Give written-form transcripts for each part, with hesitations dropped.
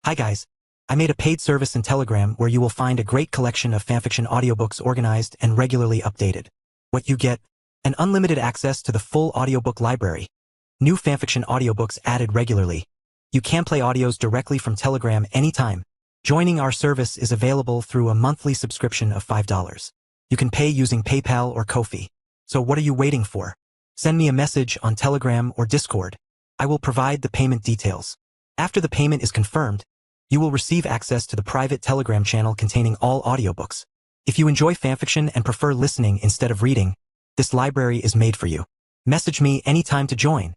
Hi guys. I made a paid service in Telegram where you will find a great collection of fanfiction audiobooks organized and regularly updated. What you get? An unlimited access to the full audiobook library. New fanfiction audiobooks added regularly. You can play audios directly from Telegram anytime. Joining our service is available through a monthly subscription of $5. You can pay using PayPal or Ko-fi. So what are you waiting for? Send me a message on Telegram or Discord. I will provide the payment details. After the payment is confirmed, you will receive access to the private Telegram channel containing all audiobooks. If you enjoy fanfiction and prefer listening instead of reading, this library is made for you. Message me anytime to join.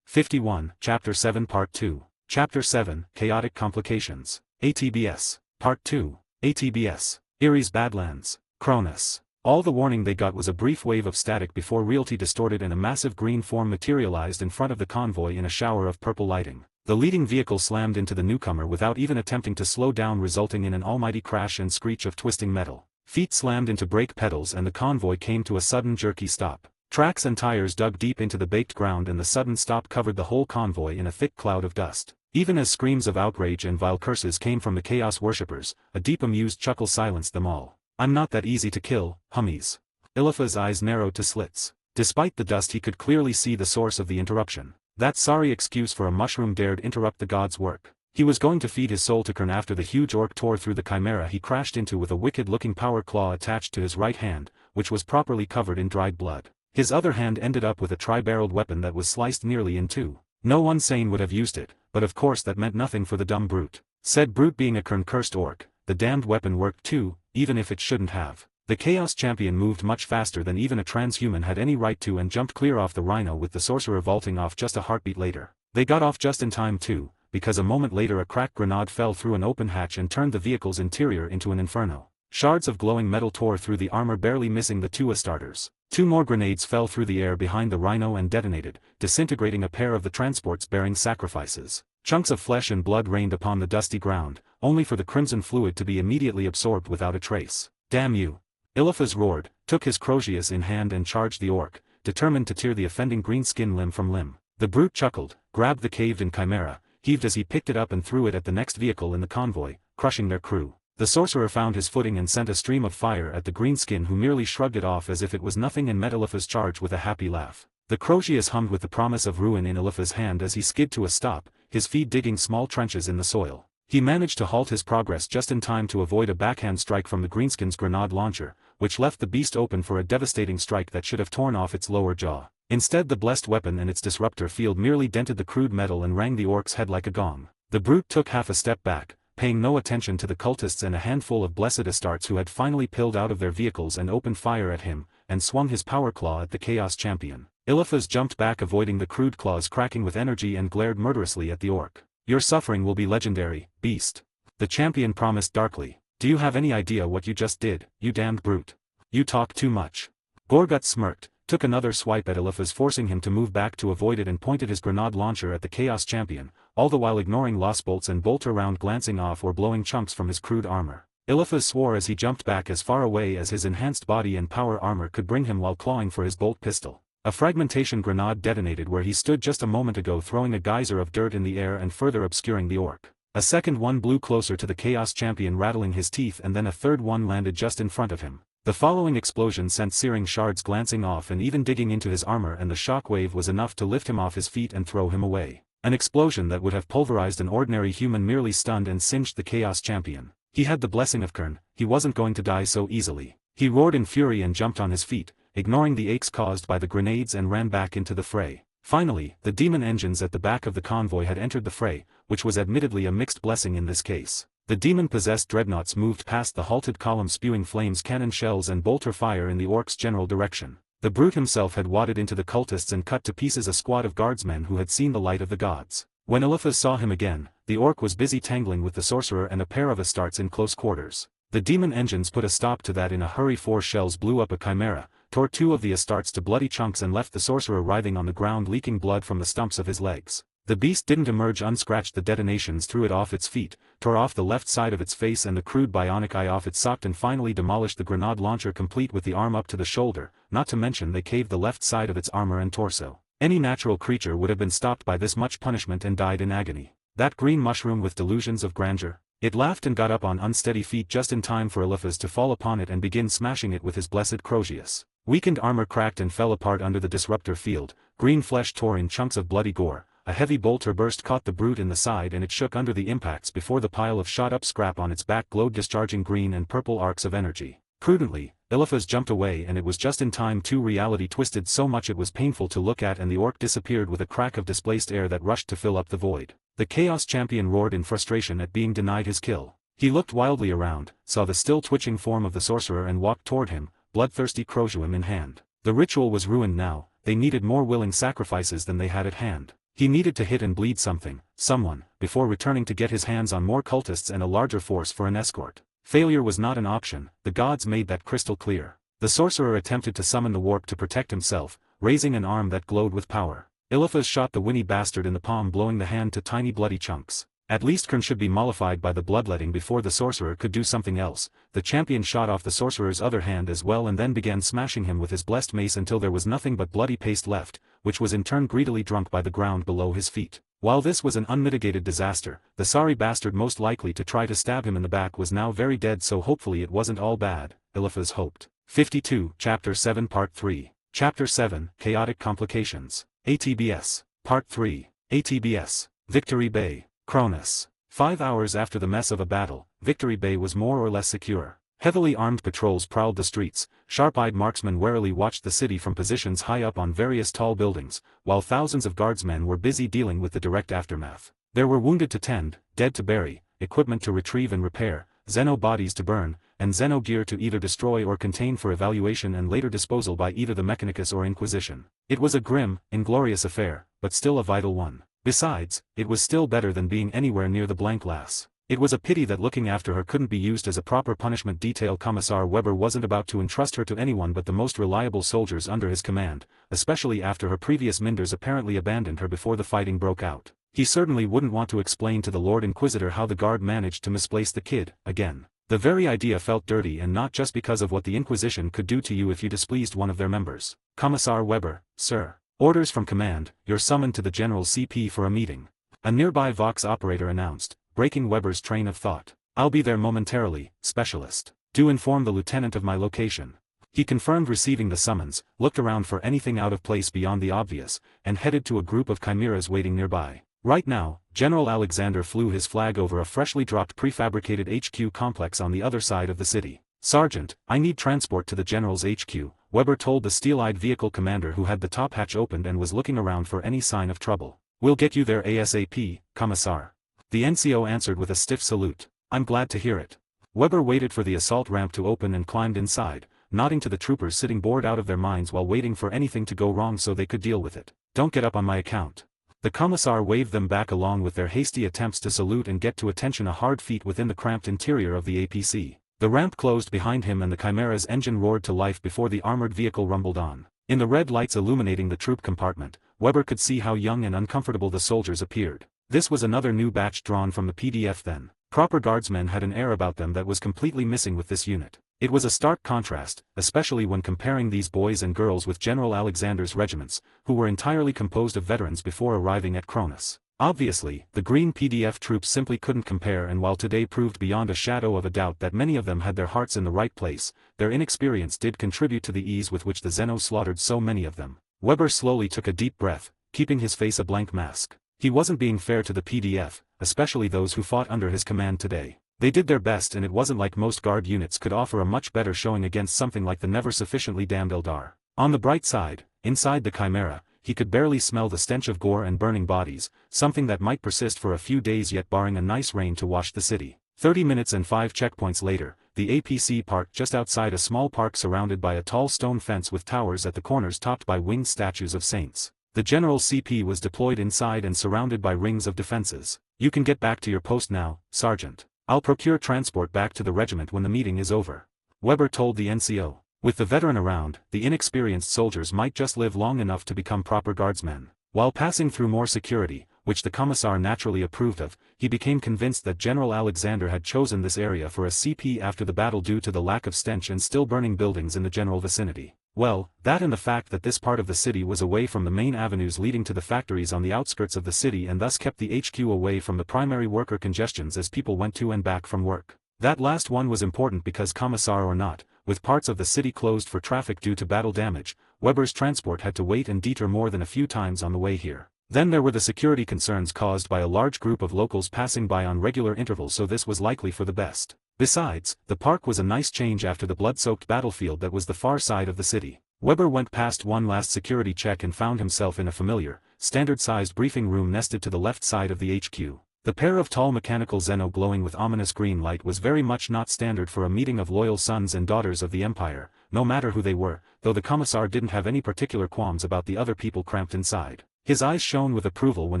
51, Chapter 7 Part 2. Chapter 7, Chaotic Complications. ATBS. Part 2. ATBS. Erie's Badlands. Cronus. All the warning they got was a brief wave of static before reality distorted and a massive green form materialized in front of the convoy in a shower of purple lighting. The leading vehicle slammed into the newcomer without even attempting to slow down, resulting in an almighty crash and screech of twisting metal. Feet slammed into brake pedals and the convoy came to a sudden jerky stop. Tracks and tires dug deep into the baked ground and the sudden stop covered the whole convoy in a thick cloud of dust. Even as screams of outrage and vile curses came from the chaos worshippers, a deep amused chuckle silenced them all. "I'm not that easy to kill, hummies." Illifa's eyes narrowed to slits. Despite the dust he could clearly see the source of the interruption. That sorry excuse for a mushroom dared interrupt the god's work. He was going to feed his soul to Kern after the huge orc tore through the chimera he crashed into with a wicked-looking power claw attached to his right hand, which was properly covered in dried blood. His other hand ended up with a tri-barreled weapon that was sliced nearly in two. No one sane would have used it, but of course that meant nothing for the dumb brute. Said brute being a Kern-cursed orc, the damned weapon worked too, even if it shouldn't have. The Chaos Champion moved much faster than even a transhuman had any right to and jumped clear off the rhino with the sorcerer vaulting off just a heartbeat later. They got off just in time too, because a moment later a cracked grenade fell through an open hatch and turned the vehicle's interior into an inferno. Shards of glowing metal tore through the armor, barely missing the two starters. Two more grenades fell through the air behind the rhino and detonated, disintegrating a pair of the transports bearing sacrifices. Chunks of flesh and blood rained upon the dusty ground, only for the crimson fluid to be immediately absorbed without a trace. "Damn you!" Illifa's roared, took his Crozius in hand and charged the orc, determined to tear the offending green skin limb from limb. The brute chuckled, grabbed the caved-in chimera, heaved as he picked it up and threw it at the next vehicle in the convoy, crushing their crew. The sorcerer found his footing and sent a stream of fire at the greenskin, who merely shrugged it off as if it was nothing and met Illifa's charge with a happy laugh. The Crozius hummed with the promise of ruin in Illifa's hand as he skid to a stop, his feet digging small trenches in the soil. He managed to halt his progress just in time to avoid a backhand strike from the greenskin's grenade launcher, which left the beast open for a devastating strike that should have torn off its lower jaw. Instead, the blessed weapon and its disruptor field merely dented the crude metal and rang the orc's head like a gong. The brute took half a step back, paying no attention to the cultists and a handful of blessed Astartes who had finally peeled out of their vehicles and opened fire at him, and swung his power claw at the Chaos Champion. Illithas jumped back, avoiding the crude claws cracking with energy, and glared murderously at the orc. "Your suffering will be legendary, beast," the champion promised darkly. "Do you have any idea what you just did, you damned brute? You talk too much." Gorgut smirked, took another swipe at Illithas, forcing him to move back to avoid it, and pointed his grenade launcher at the Chaos Champion, all the while ignoring lost bolts and bolt around glancing off or blowing chunks from his crude armor. Illithas swore as he jumped back as far away as his enhanced body and power armor could bring him while clawing for his bolt pistol. A fragmentation grenade detonated where he stood just a moment ago, throwing a geyser of dirt in the air and further obscuring the orc. A second one blew closer to the Chaos Champion, rattling his teeth, and then a third one landed just in front of him. The following explosion sent searing shards glancing off and even digging into his armor, and the shock wave was enough to lift him off his feet and throw him away. An explosion that would have pulverized an ordinary human merely stunned and singed the Chaos Champion. He had the blessing of Kern, he wasn't going to die so easily. He roared in fury and jumped on his feet, ignoring the aches caused by the grenades, and ran back into the fray. Finally, the demon engines at the back of the convoy had entered the fray, which was admittedly a mixed blessing in this case. The demon-possessed dreadnoughts moved past the halted column, spewing flames, cannon shells and bolter fire in the orc's general direction. The brute himself had wadded into the cultists and cut to pieces a squad of guardsmen who had seen the light of the gods. When Illithas saw him again, the orc was busy tangling with the sorcerer and a pair of Astartes in close quarters. The demon engines put a stop to that in a hurry. 4 shells blew up a chimera, tore 2 of the Astartes to bloody chunks, and left the sorcerer writhing on the ground, leaking blood from the stumps of his legs. The beast didn't emerge unscratched. The detonations threw it off its feet, tore off the left side of its face and the crude bionic eye off its socket, and finally demolished the grenade launcher complete with the arm up to the shoulder, not to mention they caved the left side of its armor and torso. Any natural creature would have been stopped by this much punishment and died in agony. That green mushroom with delusions of grandeur? It laughed and got up on unsteady feet just in time for Eliphaz to fall upon it and begin smashing it with his blessed Crozius. Weakened armor cracked and fell apart under the disruptor field, green flesh tore in chunks of bloody gore, a heavy bolter burst caught the brute in the side and it shook under the impacts before the pile of shot-up scrap on its back glowed discharging green and purple arcs of energy. Prudently, Eliphaz jumped away and it was just in time reality twisted so much it was painful to look at and the orc disappeared with a crack of displaced air that rushed to fill up the void. The Chaos Champion roared in frustration at being denied his kill. He looked wildly around, saw the still twitching form of the sorcerer and walked toward him, bloodthirsty Crozium in hand. The ritual was ruined now, they needed more willing sacrifices than they had at hand. He needed to hit and bleed someone, before returning to get his hands on more cultists and a larger force for an escort. Failure was not an option, the gods made that crystal clear. The sorcerer attempted to summon the warp to protect himself, raising an arm that glowed with power. Eliphaz shot the whinny bastard in the palm, blowing the hand to tiny bloody chunks. At least Kern should be mollified by the bloodletting before the sorcerer could do something else. The champion shot off the sorcerer's other hand as well and then began smashing him with his blessed mace until there was nothing but bloody paste left, which was in turn greedily drunk by the ground below his feet. While this was an unmitigated disaster, the sorry bastard most likely to try to stab him in the back was now very dead, so hopefully it wasn't all bad, Eliphaz hoped. 52, Chapter 7 Part 3. Chapter 7, Chaotic Complications. ATBS. Part 3. ATBS. Victory Bay. Cronus. 5 hours after the mess of a battle, Victory Bay was more or less secure. Heavily armed patrols prowled the streets, sharp-eyed marksmen warily watched the city from positions high up on various tall buildings, while thousands of guardsmen were busy dealing with the direct aftermath. There were wounded to tend, dead to bury, equipment to retrieve and repair, Xeno bodies to burn, and Xeno gear to either destroy or contain for evaluation and later disposal by either the Mechanicus or Inquisition. It was a grim, inglorious affair, but still a vital one. Besides, it was still better than being anywhere near the blank lass. It was a pity that looking after her couldn't be used as a proper punishment detail. Commissar Weber wasn't about to entrust her to anyone but the most reliable soldiers under his command, especially after her previous minders apparently abandoned her before the fighting broke out. He certainly wouldn't want to explain to the Lord Inquisitor how the guard managed to misplace the kid, again. The very idea felt dirty, and not just because of what the Inquisition could do to you if you displeased one of their members. Commissar Weber, sir. Orders from command, you're summoned to the General CP for a meeting. A nearby Vox operator announced, breaking Weber's train of thought. I'll be there momentarily, specialist. Do inform the lieutenant of my location. He confirmed receiving the summons, looked around for anything out of place beyond the obvious, and headed to a group of chimeras waiting nearby. Right now, General Alexander flew his flag over a freshly dropped prefabricated HQ complex on the other side of the city. Sergeant, I need transport to the General's HQ, Weber told the steel-eyed vehicle commander who had the top hatch opened and was looking around for any sign of trouble. We'll get you there ASAP, Commissar. The NCO answered with a stiff salute. I'm glad to hear it. Weber waited for the assault ramp to open and climbed inside, nodding to the troopers sitting bored out of their minds while waiting for anything to go wrong so they could deal with it. Don't get up on my account. The Commissar waved them back along with their hasty attempts to salute and get to attention, a hard feat within the cramped interior of the APC. The ramp closed behind him and the Chimera's engine roared to life before the armored vehicle rumbled on. In the red lights illuminating the troop compartment, Weber could see how young and uncomfortable the soldiers appeared. This was another new batch drawn from the PDF then. Proper guardsmen had an air about them that was completely missing with this unit. It was a stark contrast, especially when comparing these boys and girls with General Alexander's regiments, who were entirely composed of veterans before arriving at Cronus. Obviously, the green PDF troops simply couldn't compare, and while today proved beyond a shadow of a doubt that many of them had their hearts in the right place, their inexperience did contribute to the ease with which the Xeno slaughtered so many of them. Weber slowly took a deep breath, keeping his face a blank mask. He wasn't being fair to the PDF, especially those who fought under his command today. They did their best, and it wasn't like most guard units could offer a much better showing against something like the never sufficiently damned Eldar. On the bright side, inside the Chimera, he could barely smell the stench of gore and burning bodies, something that might persist for a few days yet barring a nice rain to wash the city. 30 minutes and 5 checkpoints later, the APC parked just outside a small park surrounded by a tall stone fence with towers at the corners topped by winged statues of saints. The General CP was deployed inside and surrounded by rings of defenses. You can get back to your post now, Sergeant. I'll procure transport back to the regiment when the meeting is over. Weber told the NCO. With the veteran around, the inexperienced soldiers might just live long enough to become proper guardsmen. While passing through more security, which the Commissar naturally approved of, he became convinced that General Alexander had chosen this area for a CP after the battle due to the lack of stench and still burning buildings in the general vicinity. Well, that and the fact that this part of the city was away from the main avenues leading to the factories on the outskirts of the city and thus kept the HQ away from the primary worker congestions as people went to and back from work. That last one was important because Commissar or not, with parts of the city closed for traffic due to battle damage, Weber's transport had to wait and detour more than a few times on the way here. Then there were the security concerns caused by a large group of locals passing by on regular intervals, so this was likely for the best. Besides, the park was a nice change after the blood-soaked battlefield that was the far side of the city. Weber went past one last security check and found himself in a familiar, standard-sized briefing room nested to the left side of the HQ. The pair of tall mechanical Zeno glowing with ominous green light was very much not standard for a meeting of loyal sons and daughters of the Empire, no matter who they were, though the Commissar didn't have any particular qualms about the other people cramped inside. His eyes shone with approval when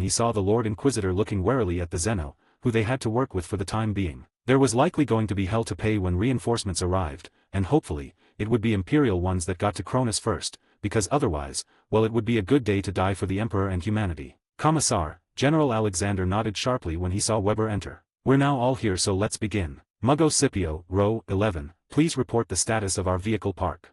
he saw the Lord Inquisitor looking warily at the Zeno, who they had to work with for the time being. There was likely going to be hell to pay when reinforcements arrived, and hopefully, it would be Imperial ones that got to Cronus first, because otherwise, well, it would be a good day to die for the Emperor and humanity. Commissar, General Alexander nodded sharply when he saw Weber enter. We're now all here, so let's begin. Muggo Scipio, row 11, please report the status of our vehicle park.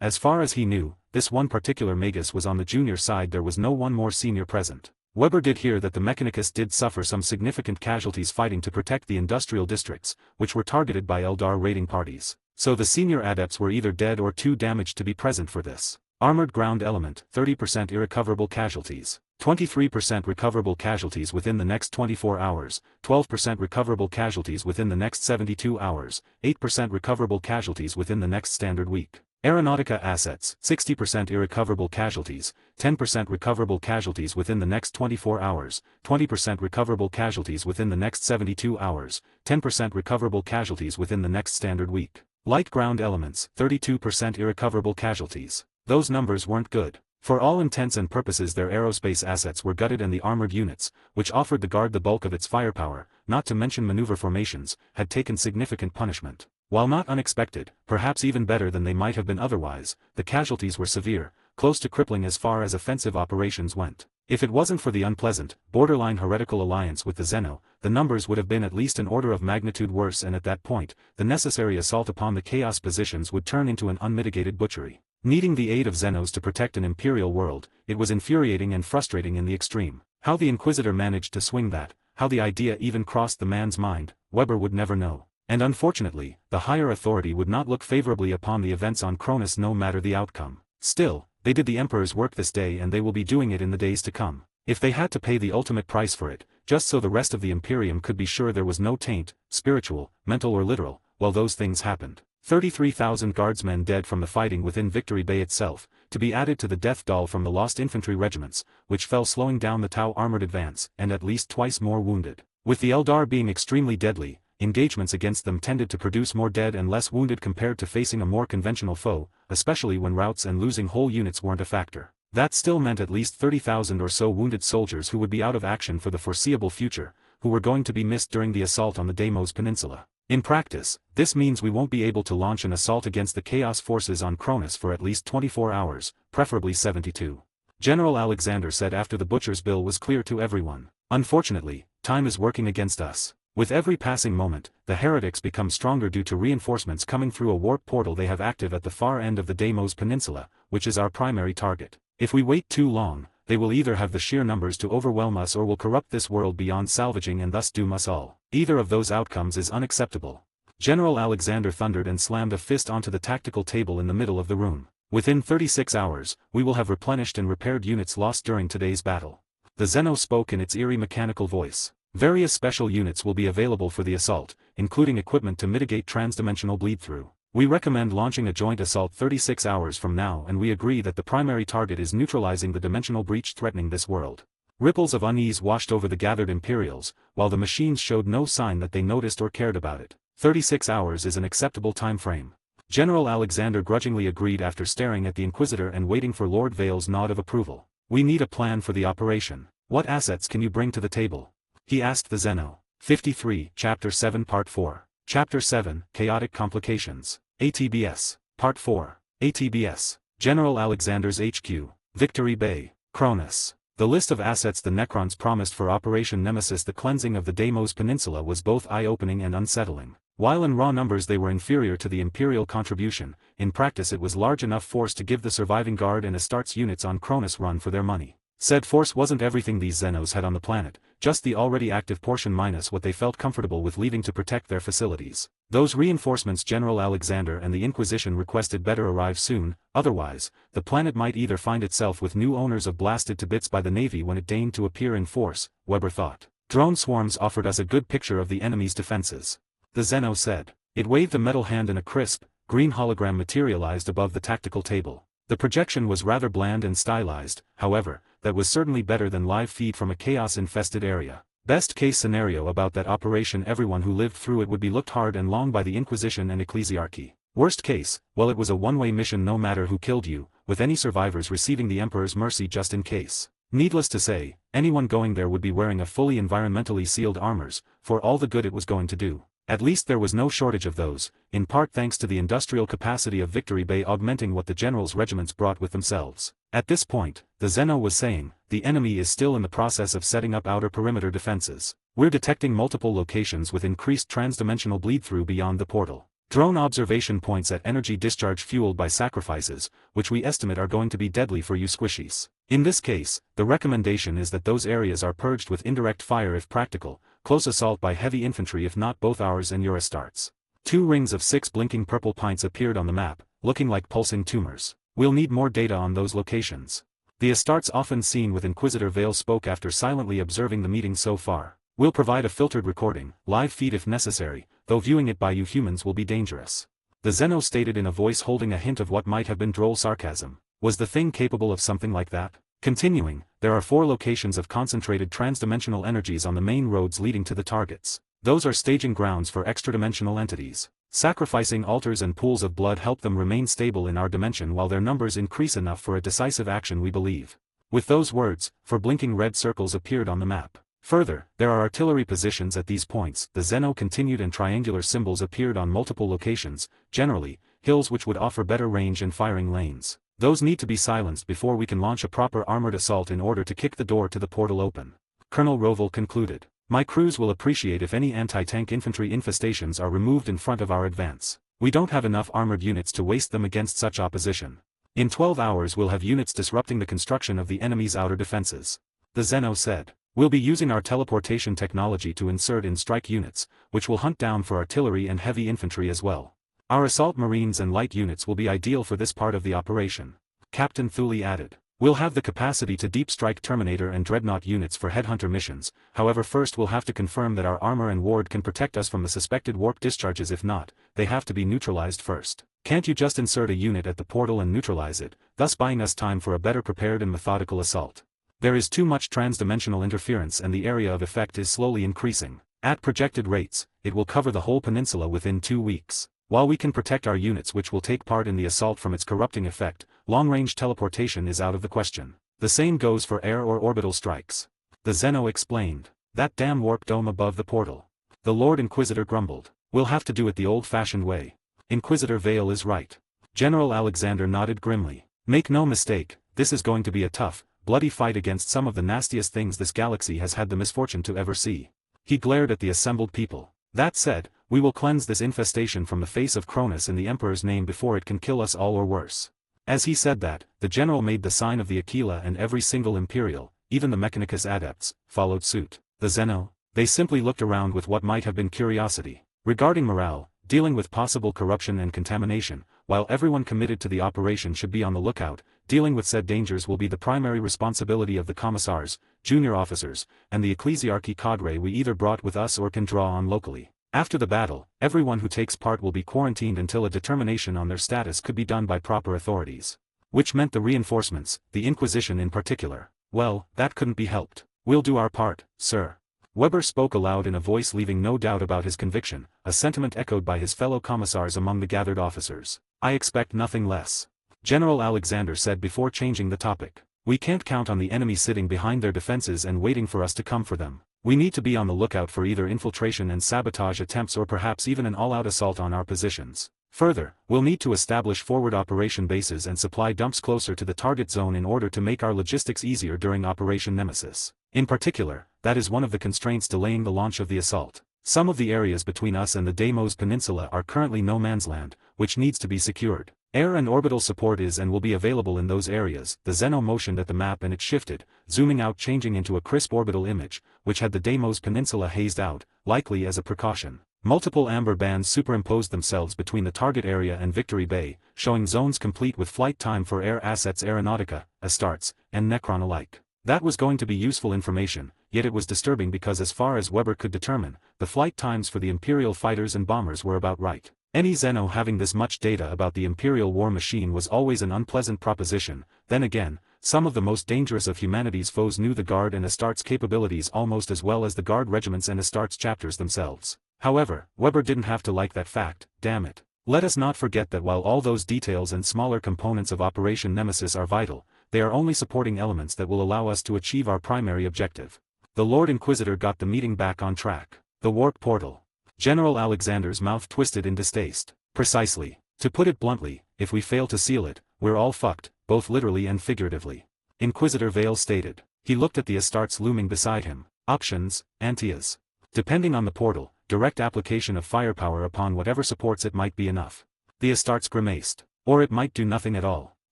As far as he knew, this one particular Magus was on the junior side. There was no one more senior present. Weber did hear that the Mechanicus did suffer some significant casualties fighting to protect the industrial districts, which were targeted by Eldar raiding parties. So the senior adepts were either dead or too damaged to be present for this. Armored ground element, 30% irrecoverable casualties, 23% recoverable casualties within the next 24 hours, 12% recoverable casualties within the next 72 hours, 8% recoverable casualties within the next standard week. Aeronautica assets, 60% irrecoverable casualties, 10% recoverable casualties within the next 24 hours, 20% recoverable casualties within the next 72 hours, 10% recoverable casualties within the next standard week. Light ground elements, 32% irrecoverable casualties. Those numbers weren't good. For all intents and purposes their aerospace assets were gutted, and the armored units, which offered the Guard the bulk of its firepower, not to mention maneuver formations, had taken significant punishment. While not unexpected, perhaps even better than they might have been otherwise, the casualties were severe, close to crippling as far as offensive operations went. If it wasn't for the unpleasant, borderline heretical alliance with the Zeno, the numbers would have been at least an order of magnitude worse, and at that point, the necessary assault upon the Chaos positions would turn into an unmitigated butchery. Needing the aid of Zenos to protect an Imperial world, it was infuriating and frustrating in the extreme. How the Inquisitor managed to swing that, how the idea even crossed the man's mind, Weber would never know. And unfortunately, the higher authority would not look favorably upon the events on Cronus no matter the outcome. Still, they did the Emperor's work this day, and they will be doing it in the days to come. If they had to pay the ultimate price for it, just so the rest of the Imperium could be sure there was no taint, spiritual, mental or literal, well, those things happened. 33,000 guardsmen dead from the fighting within Victory Bay itself, to be added to the death toll from the lost infantry regiments, which fell slowing down the Tau armored advance, and at least twice more wounded. With the Eldar being extremely deadly, engagements against them tended to produce more dead and less wounded compared to facing a more conventional foe, especially when routes and losing whole units weren't a factor. That still meant at least 30,000 or so wounded soldiers who would be out of action for the foreseeable future, who were going to be missed during the assault on the Deimos Peninsula. In practice, this means we won't be able to launch an assault against the Chaos forces on Cronus for at least 24 hours, preferably 72. General Alexander said after the butcher's bill was clear to everyone. Unfortunately, time is working against us. With every passing moment, the heretics become stronger due to reinforcements coming through a warp portal they have active at the far end of the Deimos Peninsula, which is our primary target. If we wait too long, they will either have the sheer numbers to overwhelm us or will corrupt this world beyond salvaging and thus doom us all. Either of those outcomes is unacceptable. General Alexander thundered and slammed a fist onto the tactical table in the middle of the room. Within 36 hours, we will have replenished and repaired units lost during today's battle. The Zeno spoke in its eerie mechanical voice. Various special units will be available for the assault, including equipment to mitigate transdimensional bleed-through. We recommend launching a joint assault 36 hours from now, and we agree that the primary target is neutralizing the dimensional breach threatening this world. Ripples of unease washed over the gathered Imperials, while the machines showed no sign that they noticed or cared about it. 36 hours is an acceptable time frame. General Alexander grudgingly agreed after staring at the Inquisitor and waiting for Lord Vale's nod of approval. We need a plan for the operation. What assets can you bring to the table? He asked the Zeno. 53, Chapter 7 Part 4. Chapter 7, Chaotic Complications. ATBS. Part 4. ATBS. General Alexander's HQ. Victory Bay. Cronus. The list of assets the Necrons promised for Operation Nemesis, the cleansing of the Deimos Peninsula, was both eye-opening and unsettling. While in raw numbers they were inferior to the Imperial contribution, in practice it was large enough force to give the surviving Guard and Astartes units on Cronus run for their money. Said force wasn't everything these Xenos had on the planet, just the already active portion minus what they felt comfortable with leaving to protect their facilities. Those reinforcements General Alexander and the Inquisition requested better arrive soon, otherwise, the planet might either find itself with new owners of blasted to bits by the Navy when it deigned to appear in force, Weber thought. Drone swarms offered us a good picture of the enemy's defenses. The Xeno said. It waved a metal hand and a crisp, green hologram materialized above the tactical table. The projection was rather bland and stylized, however, that was certainly better than live feed from a chaos-infested area. Best case scenario about that operation, everyone who lived through it would be looked hard and long by the Inquisition and Ecclesiarchy. Worst case, well, it was a one-way mission no matter who killed you, with any survivors receiving the Emperor's mercy just in case. Needless to say, anyone going there would be wearing a fully environmentally sealed armors, for all the good it was going to do. At least there was no shortage of those, in part thanks to the industrial capacity of Victory Bay augmenting what the general's regiments brought with themselves. At this point, the Xeno was saying, the enemy is still in the process of setting up outer perimeter defenses. We're detecting multiple locations with increased transdimensional bleed-through beyond the portal. Drone observation points at energy discharge fueled by sacrifices, which we estimate are going to be deadly for you squishies. In this case, the recommendation is that those areas are purged with indirect fire if practical, close assault by heavy infantry if not both ours and your Astartes. 2 rings of 6 blinking purple pints appeared on the map, looking like pulsing tumors. We'll need more data on those locations. The Astartes often seen with Inquisitor Vale spoke after silently observing the meeting so far. We'll provide a filtered recording, live feed if necessary, though viewing it by you humans will be dangerous. The Xeno stated in a voice holding a hint of what might have been droll sarcasm. Was the thing capable of something like that? Continuing, there are 4 locations of concentrated transdimensional energies on the main roads leading to the targets. Those are staging grounds for extradimensional entities. Sacrificing altars and pools of blood help them remain stable in our dimension while their numbers increase enough for a decisive action, we believe. With those words, 4 blinking red circles appeared on the map. Further, there are artillery positions at these points, the Xeno continued, and triangular symbols appeared on multiple locations, generally, hills which would offer better range and firing lanes. Those need to be silenced before we can launch a proper armored assault in order to kick the door to the portal open. Colonel Rovell concluded. My crews will appreciate if any anti-tank infantry infestations are removed in front of our advance. We don't have enough armored units to waste them against such opposition. In 12 hours we'll have units disrupting the construction of the enemy's outer defenses. The Xeno said. We'll be using our teleportation technology to insert in strike units, which will hunt down for artillery and heavy infantry as well. Our assault marines and light units will be ideal for this part of the operation. Captain Thule added. We'll have the capacity to deep strike Terminator and Dreadnought units for headhunter missions, however first we'll have to confirm that our armor and ward can protect us from the suspected warp discharges. If not, they have to be neutralized first. Can't you just insert a unit at the portal and neutralize it, thus buying us time for a better prepared and methodical assault? There is too much transdimensional interference and the area of effect is slowly increasing. At projected rates, it will cover the whole peninsula within 2 weeks. While we can protect our units which will take part in the assault from its corrupting effect, long-range teleportation is out of the question. The same goes for air or orbital strikes. The Xeno explained. That damn warp dome above the portal. The Lord Inquisitor grumbled. We'll have to do it the old-fashioned way. Inquisitor Vale is right. General Alexander nodded grimly. Make no mistake, this is going to be a tough, bloody fight against some of the nastiest things this galaxy has had the misfortune to ever see. He glared at the assembled people. That said, we will cleanse this infestation from the face of Cronus in the Emperor's name before it can kill us all or worse. As he said that, the general made the sign of the Aquila and every single Imperial, even the Mechanicus adepts, followed suit. The Xeno? They simply looked around with what might have been curiosity. Regarding morale, dealing with possible corruption and contamination, while everyone committed to the operation should be on the lookout, dealing with said dangers will be the primary responsibility of the commissars, junior officers, and the ecclesiarchy cadre we either brought with us or can draw on locally. After the battle, everyone who takes part will be quarantined until a determination on their status could be done by proper authorities. Which meant the reinforcements, the Inquisition in particular. Well, that couldn't be helped. We'll do our part, sir. Weber spoke aloud in a voice leaving no doubt about his conviction, a sentiment echoed by his fellow commissars among the gathered officers. I expect nothing less. General Alexander said before changing the topic. We can't count on the enemy sitting behind their defenses and waiting for us to come for them. We need to be on the lookout for either infiltration and sabotage attempts or perhaps even an all-out assault on our positions. Further, we'll need to establish forward operation bases and supply dumps closer to the target zone in order to make our logistics easier during Operation Nemesis. In particular, that is one of the constraints delaying the launch of the assault. Some of the areas between us and the Deimos Peninsula are currently no man's land, which needs to be secured. Air and orbital support is and will be available in those areas. The Zeno motioned at the map and it shifted, zooming out, changing into a crisp orbital image, which had the Deimos Peninsula hazed out, likely as a precaution. Multiple amber bands superimposed themselves between the target area and Victory Bay, showing zones complete with flight time for air assets Aeronautica, Astartes, and Necron alike. That was going to be useful information, yet it was disturbing because as far as Weber could determine, the flight times for the Imperial fighters and bombers were about right. Any Zeno having this much data about the Imperial war machine was always an unpleasant proposition. Then again, some of the most dangerous of humanity's foes knew the Guard and Astartes capabilities almost as well as the Guard regiments and Astartes chapters themselves. However, Weber didn't have to like that fact, damn it. Let us not forget that while all those details and smaller components of Operation Nemesis are vital, they are only supporting elements that will allow us to achieve our primary objective. The Lord Inquisitor got the meeting back on track. The warp portal. General Alexander's mouth twisted in distaste. Precisely. To put it bluntly, if we fail to seal it, we're all fucked, both literally and figuratively. Inquisitor Vale stated. He looked at the Astartes looming beside him. Options, Antias. Depending on the portal, direct application of firepower upon whatever supports it might be enough. The Astartes grimaced. Or it might do nothing at all.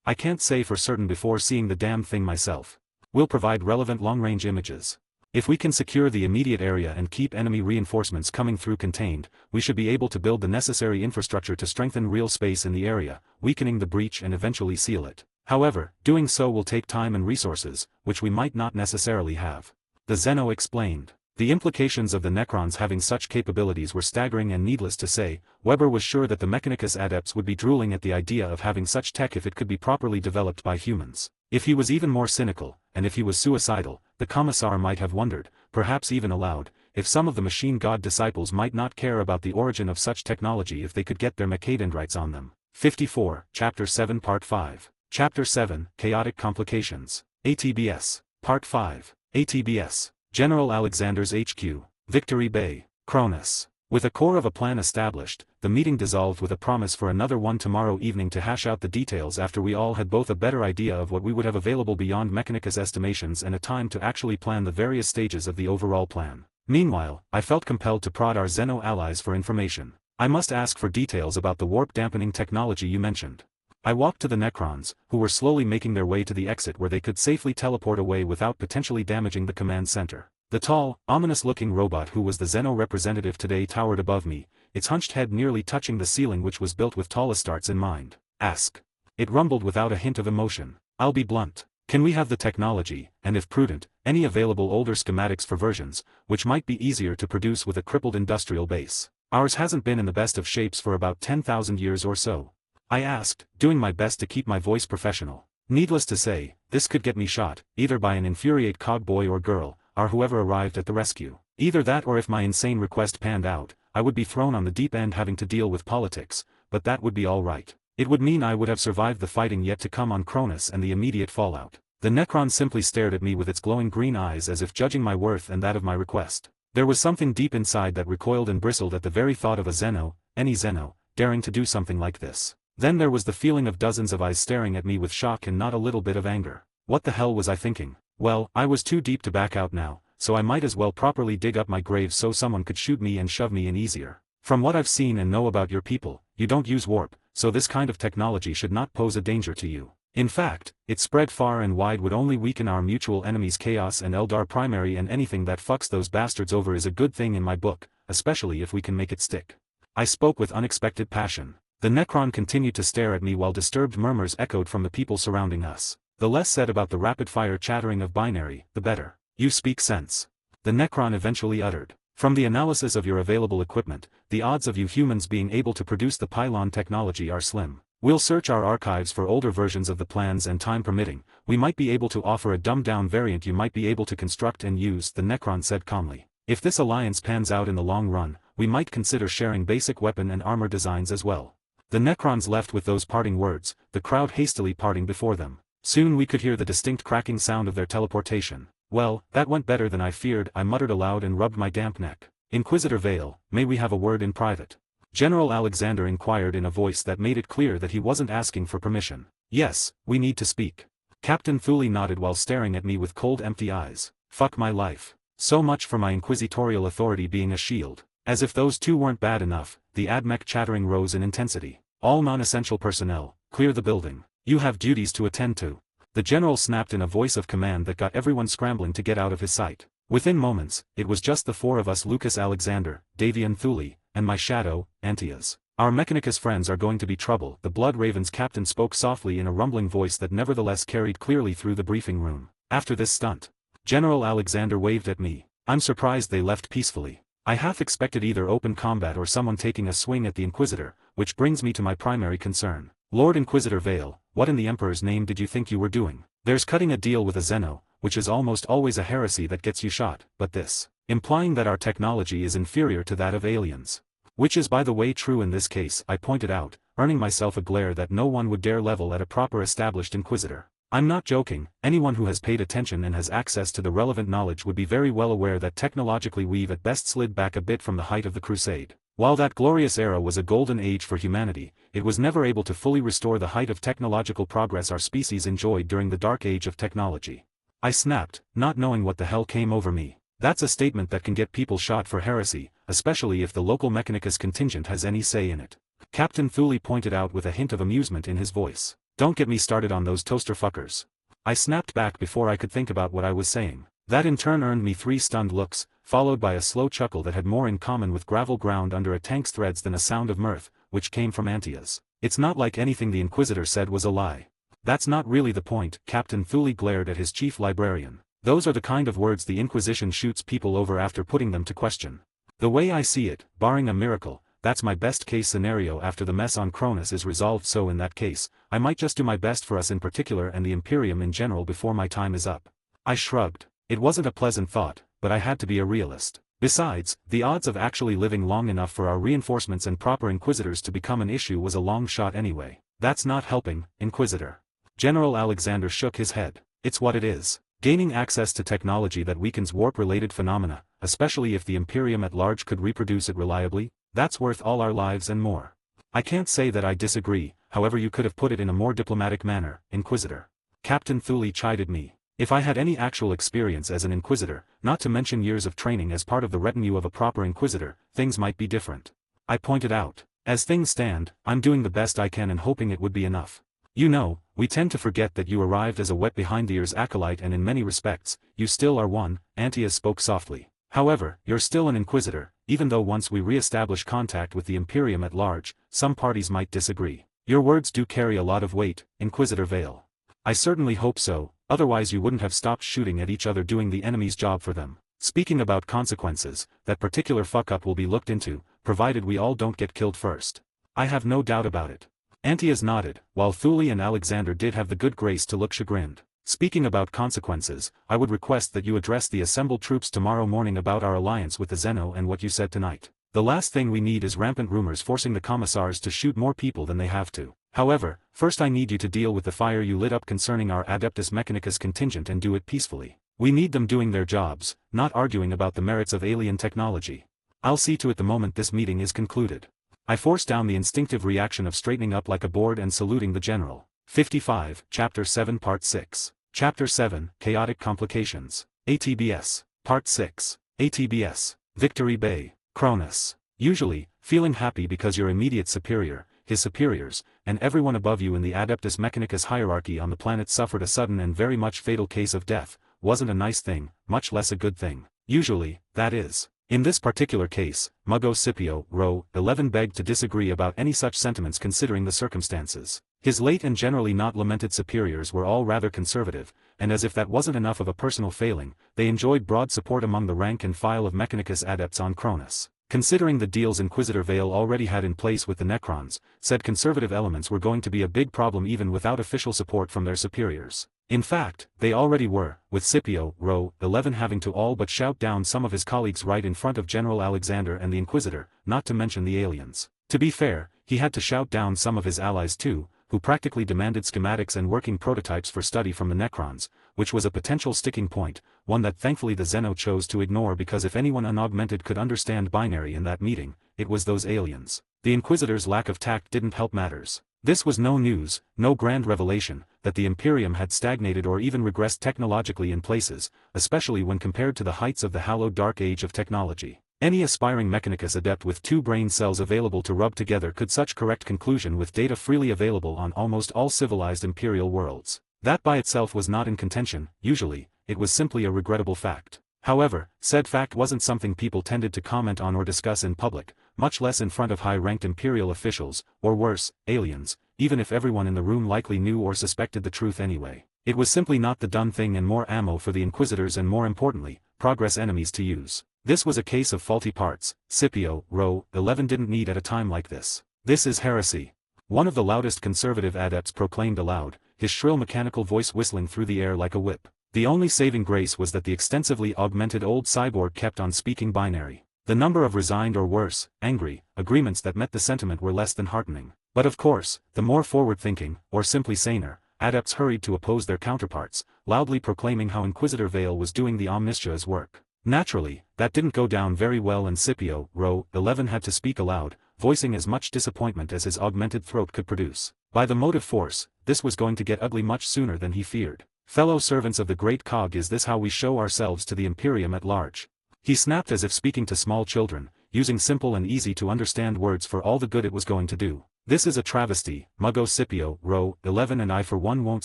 I can't say for certain before seeing the damn thing myself. We'll provide relevant long-range images. If we can secure the immediate area and keep enemy reinforcements coming through contained, we should be able to build the necessary infrastructure to strengthen real space in the area, weakening the breach and eventually seal it. However, doing so will take time and resources, which we might not necessarily have. The Zeno explained. The implications of the Necrons having such capabilities were staggering and needless to say, Weber was sure that the Mechanicus adepts would be drooling at the idea of having such tech if it could be properly developed by humans. If he was even more cynical, and if he was suicidal, the Commissar might have wondered, perhaps even aloud, if some of the machine god disciples might not care about the origin of such technology if they could get their Mechadendrites on them. 54, Chapter 7 Part 5. Chapter 7, Chaotic Complications. ATBS. Part 5. ATBS. General Alexander's HQ, Victory Bay, Cronus. With a core of a plan established, the meeting dissolved with a promise for another one tomorrow evening to hash out the details after we all had both a better idea of what we would have available beyond Mechanicus estimations and a time to actually plan the various stages of the overall plan. Meanwhile, I felt compelled to prod our Zeno allies for information. I must ask for details about the warp dampening technology you mentioned. I walked to the Necrons, who were slowly making their way to the exit where they could safely teleport away without potentially damaging the command center. The tall, ominous-looking robot who was the Zeno representative today towered above me, its hunched head nearly touching the ceiling, which was built with tall Astartes in mind. Ask. It rumbled without a hint of emotion. I'll be blunt. Can we have the technology, and if prudent, any available older schematics for versions, which might be easier to produce with a crippled industrial base? Ours hasn't been in the best of shapes for about 10,000 years or so. I asked, doing my best to keep my voice professional. Needless to say, this could get me shot, either by an infuriate cogboy or girl, or whoever arrived at the rescue. Either that, or if my insane request panned out, I would be thrown on the deep end having to deal with politics, but that would be all right. It would mean I would have survived the fighting yet to come on Cronus and the immediate fallout. The Necron simply stared at me with its glowing green eyes as if judging my worth and that of my request. There was something deep inside that recoiled and bristled at the very thought of a Zeno, any Zeno, daring to do something like this. Then there was the feeling of dozens of eyes staring at me with shock and not a little bit of anger. What the hell was I thinking? Well, I was too deep to back out now, so I might as well properly dig up my grave so someone could shoot me and shove me in easier. From what I've seen and know about your people, you don't use warp, so this kind of technology should not pose a danger to you. In fact, its spread far and wide would only weaken our mutual enemies Chaos and Eldar Primary, and anything that fucks those bastards over is a good thing in my book, especially if we can make it stick. I spoke with unexpected passion. The Necron continued to stare at me while disturbed murmurs echoed from the people surrounding us. The less said about the rapid-fire chattering of binary, the better. You speak sense. The Necron eventually uttered. From the analysis of your available equipment, the odds of you humans being able to produce the pylon technology are slim. We'll search our archives for older versions of the plans, and time permitting, we might be able to offer a dumbed-down variant you might be able to construct and use, the Necron said calmly. If this alliance pans out in the long run, we might consider sharing basic weapon and armor designs as well. The Necrons left with those parting words, the crowd hastily parting before them. Soon we could hear the distinct cracking sound of their teleportation. Well, that went better than I feared, I muttered aloud and rubbed my damp neck. Inquisitor Vale, may we have a word in private? General Alexander inquired in a voice that made it clear that he wasn't asking for permission. Yes, we need to speak. Captain Thule nodded while staring at me with cold empty eyes. Fuck my life. So much for my inquisitorial authority being a shield. As if those two weren't bad enough, the AdMech chattering rose in intensity. All non-essential personnel, clear the building. You have duties to attend to. The general snapped in a voice of command that got everyone scrambling to get out of his sight. Within moments, it was just the four of us: Lucas Alexander, Davian Thule, and my shadow, Antias. Our Mechanicus friends are going to be trouble. The Blood Ravens captain spoke softly in a rumbling voice that nevertheless carried clearly through the briefing room. After this stunt, General Alexander waved at me. I'm surprised they left peacefully. I half expected either open combat or someone taking a swing at the Inquisitor, which brings me to my primary concern. Lord Inquisitor Vale, what in the Emperor's name did you think you were doing? There's cutting a deal with a Zeno, which is almost always a heresy that gets you shot, but this, implying that our technology is inferior to that of aliens. Which is by the way true in this case, I pointed out, earning myself a glare that no one would dare level at a proper established Inquisitor. I'm not joking. Anyone who has paid attention and has access to the relevant knowledge would be very well aware that technologically we've at best slid back a bit from the height of the Crusade. While that glorious era was a golden age for humanity, it was never able to fully restore the height of technological progress our species enjoyed during the dark age of technology. I snapped, not knowing what the hell came over me. That's a statement that can get people shot for heresy, especially if the local Mechanicus contingent has any say in it. Captain Thule pointed out with a hint of amusement in his voice. Don't get me started on those toaster fuckers. I snapped back before I could think about what I was saying. That in turn earned me 3 stunned looks, followed by a slow chuckle that had more in common with gravel ground under a tank's threads than a sound of mirth, which came from Antias. It's not like anything the Inquisitor said was a lie. That's not really the point. Captain Thule glared at his chief librarian. Those are the kind of words the Inquisition shoots people over after putting them to question. The way I see it, barring a miracle, that's my best case scenario after the mess on Cronus is resolved, so in that case, I might just do my best for us in particular and the Imperium in general before my time is up. I shrugged. It wasn't a pleasant thought, but I had to be a realist. Besides, the odds of actually living long enough for our reinforcements and proper Inquisitors to become an issue was a long shot anyway. That's not helping, Inquisitor. General Alexander shook his head. It's what it is. Gaining access to technology that weakens warp-related phenomena, especially if the Imperium at large could reproduce it reliably, that's worth all our lives and more. I can't say that I disagree, however you could have put it in a more diplomatic manner, Inquisitor. Captain Thule chided me. If I had any actual experience as an Inquisitor, not to mention years of training as part of the retinue of a proper Inquisitor, things might be different. I pointed out. As things stand, I'm doing the best I can and hoping it would be enough. You know, we tend to forget that you arrived as a wet-behind-the-ears acolyte and in many respects, you still are one, Antias spoke softly. However, you're still an Inquisitor, even though once we re-establish contact with the Imperium at large, some parties might disagree. Your words do carry a lot of weight, Inquisitor Vale. I certainly hope so, otherwise you wouldn't have stopped shooting at each other doing the enemy's job for them. Speaking about consequences, that particular fuck-up will be looked into, provided we all don't get killed first. I have no doubt about it. Antias nodded, while Thule and Alexander did have the good grace to look chagrined. Speaking about consequences, I would request that you address the assembled troops tomorrow morning about our alliance with the Zeno and what you said tonight. The last thing we need is rampant rumors forcing the commissars to shoot more people than they have to. However, first I need you to deal with the fire you lit up concerning our Adeptus Mechanicus contingent and do it peacefully. We need them doing their jobs, not arguing about the merits of alien technology. I'll see to it the moment this meeting is concluded. I forced down the instinctive reaction of straightening up like a board and saluting the general. 55, Chapter 7 Part 6. Chapter 7, Chaotic Complications. ATBS. Part 6. ATBS. Victory Bay. Cronus. Usually, feeling happy because your immediate superior, his superiors, and everyone above you in the Adeptus Mechanicus hierarchy on the planet suffered a sudden and very much fatal case of death, wasn't a nice thing, much less a good thing. Usually, that is. In this particular case, Muggo Scipio, Row 11 begged to disagree about any such sentiments considering the circumstances. His late and generally not lamented superiors were all rather conservative, and as if that wasn't enough of a personal failing, they enjoyed broad support among the rank and file of Mechanicus adepts on Cronus. Considering the deals Inquisitor Vale already had in place with the Necrons, said conservative elements were going to be a big problem even without official support from their superiors. In fact, they already were, with Scipio, Row 11 having to all but shout down some of his colleagues right in front of General Alexander and the Inquisitor, not to mention the aliens. To be fair, he had to shout down some of his allies too, who practically demanded schematics and working prototypes for study from the Necrons, which was a potential sticking point, one that thankfully the Zeno chose to ignore because if anyone unaugmented could understand binary in that meeting, it was those aliens. The Inquisitor's lack of tact didn't help matters. This was no news, no grand revelation, that the Imperium had stagnated or even regressed technologically in places, especially when compared to the heights of the hallowed dark age of technology. Any aspiring Mechanicus adept with 2 brain cells available to rub together could such correct conclusion with data freely available on almost all civilized imperial worlds. That by itself was not in contention, usually, it was simply a regrettable fact. However, said fact wasn't something people tended to comment on or discuss in public, much less in front of high-ranked imperial officials, or worse, aliens, even if everyone in the room likely knew or suspected the truth anyway. It was simply not the done thing and more ammo for the Inquisitors and more importantly, progress enemies to use. This was a case of faulty parts. Scipio, Row 11 didn't need at a time like this. This is heresy. One of the loudest conservative adepts proclaimed aloud, his shrill mechanical voice whistling through the air like a whip. The only saving grace was that the extensively augmented old cyborg kept on speaking binary. The number of resigned or worse, angry, agreements that met the sentiment were less than heartening. But of course, the more forward-thinking, or simply saner, adepts hurried to oppose their counterparts, loudly proclaiming how Inquisitor Vale was doing the Omnistia's work. Naturally, that didn't go down very well and Scipio, Row 11 had to speak aloud, voicing as much disappointment as his augmented throat could produce. By the motive force, this was going to get ugly much sooner than he feared. Fellow servants of the Great Cog, is this how we show ourselves to the Imperium at large? He snapped as if speaking to small children, using simple and easy to understand words for all the good it was going to do. This is a travesty, Muggo Scipio, Row 11 and I for one won't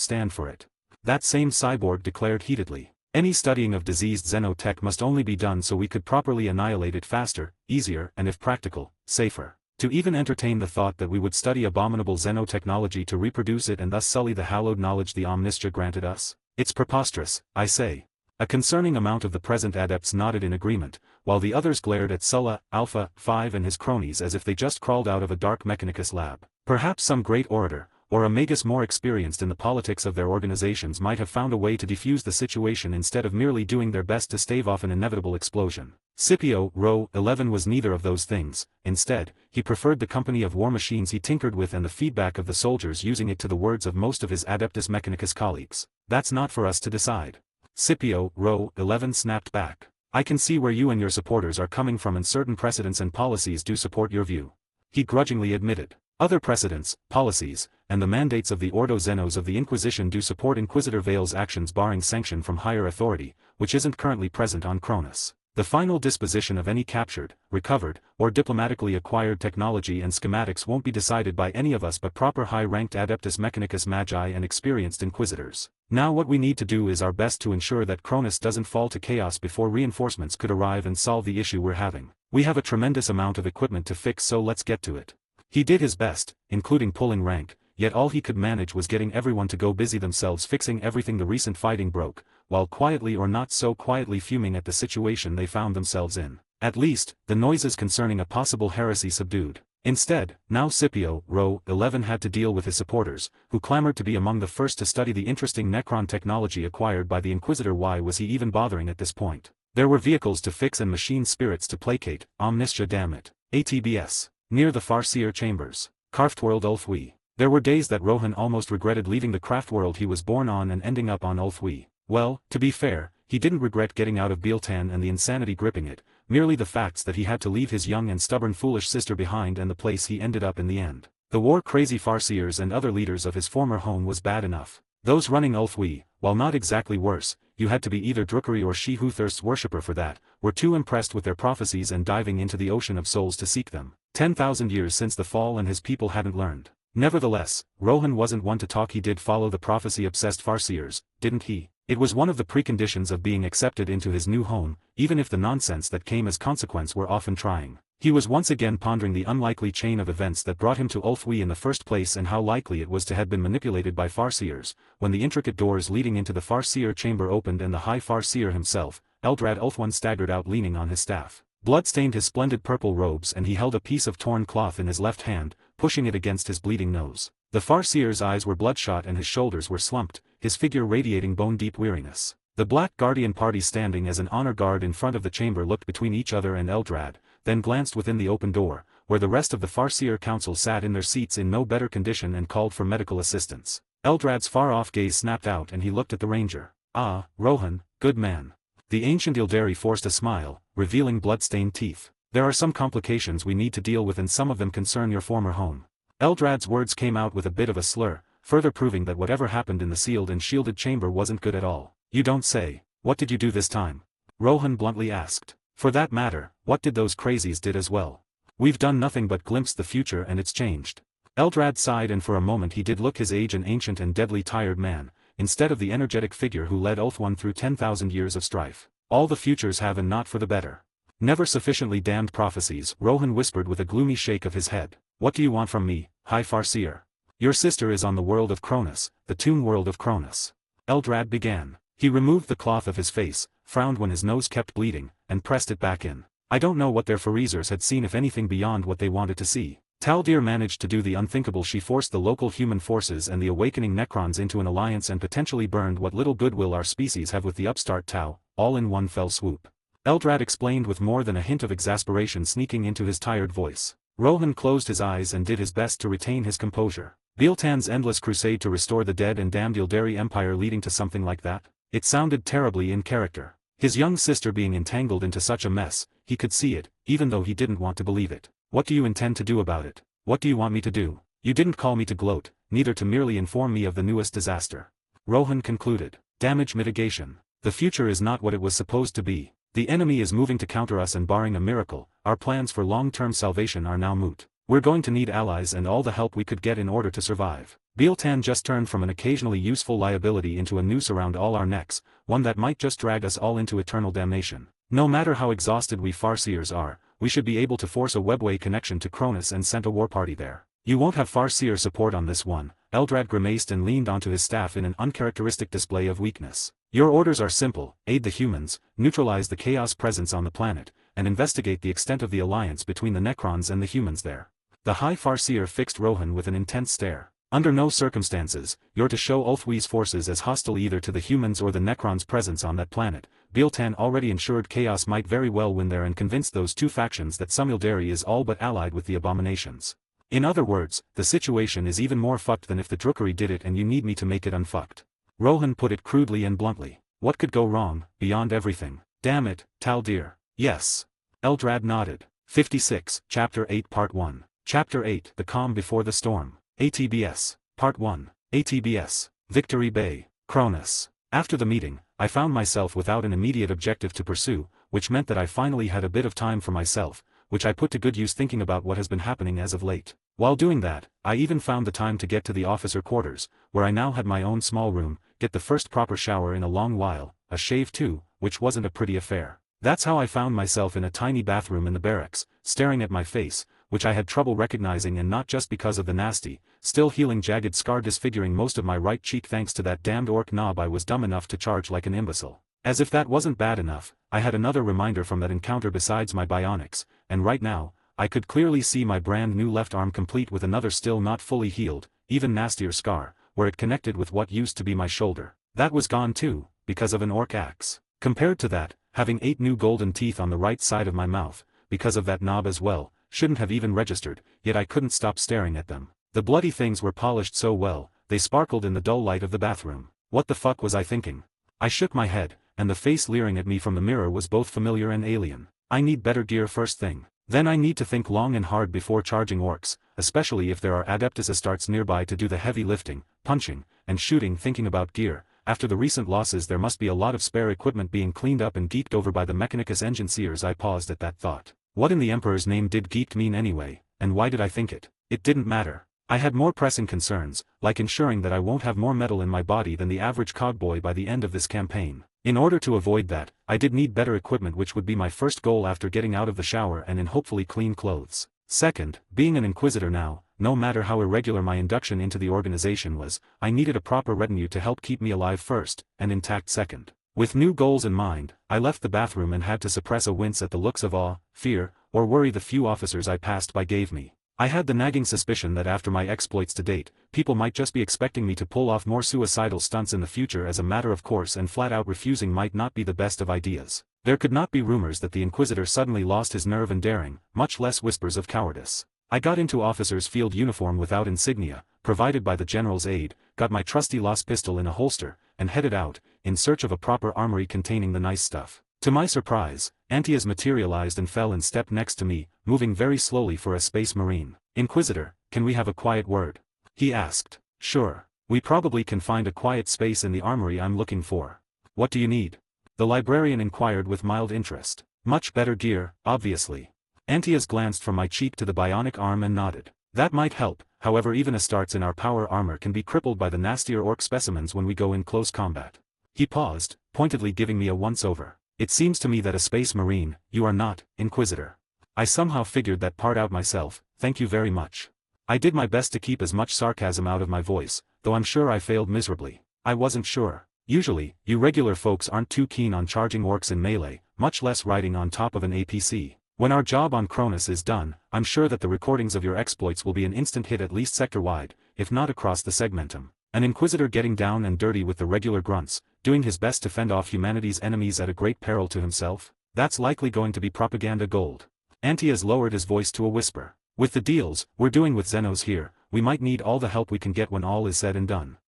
stand for it. That same cyborg declared heatedly. Any studying of diseased xenotech must only be done so we could properly annihilate it faster, easier and if practical, safer. To even entertain the thought that we would study abominable xenotechnology to reproduce it and thus sully the hallowed knowledge the Omnistia granted us? It's preposterous, I say. A concerning amount of the present adepts nodded in agreement, while the others glared at Sulla, Alpha 5 and his cronies as if they just crawled out of a dark Mechanicus lab. Perhaps some great orator, or a magus more experienced in the politics of their organizations might have found a way to defuse the situation instead of merely doing their best to stave off an inevitable explosion. Scipio, Row 11 was neither of those things. Instead, he preferred the company of war machines he tinkered with and the feedback of the soldiers using it, to the words of most of his Adeptus Mechanicus colleagues. That's not for us to decide. Scipio, Row 11 snapped back. I can see where you and your supporters are coming from and certain precedents and policies do support your view. He grudgingly admitted. Other precedents, policies, and the mandates of the Ordo Xenos of the Inquisition do support Inquisitor Vale's actions barring sanction from higher authority, which isn't currently present on Cronus. The final disposition of any captured, recovered, or diplomatically acquired technology and schematics won't be decided by any of us but proper high-ranked Adeptus Mechanicus Magi and experienced Inquisitors. Now what we need to do is our best to ensure that Cronus doesn't fall to chaos before reinforcements could arrive and solve the issue we're having. We have a tremendous amount of equipment to fix, so let's get to it. He did his best, including pulling rank, yet all he could manage was getting everyone to go busy themselves fixing everything the recent fighting broke, while quietly or not so quietly fuming at the situation they found themselves in. At least, the noises concerning a possible heresy subdued. Instead, now Scipio, Row 11 had to deal with his supporters, who clamored to be among the first to study the interesting Necron technology acquired by the Inquisitor. Why was he even bothering at this point? There were vehicles to fix and machine spirits to placate, Omnistia damn it. ATBS. Near the Farseer chambers. Craftworld Ulthwi. There were days that Rohan almost regretted leaving the craftworld he was born on and ending up on Ulthwi. Well, to be fair, he didn't regret getting out of Bealtan and the insanity gripping it, merely the facts that he had to leave his young and stubborn foolish sister behind and the place he ended up in the end. The war-crazy Farseers and other leaders of his former home was bad enough. Those running Ulthwi, while not exactly worse, you had to be either Drukari or She Who Thirsts worshipper for that, were too impressed with their prophecies and diving into the ocean of souls to seek them. 10,000 years since the fall and his people hadn't learned. Nevertheless, Rohan wasn't one to talk. He did follow the prophecy-obsessed Farseers, didn't he? It was one of the preconditions of being accepted into his new home, even if the nonsense that came as consequence were often trying. He was once again pondering the unlikely chain of events that brought him to Ulthwi in the first place and how likely it was to have been manipulated by Farseers, when the intricate doors leading into the Farseer chamber opened and the High Farseer himself, Eldrad Ulthwan, staggered out leaning on his staff. Blood stained his splendid purple robes and he held a piece of torn cloth in his left hand, pushing it against his bleeding nose. The Farseer's eyes were bloodshot and his shoulders were slumped, his figure radiating bone-deep weariness. The Black Guardian party standing as an honor guard in front of the chamber looked between each other and Eldrad, then glanced within the open door, where the rest of the Farseer council sat in their seats in no better condition and called for medical assistance. Eldrad's far-off gaze snapped out and he looked at the ranger. Ah, Rohan, good man. The ancient Ildari forced a smile, revealing blood-stained teeth. There are some complications we need to deal with and some of them concern your former home. Eldrad's words came out with a bit of a slur, further proving that whatever happened in the sealed and shielded chamber wasn't good at all. You don't say. What did you do this time? Rohan bluntly asked. For that matter, What did those crazies did as well? We've done nothing but glimpse the future and it's changed. Eldrad sighed, and for a moment he did look his age, an ancient and deadly tired man, instead of the energetic figure who led Ulthuan through 10,000 years of strife. All the futures have, and not for the better. Never sufficiently damned prophecies, Rohan whispered with a gloomy shake of his head. What do you want from me, High Farseer? Your sister is on the world of Cronus, the tomb world of Cronus. Eldrad began. He removed the cloth of his face, frowned when his nose kept bleeding, and pressed it back in. I don't know what their Farizers had seen, if anything beyond what they wanted to see. Taldir managed to do the unthinkable. She forced the local human forces and the awakening Necrons into an alliance and potentially burned what little goodwill our species have with the upstart Tau, all in one fell swoop. Eldrad explained with more than a hint of exasperation sneaking into his tired voice. Rohan closed his eyes and did his best to retain his composure. Biltan's endless crusade to restore the dead and damned Ildari Empire leading to something like that? It sounded terribly in character. His young sister being entangled into such a mess, he could see it, even though he didn't want to believe it. What do you intend to do about it? What do you want me to do? You didn't call me to gloat, neither to merely inform me of the newest disaster. Rohan concluded. Damage mitigation. The future is not what it was supposed to be. The enemy is moving to counter us, and barring a miracle, our plans for long-term salvation are now moot. We're going to need allies and all the help we could get in order to survive. Biltan just turned from an occasionally useful liability into a noose around all our necks, one that might just drag us all into eternal damnation. No matter how exhausted we Farseers are, we should be able to force a webway connection to Cronus and send a war party there. You won't have Farseer support on this one. Eldrad grimaced and leaned onto his staff in an uncharacteristic display of weakness. Your orders are simple: aid the humans, neutralize the chaos presence on the planet, and investigate the extent of the alliance between the Necrons and the humans there. The High Farseer fixed Rohan with an intense stare. Under no circumstances, you're to show Ulthwee's forces as hostile either to the humans or the Necrons' presence on that planet. Biltan already ensured chaos might very well win there and convinced those two factions that some Ildari is all but allied with the abominations. In other words, the situation is even more fucked than if the Drukhari did it, and you need me to make it unfucked. Rohan put it crudely and bluntly. What could go wrong, beyond everything? Damn it, Taldir. Yes. Eldrad nodded. 56, Chapter 8 Part 1. Chapter 8 The Calm Before the Storm. ATBS. Part 1. ATBS. Victory Bay, Cronus. After the meeting, I found myself without an immediate objective to pursue, which meant that I finally had a bit of time for myself, which I put to good use thinking about what has been happening as of late. While doing that, I even found the time to get to the officer quarters, where I now had my own small room, get the first proper shower in a long while, a shave too, which wasn't a pretty affair. That's how I found myself in a tiny bathroom in the barracks, staring at my face, which I had trouble recognizing, and not just because of the nasty, still healing jagged scar disfiguring most of my right cheek thanks to that damned orc knob I was dumb enough to charge like an imbecile. As if that wasn't bad enough, I had another reminder from that encounter besides my bionics, and right now, I could clearly see my brand new left arm complete with another still not fully healed, even nastier scar, where it connected with what used to be my shoulder. That was gone too, because of an orc axe. Compared to that, having 8 new golden teeth on the right side of my mouth, because of that knob as well, shouldn't have even registered, yet I couldn't stop staring at them. The bloody things were polished so well, they sparkled in the dull light of the bathroom. What the fuck was I thinking? I shook my head, and the face leering at me from the mirror was both familiar and alien. I need better gear first thing. Then I need to think long and hard before charging orcs, especially if there are Adeptus Astartes nearby to do the heavy lifting, punching, and shooting. Thinking about gear, after the recent losses there must be a lot of spare equipment being cleaned up and geeked over by the Mechanicus engine seers. I paused at that thought. What in the Emperor's name did geeked mean anyway, and why did I think it? It didn't matter. I had more pressing concerns, like ensuring that I won't have more metal in my body than the average cogboy by the end of this campaign. In order to avoid that, I did need better equipment, which would be my first goal after getting out of the shower and in hopefully clean clothes. Second, being an Inquisitor now, no matter how irregular my induction into the organization was, I needed a proper retinue to help keep me alive first, and intact second. With new goals in mind, I left the bathroom and had to suppress a wince at the looks of awe, fear, or worry the few officers I passed by gave me. I had the nagging suspicion that after my exploits to date, people might just be expecting me to pull off more suicidal stunts in the future as a matter of course, and flat out refusing might not be the best of ideas. There could not be rumors that the Inquisitor suddenly lost his nerve and daring, much less whispers of cowardice. I got into officer's field uniform without insignia, provided by the general's aide, got my trusty Lost pistol in a holster, and headed out, in search of a proper armory containing the nice stuff. To my surprise, Antias materialized and fell in step next to me, moving very slowly for a space marine. Inquisitor, can we have a quiet word? He asked. Sure. We probably can find a quiet space in the armory I'm looking for. What do you need? The librarian inquired with mild interest. Much better gear, obviously. Antias glanced from my cheek to the bionic arm and nodded. That might help, however even Astartes in our power armor can be crippled by the nastier orc specimens when we go in close combat. He paused, pointedly giving me a once-over. It seems to me that a space marine, you are not, Inquisitor. I somehow figured that part out myself, thank you very much. I did my best to keep as much sarcasm out of my voice, though I'm sure I failed miserably. I wasn't sure. Usually, you regular folks aren't too keen on charging orcs in melee, much less riding on top of an APC. When our job on Cronus is done, I'm sure that the recordings of your exploits will be an instant hit at least sector-wide, if not across the segmentum. An Inquisitor getting down and dirty with the regular grunts, doing his best to fend off humanity's enemies at a great peril to himself? That's likely going to be propaganda gold. Antias lowered his voice to a whisper. With the deals we're doing with Xenos here, we might need all the help we can get when all is said and done.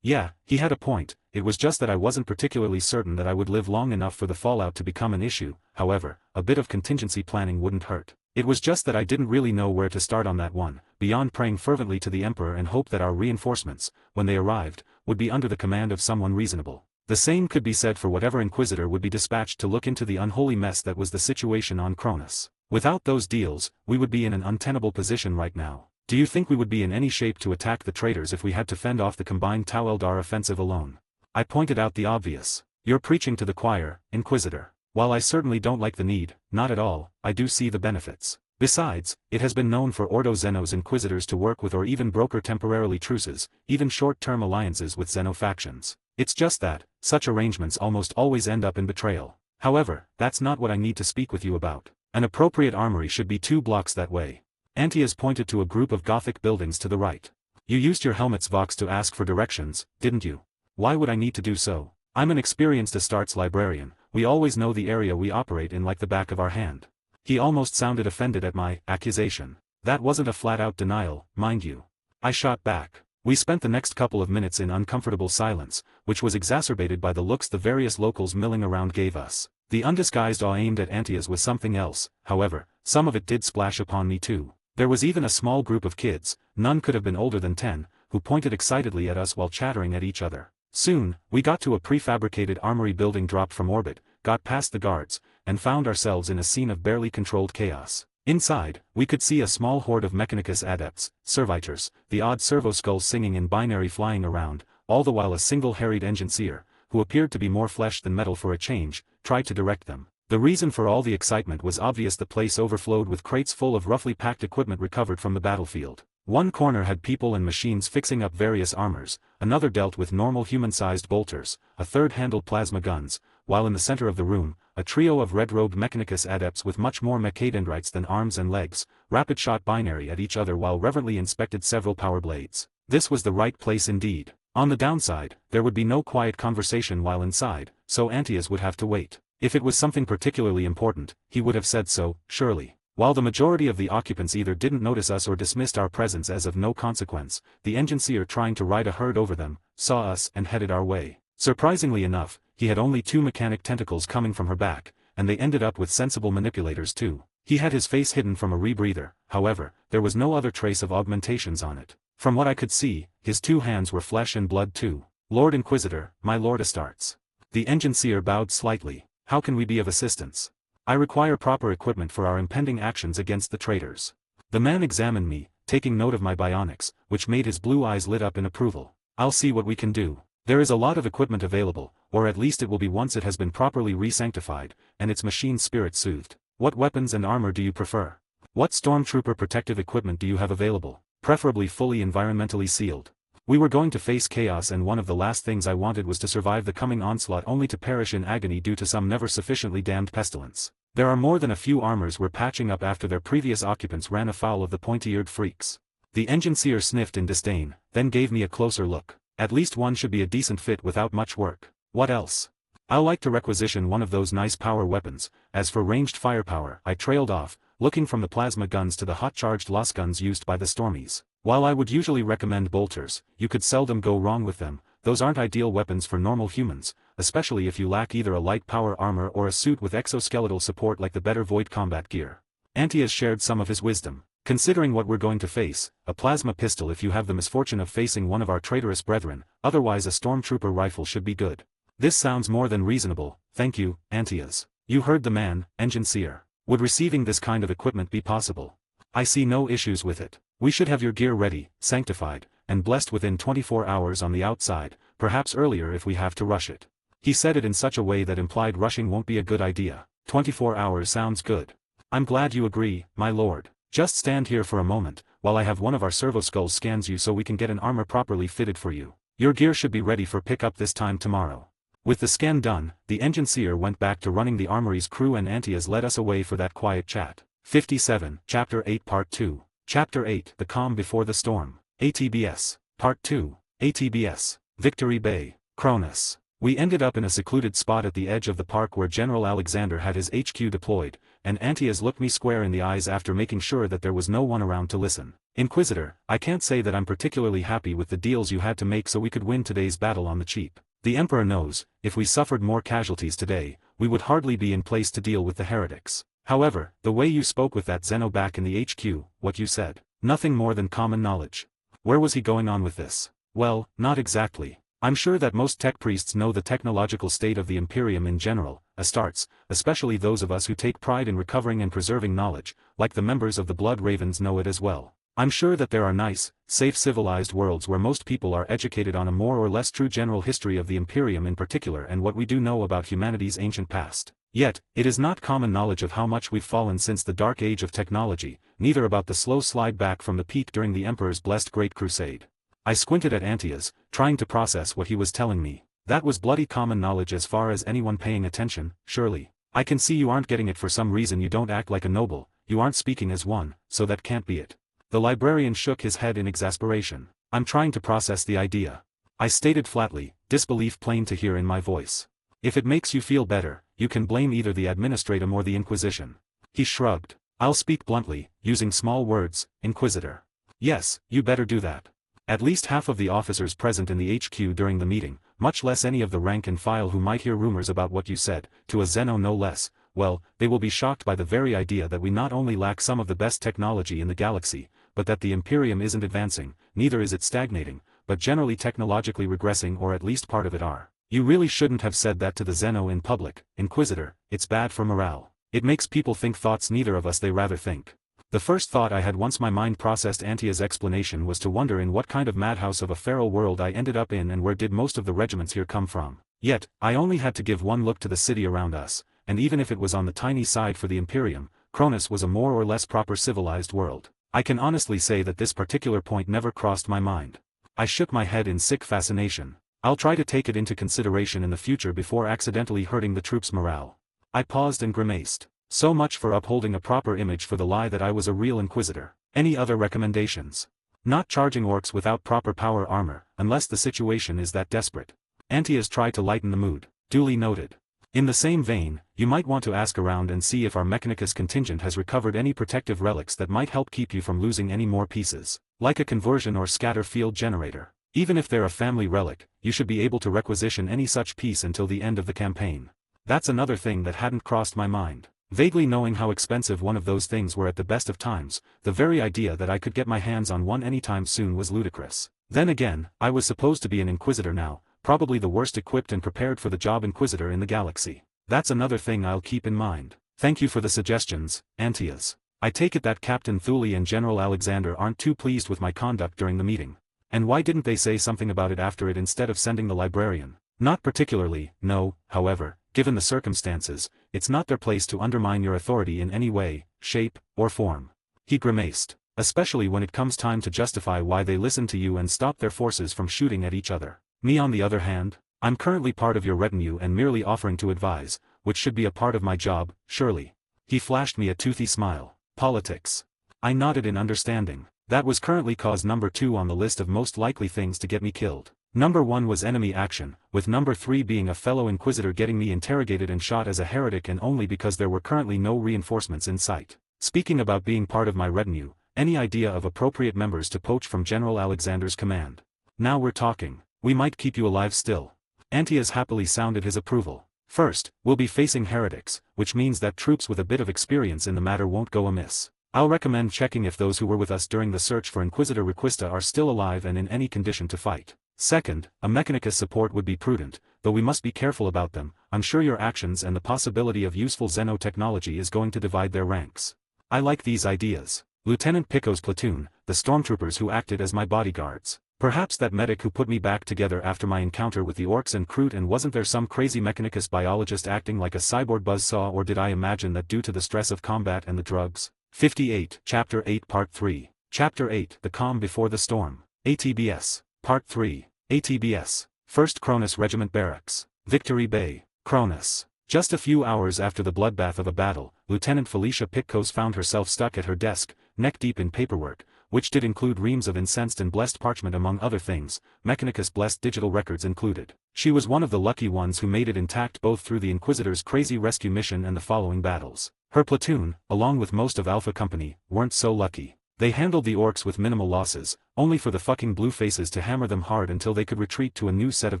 Yeah, he had a point. It was just that I wasn't particularly certain that I would live long enough for the fallout to become an issue. However, a bit of contingency planning wouldn't hurt. It was just that I didn't really know where to start on that one, beyond praying fervently to the Emperor and hope that our reinforcements, when they arrived, would be under the command of someone reasonable. The same could be said for whatever Inquisitor would be dispatched to look into the unholy mess that was the situation on Cronus. Without those deals, we would be in an untenable position right now. Do you think we would be in any shape to attack the traitors if we had to fend off the combined Tau Eldar offensive alone? I pointed out the obvious. You're preaching to the choir, Inquisitor. While I certainly don't like the need, not at all, I do see the benefits. Besides, it has been known for Ordo Xenos Inquisitors to work with or even broker temporarily truces, even short-term alliances with Xeno factions. It's just that, such arrangements almost always end up in betrayal. However, that's not what I need to speak with you about. An appropriate armory should be 2 blocks that way. Antias pointed to a group of Gothic buildings to the right. You used your helmet's vox to ask for directions, didn't you? Why would I need to do so? I'm an experienced Astartes librarian, we always know the area we operate in like the back of our hand. He almost sounded offended at my accusation. That wasn't a flat-out denial, mind you. I shot back. We spent the next couple of minutes in uncomfortable silence, which was exacerbated by the looks the various locals milling around gave us. The undisguised awe aimed at Antias was something else, however, some of it did splash upon me too. There was even a small group of kids, none could have been older than 10, who pointed excitedly at us while chattering at each other. Soon, we got to a prefabricated armory building dropped from orbit, got past the guards, and found ourselves in a scene of barely controlled chaos. Inside, we could see a small horde of Mechanicus adepts, servitors, the odd servo skulls singing in binary flying around, all the while a single harried engineer, who appeared to be more flesh than metal for a change, tried to direct them. The reason for all the excitement was obvious. The place overflowed with crates full of roughly packed equipment recovered from the battlefield. One corner had people and machines fixing up various armors, another dealt with normal human-sized bolters, a third handled plasma guns, while in the center of the room, a trio of red-robed Mechanicus adepts with much more mechadendrites than arms and legs, rapid-shot binary at each other while reverently inspected several power blades. This was the right place indeed. On the downside, there would be no quiet conversation while inside, so Antias would have to wait. If it was something particularly important, he would have said so, surely. While the majority of the occupants either didn't notice us or dismissed our presence as of no consequence, the engineer trying to ride a herd over them, saw us and headed our way. Surprisingly enough, he had only 2 mechanic tentacles coming from her back, and they ended up with sensible manipulators too. He had his face hidden from a rebreather, however, there was no other trace of augmentations on it. From what I could see, his 2 hands were flesh and blood too. Lord Inquisitor, my Lord Astartes. The engineer bowed slightly. How can we be of assistance? I require proper equipment for our impending actions against the traitors. The man examined me, taking note of my bionics, which made his blue eyes lit up in approval. I'll see what we can do. There is a lot of equipment available, or at least it will be once it has been properly re-sanctified, and its machine spirit soothed. What weapons and armor do you prefer? What stormtrooper protective equipment do you have available? Preferably fully environmentally sealed. We were going to face chaos, and one of the last things I wanted was to survive the coming onslaught only to perish in agony due to some never sufficiently damned pestilence. There are more than a few armors we're patching up after their previous occupants ran afoul of the pointy-eared freaks. The engineer sniffed in disdain, then gave me a closer look. At least one should be a decent fit without much work. What else? I'll like to requisition one of those nice power weapons. As for ranged firepower, I trailed off, looking from the plasma guns to the hot-charged las guns used by the Stormies. While I would usually recommend bolters, you could seldom go wrong with them. Those aren't ideal weapons for normal humans, especially if you lack either a light power armor or a suit with exoskeletal support like the better void combat gear. Antias shared some of his wisdom. Considering what we're going to face, a plasma pistol if you have the misfortune of facing one of our traitorous brethren, otherwise a stormtrooper rifle should be good. This sounds more than reasonable, thank you, Antias. You heard the man, engine seer. Would receiving this kind of equipment be possible? I see no issues with it. We should have your gear ready, sanctified, and blessed within 24 hours on the outside, perhaps earlier if we have to rush it. He said it in such a way that implied rushing won't be a good idea. 24 hours sounds good. I'm glad you agree, my lord. Just stand here for a moment, while I have one of our servoskulls scans you so we can get an armor properly fitted for you. Your gear should be ready for pickup this time tomorrow. With the scan done, the engine seer went back to running the armory's crew and Antias led us away for that quiet chat. 57, Chapter 8 Part 2. Chapter 8 The Calm Before the Storm. ATBS. Part 2. ATBS. Victory Bay. Cronus. We ended up in a secluded spot at the edge of the park where General Alexander had his HQ deployed, and Antias looked me square in the eyes after making sure that there was no one around to listen. Inquisitor, I can't say that I'm particularly happy with the deals you had to make so we could win today's battle on the cheap. The Emperor knows, if we suffered more casualties today, we would hardly be in place to deal with the heretics. However, the way you spoke with that Zeno back in the HQ, what you said, nothing more than common knowledge. Where was he going on with this? Well, not exactly. I'm sure that most tech priests know the technological state of the Imperium in general, Astartes, especially those of us who take pride in recovering and preserving knowledge, like the members of the Blood Ravens know it as well. I'm sure that there are nice, safe civilized worlds where most people are educated on a more or less true general history of the Imperium in particular and what we do know about humanity's ancient past. Yet, it is not common knowledge of how much we've fallen since the dark age of technology, neither about the slow slide back from the peak during the Emperor's blessed Great Crusade. I squinted at Antias, trying to process what he was telling me. That was bloody common knowledge as far as anyone paying attention, surely. I can see you aren't getting it for some reason. You don't act like a noble, you aren't speaking as one, so that can't be it. The librarian shook his head in exasperation. I'm trying to process the idea. I stated flatly, disbelief plain to hear in my voice. If it makes you feel better, you can blame either the administratum or the Inquisition. He shrugged. I'll speak bluntly, using small words, Inquisitor. Yes, you better do that. At least half of the officers present in the HQ during the meeting, much less any of the rank and file who might hear rumors about what you said, to a Zeno no less, well, they will be shocked by the very idea that we not only lack some of the best technology in the galaxy, but that the Imperium isn't advancing, neither is it stagnating, but generally technologically regressing, or at least part of it are. You really shouldn't have said that to the Zeno in public, Inquisitor. It's bad for morale. It makes people think thoughts neither of us they rather think. The first thought I had once my mind processed Antia's explanation was to wonder in what kind of madhouse of a feral world I ended up in and where did most of the regiments here come from. Yet, I only had to give one look to the city around us, and even if it was on the tiny side for the Imperium, Cronus was a more or less proper civilized world. I can honestly say that this particular point never crossed my mind. I shook my head in sick fascination. I'll try to take it into consideration in the future before accidentally hurting the troops' morale. I paused and grimaced. So much for upholding a proper image for the lie that I was a real Inquisitor. Any other recommendations? Not charging orcs without proper power armor, unless the situation is that desperate. Antias tried to lighten the mood. Duly noted. In the same vein, you might want to ask around and see if our Mechanicus contingent has recovered any protective relics that might help keep you from losing any more pieces, like a conversion or scatter field generator. Even if they're a family relic, you should be able to requisition any such piece until the end of the campaign. That's another thing that hadn't crossed my mind. Vaguely knowing how expensive one of those things were at the best of times, the very idea that I could get my hands on one anytime soon was ludicrous. Then again, I was supposed to be an Inquisitor now, probably the worst equipped and prepared for the job Inquisitor in the galaxy. That's another thing I'll keep in mind. Thank you for the suggestions, Antias. I take it that Captain Thule and General Alexander aren't too pleased with my conduct during the meeting. And why didn't they say something about it after it instead of sending the librarian? Not particularly, no, however. Given the circumstances, it's not their place to undermine your authority in any way, shape, or form. He grimaced. Especially when it comes time to justify why they listened to you and stopped their forces from shooting at each other. Me on the other hand, I'm currently part of your retinue and merely offering to advise, which should be a part of my job, surely. He flashed me a toothy smile. Politics. I nodded in understanding. That was currently cause number 2 on the list of most likely things to get me killed. Number 1 was enemy action, with number 3 being a fellow Inquisitor getting me interrogated and shot as a heretic, and only because there were currently no reinforcements in sight. Speaking about being part of my retinue, any idea of appropriate members to poach from General Alexander's command? Now we're talking. We might keep you alive still. Antias happily sounded his approval. First, we'll be facing heretics, which means that troops with a bit of experience in the matter won't go amiss. I'll recommend checking if those who were with us during the search for Inquisitor Requista are still alive and in any condition to fight. Second, a Mechanicus support would be prudent, though we must be careful about them. I'm sure your actions and the possibility of useful Xeno technology is going to divide their ranks. I like these ideas. Lieutenant Pico's platoon, the stormtroopers who acted as my bodyguards. Perhaps that medic who put me back together after my encounter with the orcs and Kroot, and wasn't there some crazy Mechanicus biologist acting like a cyborg buzzsaw, or did I imagine that due to the stress of combat and the drugs? 58. Chapter 8 Part 3. Chapter 8 The Calm Before the Storm. ATBS. Part 3. ATBS. 1st Cronus Regiment Barracks. Victory Bay. Cronus. Just a few hours after the bloodbath of a battle, Lieutenant Felicia Pitcos found herself stuck at her desk, neck-deep in paperwork, which did include reams of incensed and blessed parchment among other things, Mechanicus blessed digital records included. She was one of the lucky ones who made it intact both through the Inquisitor's crazy rescue mission and the following battles. Her platoon, along with most of Alpha Company, weren't so lucky. They handled the orcs with minimal losses, only for the fucking blue faces to hammer them hard until they could retreat to a new set of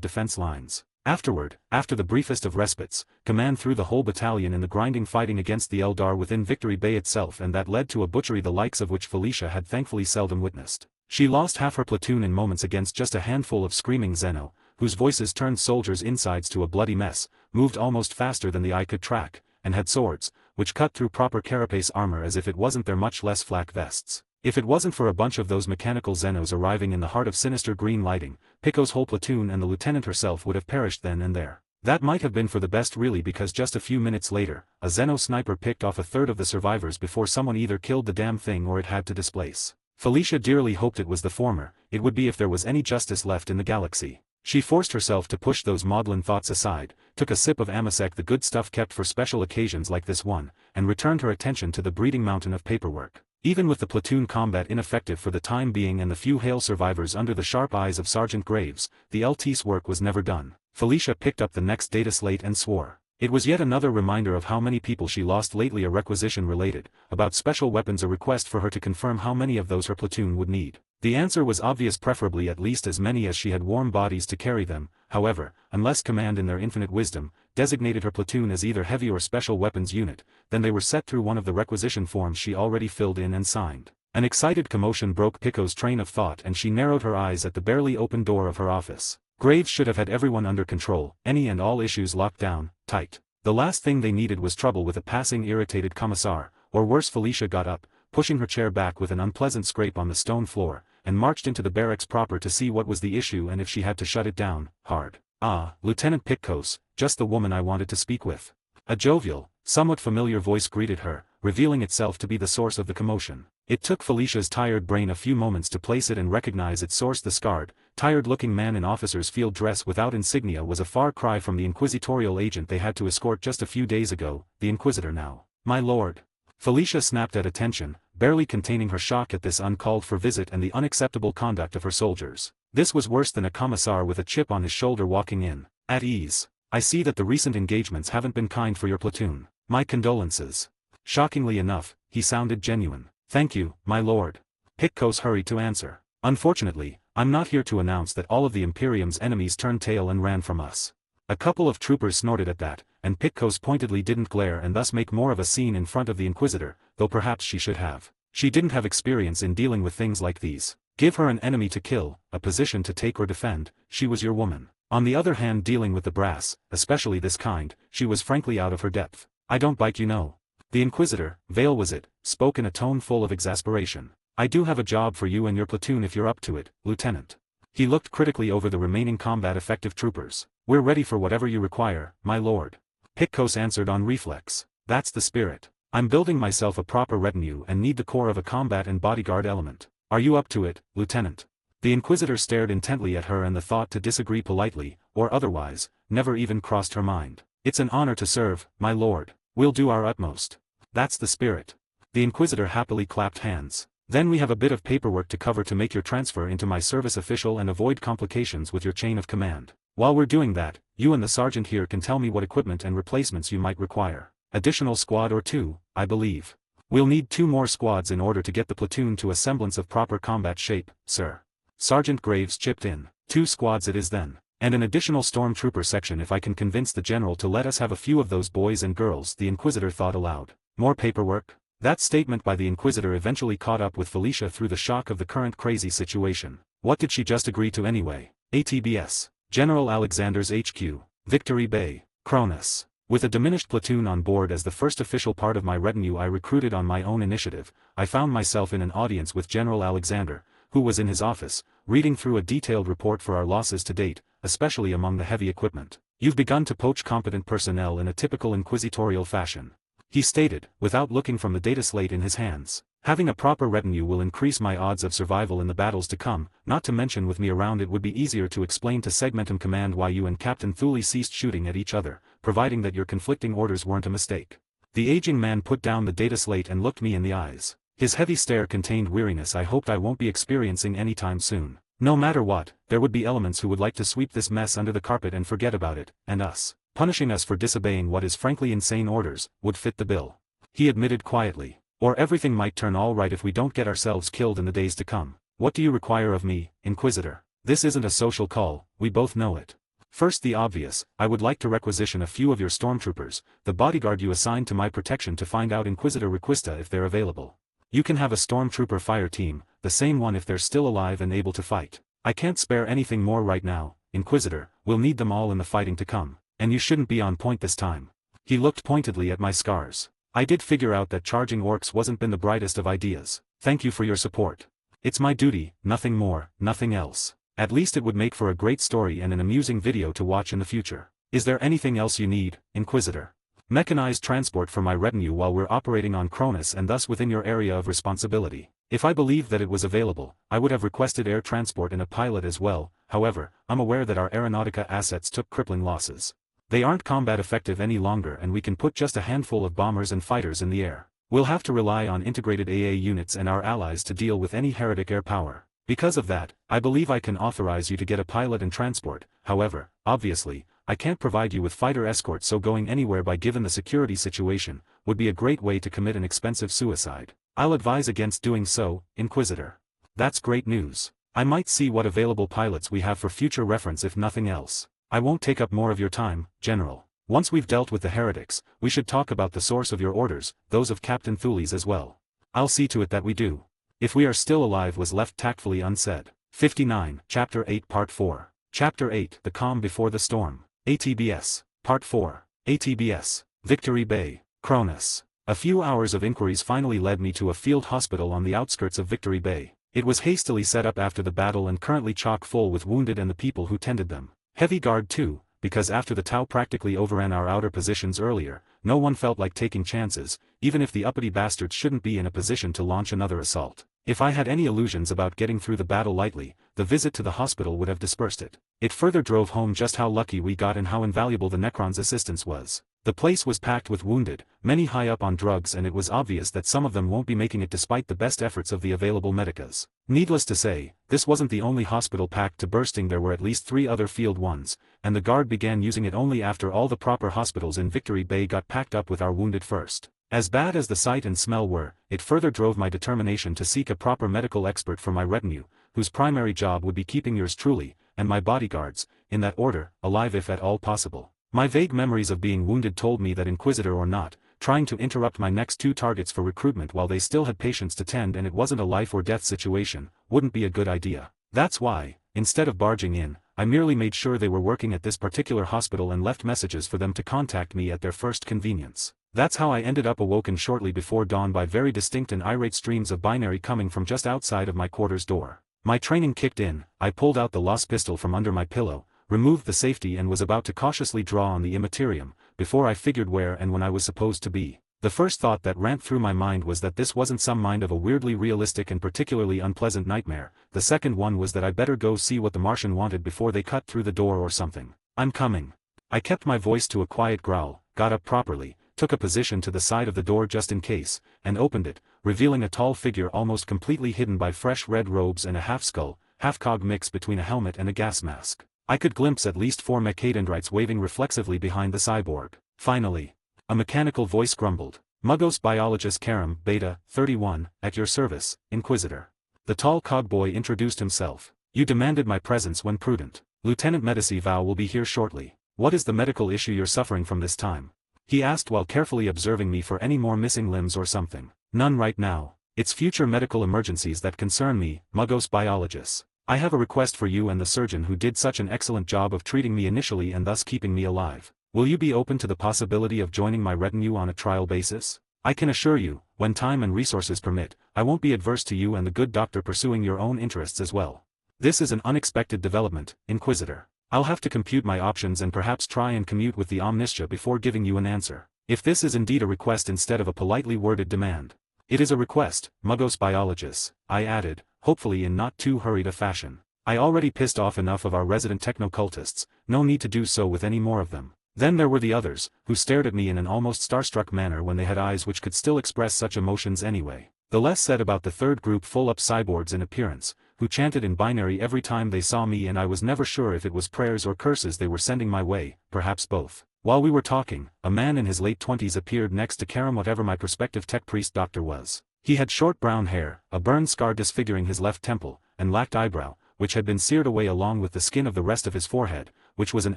defense lines. Afterward, after the briefest of respites, command threw the whole battalion in the grinding fighting against the Eldar within Victory Bay itself, and that led to a butchery the likes of which Felicia had thankfully seldom witnessed. She lost half her platoon in moments against just a handful of screaming Xeno, whose voices turned soldiers' insides to a bloody mess, moved almost faster than the eye could track, and had swords, which cut through proper carapace armor as if it wasn't their much less flak vests. If it wasn't for a bunch of those mechanical Xenos arriving in the heart of sinister green lighting, Pico's whole platoon and the lieutenant herself would have perished then and there. That might have been for the best really, because just a few minutes later, a Xeno sniper picked off a third of the survivors before someone either killed the damn thing or it had to displace. Felicia dearly hoped it was the former. It would be if there was any justice left in the galaxy. She forced herself to push those maudlin thoughts aside, took a sip of Amasec, the good stuff kept for special occasions like this one, and returned her attention to the breeding mountain of paperwork. Even with the platoon combat ineffective for the time being and the few hale survivors under the sharp eyes of Sergeant Graves, the LT's work was never done. Felicia picked up the next data slate and swore. It was yet another reminder of how many people she lost lately, a requisition related, about special weapons, a request for her to confirm how many of those her platoon would need. The answer was obvious, preferably at least as many as she had warm bodies to carry them. However, unless command in their infinite wisdom, designated her platoon as either heavy or special weapons unit, then they were set through one of the requisition forms she already filled in and signed. An excited commotion broke Pico's train of thought and she narrowed her eyes at the barely open door of her office. Graves should have had everyone under control, any and all issues locked down, tight. The last thing they needed was trouble with a passing irritated commissar, or worse. Felicia got up, pushing her chair back with an unpleasant scrape on the stone floor, and marched into the barracks proper to see what was the issue and if she had to shut it down, hard. "Ah, Lieutenant Pitcos, just the woman I wanted to speak with." A jovial, somewhat familiar voice greeted her, revealing itself to be the source of the commotion. It took Felicia's tired brain a few moments to place it and recognize its source. The scarred, tired-looking man in officer's field dress without insignia was a far cry from the inquisitorial agent they had to escort just a few days ago, the Inquisitor now. "My lord." Felicia snapped at attention, barely containing her shock at this uncalled-for visit and the unacceptable conduct of her soldiers. This was worse than a commissar with a chip on his shoulder walking in. "At ease. I see that the recent engagements haven't been kind for your platoon. My condolences." Shockingly enough, he sounded genuine. "Thank you, my lord." Pitcos hurried to answer. "Unfortunately, I'm not here to announce that all of the Imperium's enemies turned tail and ran from us." A couple of troopers snorted at that, and Pitcos pointedly didn't glare and thus make more of a scene in front of the Inquisitor, though perhaps she should have. She didn't have experience in dealing with things like these. Give her an enemy to kill, a position to take or defend, she was your woman. On the other hand, dealing with the brass, especially this kind, she was frankly out of her depth. "I don't bite, you know." The Inquisitor, Vale was it, spoke in a tone full of exasperation. "I do have a job for you and your platoon if you're up to it, Lieutenant." He looked critically over the remaining combat-effective troopers. "We're ready for whatever you require, my lord." Pitcos answered on reflex. "That's the spirit. I'm building myself a proper retinue and need the core of a combat and bodyguard element. Are you up to it, Lieutenant?" The Inquisitor stared intently at her, and the thought to disagree politely, or otherwise, never even crossed her mind. "It's an honor to serve, my lord. We'll do our utmost." "That's the spirit." The Inquisitor happily clapped hands. "Then we have a bit of paperwork to cover to make your transfer into my service official and avoid complications with your chain of command. While we're doing that, you and the sergeant here can tell me what equipment and replacements you might require. Additional squad or two, I believe. We'll need 2 more squads in order to get the platoon to a semblance of proper combat shape, sir." Sergeant Graves chipped in. 2 squads it is then. "And an additional stormtrooper section if I can convince the general to let us have a few of those boys and girls," the Inquisitor thought aloud. "More paperwork?" That statement by the Inquisitor eventually caught up with Felicia through the shock of the current crazy situation. What did she just agree to anyway? ATBS. General Alexander's HQ, Victory Bay, Cronus. With a diminished platoon on board as the first official part of my retinue I recruited on my own initiative, I found myself in an audience with General Alexander, who was in his office, reading through a detailed report for our losses to date, especially among the heavy equipment. You've begun to poach competent personnel in a typical inquisitorial fashion, he stated, without looking from the data slate in his hands. Having a proper retinue will increase my odds of survival in the battles to come, not to mention with me around it would be easier to explain to Segmentum Command why you and Captain Thule ceased shooting at each other, providing that your conflicting orders weren't a mistake. The aging man put down the data slate and looked me in the eyes. His heavy stare contained weariness I hoped I won't be experiencing anytime soon. No matter what, there would be elements who would like to sweep this mess under the carpet and forget about it, and us, punishing us for disobeying what is frankly insane orders, would fit the bill. He admitted quietly. Or everything might turn all right if we don't get ourselves killed in the days to come. What do you require of me, Inquisitor? This isn't a social call, we both know it. First the obvious, I would like to requisition a few of your stormtroopers, the bodyguard you assigned to my protection to find out Inquisitor Requista if they're available. You can have a stormtrooper fire team, the same one if they're still alive and able to fight. I can't spare anything more right now, Inquisitor, we'll need them all in the fighting to come, and you shouldn't be on point this time. He looked pointedly at my scars. I did figure out that charging orcs wasn't been the brightest of ideas. Thank you for your support. It's my duty, nothing more, nothing else. At least it would make for a great story and an amusing video to watch in the future. Is there anything else you need, Inquisitor? Mechanized transport for my retinue while we're operating on Cronus and thus within your area of responsibility. If I believed that it was available, I would have requested air transport and a pilot as well. However, I'm aware that our Aeronautica assets took crippling losses. They aren't combat effective any longer and we can put just a handful of bombers and fighters in the air. We'll have to rely on integrated AA units and our allies to deal with any heretic air power. Because of that, I believe I can authorize you to get a pilot and transport. However, obviously, I can't provide you with fighter escorts, so going anywhere by given the security situation would be a great way to commit an expensive suicide. I'll advise against doing so, Inquisitor. That's great news. I might see what available pilots we have for future reference if nothing else. I won't take up more of your time, General. Once we've dealt with the heretics, we should talk about the source of your orders, those of Captain Thule's as well. I'll see to it that we do. If we are still alive was left tactfully unsaid. 59, Chapter 8 Part 4. Chapter 8 The Calm Before the Storm. ATBS. Part 4. ATBS. Victory Bay, Cronus. A few hours of inquiries finally led me to a field hospital on the outskirts of Victory Bay. It was hastily set up after the battle and currently chock full with wounded and the people who tended them. Heavy guard too, because after the Tau practically overran our outer positions earlier, no one felt like taking chances, even if the uppity bastards shouldn't be in a position to launch another assault. If I had any illusions about getting through the battle lightly, the visit to the hospital would have dispersed it. It further drove home just how lucky we got and how invaluable the Necron's assistance was. The place was packed with wounded, many high up on drugs, and it was obvious that some of them won't be making it despite the best efforts of the available medicas. Needless to say, this wasn't the only hospital packed to bursting. There were at least 3 other field ones, and the guard began using it only after all the proper hospitals in Victory Bay got packed up with our wounded first. As bad as the sight and smell were, it further drove my determination to seek a proper medical expert for my retinue, whose primary job would be keeping yours truly, and my bodyguards, in that order, alive if at all possible. My vague memories of being wounded told me that Inquisitor or not, trying to interrupt my next 2 targets for recruitment while they still had patients to tend and it wasn't a life or death situation, wouldn't be a good idea. That's why, instead of barging in, I merely made sure they were working at this particular hospital and left messages for them to contact me at their first convenience. That's how I ended up awoken shortly before dawn by very distinct and irate streams of binary coming from just outside of my quarters door. My training kicked in, I pulled out the lost pistol from under my pillow, removed the safety and was about to cautiously draw on the immaterium, before I figured where and when I was supposed to be. The first thought that ran through my mind was that this wasn't some mind of a weirdly realistic and particularly unpleasant nightmare. The second one was that I better go see what the Martian wanted before they cut through the door or something. I'm coming. I kept my voice to a quiet growl, got up properly, took a position to the side of the door just in case, and opened it, revealing a tall figure almost completely hidden by fresh red robes and a half-skull, half-cog mix between a helmet and a gas mask. I could glimpse at least 4 mechadendrites waving reflexively behind the cyborg. Finally, a mechanical voice grumbled, "Mugos Biologist Karam, Beta, 31, at your service, Inquisitor." The tall cogboy introduced himself. "You demanded my presence when prudent. Lieutenant Medici Vow will be here shortly. What is the medical issue you're suffering from this time?" he asked while carefully observing me for any more missing limbs or something. "None right now. It's future medical emergencies that concern me, Mugos Biologists. I have a request for you and the surgeon who did such an excellent job of treating me initially and thus keeping me alive. Will you be open to the possibility of joining my retinue on a trial basis? I can assure you, when time and resources permit, I won't be adverse to you and the good doctor pursuing your own interests as well. This is an unexpected development, Inquisitor. I'll have to compute my options and perhaps try and commute with the Omnistia before giving you an answer. If this is indeed a request instead of a politely worded demand. It is a request, Mugos Biologus, I added, hopefully in not too hurried a fashion. I already pissed off enough of our resident techno-cultists, no need to do so with any more of them. Then there were the others, who stared at me in an almost starstruck manner when they had eyes which could still express such emotions anyway. The less said about the third group full-up cyborgs in appearance, who chanted in binary every time they saw me, and I was never sure if it was prayers or curses they were sending my way, perhaps both. While we were talking, a man in his late 20s appeared next to Karam, whatever my prospective tech priest doctor was. He had short brown hair, a burn scar disfiguring his left temple, and lacked eyebrow, which had been seared away along with the skin of the rest of his forehead, which was an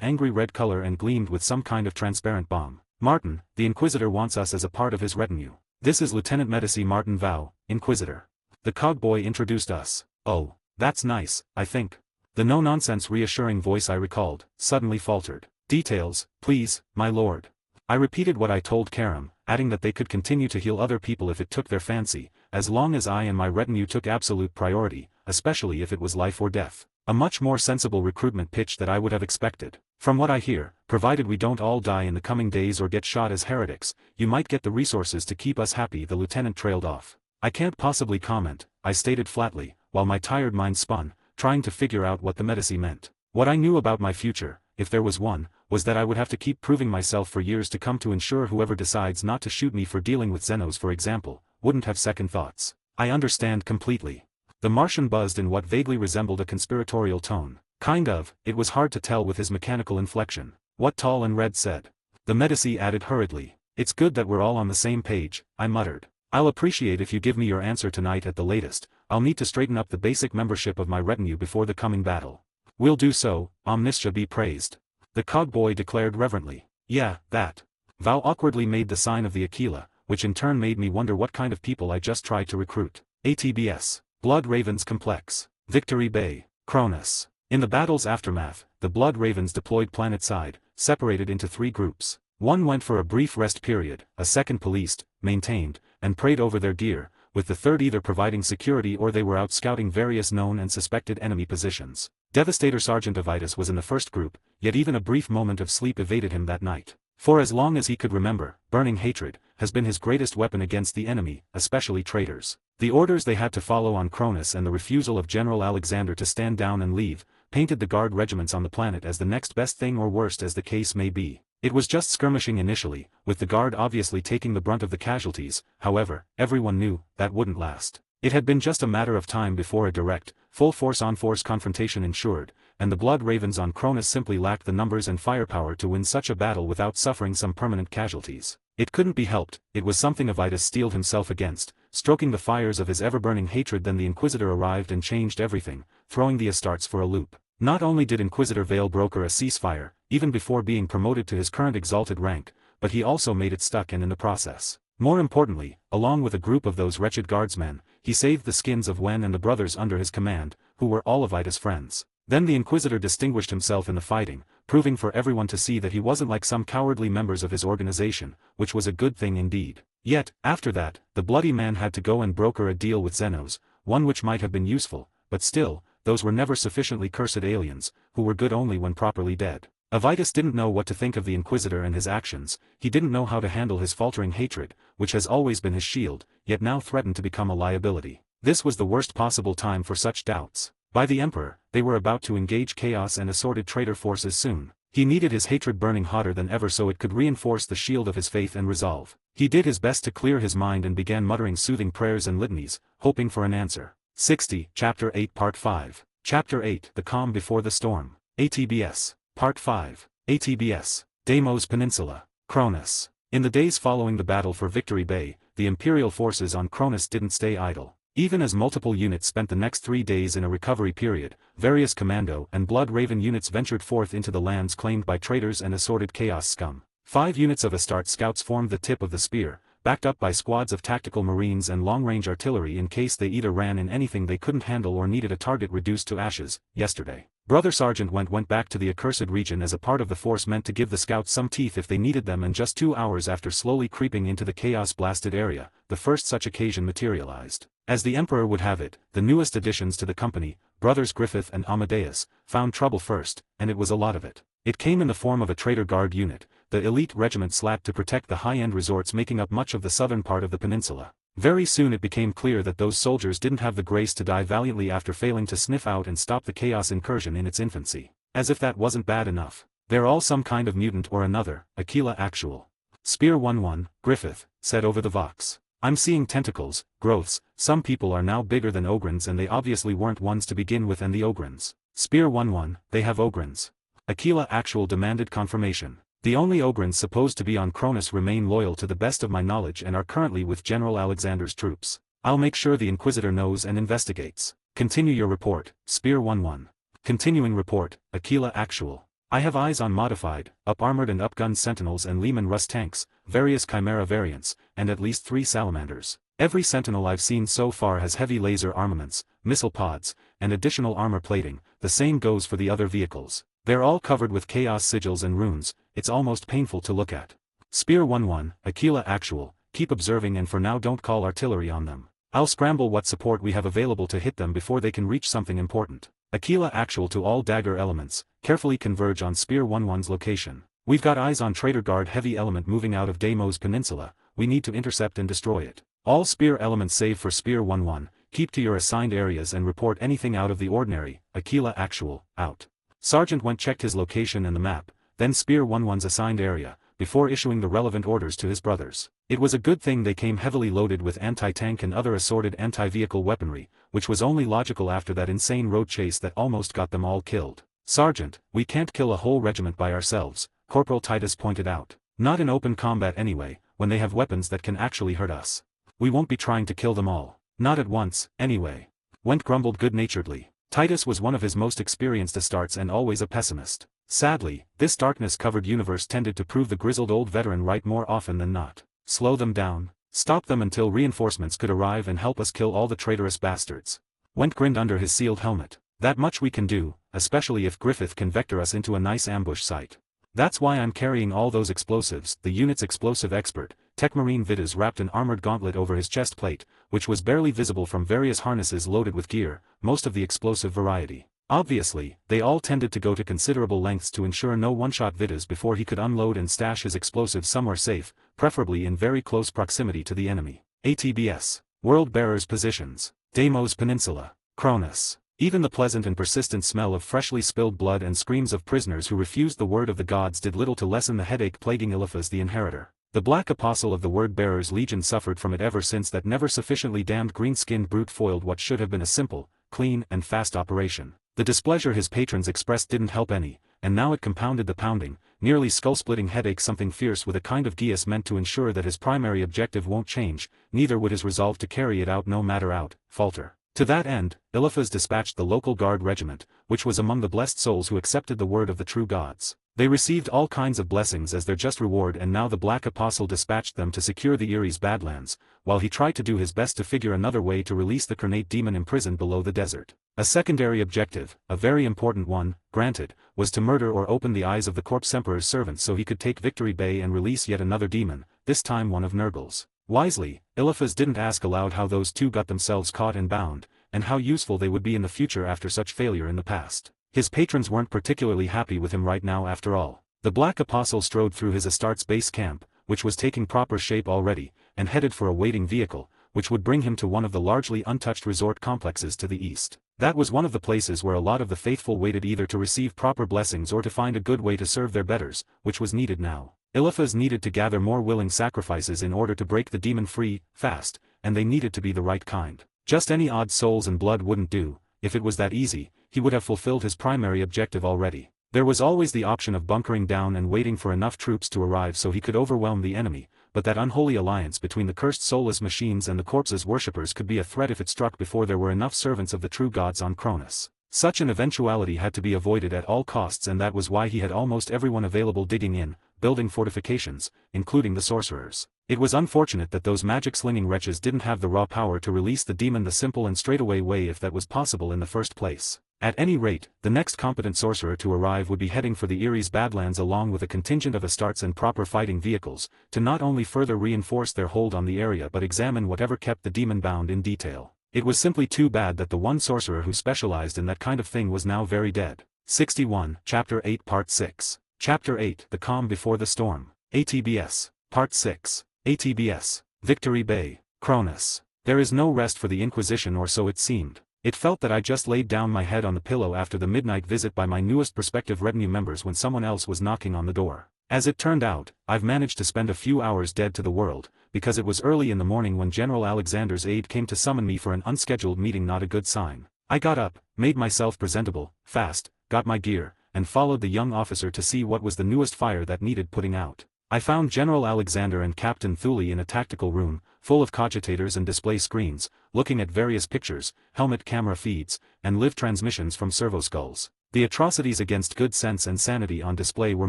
angry red color and gleamed with some kind of transparent bomb. Martin, the Inquisitor wants us as a part of his retinue. This is Lieutenant Medici Martin Vau, Inquisitor. The cogboy introduced us. Oh, that's nice, I think. The no-nonsense reassuring voice I recalled, suddenly faltered. Details, please, my lord. I repeated what I told Karam, adding that they could continue to heal other people if it took their fancy, as long as I and my retinue took absolute priority, especially if it was life or death. A much more sensible recruitment pitch that I would have expected. From what I hear, provided we don't all die in the coming days or get shot as heretics, you might get the resources to keep us happy. The lieutenant trailed off. I can't possibly comment, I stated flatly, while my tired mind spun, trying to figure out what the Medici meant. What I knew about my future, if there was one, was that I would have to keep proving myself for years to come to ensure whoever decides not to shoot me for dealing with Xenos, for example, wouldn't have second thoughts. I understand completely. The Martian buzzed in what vaguely resembled a conspiratorial tone. Kind of, it was hard to tell with his mechanical inflection. What Tall and Red said. The Medici added hurriedly. It's good that we're all on the same page, I muttered. I'll appreciate if you give me your answer tonight at the latest. I'll need to straighten up the basic membership of my retinue before the coming battle. We'll do so, Omnistia be praised. The cogboy declared reverently. Yeah, that. Vau awkwardly made the sign of the Aquila, which in turn made me wonder what kind of people I just tried to recruit. ATBS. Blood Ravens Complex. Victory Bay. Cronus. In the battle's aftermath, the Blood Ravens deployed planet-side, separated into three groups. One went for a brief rest period, a second policed, maintained, and prayed over their gear, with the third either providing security or they were out scouting various known and suspected enemy positions. Devastator Sergeant Avitus was in the first group, yet even a brief moment of sleep evaded him that night. For as long as he could remember, burning hatred has been his greatest weapon against the enemy, especially traitors. The orders they had to follow on Cronus and the refusal of General Alexander to stand down and leave, painted the guard regiments on the planet as the next best thing, or worst as the case may be. It was just skirmishing initially, with the guard obviously taking the brunt of the casualties. However, everyone knew that wouldn't last. It had been just a matter of time before a direct, full force-on-force confrontation ensured, and the Blood Ravens on Cronus simply lacked the numbers and firepower to win such a battle without suffering some permanent casualties. It couldn't be helped, it was something Avitus steeled himself against, stroking the fires of his ever-burning hatred. Then the Inquisitor arrived and changed everything, throwing the Astartes for a loop. Not only did Inquisitor Vale broker a ceasefire, even before being promoted to his current exalted rank, but he also made it stuck, and in the process, more importantly, along with a group of those wretched guardsmen, he saved the skins of Wen and the brothers under his command, who were all Avitus' friends. Then the Inquisitor distinguished himself in the fighting, proving for everyone to see that he wasn't like some cowardly members of his organization, which was a good thing indeed. Yet, after that, the bloody man had to go and broker a deal with Xenos, one which might have been useful, but still, those were never sufficiently cursed aliens, who were good only when properly dead. Avitus didn't know what to think of the Inquisitor and his actions. He didn't know how to handle his faltering hatred, which has always been his shield, yet now threatened to become a liability. This was the worst possible time for such doubts. By the Emperor, they were about to engage chaos and assorted traitor forces soon. He needed his hatred burning hotter than ever so it could reinforce the shield of his faith and resolve. He did his best to clear his mind and began muttering soothing prayers and litanies, hoping for an answer. 60, Chapter 8 Part 5. Chapter 8 The Calm Before the Storm. ATBS. Part 5. ATBS. Deimos Peninsula. Cronus. In the days following the battle for Victory Bay, the Imperial forces on Cronus didn't stay idle. Even as multiple units spent the next 3 days in a recovery period, various Commando and Blood Raven units ventured forth into the lands claimed by traitors and assorted chaos scum. 5 units of Astarte scouts formed the tip of the spear, backed up by squads of tactical marines and long-range artillery in case they either ran in anything they couldn't handle or needed a target reduced to ashes. Yesterday, Brother Sergeant went back to the accursed region as a part of the force meant to give the scouts some teeth if they needed them, and just 2 hours after slowly creeping into the chaos-blasted area, the first such occasion materialized. As the Emperor would have it, the newest additions to the company, Brothers Griffith and Amadeus, found trouble first, and it was a lot of it. It came in the form of a traitor guard unit, the elite regiment slapped to protect the high-end resorts making up much of the southern part of the peninsula. Very soon it became clear that those soldiers didn't have the grace to die valiantly after failing to sniff out and stop the chaos incursion in its infancy. As if that wasn't bad enough. They're all some kind of mutant or another, Aquila Actual. Spear 1-1, Griffith, said over the Vox. I'm seeing tentacles, growths, some people are now bigger than Ogrins and they obviously weren't ones to begin with, and the Ogrins. Spear 1-1, they have Ogrins. Aquila Actual demanded confirmation. The only Ogrins supposed to be on Cronus remain loyal to the best of my knowledge and are currently with General Alexander's troops. I'll make sure the Inquisitor knows and investigates. Continue your report, Spear 1-1. Continuing report, Aquila Actual. I have eyes on modified, up-armored and up-gunned Sentinels and Lehman Russ tanks, various Chimera variants, and at least 3 Salamanders. Every Sentinel I've seen so far has heavy laser armaments, missile pods, and additional armor plating. The same goes for the other vehicles. They're all covered with chaos sigils and runes. It's almost painful to look at. Spear 1-1, Aquila Actual, keep observing and for now don't call artillery on them. I'll scramble what support we have available to hit them before they can reach something important. Aquila Actual to all dagger elements, carefully converge on Spear 1-1's location. We've got eyes on Traitor Guard heavy element moving out of Deimos Peninsula, we need to intercept and destroy it. All Spear elements save for Spear 1-1, keep to your assigned areas and report anything out of the ordinary. Aquila Actual, out. Sergeant went checked his location and the map, then Spear 1-1's assigned area, before issuing the relevant orders to his brothers. It was a good thing they came heavily loaded with anti-tank and other assorted anti-vehicle weaponry, which was only logical after that insane road chase that almost got them all killed. Sergeant, we can't kill a whole regiment by ourselves, Corporal Titus pointed out. Not in open combat anyway, when they have weapons that can actually hurt us. We won't be trying to kill them all. Not at once, anyway. Went grumbled good-naturedly. Titus was one of his most experienced astartes and always a pessimist. Sadly, this darkness-covered universe tended to prove the grizzled old veteran right more often than not. Slow them down. Stop them until reinforcements could arrive and help us kill all the traitorous bastards. Went grinned under his sealed helmet. That much we can do, especially if Griffith can vector us into a nice ambush site. That's why I'm carrying all those explosives. The unit's explosive expert, Tech Marine Vidas, wrapped an armored gauntlet over his chest plate, which was barely visible from various harnesses loaded with gear, most of the explosive variety. Obviously, they all tended to go to considerable lengths to ensure no one-shot Vidas before he could unload and stash his explosives somewhere safe, preferably in very close proximity to the enemy. ATBS. World Bearers Positions. Deimos Peninsula. Cronus. Even the pleasant and persistent smell of freshly spilled blood and screams of prisoners who refused the word of the gods did little to lessen the headache plaguing Eliphaz the Inheritor. The Black Apostle of the Word-Bearers Legion suffered from it ever since that never sufficiently damned green-skinned brute foiled what should have been a simple, clean and fast operation. The displeasure his patrons expressed didn't help any, and now it compounded the pounding, nearly skull-splitting headache, something fierce with a kind of geas meant to ensure that his primary objective won't change, neither would his resolve to carry it out no matter falter. To that end, Eliphaz dispatched the local guard regiment, which was among the blessed souls who accepted the word of the true gods. They received all kinds of blessings as their just reward, and now the Black Apostle dispatched them to secure the Erie's Badlands, while he tried to do his best to figure another way to release the Carnate demon imprisoned below the desert. A secondary objective, a very important one, granted, was to murder or open the eyes of the Corpse Emperor's servants so he could take Victory Bay and release yet another demon, this time one of Nurgle's. Wisely, Eliphaz didn't ask aloud how those two got themselves caught and bound, and how useful they would be in the future after such failure in the past. His patrons weren't particularly happy with him right now after all. The Black Apostle strode through his Astartes base camp, which was taking proper shape already, and headed for a waiting vehicle, which would bring him to one of the largely untouched resort complexes to the east. That was one of the places where a lot of the faithful waited either to receive proper blessings or to find a good way to serve their betters, which was needed now. Eliphaz needed to gather more willing sacrifices in order to break the demon free, fast, and they needed to be the right kind. Just any odd souls and blood wouldn't do. If it was that easy, he would have fulfilled his primary objective already. There was always the option of bunkering down and waiting for enough troops to arrive so he could overwhelm the enemy, but that unholy alliance between the cursed soulless machines and the corpse's worshippers could be a threat if it struck before there were enough servants of the true gods on Cronus. Such an eventuality had to be avoided at all costs, and that was why he had almost everyone available digging in, building fortifications, including the sorcerers. It was unfortunate that those magic-slinging wretches didn't have the raw power to release the demon the simple and straightaway way if that was possible in the first place. At any rate, the next competent sorcerer to arrive would be heading for the Erie's Badlands along with a contingent of Astartes and proper fighting vehicles, to not only further reinforce their hold on the area but examine whatever kept the demon bound in detail. It was simply too bad that the one sorcerer who specialized in that kind of thing was now very dead. 61, Chapter 8 Part 6. Chapter 8 The Calm Before the Storm. ATBS. Part 6. ATBS. Victory Bay. Cronus. There is no rest for the Inquisition, or so it seemed. It felt that I just laid down my head on the pillow after the midnight visit by my newest prospective retinue members when someone else was knocking on the door. As it turned out, I've managed to spend a few hours dead to the world, because it was early in the morning when General Alexander's aide came to summon me for an unscheduled meeting. Not a good sign. I got up, made myself presentable, fast, got my gear, and followed the young officer to see what was the newest fire that needed putting out. I found General Alexander and Captain Thule in a tactical room, full of cogitators and display screens, looking at various pictures, helmet camera feeds, and live transmissions from servoskulls. The atrocities against good sense and sanity on display were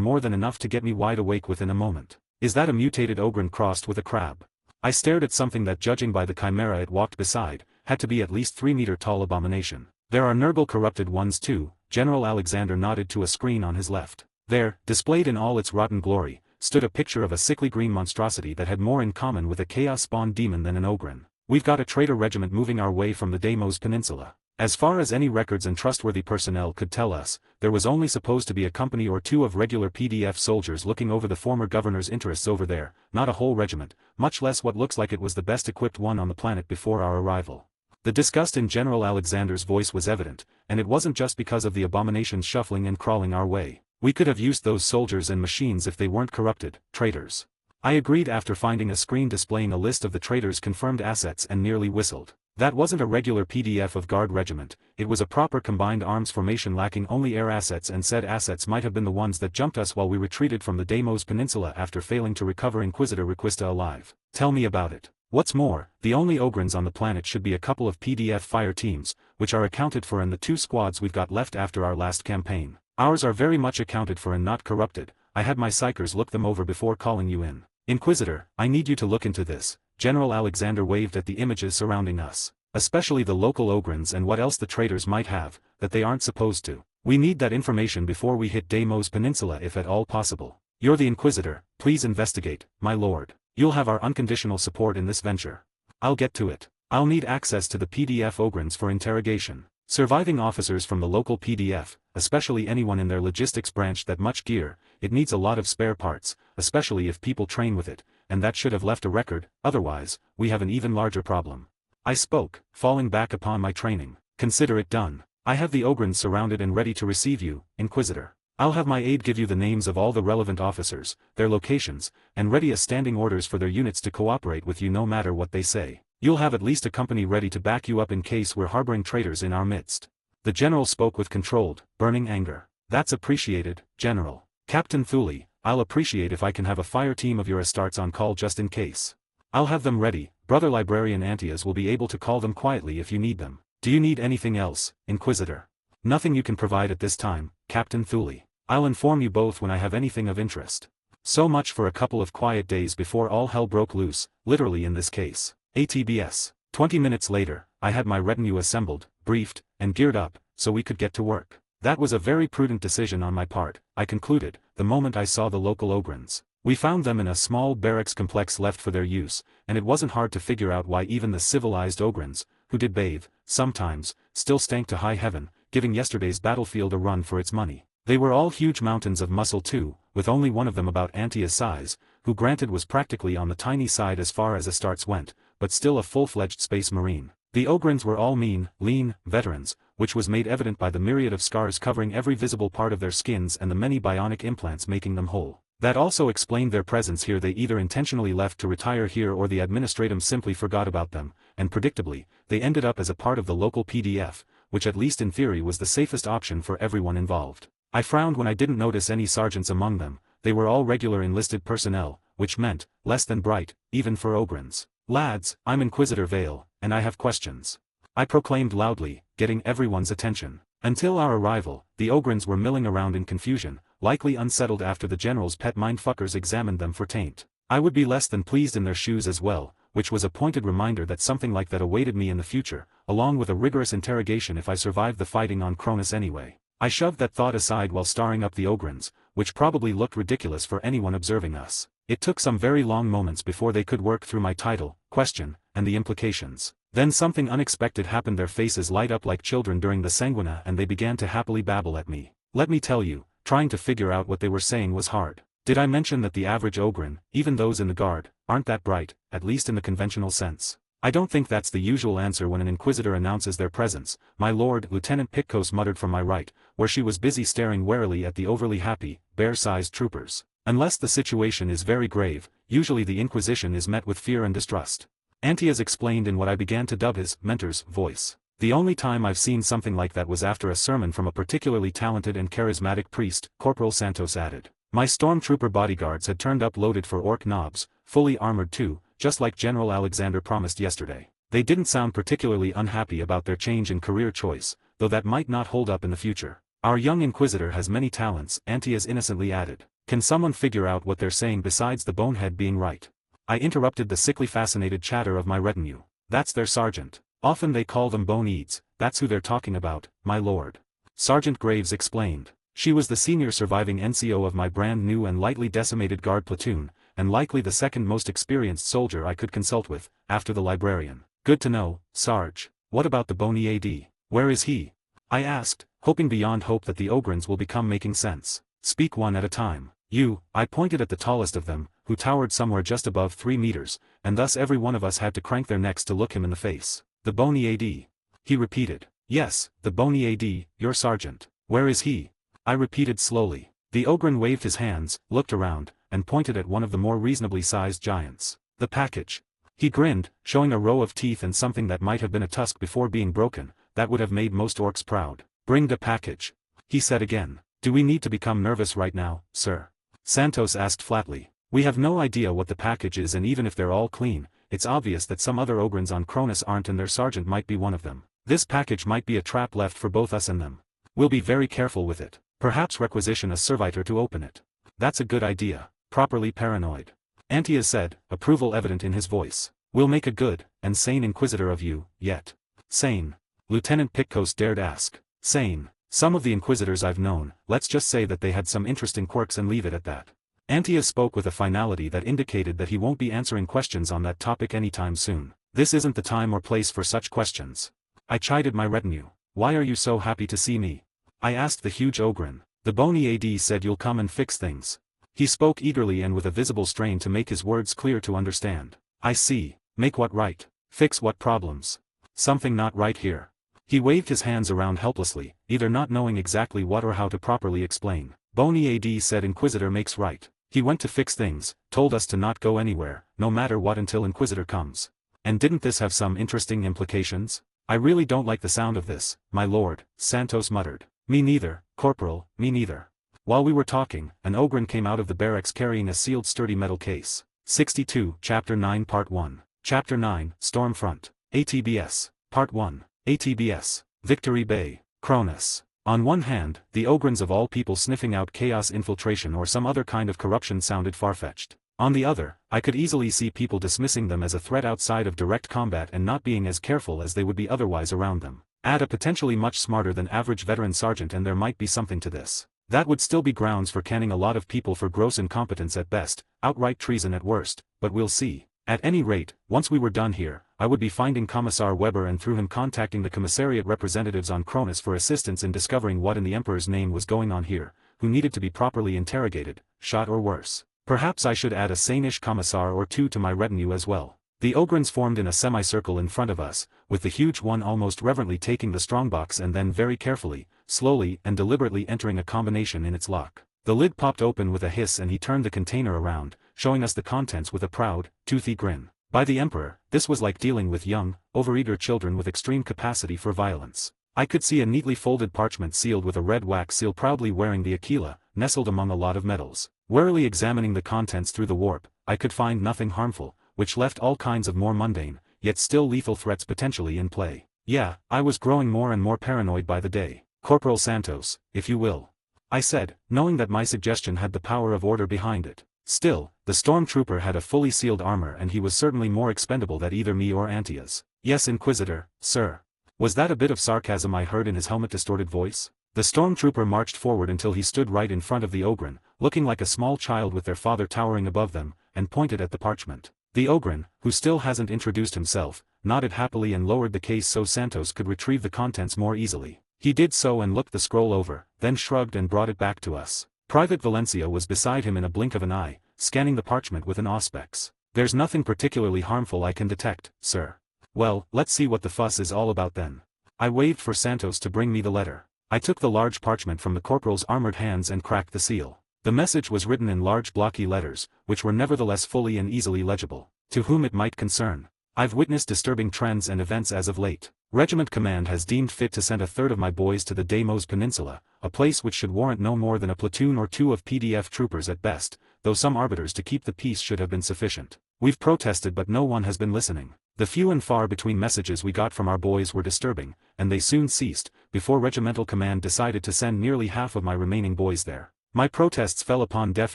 more than enough to get me wide awake within a moment. Is that a mutated ogren crossed with a crab? I stared at something that, judging by the chimera it walked beside, had to be at least 3-meter-tall abomination. There are Nurgle corrupted ones too. General Alexander nodded to a screen on his left. There, displayed in all its rotten glory, stood a picture of a sickly green monstrosity that had more in common with a chaos-spawned demon than an ogren. We've got a traitor regiment moving our way from the Deimos Peninsula. As far as any records and trustworthy personnel could tell us, there was only supposed to be a company or two of regular PDF soldiers looking over the former governor's interests over there, not a whole regiment, much less what looks like it was the best equipped one on the planet before our arrival. The disgust in General Alexander's voice was evident, and it wasn't just because of the abominations shuffling and crawling our way. We could have used those soldiers and machines if they weren't corrupted, traitors. I agreed after finding a screen displaying a list of the traitors' confirmed assets and nearly whistled. That wasn't a regular PDF of Guard regiment, it was a proper combined arms formation lacking only air assets, and said assets might have been the ones that jumped us while we retreated from the Deimos Peninsula after failing to recover Inquisitor Requista alive. Tell me about it. What's more, the only ogrens on the planet should be a couple of PDF fire teams, which are accounted for in the 2 squads we've got left after our last campaign. Ours are very much accounted for and not corrupted. I had my Psykers look them over before calling you in. Inquisitor, I need you to look into this. General Alexander waved at the images surrounding us. Especially the local ogrens and what else the traitors might have, that they aren't supposed to. We need that information before we hit Deimos Peninsula if at all possible. You're the Inquisitor, please investigate, my lord. You'll have our unconditional support in this venture. I'll get to it. I'll need access to the PDF ogrens for interrogation. Surviving officers from the local PDF, especially anyone in their logistics branch, that much gear, it needs a lot of spare parts, especially if people train with it, and that should have left a record, otherwise, we have an even larger problem. I spoke, falling back upon my training. Consider it done. I have the ogrens surrounded and ready to receive you, Inquisitor. I'll have my aide give you the names of all the relevant officers, their locations, and ready as standing orders for their units to cooperate with you no matter what they say. You'll have at least a company ready to back you up in case we're harboring traitors in our midst. The general spoke with controlled, burning anger. That's appreciated, General. Captain Thule, I'll appreciate if I can have a fire team of your Astartes on call just in case. I'll have them ready. Brother Librarian Antias will be able to call them quietly if you need them. Do you need anything else, Inquisitor? Nothing you can provide at this time, Captain Thule. I'll inform you both when I have anything of interest. So much for a couple of quiet days before all hell broke loose, literally in this case. ATBS. 20 minutes later, I had my retinue assembled, briefed, and geared up, so we could get to work. That was a very prudent decision on my part, I concluded, the moment I saw the local ogrens. We found them in a small barracks complex left for their use, and it wasn't hard to figure out why even the civilized ogrens, who did bathe, sometimes, still stank to high heaven, giving yesterday's battlefield a run for its money. They were all huge mountains of muscle too, with only one of them about Antia's size, who granted was practically on the tiny side as far as Astartes went, but still a full-fledged space marine. The ogrens were all mean, lean, veterans, which was made evident by the myriad of scars covering every visible part of their skins and the many bionic implants making them whole. That also explained their presence here. They either intentionally left to retire here or the administratum simply forgot about them, and predictably, they ended up as a part of the local PDF, which at least in theory was the safest option for everyone involved. I frowned when I didn't notice any sergeants among them. They were all regular enlisted personnel, which meant, less than bright, even for ogrens. Lads, I'm Inquisitor Vale, and I have questions. I proclaimed loudly, getting everyone's attention. Until our arrival, the ogrens were milling around in confusion, likely unsettled after the general's pet mindfuckers examined them for taint. I would be less than pleased in their shoes as well, which was a pointed reminder that something like that awaited me in the future, along with a rigorous interrogation if I survived the fighting on Cronus anyway. I shoved that thought aside while starring up the Ogrins, which probably looked ridiculous for anyone observing us. It took some very long moments before they could work through my title, question, and the implications. Then something unexpected happened. Their faces light up like children during the sanguina and they began to happily babble at me. Let me tell you, trying to figure out what they were saying was hard. Did I mention that the average Ogrin, even those in the guard, aren't that bright, at least in the conventional sense? I don't think that's the usual answer when an inquisitor announces their presence, my lord, Lieutenant Pitcos muttered from my right, where she was busy staring warily at the overly happy, bear-sized troopers. Unless the situation is very grave, usually the Inquisition is met with fear and distrust. Antias explained in what I began to dub his mentor's voice. The only time I've seen something like that was after a sermon from a particularly talented and charismatic priest, Corporal Santos added. My stormtrooper bodyguards had turned up loaded for orc knobs, fully armored too, just like General Alexander promised yesterday. They didn't sound particularly unhappy about their change in career choice, though that might not hold up in the future. Our young Inquisitor has many talents, Antias innocently added. Can someone figure out what they're saying besides the bonehead being right? I interrupted the sickly fascinated chatter of my retinue. That's their sergeant. Often they call them Bone-Eads, that's who they're talking about, my lord. Sergeant Graves explained. She was the senior surviving NCO of my brand new and lightly decimated guard platoon, and likely the second most experienced soldier I could consult with, after the librarian. Good to know, Sarge. What about the Bone-Ead? Where is he? I asked, hoping beyond hope that the Ogrins will become making sense. Speak one at a time. You, I pointed at the tallest of them, who towered somewhere just above 3 meters, and thus every one of us had to crank their necks to look him in the face. The Bone-Ead. He repeated. Yes, the Bone-Ead, your sergeant. Where is he? I repeated slowly. The Ogrin waved his hands, looked around, and pointed at one of the more reasonably sized giants. The package. He grinned, showing a row of teeth and something that might have been a tusk before being broken, that would have made most orcs proud. Bring the package. He said again. Do we need to become nervous right now, sir? Santos asked flatly. We have no idea what the package is, and even if they're all clean, it's obvious that some other Ogrins on Cronus aren't, and their sergeant might be one of them. This package might be a trap left for both us and them. We'll be very careful with it. Perhaps requisition a servitor to open it. That's a good idea. Properly paranoid. Antias said, approval evident in his voice. We'll make a good, and sane Inquisitor of you, yet. Sane? Lieutenant Pitcos dared ask. Sane. Some of the Inquisitors I've known, let's just say that they had some interesting quirks and leave it at that. Antias spoke with a finality that indicated that he won't be answering questions on that topic anytime soon. This isn't the time or place for such questions. I chided my retinue. Why are you so happy to see me? I asked the huge Ogrin. The Bone-Ead said you'll come and fix things. He spoke eagerly and with a visible strain to make his words clear to understand. I see. Make what right? Fix what problems? Something not right here. He waved his hands around helplessly, either not knowing exactly what or how to properly explain. Bone-Ead said Inquisitor makes right. He went to fix things, told us to not go anywhere, no matter what, until Inquisitor comes. And didn't this have some interesting implications? I really don't like the sound of this, my lord, Santos muttered. Me neither, Corporal, me neither. While we were talking, an Ogrin came out of the barracks carrying a sealed sturdy metal case. 62, Chapter 9 Part 1. Chapter 9, Stormfront. ATBS. Part 1. ATBS. Victory Bay. Cronus. On one hand, the Ogrins of all people sniffing out chaos infiltration or some other kind of corruption sounded far-fetched. On the other, I could easily see people dismissing them as a threat outside of direct combat and not being as careful as they would be otherwise around them. Add a potentially much smarter than average veteran sergeant and there might be something to this. That would still be grounds for canning a lot of people for gross incompetence at best, outright treason at worst, but we'll see. At any rate, once we were done here, I would be finding Commissar Weber and through him contacting the commissariat representatives on Cronus for assistance in discovering what in the Emperor's name was going on here, who needed to be properly interrogated, shot or worse. Perhaps I should add a sane-ish commissar or two to my retinue as well. The Ogrins formed in a semicircle in front of us, with the huge one almost reverently taking the strongbox and then very carefully, slowly and deliberately entering a combination in its lock. The lid popped open with a hiss and he turned the container around, showing us the contents with a proud, toothy grin. By the Emperor, this was like dealing with young, overeager children with extreme capacity for violence. I could see a neatly folded parchment sealed with a red wax seal proudly wearing the Aquila, nestled among a lot of medals. Warily examining the contents through the warp, I could find nothing harmful, which left all kinds of more mundane, yet still lethal threats potentially in play. Yeah, I was growing more and more paranoid by the day. Corporal Santos, if you will. I said, knowing that my suggestion had the power of order behind it. Still, the stormtrooper had a fully sealed armor and he was certainly more expendable than either me or Antia's. Yes, Inquisitor, sir. Was that a bit of sarcasm I heard in his helmet-distorted voice? The stormtrooper marched forward until he stood right in front of the Ogryn, looking like a small child with their father towering above them, and pointed at the parchment. The Ogryn, who still hasn't introduced himself, nodded happily and lowered the case so Santos could retrieve the contents more easily. He did so and looked the scroll over, then shrugged and brought it back to us. Private Valencia was beside him in a blink of an eye, scanning the parchment with an auspex. There's nothing particularly harmful I can detect, sir. Well, let's see what the fuss is all about then. I waved for Santos to bring me the letter. I took the large parchment from the corporal's armored hands and cracked the seal. The message was written in large blocky letters, which were nevertheless fully and easily legible. To whom it might concern. I've witnessed disturbing trends and events as of late. Regiment Command has deemed fit to send a third of my boys to the Deimos Peninsula, a place which should warrant no more than a platoon or two of PDF troopers at best, though some arbiters to keep the peace should have been sufficient. We've protested but no one has been listening. The few and far between messages we got from our boys were disturbing, and they soon ceased, before Regimental Command decided to send nearly half of my remaining boys there. My protests fell upon deaf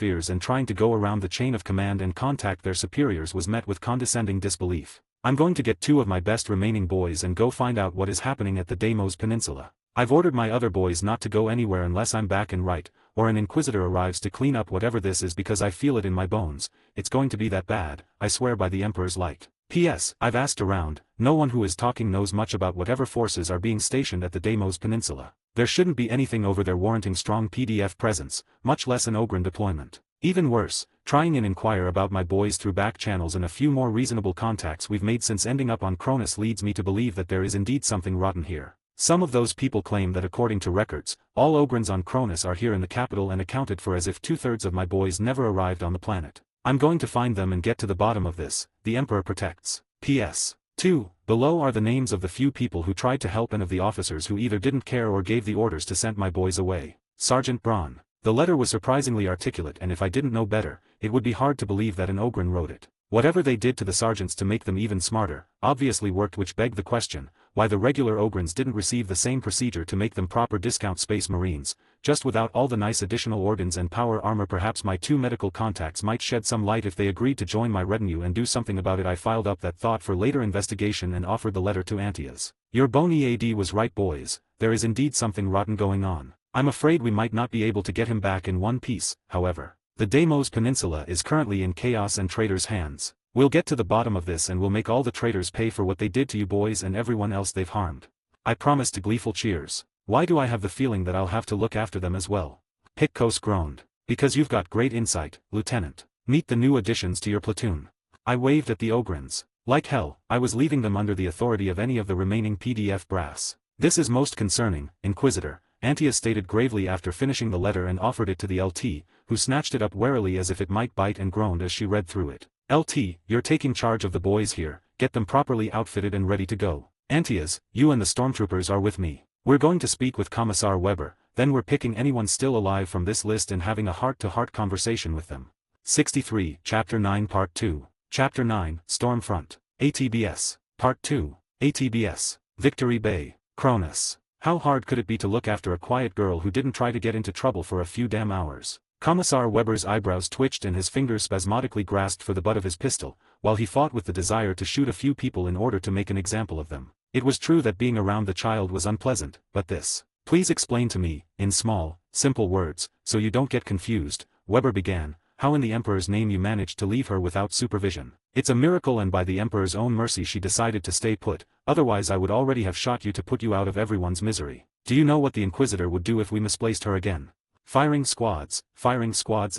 ears and trying to go around the chain of command and contact their superiors was met with condescending disbelief. I'm going to get 2 of my best remaining boys and go find out what is happening at the Deimos Peninsula. I've ordered my other boys not to go anywhere unless I'm back and right, or an Inquisitor arrives to clean up whatever this is because I feel it in my bones. It's going to be that bad, I swear by the Emperor's light. P.S. I've asked around, no one who is talking knows much about whatever forces are being stationed at the Deimos Peninsula. There shouldn't be anything over there warranting strong PDF presence, much less an Ogryn deployment. Even worse, trying and inquire about my boys through back channels and a few more reasonable contacts we've made since ending up on Cronus leads me to believe that there is indeed something rotten here. Some of those people claim that according to records, all Ogryns on Cronus are here in the capital and accounted for as if 2/3 of my boys never arrived on the planet. I'm going to find them and get to the bottom of this. The Emperor protects. P.S. 2. Below are the names of the few people who tried to help and of the officers who either didn't care or gave the orders to send my boys away. Sergeant Braun. The letter was surprisingly articulate and if I didn't know better, it would be hard to believe that an Ogryn wrote it. Whatever they did to the sergeants to make them even smarter, obviously worked, which begged the question, why the regular Ogryns didn't receive the same procedure to make them proper discount Space Marines, just without all the nice additional ordnance and power armor. Perhaps my 2 medical contacts might shed some light if they agreed to join my retinue and do something about it. I filed up that thought for later investigation and offered the letter to Antias. Your bony AD was right, boys, there is indeed something rotten going on. I'm afraid we might not be able to get him back in one piece, however. The Deimos Peninsula is currently in chaos and traitors' hands. We'll get to the bottom of this and we'll make all the traitors pay for what they did to you boys and everyone else they've harmed. I promised to gleeful cheers. Why do I have the feeling that I'll have to look after them as well? Pitkos groaned. Because you've got great insight, Lieutenant. Meet the new additions to your platoon. I waved at the Ogryns. Like hell, I was leaving them under the authority of any of the remaining PDF brass. This is most concerning, Inquisitor, Antias stated gravely after finishing the letter and offered it to the LT, who snatched it up warily as if it might bite and groaned as she read through it. LT, you're taking charge of the boys here, get them properly outfitted and ready to go. Antias, you and the stormtroopers are with me. We're going to speak with Commissar Weber, then we're picking anyone still alive from this list and having a heart-to-heart conversation with them. 63, Chapter 9 Part 2. Chapter 9, Stormfront. ATBS. Part 2. ATBS. Victory Bay. Cronus. How hard could it be to look after a quiet girl who didn't try to get into trouble for a few damn hours? Commissar Weber's eyebrows twitched and his fingers spasmodically grasped for the butt of his pistol, while he fought with the desire to shoot a few people in order to make an example of them. It was true that being around the child was unpleasant, but this. Please explain to me, in small, simple words, so you don't get confused, Weber began, how in the Emperor's name you managed to leave her without supervision. It's a miracle and by the Emperor's own mercy she decided to stay put, otherwise I would already have shot you to put you out of everyone's misery. Do you know what the Inquisitor would do if we misplaced her again? Firing squads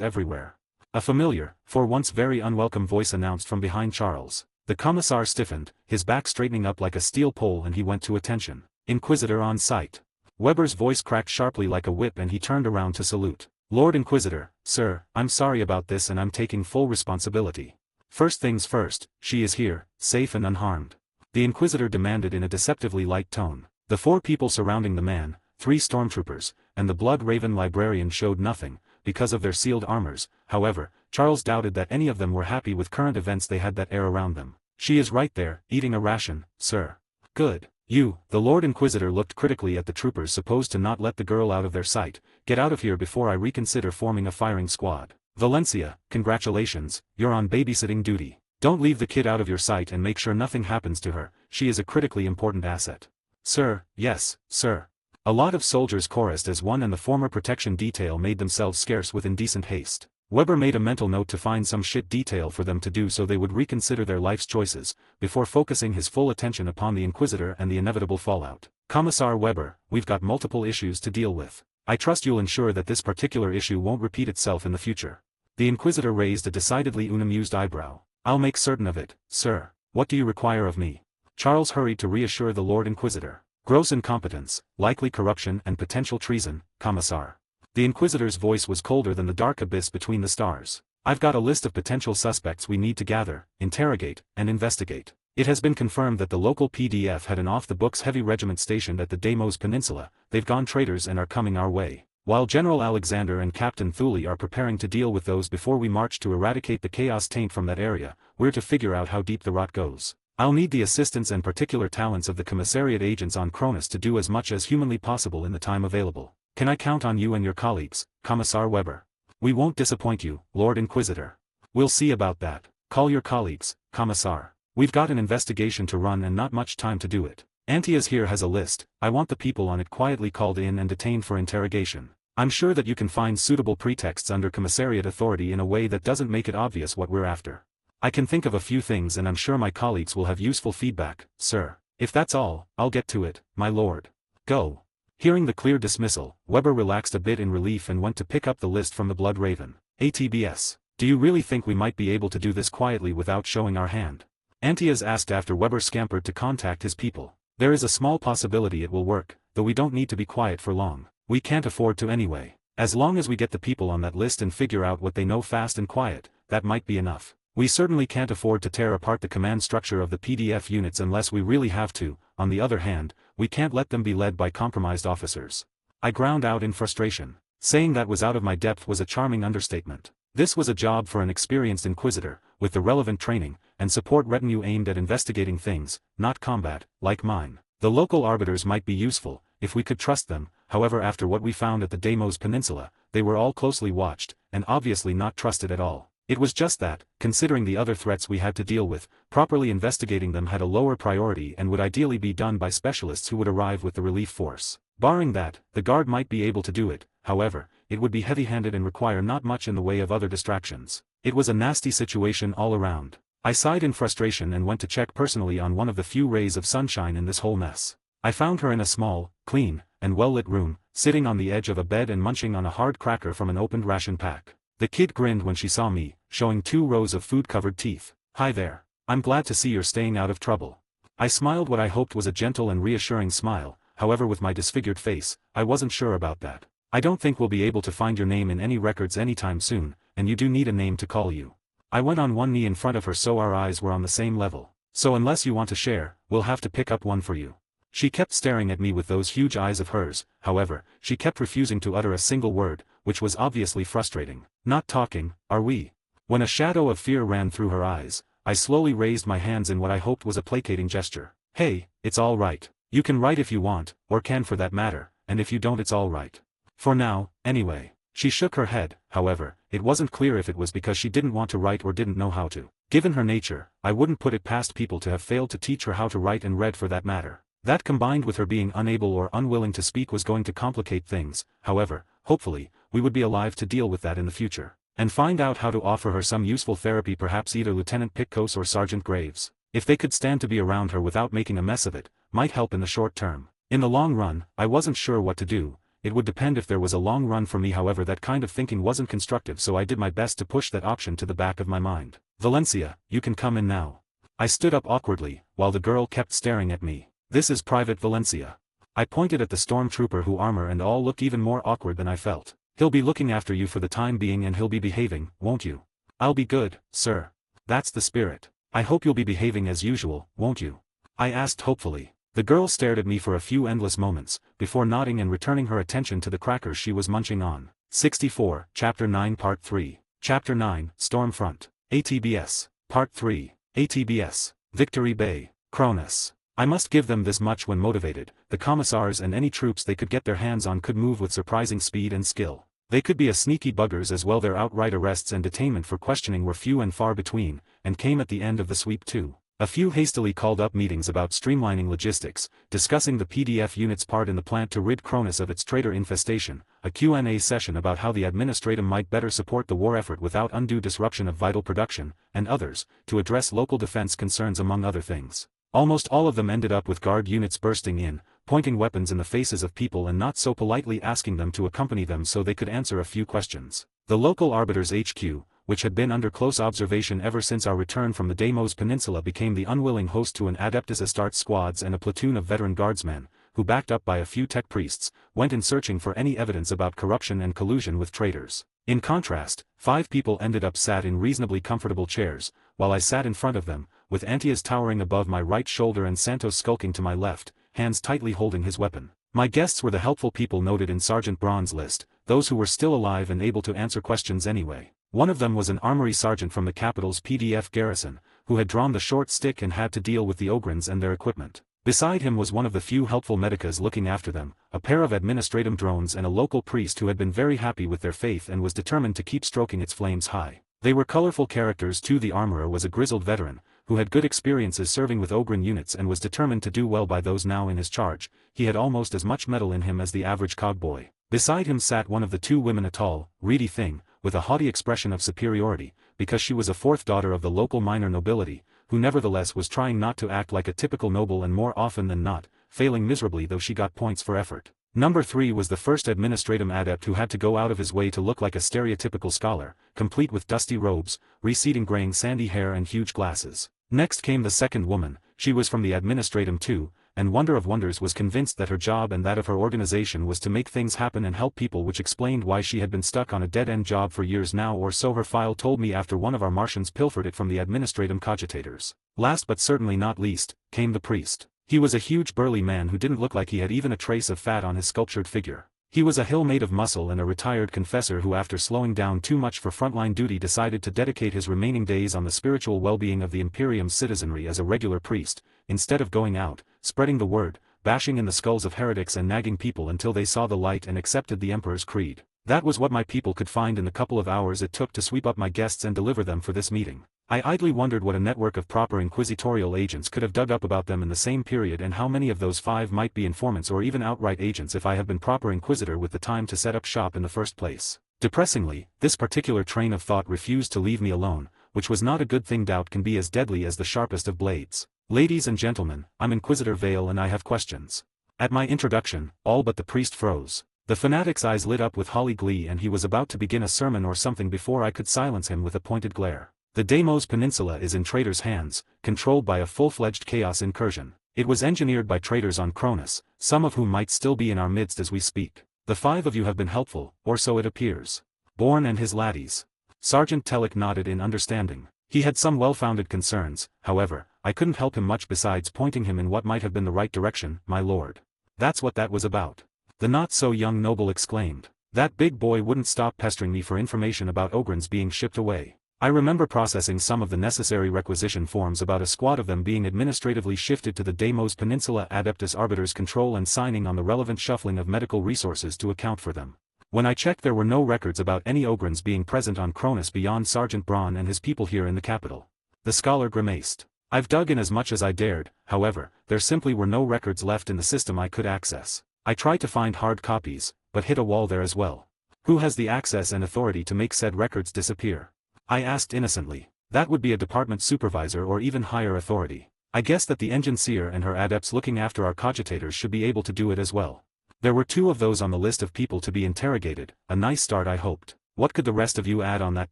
everywhere. A familiar, for once very unwelcome voice announced from behind Charles. The Commissar stiffened, his back straightening up like a steel pole and he went to attention. Inquisitor on sight. Weber's voice cracked sharply like a whip and he turned around to salute. Lord Inquisitor, sir, I'm sorry about this and I'm taking full responsibility. First things first, she is here, safe and unharmed. The Inquisitor demanded in a deceptively light tone. The 4 people surrounding the man, 3 stormtroopers, and the Blood-Raven librarian showed nothing, because of their sealed armors. However, Charles doubted that any of them were happy with current events. They had that air around them. She is right there, eating a ration, sir. Good. You, the Lord Inquisitor looked critically at the troopers supposed to not let the girl out of their sight. Get out of here before I reconsider forming a firing squad. Valencia, congratulations, you're on babysitting duty. Don't leave the kid out of your sight and make sure nothing happens to her, she is a critically important asset. Sir, yes, sir. A lot of soldiers chorused as one, and the former protection detail made themselves scarce with indecent haste. Weber made a mental note to find some shit detail for them to do so they would reconsider their life's choices, before focusing his full attention upon the Inquisitor and the inevitable fallout. Commissar Weber, we've got multiple issues to deal with. I trust you'll ensure that this particular issue won't repeat itself in the future. The Inquisitor raised a decidedly unamused eyebrow. I'll make certain of it, sir. What do you require of me? Charles hurried to reassure the Lord Inquisitor. Gross incompetence, likely corruption and potential treason, Commissar. The Inquisitor's voice was colder than the dark abyss between the stars. I've got a list of potential suspects we need to gather, interrogate, and investigate. It has been confirmed that the local PDF had an off-the-books heavy regiment stationed at the Deimos Peninsula. They've gone traitors and are coming our way. While General Alexander and Captain Thule are preparing to deal with those before we march to eradicate the chaos taint from that area, we're to figure out how deep the rot goes. I'll need the assistance and particular talents of the commissariat agents on Cronus to do as much as humanly possible in the time available. Can I count on you and your colleagues, Commissar Weber? We won't disappoint you, Lord Inquisitor. We'll see about that. Call your colleagues, Commissar. We've got an investigation to run and not much time to do it. Antias here has a list. I want the people on it quietly called in and detained for interrogation. I'm sure that you can find suitable pretexts under commissariat authority in a way that doesn't make it obvious what we're after. I can think of a few things and I'm sure my colleagues will have useful feedback, sir. If that's all, I'll get to it, my lord. Go. Hearing the clear dismissal, Weber relaxed a bit in relief and went to pick up the list from the Blood Raven. ATBS. Do you really think we might be able to do this quietly without showing our hand? Antias asked after Weber scampered to contact his people. There is a small possibility it will work, though we don't need to be quiet for long. We can't afford to anyway. As long as we get the people on that list and figure out what they know fast and quiet, that might be enough. We certainly can't afford to tear apart the command structure of the PDF units unless we really have to. On the other hand, we can't let them be led by compromised officers. I ground out in frustration. Saying that was out of my depth was a charming understatement. This was a job for an experienced Inquisitor, with the relevant training, and support retinue aimed at investigating things, not combat, like mine. The local arbiters might be useful, if we could trust them. However, after what we found at the Deimos Peninsula, they were all closely watched, and obviously not trusted at all. It was just that, considering the other threats we had to deal with, properly investigating them had a lower priority and would ideally be done by specialists who would arrive with the relief force. Barring that, the guard might be able to do it. However, it would be heavy-handed and require not much in the way of other distractions. It was a nasty situation all around. I sighed in frustration and went to check personally on one of the few rays of sunshine in this whole mess. I found her in a small, clean, and well-lit room, sitting on the edge of a bed and munching on a hard cracker from an opened ration pack. The kid grinned when she saw me, showing 2 rows of food-covered teeth. Hi there. I'm glad to see you're staying out of trouble. I smiled what I hoped was a gentle and reassuring smile. However, with my disfigured face, I wasn't sure about that. I don't think we'll be able to find your name in any records anytime soon, and you do need a name to call you. I went on one knee in front of her so our eyes were on the same level. So unless you want to share, we'll have to pick up one for you. She kept staring at me with those huge eyes of hers. However, she kept refusing to utter a single word, which was obviously frustrating. Not talking, are we? When a shadow of fear ran through her eyes, I slowly raised my hands in what I hoped was a placating gesture. Hey, it's all right. You can write if you want, or can for that matter, and if you don't it's all right. For now, anyway. She shook her head. However, it wasn't clear if it was because she didn't want to write or didn't know how to. Given her nature, I wouldn't put it past people to have failed to teach her how to write and read for that matter. That combined with her being unable or unwilling to speak was going to complicate things. However, hopefully, we would be alive to deal with that in the future. And find out how to offer her some useful therapy, perhaps either Lieutenant Pitcos or Sergeant Graves. If they could stand to be around her without making a mess of it, might help in the short term. In the long run, I wasn't sure what to do. It would depend if there was a long run for me. However, that kind of thinking wasn't constructive, so I did my best to push that option to the back of my mind. Valencia, you can come in now. I stood up awkwardly, while the girl kept staring at me. This is Private Valencia. I pointed at the stormtrooper who armor and all looked even more awkward than I felt. He'll be looking after you for the time being and he'll be behaving, won't you? I'll be good, sir. That's the spirit. I hope you'll be behaving as usual, won't you? I asked hopefully. The girl stared at me for a few endless moments, before nodding and returning her attention to the crackers she was munching on. 64, Chapter 9 Part 3. Chapter 9, Stormfront. ATBS. Part 3. ATBS. Victory Bay. Cronus. I must give them this much: when motivated, the commissars and any troops they could get their hands on could move with surprising speed and skill. They could be a sneaky buggers as well. Their outright arrests and detainment for questioning were few and far between, and came at the end of the sweep too. A few hastily called up meetings about streamlining logistics, discussing the PDF unit's part in the plan to rid Cronus of its traitor infestation, a Q&A session about how the administratum might better support the war effort without undue disruption of vital production, and others, to address local defense concerns among other things. Almost all of them ended up with guard units bursting in, pointing weapons in the faces of people and not so politely asking them to accompany them so they could answer a few questions. The local Arbiter's HQ, which had been under close observation ever since our return from the Deimos Peninsula, became the unwilling host to an Adeptus Astartes squads and a platoon of veteran guardsmen, who backed up by a few tech priests, went in searching for any evidence about corruption and collusion with traitors. In contrast, 5 people ended up sat in reasonably comfortable chairs, while I sat in front of them, with Antias towering above my right shoulder and Santos skulking to my left, hands tightly holding his weapon. My guests were the helpful people noted in Sergeant Braun's list, those who were still alive and able to answer questions anyway. One of them was an armory sergeant from the capital's PDF garrison, who had drawn the short stick and had to deal with the Ogrins and their equipment. Beside him was one of the few helpful medicas looking after them, a pair of administratum drones and a local priest who had been very happy with their faith and was determined to keep stroking its flames high. They were colorful characters too. The armorer was a grizzled veteran, who had good experiences serving with Ogrin units and was determined to do well by those now in his charge. He had almost as much metal in him as the average cogboy. Beside him sat one of the 2 women, a tall, reedy thing, with a haughty expression of superiority, because she was a 4th daughter of the local minor nobility, who nevertheless was trying not to act like a typical noble and more often than not, failing miserably though she got points for effort. Number 3 was the first administratum adept who had to go out of his way to look like a stereotypical scholar, complete with dusty robes, receding graying sandy hair and huge glasses. Next came the 2nd woman. She was from the administratum too, and wonder of wonders was convinced that her job and that of her organization was to make things happen and help people, which explained why she had been stuck on a dead-end job for years now, or so her file told me after one of our Martians pilfered it from the administratum cogitators. Last but certainly not least, came the priest. He was a huge burly man who didn't look like he had even a trace of fat on his sculptured figure. He was a hill made of muscle and a retired confessor who, after slowing down too much for frontline duty, decided to dedicate his remaining days on the spiritual well-being of the Imperium's citizenry as a regular priest, instead of going out, spreading the word, bashing in the skulls of heretics and nagging people until they saw the light and accepted the Emperor's creed. That was what my people could find in the couple of hours it took to sweep up my guests and deliver them for this meeting. I idly wondered what a network of proper inquisitorial agents could have dug up about them in the same period, and how many of those 5 might be informants or even outright agents if I had been proper inquisitor with the time to set up shop in the first place. Depressingly, this particular train of thought refused to leave me alone, which was not a good thing. Doubt can be as deadly as the sharpest of blades. Ladies and gentlemen, I'm Inquisitor Vale and I have questions. At my introduction, all but the priest froze. The fanatic's eyes lit up with holly glee and he was about to begin a sermon or something before I could silence him with a pointed glare. The Deimos Peninsula is in traitors' hands, controlled by a full-fledged chaos incursion. It was engineered by traitors on Cronus, some of whom might still be in our midst as we speak. The 5 of you have been helpful, or so it appears. Bourne and his laddies. Sergeant Telek nodded in understanding. He had some well-founded concerns, however. I couldn't help him much besides pointing him in what might have been the right direction. My lord. That's what that was about. The not-so-young noble exclaimed. That big boy wouldn't stop pestering me for information about Ogrins being shipped away. I remember processing some of the necessary requisition forms about a squad of them being administratively shifted to the Deimos Peninsula Adeptus Arbiter's control and signing on the relevant shuffling of medical resources to account for them. When I checked, there were no records about any Ogrins being present on Cronus beyond Sergeant Braun and his people here in the capital. The scholar grimaced. I've dug in as much as I dared, however, there simply were no records left in the system I could access. I tried to find hard copies, but hit a wall there as well. Who has the access and authority to make said records disappear? I asked innocently. That would be a department supervisor or even higher authority. I guess that the engine seer and her adepts looking after our cogitators should be able to do it as well. There were 2 of those on the list of people to be interrogated, a nice start I hoped. What could the rest of you add on that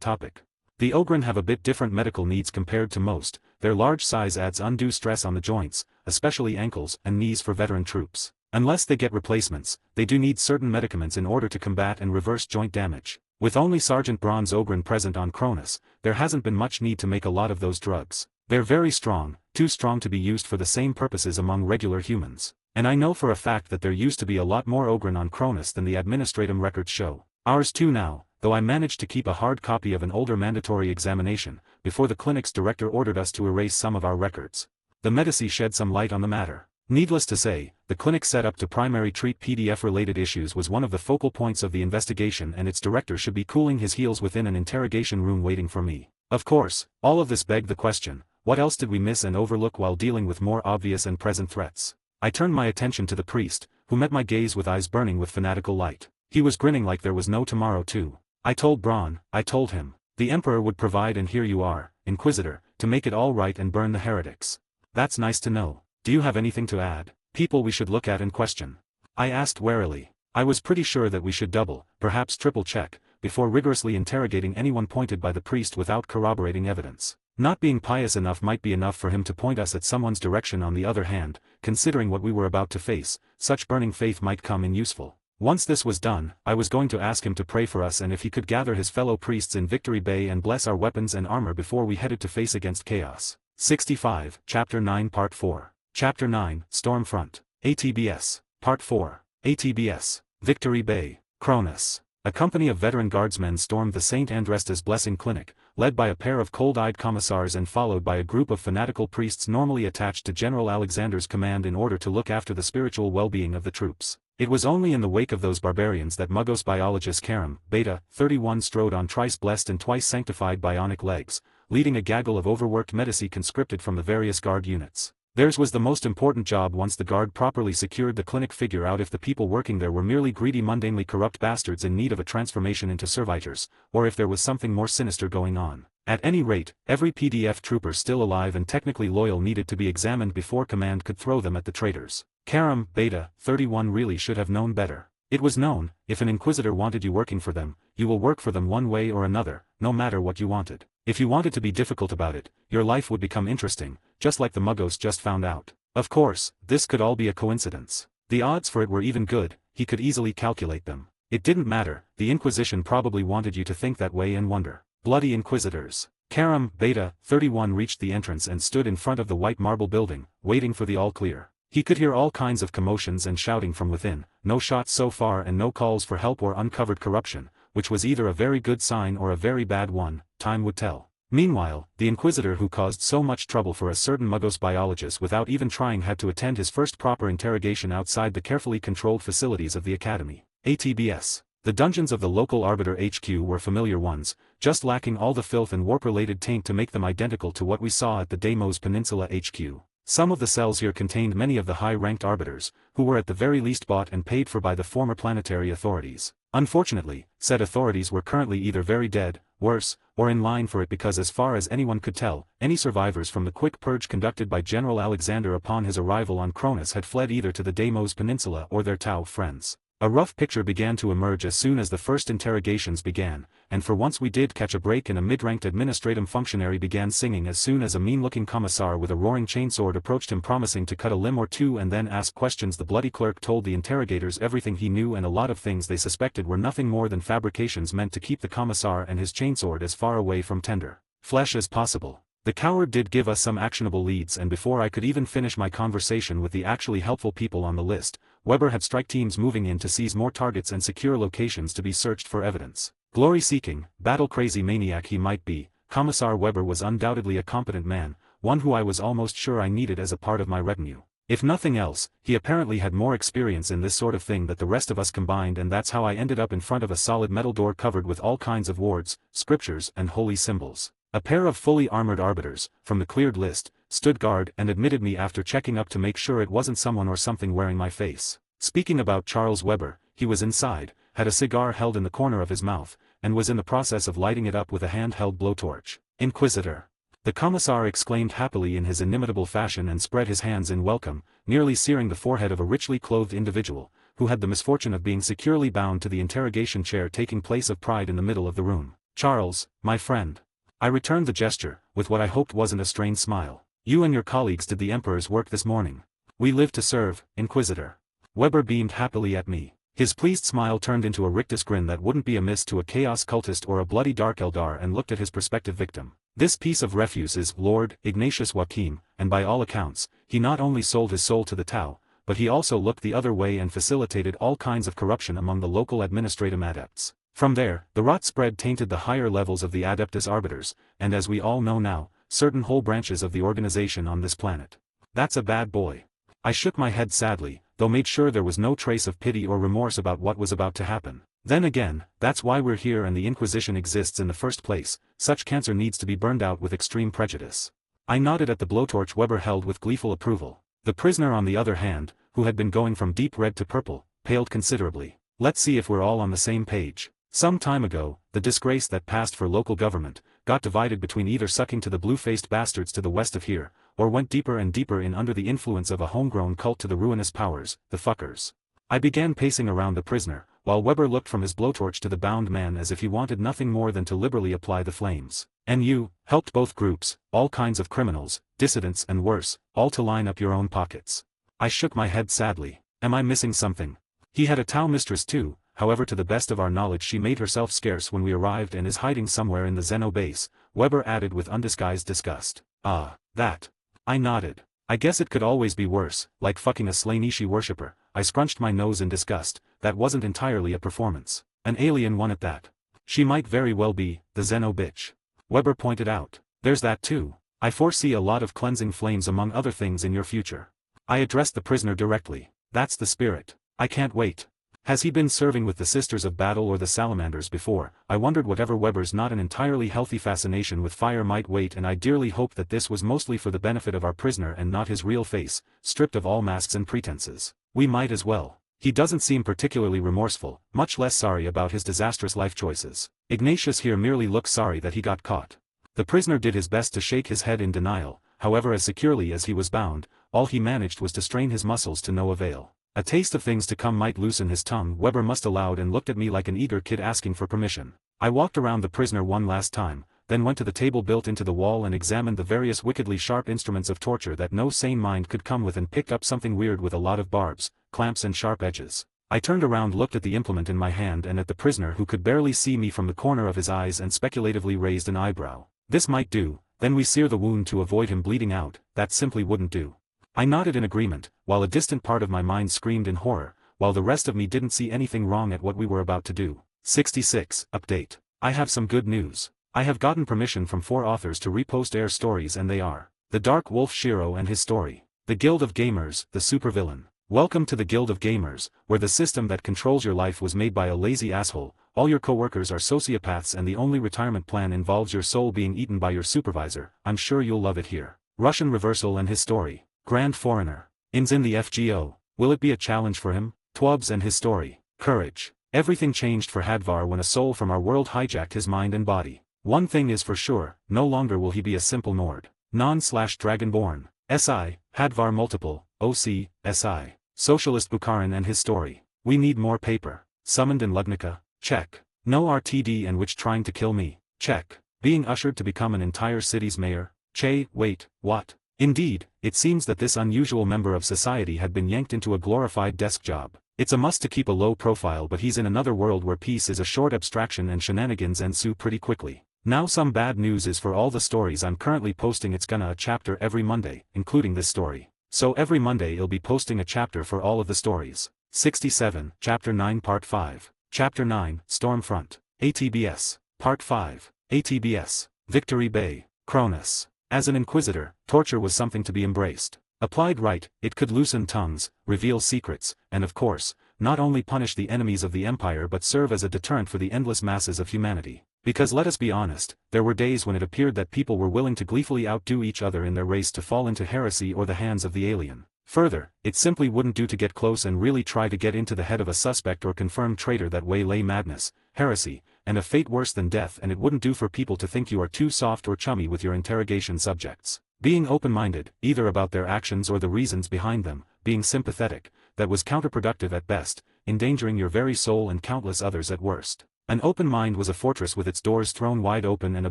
topic? The Ogrin have a bit different medical needs compared to most. Their large size adds undue stress on the joints, especially ankles and knees for veteran troops. Unless they get replacements, they do need certain medicaments in order to combat and reverse joint damage. With only Sergeant Braun's Ogrin present on Cronus, there hasn't been much need to make a lot of those drugs. They're very strong, too strong to be used for the same purposes among regular humans. And I know for a fact that there used to be a lot more Ogrin on Cronus than the administratum records show. Ours too now, though I managed to keep a hard copy of an older mandatory examination, before the clinic's director ordered us to erase some of our records. The Medici shed some light on the matter. Needless to say, the clinic set up to primary treat PDF-related issues was one of the focal points of the investigation, and its director should be cooling his heels within an interrogation room waiting for me. Of course, all of this begged the question, what else did we miss and overlook while dealing with more obvious and present threats? I turned my attention to the priest, who met my gaze with eyes burning with fanatical light. He was grinning like there was no tomorrow too. I told him, the Emperor would provide, and here you are, Inquisitor, to make it all right and burn the heretics. That's nice to know. Do you have anything to add? People we should look at and question? I asked warily. I was pretty sure that we should double, perhaps triple check, before rigorously interrogating anyone pointed by the priest without corroborating evidence. Not being pious enough might be enough for him to point us at someone's direction. On the other hand, considering what we were about to face, such burning faith might come in useful. Once this was done, I was going to ask him to pray for us and if he could gather his fellow priests in Victory Bay and bless our weapons and armor before we headed to face against chaos. 65, Chapter 9 Part 4. Chapter 9, Stormfront. ATBS. Part 4. ATBS. Victory Bay. Cronus. A company of veteran guardsmen stormed the St. Andres's Blessing Clinic, led by a pair of cold-eyed commissars and followed by a group of fanatical priests normally attached to General Alexander's command in order to look after the spiritual well-being of the troops. It was only in the wake of those barbarians that Muggos biologist Karam, Beta, 31 strode on thrice-blessed and twice-sanctified bionic legs, leading a gaggle of overworked medici conscripted from the various guard units. Theirs was the most important job once the guard properly secured the clinic, figure out if the people working there were merely greedy, mundanely corrupt bastards in need of a transformation into servitors, or if there was something more sinister going on. At any rate, every PDF trooper still alive and technically loyal needed to be examined before command could throw them at the traitors. Karam, Beta, 31 really should have known better. It was known, if an Inquisitor wanted you working for them, you will work for them one way or another, no matter what you wanted. If you wanted to be difficult about it, your life would become interesting, just like the Muggos just found out. Of course, this could all be a coincidence. The odds for it were even good, he could easily calculate them. It didn't matter, the Inquisition probably wanted you to think that way and wonder. Bloody Inquisitors. Karam, Beta, 31 reached the entrance and stood in front of the white marble building, waiting for the all-clear. He could hear all kinds of commotions and shouting from within, no shots so far and no calls for help or uncovered corruption, which was either a very good sign or a very bad one, time would tell. Meanwhile, the Inquisitor who caused so much trouble for a certain Muggos biologist without even trying had to attend his first proper interrogation outside the carefully controlled facilities of the Academy. ATBS. The dungeons of the local Arbiter HQ were familiar ones, just lacking all the filth and warp-related taint to make them identical to what we saw at the Deimos Peninsula HQ. Some of the cells here contained many of the high-ranked arbiters, who were at the very least bought and paid for by the former planetary authorities. Unfortunately, said authorities were currently either very dead, worse, or in line for it because as far as anyone could tell, any survivors from the quick purge conducted by General Alexander upon his arrival on Cronus had fled either to the Deimos Peninsula or their Tau friends. A rough picture began to emerge as soon as the first interrogations began, and for once we did catch a break, and a mid-ranked administrative functionary began singing as soon as a mean-looking commissar with a roaring chainsword approached him promising to cut a limb or two and then ask questions. The bloody clerk told the interrogators everything he knew and a lot of things they suspected were nothing more than fabrications meant to keep the commissar and his chainsword as far away from tender flesh as possible. The coward did give us some actionable leads, and before I could even finish my conversation with the actually helpful people on the list, Weber had strike teams moving in to seize more targets and secure locations to be searched for evidence. Glory-seeking, battle-crazy maniac he might be, Commissar Weber was undoubtedly a competent man, one who I was almost sure I needed as a part of my retinue. If nothing else, he apparently had more experience in this sort of thing than the rest of us combined, and that's how I ended up in front of a solid metal door covered with all kinds of wards, scriptures and holy symbols. A pair of fully armored arbiters, from the cleared list, stood guard and admitted me after checking up to make sure it wasn't someone or something wearing my face. Speaking about Charles Weber, he was inside, had a cigar held in the corner of his mouth, and was in the process of lighting it up with a hand-held blowtorch. Inquisitor! The commissar exclaimed happily in his inimitable fashion and spread his hands in welcome, nearly searing the forehead of a richly clothed individual, who had the misfortune of being securely bound to the interrogation chair taking place of pride in the middle of the room. Charles, my friend. I returned the gesture, with what I hoped wasn't a strained smile. You and your colleagues did the Emperor's work this morning. We live to serve, Inquisitor. Weber beamed happily at me. His pleased smile turned into a rictus grin that wouldn't be amiss to a chaos cultist or a bloody dark Eldar, and looked at his prospective victim. This piece of refuse is Lord Ignatius Joachim, and by all accounts, he not only sold his soul to the Tau, but he also looked the other way and facilitated all kinds of corruption among the local administrative adepts. From there, the rot spread tainted the higher levels of the Adeptus Arbiters, and as we all know now, certain whole branches of the organization on this planet. That's a bad boy. I shook my head sadly, though made sure there was no trace of pity or remorse about what was about to happen. Then again, that's why we're here and the Inquisition exists in the first place. Such cancer needs to be burned out with extreme prejudice. I nodded at the blowtorch Weber held with gleeful approval. The prisoner on the other hand, who had been going from deep red to purple, paled considerably. Let's see if we're all on the same page. Some time ago, the disgrace that passed for local government, got divided between either sucking to the blue-faced bastards to the west of here, or went deeper and deeper in under the influence of a homegrown cult to the ruinous powers, the fuckers. I began pacing around the prisoner, while Weber looked from his blowtorch to the bound man as if he wanted nothing more than to liberally apply the flames. And you, helped both groups, all kinds of criminals, dissidents and worse, all to line up your own pockets. I shook my head sadly. Am I missing something? He had a Tau mistress too, however to the best of our knowledge she made herself scarce when we arrived and is hiding somewhere in the Zeno base, Weber added with undisguised disgust. Ah, that. I nodded. I guess it could always be worse, like fucking a Slaneshi worshipper. I scrunched my nose in disgust. That wasn't entirely a performance. An alien one at that. She might very well be, the Zeno bitch. Weber pointed out. There's that too. I foresee a lot of cleansing flames among other things in your future. I addressed the prisoner directly. That's the spirit. I can't wait. Has he been serving with the Sisters of Battle or the Salamanders before? I wondered whatever Weber's not an entirely healthy fascination with fire might wait, and I dearly hoped that this was mostly for the benefit of our prisoner and not his real face, stripped of all masks and pretenses. We might as well. He doesn't seem particularly remorseful, much less sorry about his disastrous life choices. Ignatius here merely looks sorry that he got caught. The prisoner did his best to shake his head in denial, however as securely as he was bound, all he managed was to strain his muscles to no avail. A taste of things to come might loosen his tongue, Weber must allowed, and looked at me like an eager kid asking for permission. I walked around the prisoner one last time, then went to the table built into the wall and examined the various wickedly sharp instruments of torture that no sane mind could come with and picked up something weird with a lot of barbs, clamps and sharp edges. I turned around, looked at the implement in my hand and at the prisoner who could barely see me from the corner of his eyes and speculatively raised an eyebrow. This might do, then we sear the wound to avoid him bleeding out. That simply wouldn't do. I nodded in agreement, while a distant part of my mind screamed in horror, while the rest of me didn't see anything wrong at what we were about to do. 66. Update. I have some good news. I have gotten permission from 4 authors to repost Air stories, and they are The Dark Wolf Shiro and his story, The Guild of Gamers, the supervillain. Welcome to the Guild of Gamers, where the system that controls your life was made by a lazy asshole, all your coworkers are sociopaths and the only retirement plan involves your soul being eaten by your supervisor. I'm sure you'll love it here. Russian Reversal and his story. Grand Foreigner. Ins in the FGO. Will it be a challenge for him? Twubs and his story. Courage. Everything changed for Hadvar when a soul from our world hijacked his mind and body. One thing is for sure, no longer will he be a simple Nord. Non/Dragonborn. SI, Hadvar Multiple, OC, SI. Socialist Bukharin and his story. We need more paper. Summoned in Lugnica. Check. No RTD and which trying to kill me. Check. Being ushered to become an entire city's mayor. Che, wait, what? Indeed, it seems that this unusual member of society had been yanked into a glorified desk job. It's a must to keep a low profile, but he's in another world where peace is a short abstraction and shenanigans ensue pretty quickly. Now some bad news is for all the stories I'm currently posting, it's gonna a chapter every Monday, including this story. So every Monday I'll be posting a chapter for all of the stories. 67, Chapter 9 Part 5. Chapter 9, Stormfront. ATBS. Part 5. ATBS. Victory Bay. Cronus. As an inquisitor, torture was something to be embraced. Applied right, it could loosen tongues, reveal secrets, and of course, not only punish the enemies of the Empire but serve as a deterrent for the endless masses of humanity. Because let us be honest, there were days when it appeared that people were willing to gleefully outdo each other in their race to fall into heresy or the hands of the alien. Further, it simply wouldn't do to get close and really try to get into the head of a suspect or confirmed traitor. That way lay madness, heresy, and a fate worse than death, and it wouldn't do for people to think you are too soft or chummy with your interrogation subjects. Being open-minded, either about their actions or the reasons behind them, being sympathetic, that was counterproductive at best, endangering your very soul and countless others at worst. An open mind was a fortress with its doors thrown wide open and a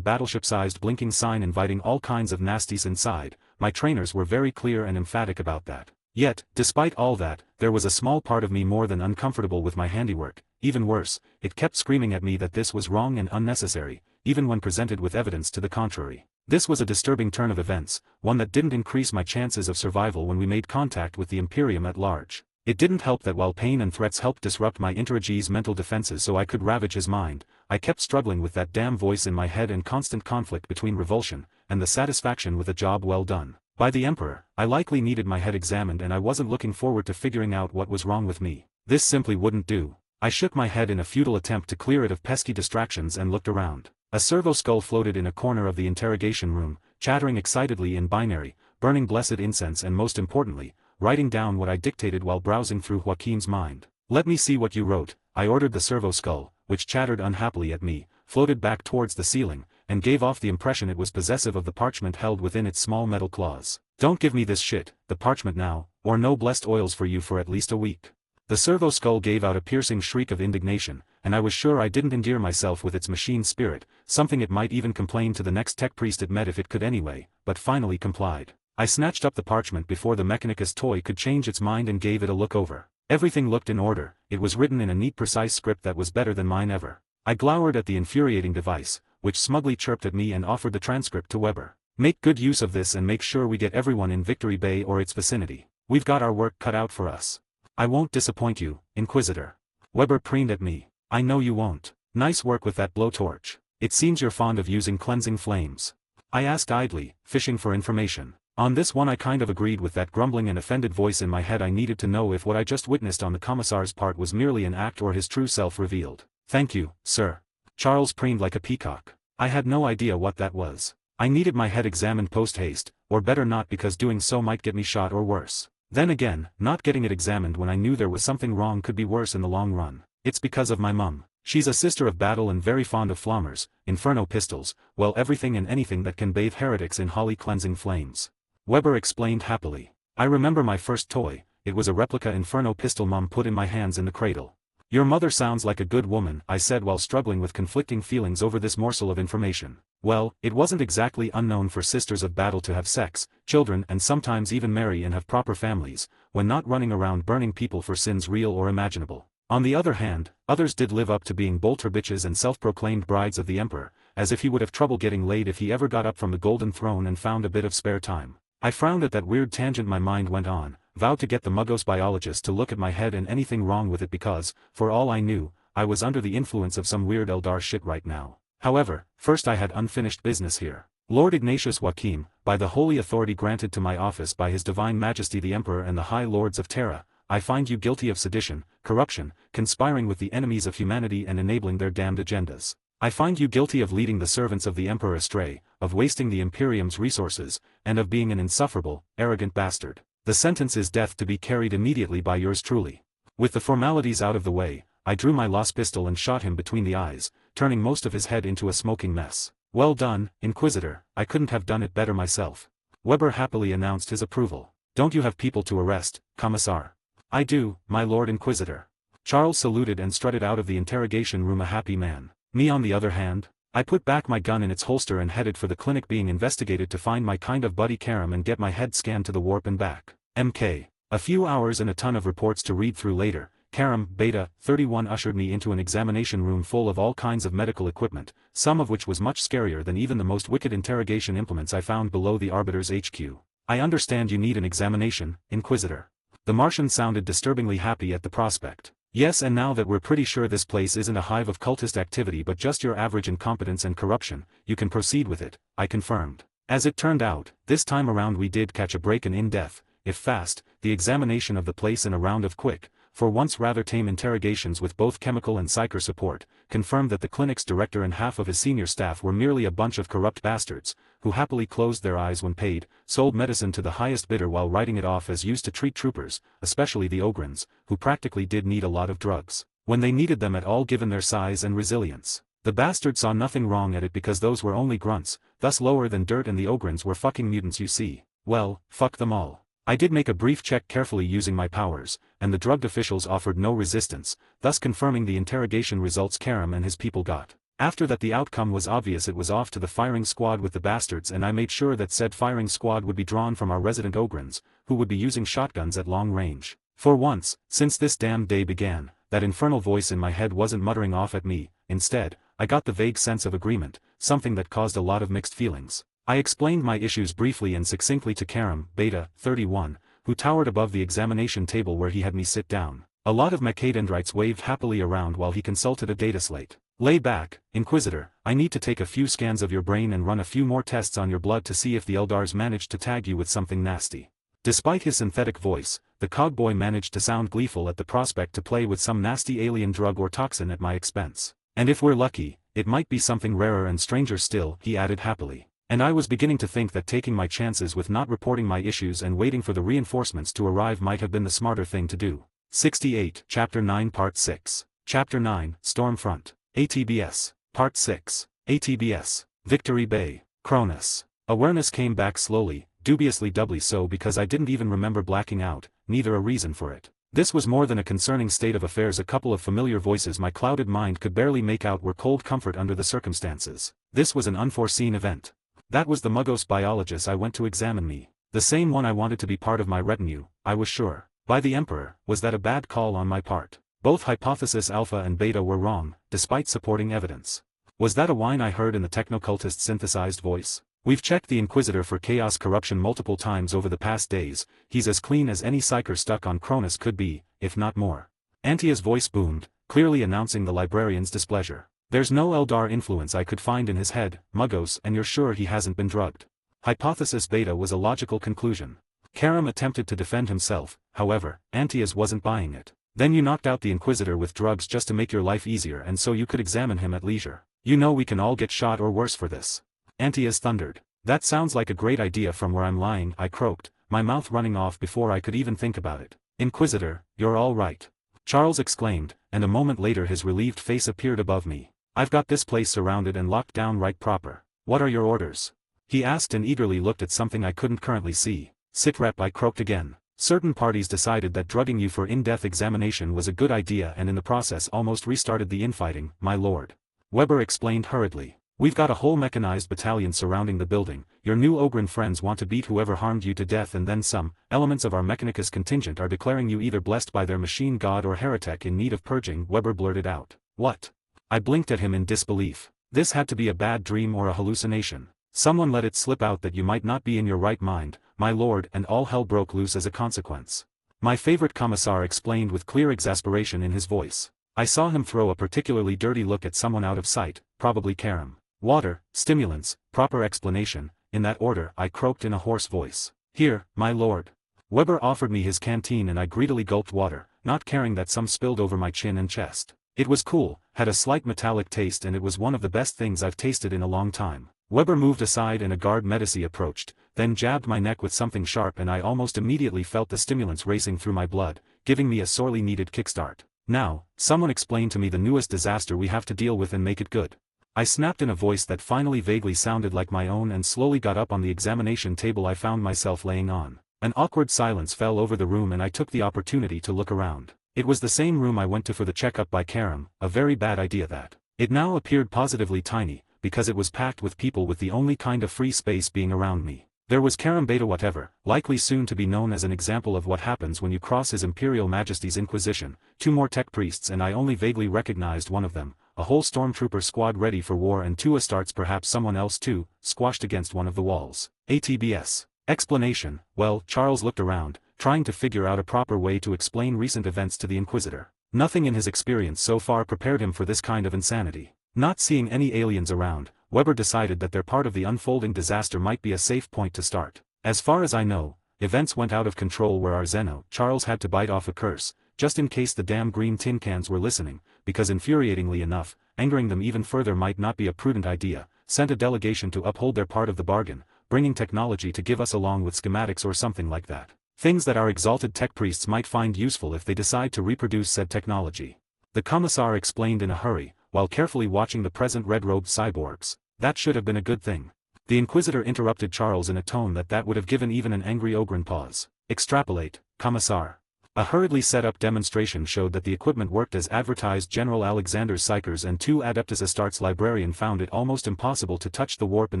battleship-sized blinking sign inviting all kinds of nasties inside. My trainers were very clear and emphatic about that. Yet, despite all that, there was a small part of me more than uncomfortable with my handiwork. Even worse, it kept screaming at me that this was wrong and unnecessary, even when presented with evidence to the contrary. This was a disturbing turn of events, one that didn't increase my chances of survival when we made contact with the Imperium at large. It didn't help that while pain and threats helped disrupt my interrogee's mental defenses so I could ravage his mind, I kept struggling with that damn voice in my head and constant conflict between revulsion and the satisfaction with a job well done. By the Emperor, I likely needed my head examined and I wasn't looking forward to figuring out what was wrong with me. This simply wouldn't do. I shook my head in a futile attempt to clear it of pesky distractions and looked around. A servo skull floated in a corner of the interrogation room, chattering excitedly in binary, burning blessed incense and most importantly, writing down what I dictated while browsing through Joaquin's mind. "Let me see what you wrote," I ordered. The servo skull, which chattered unhappily at me, floated back towards the ceiling, and gave off the impression it was possessive of the parchment held within its small metal claws. "Don't give me this shit, the parchment now, or no blessed oils for you for at least a week." The servo skull gave out a piercing shriek of indignation, and I was sure I didn't endear myself with its machine spirit, something it might even complain to the next tech priest it met if it could anyway, but finally complied. I snatched up the parchment before the Mechanicus toy could change its mind and gave it a look over. Everything looked in order, it was written in a neat precise script that was better than mine ever. I glowered at the infuriating device, which smugly chirped at me and offered the transcript to Weber. "Make good use of this and make sure we get everyone in Victory Bay or its vicinity. We've got our work cut out for us." "I won't disappoint you, Inquisitor." Weber preened at me. "I know you won't. Nice work with that blowtorch. It seems you're fond of using cleansing flames." I asked idly, fishing for information. On this one I kind of agreed with that grumbling and offended voice in my head. I needed to know if what I just witnessed on the commissar's part was merely an act or his true self revealed. "Thank you, sir." Charles preened like a peacock. I had no idea what that was. I needed my head examined post-haste, or better not, because doing so might get me shot or worse. Then again, not getting it examined when I knew there was something wrong could be worse in the long run. It's because of my mum. She's a sister of battle and very fond of flammers, inferno pistols, well, everything and anything that can bathe heretics in holy cleansing flames. Weber explained happily. "I remember my first toy, it was a replica inferno pistol Mum put in my hands in the cradle." "Your mother sounds like a good woman," I said while struggling with conflicting feelings over this morsel of information. Well, it wasn't exactly unknown for sisters of battle to have sex, children and sometimes even marry and have proper families, when not running around burning people for sins real or imaginable. On the other hand, others did live up to being bolter bitches and self-proclaimed brides of the Emperor, as if he would have trouble getting laid if he ever got up from the golden throne and found a bit of spare time. I frowned at that weird tangent my mind went on, vowed to get the Muggos biologist to look at my head and anything wrong with it because, for all I knew, I was under the influence of some weird Eldar shit right now. However, first I had unfinished business here. "Lord Ignatius Joachim, by the holy authority granted to my office by His Divine Majesty the Emperor and the High Lords of Terra, I find you guilty of sedition, corruption, conspiring with the enemies of humanity and enabling their damned agendas. I find you guilty of leading the servants of the Emperor astray, of wasting the Imperium's resources, and of being an insufferable, arrogant bastard. The sentence is death to be carried immediately by yours truly." With the formalities out of the way, I drew my lost pistol and shot him between the eyes, turning most of his head into a smoking mess. "Well done, Inquisitor, I couldn't have done it better myself." Weber happily announced his approval. "Don't you have people to arrest, Commissar?" "I do, my Lord Inquisitor." Charles saluted and strutted out of the interrogation room a happy man. Me on the other hand? I put back my gun in its holster and headed for the clinic being investigated to find my kind of buddy Karam and get my head scanned to the warp and back. MK. A few hours and a ton of reports to read through later, Karam, Beta, 31 ushered me into an examination room full of all kinds of medical equipment, some of which was much scarier than even the most wicked interrogation implements I found below the Arbiter's HQ. "I understand you need an examination, Inquisitor." The Martian sounded disturbingly happy at the prospect. "Yes, and now that we're pretty sure this place isn't a hive of cultist activity but just your average incompetence and corruption, you can proceed with it," I confirmed. As it turned out, this time around we did catch a break in depth, if fast, the examination of the place in a round of quick, for once rather tame interrogations with both chemical and psyker support, confirmed that the clinic's director and half of his senior staff were merely a bunch of corrupt bastards, who happily closed their eyes when paid, sold medicine to the highest bidder while writing it off as used to treat troopers, especially the Ogrins, who practically did need a lot of drugs, when they needed them at all given their size and resilience. The bastards saw nothing wrong at it because those were only grunts, thus lower than dirt, and the Ogrins were fucking mutants, you see. Well, fuck them all. I did make a brief check carefully using my powers, and the drugged officials offered no resistance, thus confirming the interrogation results Karam and his people got. After that the outcome was obvious. It was off to the firing squad with the bastards, and I made sure that said firing squad would be drawn from our resident Ogrins, who would be using shotguns at long range. For once, since this damned day began, that infernal voice in my head wasn't muttering off at me. Instead, I got the vague sense of agreement, something that caused a lot of mixed feelings. I explained my issues briefly and succinctly to Karam, Beta, 31, who towered above the examination table where he had me sit down. A lot of mechadendrites waved happily around while he consulted a data slate. Lay back, Inquisitor, I need to take a few scans of your brain and run a few more tests on your blood to see if the Eldars managed to tag you with something nasty. Despite his synthetic voice, the cogboy managed to sound gleeful at the prospect to play with some nasty alien drug or toxin at my expense. And if we're lucky, it might be something rarer and stranger still, he added happily. And I was beginning to think that taking my chances with not reporting my issues and waiting for the reinforcements to arrive might have been the smarter thing to do. 68, Chapter 9 Part 6. Chapter 9, Stormfront. ATBS. Part 6. ATBS. Victory Bay. Cronus. Awareness came back slowly, dubiously doubly so because I didn't even remember blacking out, neither a reason for it. This was more than a concerning state of affairs. A couple of familiar voices my clouded mind could barely make out were cold comfort under the circumstances. This was an unforeseen event. That was the Muggos biologist I went to examine me. The same one I wanted to be part of my retinue, I was sure. By the Emperor, was that a bad call on my part? Both hypothesis alpha and beta were wrong, despite supporting evidence. Was that a whine I heard in the technocultist's synthesized voice? We've checked the Inquisitor for chaos corruption multiple times over the past days. He's as clean as any Psyker stuck on Cronus could be, if not more. Antia's voice boomed, clearly announcing the librarian's displeasure. There's no Eldar influence I could find in his head, Muggos, and you're sure he hasn't been drugged? Hypothesis beta was a logical conclusion. Karam attempted to defend himself, however, Antia's wasn't buying it. Then you knocked out the Inquisitor with drugs just to make your life easier and so you could examine him at leisure. You know we can all get shot or worse for this. Antias thundered. That sounds like a great idea from where I'm lying, I croaked, my mouth running off before I could even think about it. Inquisitor, you're all right. Charles exclaimed, and a moment later his relieved face appeared above me. I've got this place surrounded and locked down right proper. What are your orders? He asked and eagerly looked at something I couldn't currently see. Sitrep, I croaked again. Certain parties decided that drugging you for in-depth examination was a good idea and in the process almost restarted the infighting, my lord. Weber explained hurriedly. We've got a whole mechanized battalion surrounding the building. Your new Ogren friends want to beat whoever harmed you to death, and then some. Elements of our Mechanicus contingent are declaring you either blessed by their machine god or heretic in need of purging, Weber blurted out. What? I blinked at him in disbelief. This had to be a bad dream or a hallucination. Someone let it slip out that you might not be in your right mind, my lord, and all hell broke loose as a consequence. My favorite commissar explained with clear exasperation in his voice. I saw him throw a particularly dirty look at someone out of sight, probably Karam. Water, stimulants, proper explanation, in that order, I croaked in a hoarse voice. Here, my lord. Weber offered me his canteen and I greedily gulped water, not caring that some spilled over my chin and chest. It was cool, had a slight metallic taste, and it was one of the best things I've tasted in a long time. Weber moved aside and a guard Medici approached, then jabbed my neck with something sharp and I almost immediately felt the stimulants racing through my blood, giving me a sorely needed kickstart. Now, someone explain to me the newest disaster we have to deal with and make it good. I snapped in a voice that finally vaguely sounded like my own and slowly got up on the examination table I found myself laying on. An awkward silence fell over the room and I took the opportunity to look around. It was the same room I went to for the checkup by Karam, a very bad idea that. It now appeared positively tiny, because it was packed with people with the only kind of free space being around me. There was Karam Beta whatever, likely soon to be known as an example of what happens when you cross His Imperial Majesty's Inquisition, 2 more tech priests and I only vaguely recognized one of them, a whole stormtrooper squad ready for war and 2 Astartes, perhaps someone else too, squashed against one of the walls. ATBS. Explanation. Well, Charles looked around, trying to figure out a proper way to explain recent events to the Inquisitor. Nothing in his experience so far prepared him for this kind of insanity. Not seeing any aliens around, Weber decided that their part of the unfolding disaster might be a safe point to start. As far as I know, events went out of control where our Zeno, Charles had to bite off a curse, just in case the damn green tin cans were listening, because infuriatingly enough, angering them even further might not be a prudent idea, sent a delegation to uphold their part of the bargain, bringing technology to give us along with schematics or something like that. Things that our exalted tech priests might find useful if they decide to reproduce said technology. The commissar explained in a hurry, while carefully watching the present red-robed cyborgs. That should have been a good thing. The Inquisitor interrupted Charles in a tone that would have given even an angry Ogren pause. Extrapolate, commissar. A hurriedly set-up demonstration showed that the equipment worked as advertised. General Alexander's Psykers and 2 Adeptus Astartes librarian found it almost impossible to touch the warp in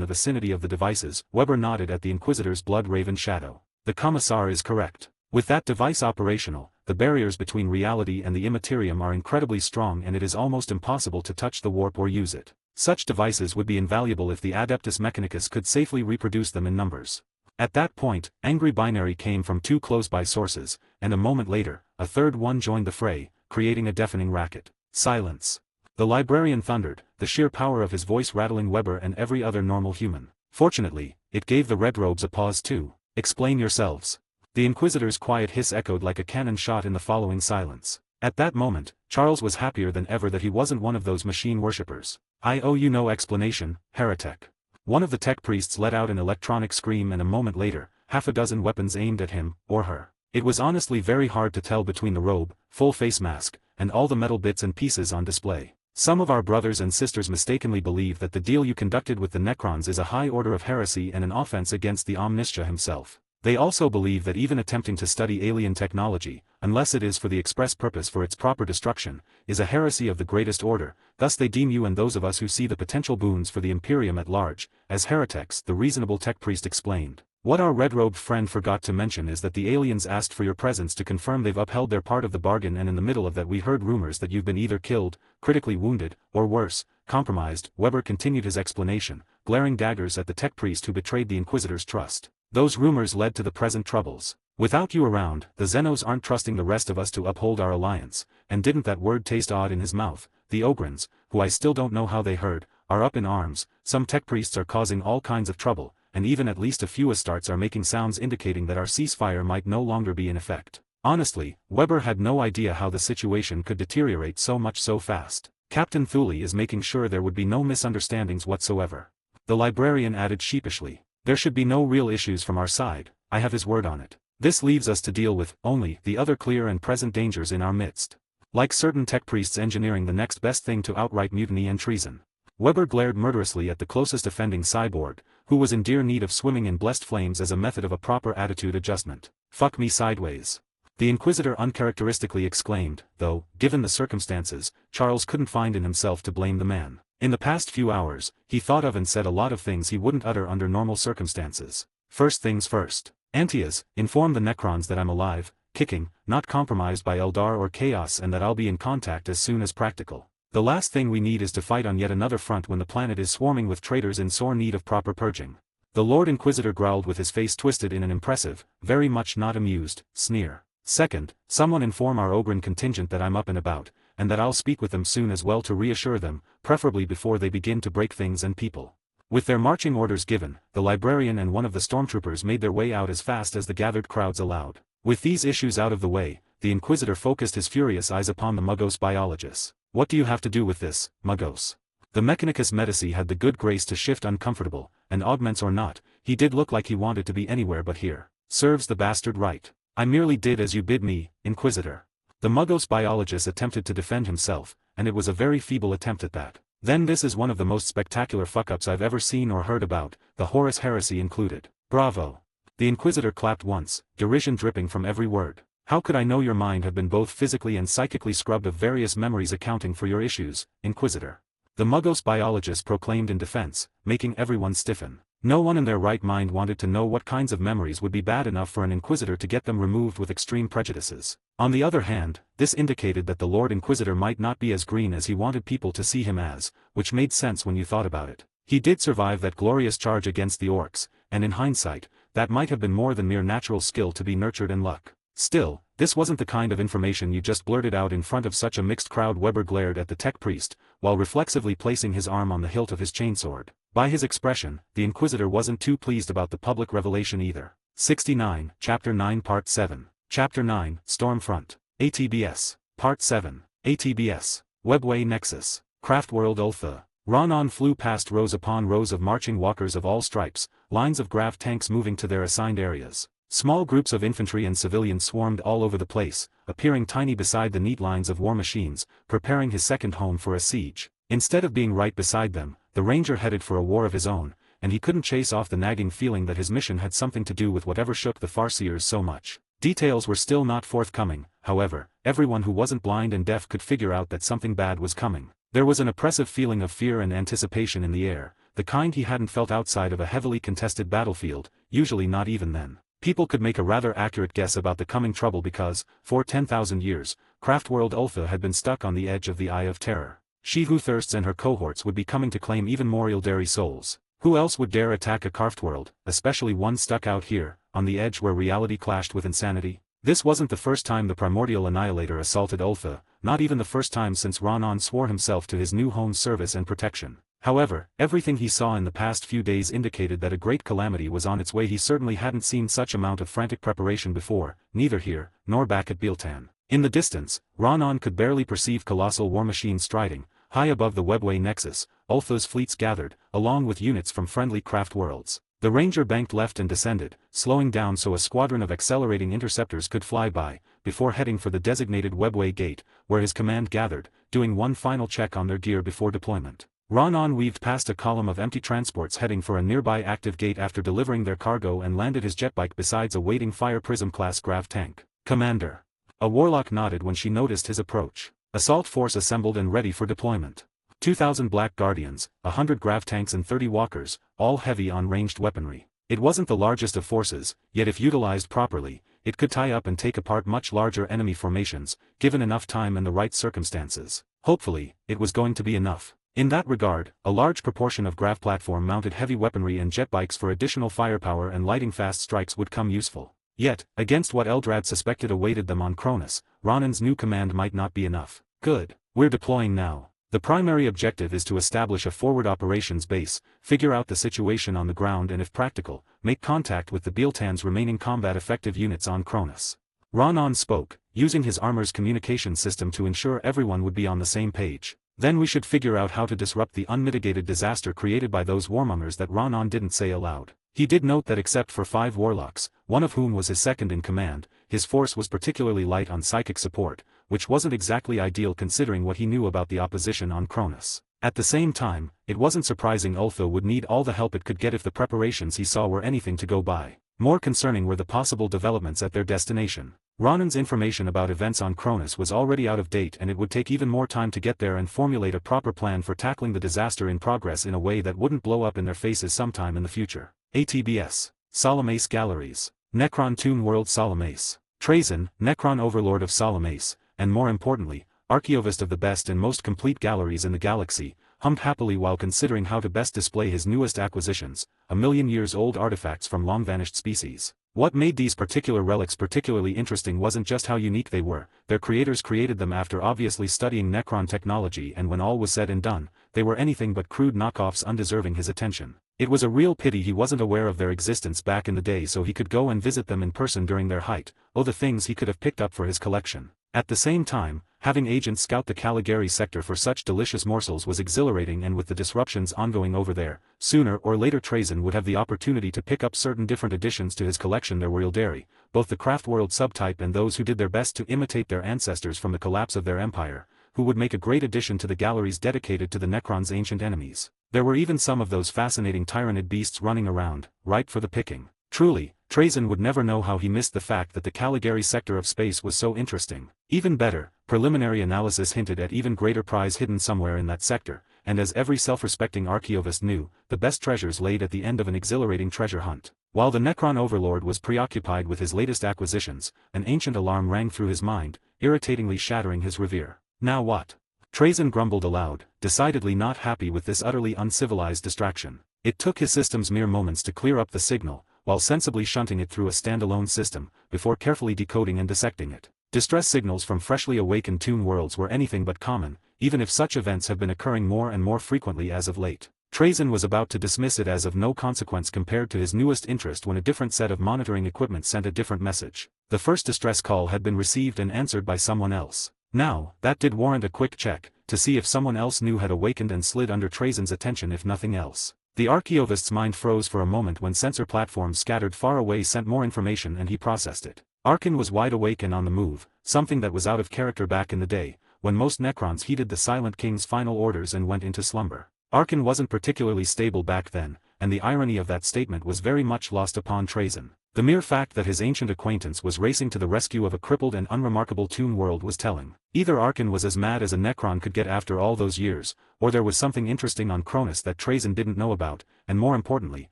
the vicinity of the devices. Weber nodded at the Inquisitor's blood-raven shadow. The commissar is correct. With that device operational, the barriers between reality and the immaterium are incredibly strong and it is almost impossible to touch the warp or use it. Such devices would be invaluable if the Adeptus Mechanicus could safely reproduce them in numbers. At that point, angry binary came from 2 close-by sources, and a moment later, a third one joined the fray, creating a deafening racket. Silence. The librarian thundered, the sheer power of his voice rattling Weber and every other normal human. Fortunately, it gave the red robes a pause too. Explain yourselves. The Inquisitor's quiet hiss echoed like a cannon shot in the following silence. At that moment, Charles was happier than ever that he wasn't one of those machine worshippers. I owe you no explanation, heretic. One of the tech priests let out an electronic scream, and a moment later, half a dozen weapons aimed at him, or her. It was honestly very hard to tell between the robe, full face mask, and all the metal bits and pieces on display. Some of our brothers and sisters mistakenly believe that the deal you conducted with the Necrons is a high order of heresy and an offense against the Omniscia himself. They also believe that even attempting to study alien technology, unless it is for the express purpose for its proper destruction, is a heresy of the greatest order. Thus they deem you and those of us who see the potential boons for the Imperium at large, as heretics, the reasonable tech priest explained. What our red-robed friend forgot to mention is that the aliens asked for your presence to confirm they've upheld their part of the bargain, and in the middle of that we heard rumors that you've been either killed, critically wounded, or worse, compromised. Weber continued his explanation, glaring daggers at the tech priest who betrayed the Inquisitor's trust. Those rumors led to the present troubles. Without you around, the Xenos aren't trusting the rest of us to uphold our alliance, and didn't that word taste odd in his mouth? The Ogrins, who I still don't know how they heard, are up in arms. Some tech priests are causing all kinds of trouble, and even at least a few Astartes are making sounds indicating that our ceasefire might no longer be in effect. Honestly, Weber had no idea how the situation could deteriorate so much so fast. Captain Thule is making sure there would be no misunderstandings whatsoever. The librarian added sheepishly. There should be no real issues from our side, I have his word on it. This leaves us to deal with, only, the other clear and present dangers in our midst. Like certain tech priests engineering the next best thing to outright mutiny and treason. Weber glared murderously at the closest offending cyborg, who was in dire need of swimming in blessed flames as a method of a proper attitude adjustment. Fuck me sideways. The Inquisitor uncharacteristically exclaimed, though, given the circumstances, Charles couldn't find in himself to blame the man. In the past few hours, he thought of and said a lot of things he wouldn't utter under normal circumstances. First things first. Antaeus, inform the Necrons that I'm alive, kicking, not compromised by Eldar or chaos, and that I'll be in contact as soon as practical. The last thing we need is to fight on yet another front when the planet is swarming with traitors in sore need of proper purging. The Lord Inquisitor growled with his face twisted in an impressive, very much not amused, sneer. Second, someone inform our Ogren contingent that I'm up and about, and that I'll speak with them soon as well to reassure them, preferably before they begin to break things and people. With their marching orders given, the librarian and one of the stormtroopers made their way out as fast as the gathered crowds allowed. With these issues out of the way, the Inquisitor focused his furious eyes upon the Muggos biologists. What do you have to do with this, Muggos? The Mechanicus Medici had the good grace to shift uncomfortable, and augments or not, he did look like he wanted to be anywhere but here. Serves the bastard right. I merely did as you bid me, Inquisitor. The Muggos biologist attempted to defend himself, and it was a very feeble attempt at that. Then this is one of the most spectacular fuck-ups I've ever seen or heard about, the Horus heresy included. Bravo. The Inquisitor clapped once, derision dripping from every word. How could I know your mind have been both physically and psychically scrubbed of various memories accounting for your issues, Inquisitor? The Muggos biologist proclaimed in defense, making everyone stiffen. No one in their right mind wanted to know what kinds of memories would be bad enough for an Inquisitor to get them removed with extreme prejudices. On the other hand, this indicated that the Lord Inquisitor might not be as green as he wanted people to see him as, which made sense when you thought about it. He did survive that glorious charge against the orcs, and in hindsight, that might have been more than mere natural skill to be nurtured and luck. Still, this wasn't the kind of information you just blurted out in front of such a mixed crowd. Weber glared at the tech priest, while reflexively placing his arm on the hilt of his chainsword. By his expression, the Inquisitor wasn't too pleased about the public revelation either. 69, Chapter 9 Part 7. Chapter 9, Stormfront. ATBS. Part 7. ATBS. Webway Nexus. Craftworld Ultha. Ronan flew past rows upon rows of marching walkers of all stripes, lines of grav tanks moving to their assigned areas. Small groups of infantry and civilians swarmed all over the place, appearing tiny beside the neat lines of war machines, preparing his second home for a siege. Instead of being right beside them, the Ranger headed for a war of his own, and he couldn't chase off the nagging feeling that his mission had something to do with whatever shook the Farseers so much. Details were still not forthcoming, however, everyone who wasn't blind and deaf could figure out that something bad was coming. There was an oppressive feeling of fear and anticipation in the air, the kind he hadn't felt outside of a heavily contested battlefield, usually not even then. People could make a rather accurate guess about the coming trouble because, for 10,000 years, Craftworld Ultha had been stuck on the edge of the Eye of Terror. She Who Thirsts and her cohorts would be coming to claim even more Eldari souls. Who else would dare attack a Craftworld, especially one stuck out here, on the edge where reality clashed with insanity? This wasn't the first time the Primordial Annihilator assaulted Ultha, not even the first time since Ronan swore himself to his new home's service and protection. However, everything he saw in the past few days indicated that a great calamity was on its way. He certainly hadn't seen such amount of frantic preparation before, neither here, nor back at Biltan. In the distance, Ronan could barely perceive colossal war machines striding, high above the webway nexus, Ultha's fleets gathered, along with units from friendly craft worlds. The Ranger banked left and descended, slowing down so a squadron of accelerating interceptors could fly by, before heading for the designated webway gate, where his command gathered, doing one final check on their gear before deployment. Ronan weaved past a column of empty transports heading for a nearby active gate after delivering their cargo and landed his jetbike beside a waiting Fire Prism-class grav tank. "Commander." A warlock nodded when she noticed his approach. Assault force assembled and ready for deployment. 2,000 Black Guardians, 100 grav tanks and 30 walkers, all heavy on ranged weaponry. It wasn't the largest of forces, yet if utilized properly, it could tie up and take apart much larger enemy formations, given enough time and the right circumstances. Hopefully, it was going to be enough. In that regard, a large proportion of grav platform-mounted heavy weaponry and jet bikes for additional firepower and lighting fast strikes would come useful. Yet, against what Eldrad suspected awaited them on Cronus, Ronan's new command might not be enough. Good. We're deploying now. The primary objective is to establish a forward operations base, figure out the situation on the ground and if practical, make contact with the Biltan's remaining combat-effective units on Cronus. Ronan spoke, using his armor's communication system to ensure everyone would be on the same page. Then we should figure out how to disrupt the unmitigated disaster created by those warmongers that Ronan didn't say aloud. He did note that except for 5 warlocks, one of whom was his second in command, his force was particularly light on psychic support, which wasn't exactly ideal considering what he knew about the opposition on Cronus. At the same time, it wasn't surprising Ultha would need all the help it could get if the preparations he saw were anything to go by. More concerning were the possible developments at their destination. Ronan's information about events on Cronus was already out of date and it would take even more time to get there and formulate a proper plan for tackling the disaster in progress in a way that wouldn't blow up in their faces sometime in the future. ATBS. Solamace Galleries. Necron Toon World Solamace. Trazyn, Necron Overlord of Solamace, and more importantly, Archaeovist of the best and most complete galleries in the galaxy, hummed happily while considering how to best display his newest acquisitions, 1,000,000-years-old artifacts from long-vanished species. What made these particular relics particularly interesting wasn't just how unique they were, their creators created them after obviously studying Necron technology and when all was said and done, they were anything but crude knockoffs undeserving his attention. It was a real pity he wasn't aware of their existence back in the day so he could go and visit them in person during their height, the things he could have picked up for his collection. At the same time, having agents scout the Caligari sector for such delicious morsels was exhilarating and with the disruptions ongoing over there, sooner or later Trazyn would have the opportunity to pick up certain different additions to his collection there were Ildari, both the craft world subtype and those who did their best to imitate their ancestors from the collapse of their empire, who would make a great addition to the galleries dedicated to the Necron's ancient enemies. There were even some of those fascinating tyrannid beasts running around, ripe for the picking. Truly, Trazyn would never know how he missed the fact that the Caligari sector of space was so interesting. Even better, preliminary analysis hinted at even greater prize hidden somewhere in that sector, and as every self-respecting Archaeovist knew, the best treasures laid at the end of an exhilarating treasure hunt. While the Necron Overlord was preoccupied with his latest acquisitions, an ancient alarm rang through his mind, irritatingly shattering his reverie. Now what? Trazyn grumbled aloud, decidedly not happy with this utterly uncivilized distraction. It took his systems mere moments to clear up the signal, while sensibly shunting it through a standalone system, before carefully decoding and dissecting it. Distress signals from freshly awakened Toon worlds were anything but common, even if such events have been occurring more and more frequently as of late. Trazyn was about to dismiss it as of no consequence compared to his newest interest when a different set of monitoring equipment sent a different message. The first distress call had been received and answered by someone else. Now, that did warrant a quick check, to see if someone else new had awakened and slid under Trazyn's attention if nothing else. The Archaeovist's mind froze for a moment when sensor platforms scattered far away sent more information and he processed it. Arkin was wide awake and on the move, something that was out of character back in the day, when most Necrons heeded the Silent King's final orders and went into slumber. Arkin wasn't particularly stable back then, and the irony of that statement was very much lost upon Trazyn. The mere fact that his ancient acquaintance was racing to the rescue of a crippled and unremarkable Toon world was telling. Either Arkin was as mad as a Necron could get after all those years, or there was something interesting on Cronus that Trazyn didn't know about, and more importantly,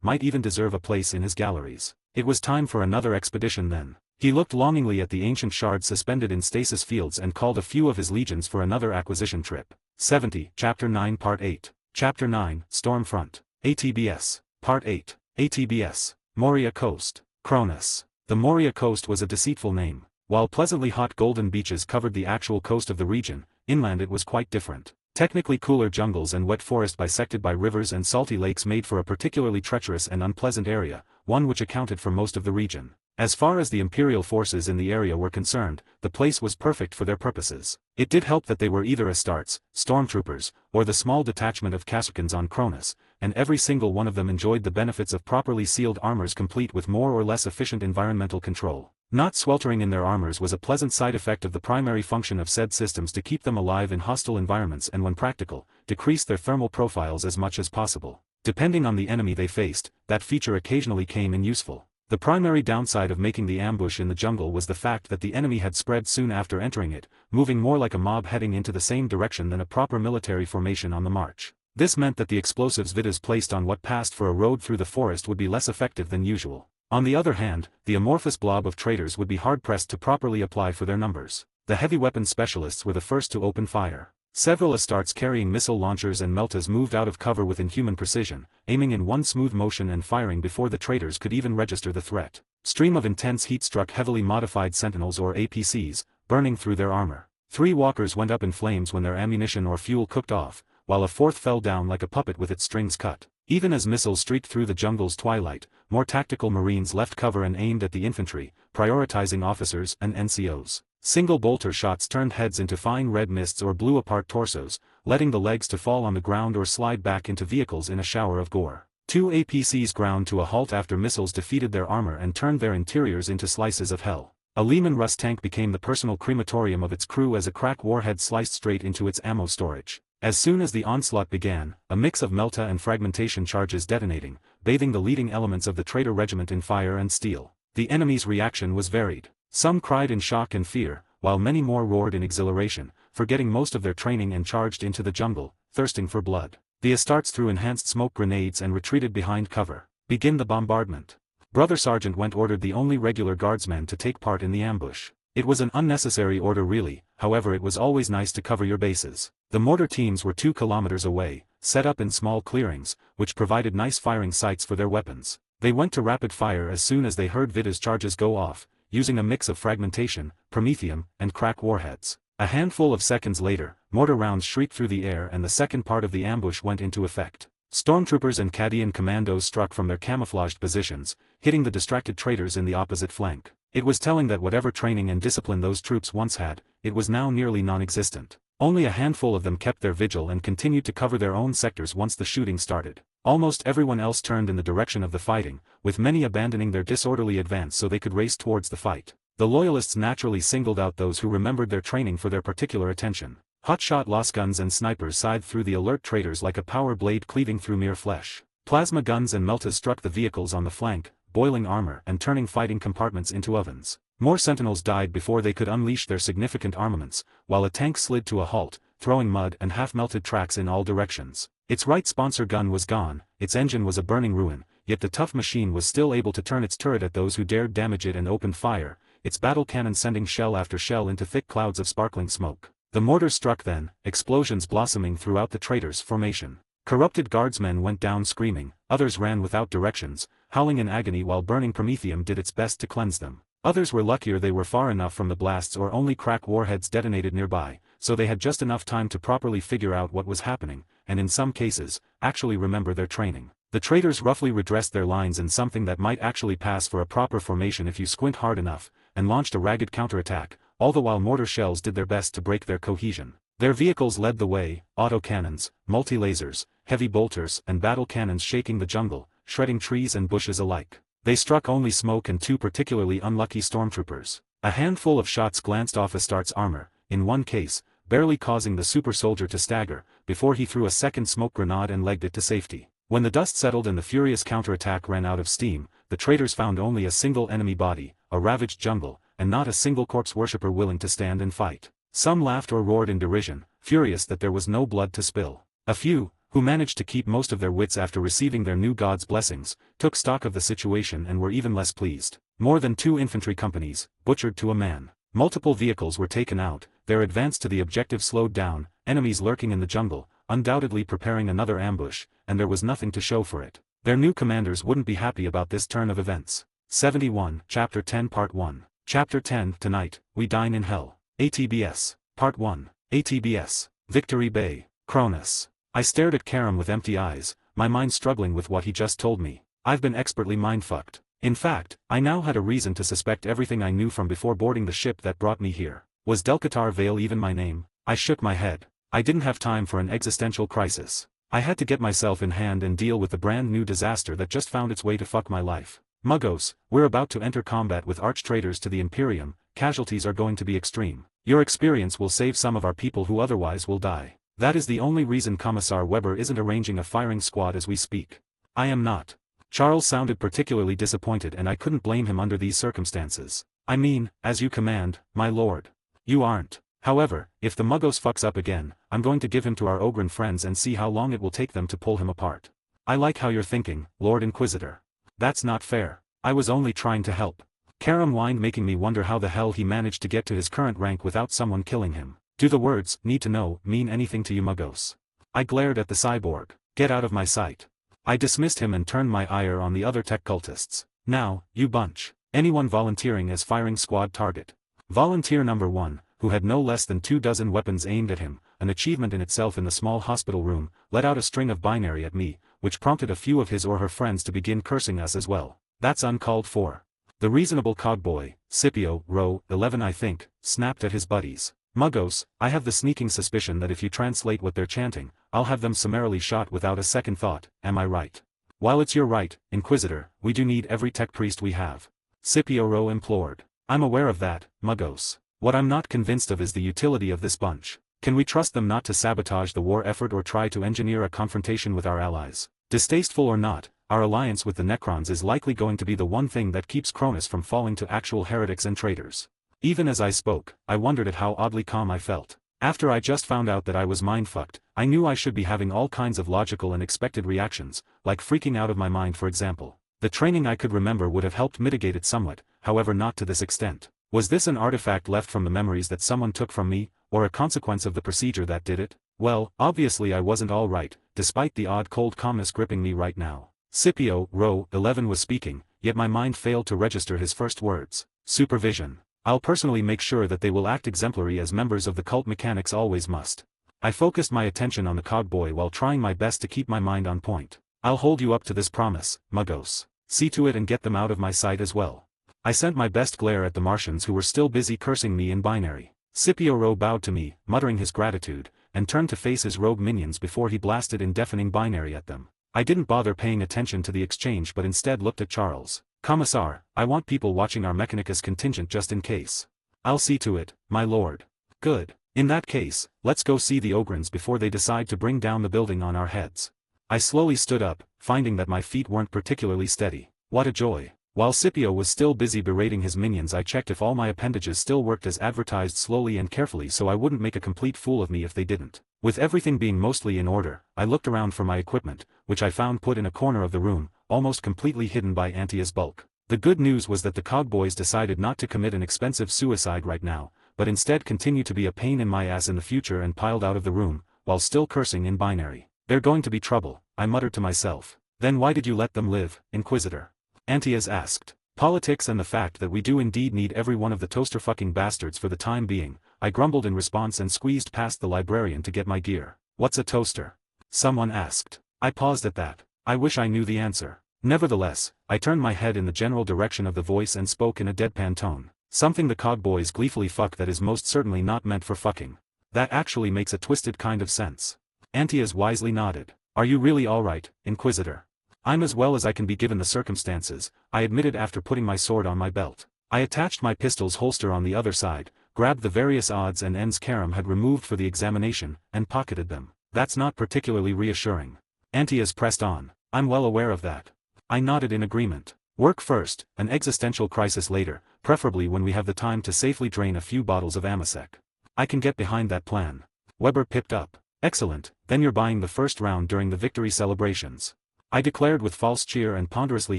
might even deserve a place in his galleries. It was time for another expedition then. He looked longingly at the ancient shards suspended in stasis fields and called a few of his legions for another acquisition trip. 70, Chapter 9 Part 8. Chapter 9, Stormfront. ATBS. Part 8. ATBS. Moria Coast. Cronus. The Moria Coast was a deceitful name. While pleasantly hot golden beaches covered the actual coast of the region, inland it was quite different. Technically cooler jungles and wet forest bisected by rivers and salty lakes made for a particularly treacherous and unpleasant area, one which accounted for most of the region. As far as the Imperial forces in the area were concerned, the place was perfect for their purposes. It did help that they were either Astartes, stormtroopers, or the small detachment of Kasrkins on Cronus, and every single one of them enjoyed the benefits of properly sealed armors complete with more or less efficient environmental control. Not sweltering in their armors was a pleasant side effect of the primary function of said systems to keep them alive in hostile environments and when practical, decrease their thermal profiles as much as possible. Depending on the enemy they faced, that feature occasionally came in useful. The primary downside of making the ambush in the jungle was the fact that the enemy had spread soon after entering it, moving more like a mob heading into the same direction than a proper military formation on the march. This meant that the explosives Vidas placed on what passed for a road through the forest would be less effective than usual. On the other hand, the amorphous blob of traitors would be hard-pressed to properly apply for their numbers. The heavy weapons specialists were the first to open fire. Several Astartes carrying missile launchers and meltas moved out of cover with inhuman precision, aiming in one smooth motion and firing before the traitors could even register the threat. Stream of intense heat struck heavily modified sentinels or APCs, burning through their armor. 3 walkers went up in flames when their ammunition or fuel cooked off, while a 4th fell down like a puppet with its strings cut. Even as missiles streaked through the jungle's twilight, more tactical Marines left cover and aimed at the infantry, prioritizing officers and NCOs. Single bolter shots turned heads into fine red mists or blew apart torsos, letting the legs to fall on the ground or slide back into vehicles in a shower of gore. 2 APCs ground to a halt after missiles defeated their armor and turned their interiors into slices of hell. A Lehman Russ tank became the personal crematorium of its crew as a crack warhead sliced straight into its ammo storage. As soon as the onslaught began, a mix of melta and fragmentation charges detonating, bathing the leading elements of the traitor regiment in fire and steel. The enemy's reaction was varied. Some cried in shock and fear, while many more roared in exhilaration, forgetting most of their training and charged into the jungle, thirsting for blood. The Astartes threw enhanced smoke grenades and retreated behind cover. Begin the bombardment. Brother Sergeant Went ordered the only regular guardsmen to take part in the ambush. It was an unnecessary order really, however it was always nice to cover your bases. The mortar teams were 2 kilometers away, set up in small clearings, which provided nice firing sites for their weapons. They went to rapid fire as soon as they heard Vidas charges go off, using a mix of fragmentation, promethium, and crack warheads. A handful of seconds later, mortar rounds shrieked through the air and the second part of the ambush went into effect. Stormtroopers and Cadian commandos struck from their camouflaged positions, hitting the distracted traitors in the opposite flank. It was telling that whatever training and discipline those troops once had, it was now nearly non-existent. Only a handful of them kept their vigil and continued to cover their own sectors once the shooting started. Almost everyone else turned in the direction of the fighting, with many abandoning their disorderly advance so they could race towards the fight. The Loyalists naturally singled out those who remembered their training for their particular attention. Hotshot lasguns and snipers scythed through the alert traitors like a power blade cleaving through mere flesh. Plasma guns and meltas struck the vehicles on the flank, boiling armor and turning fighting compartments into ovens. More sentinels died before they could unleash their significant armaments, while a tank slid to a halt, throwing mud and half-melted tracks in all directions. Its right sponsor gun was gone, its engine was a burning ruin, yet the tough machine was still able to turn its turret at those who dared damage it and opened fire, its battle cannon sending shell after shell into thick clouds of sparkling smoke. The mortars struck then, explosions blossoming throughout the traitors' formation. Corrupted guardsmen went down screaming, others ran without directions, howling in agony while burning promethium did its best to cleanse them. Others were luckier they were far enough from the blasts or only crack warheads detonated nearby, so they had just enough time to properly figure out what was happening, and in some cases, actually remember their training. The traitors roughly redressed their lines in something that might actually pass for a proper formation if you squint hard enough, and launched a ragged counterattack, all the while mortar shells did their best to break their cohesion. Their vehicles led the way, autocannons, multi-lasers, heavy bolters and battle cannons shaking the jungle, shredding trees and bushes alike. They struck only smoke and 2 particularly unlucky stormtroopers. A handful of shots glanced off Astartes' armor, in one case, barely causing the super soldier to stagger, before he threw a second smoke grenade and legged it to safety. When the dust settled and the furious counterattack ran out of steam, the traitors found only a single enemy body, a ravaged jungle, and not a single corpse worshipper willing to stand and fight. Some laughed or roared in derision, furious that there was no blood to spill. A few, who managed to keep most of their wits after receiving their new god's blessings, took stock of the situation and were even less pleased. More than 2 infantry companies, butchered to a man. Multiple vehicles were taken out, their advance to the objective slowed down, enemies lurking in the jungle, undoubtedly preparing another ambush, and there was nothing to show for it. Their new commanders wouldn't be happy about this turn of events. 71, Chapter 10 Part 1. Chapter 10 Tonight, We Dine in Hell. ATBS. Part 1. ATBS. Victory Bay, Cronus. I stared at Karam with empty eyes, my mind struggling with what he just told me. I've been expertly mindfucked. In fact, I now had a reason to suspect everything I knew from before boarding the ship that brought me here. Was Delcatar Vale even my name? I shook my head. I didn't have time for an existential crisis. I had to get myself in hand and deal with the brand new disaster that just found its way to fuck my life. Muggos, we're about to enter combat with arch-traitors to the Imperium, casualties are going to be extreme. Your experience will save some of our people who otherwise will die. That is the only reason Commissar Weber isn't arranging a firing squad as we speak. I am not. Charles sounded particularly disappointed and I couldn't blame him under these circumstances. I mean, as you command, my lord. You aren't. However, if the Muggos fucks up again, I'm going to give him to our Ogren friends and see how long it will take them to pull him apart. I like how you're thinking, Lord Inquisitor. That's not fair. I was only trying to help. Karam whined, making me wonder how the hell he managed to get to his current rank without someone killing him. Do the words, need to know, mean anything to you Muggos? I glared at the cyborg. Get out of my sight. I dismissed him and turned my ire on the other tech cultists. Now, you bunch. Anyone volunteering as firing squad target. Volunteer number 1, who had no less than 24 weapons aimed at him, an achievement in itself in the small hospital room, let out a string of binary at me, which prompted a few of his or her friends to begin cursing us as well. That's uncalled for. The reasonable cogboy, Scipio, row 11 I think, snapped at his buddies. Muggos, I have the sneaking suspicion that if you translate what they're chanting, I'll have them summarily shot without a second thought, am I right? While it's your right, Inquisitor, we do need every tech priest we have. Scipio row implored. I'm aware of that, Muggos. What I'm not convinced of is the utility of this bunch. Can we trust them not to sabotage the war effort or try to engineer a confrontation with our allies? Distasteful or not, our alliance with the Necrons is likely going to be the one thing that keeps Cronus from falling to actual heretics and traitors. Even as I spoke, I wondered at how oddly calm I felt. After I just found out that I was mindfucked, I knew I should be having all kinds of logical and expected reactions, like freaking out of my mind for example. The training I could remember would have helped mitigate it somewhat, however not to this extent. Was this an artifact left from the memories that someone took from me, or a consequence of the procedure that did it? Well, obviously I wasn't all right, despite the odd cold calmness gripping me right now. Scipio, row 11 was speaking, yet my mind failed to register his first words. Supervision. I'll personally make sure that they will act exemplary as members of the cult mechanics always must. I focused my attention on the cogboy while trying my best to keep my mind on point. I'll hold you up to this promise, Muggos. See to it and get them out of my sight as well. I sent my best glare at the Martians who were still busy cursing me in binary. Scipio row bowed to me, muttering his gratitude, and turned to face his rogue minions before he blasted in deafening binary at them. I didn't bother paying attention to the exchange but instead looked at Charles. Commissar, I want people watching our Mechanicus contingent just in case. I'll see to it, my lord. Good. In that case, let's go see the Ogrins before they decide to bring down the building on our heads. I slowly stood up, finding that my feet weren't particularly steady. What a joy. While Scipio was still busy berating his minions, I checked if all my appendages still worked as advertised slowly and carefully so I wouldn't make a complete fool of me if they didn't. With everything being mostly in order, I looked around for my equipment, which I found put in a corner of the room, almost completely hidden by Antia's bulk. The good news was that the cogboys decided not to commit an expensive suicide right now, but instead continue to be a pain in my ass in the future and piled out of the room, while still cursing in binary. They're going to be trouble, I muttered to myself. Then why did you let them live, Inquisitor? Antias asked. Politics and the fact that we do indeed need every one of the toaster fucking bastards for the time being, I grumbled in response and squeezed past the librarian to get my gear. What's a toaster? Someone asked. I paused at that. I wish I knew the answer. Nevertheless, I turned my head in the general direction of the voice and spoke in a deadpan tone. Something the cogboys gleefully fuck that is most certainly not meant for fucking. That actually makes a twisted kind of sense. Antias wisely nodded. Are you really alright, Inquisitor? I'm as well as I can be given the circumstances, I admitted after putting my sword on my belt. I attached my pistol's holster on the other side, grabbed the various odds and ends Karam had removed for the examination, and pocketed them. That's not particularly reassuring. Antias pressed on. I'm well aware of that. I nodded in agreement. Work first, an existential crisis later, preferably when we have the time to safely drain a few bottles of Amasec. I can get behind that plan. Weber pipped up. Excellent, then you're buying the first round during the victory celebrations. I declared with false cheer and ponderously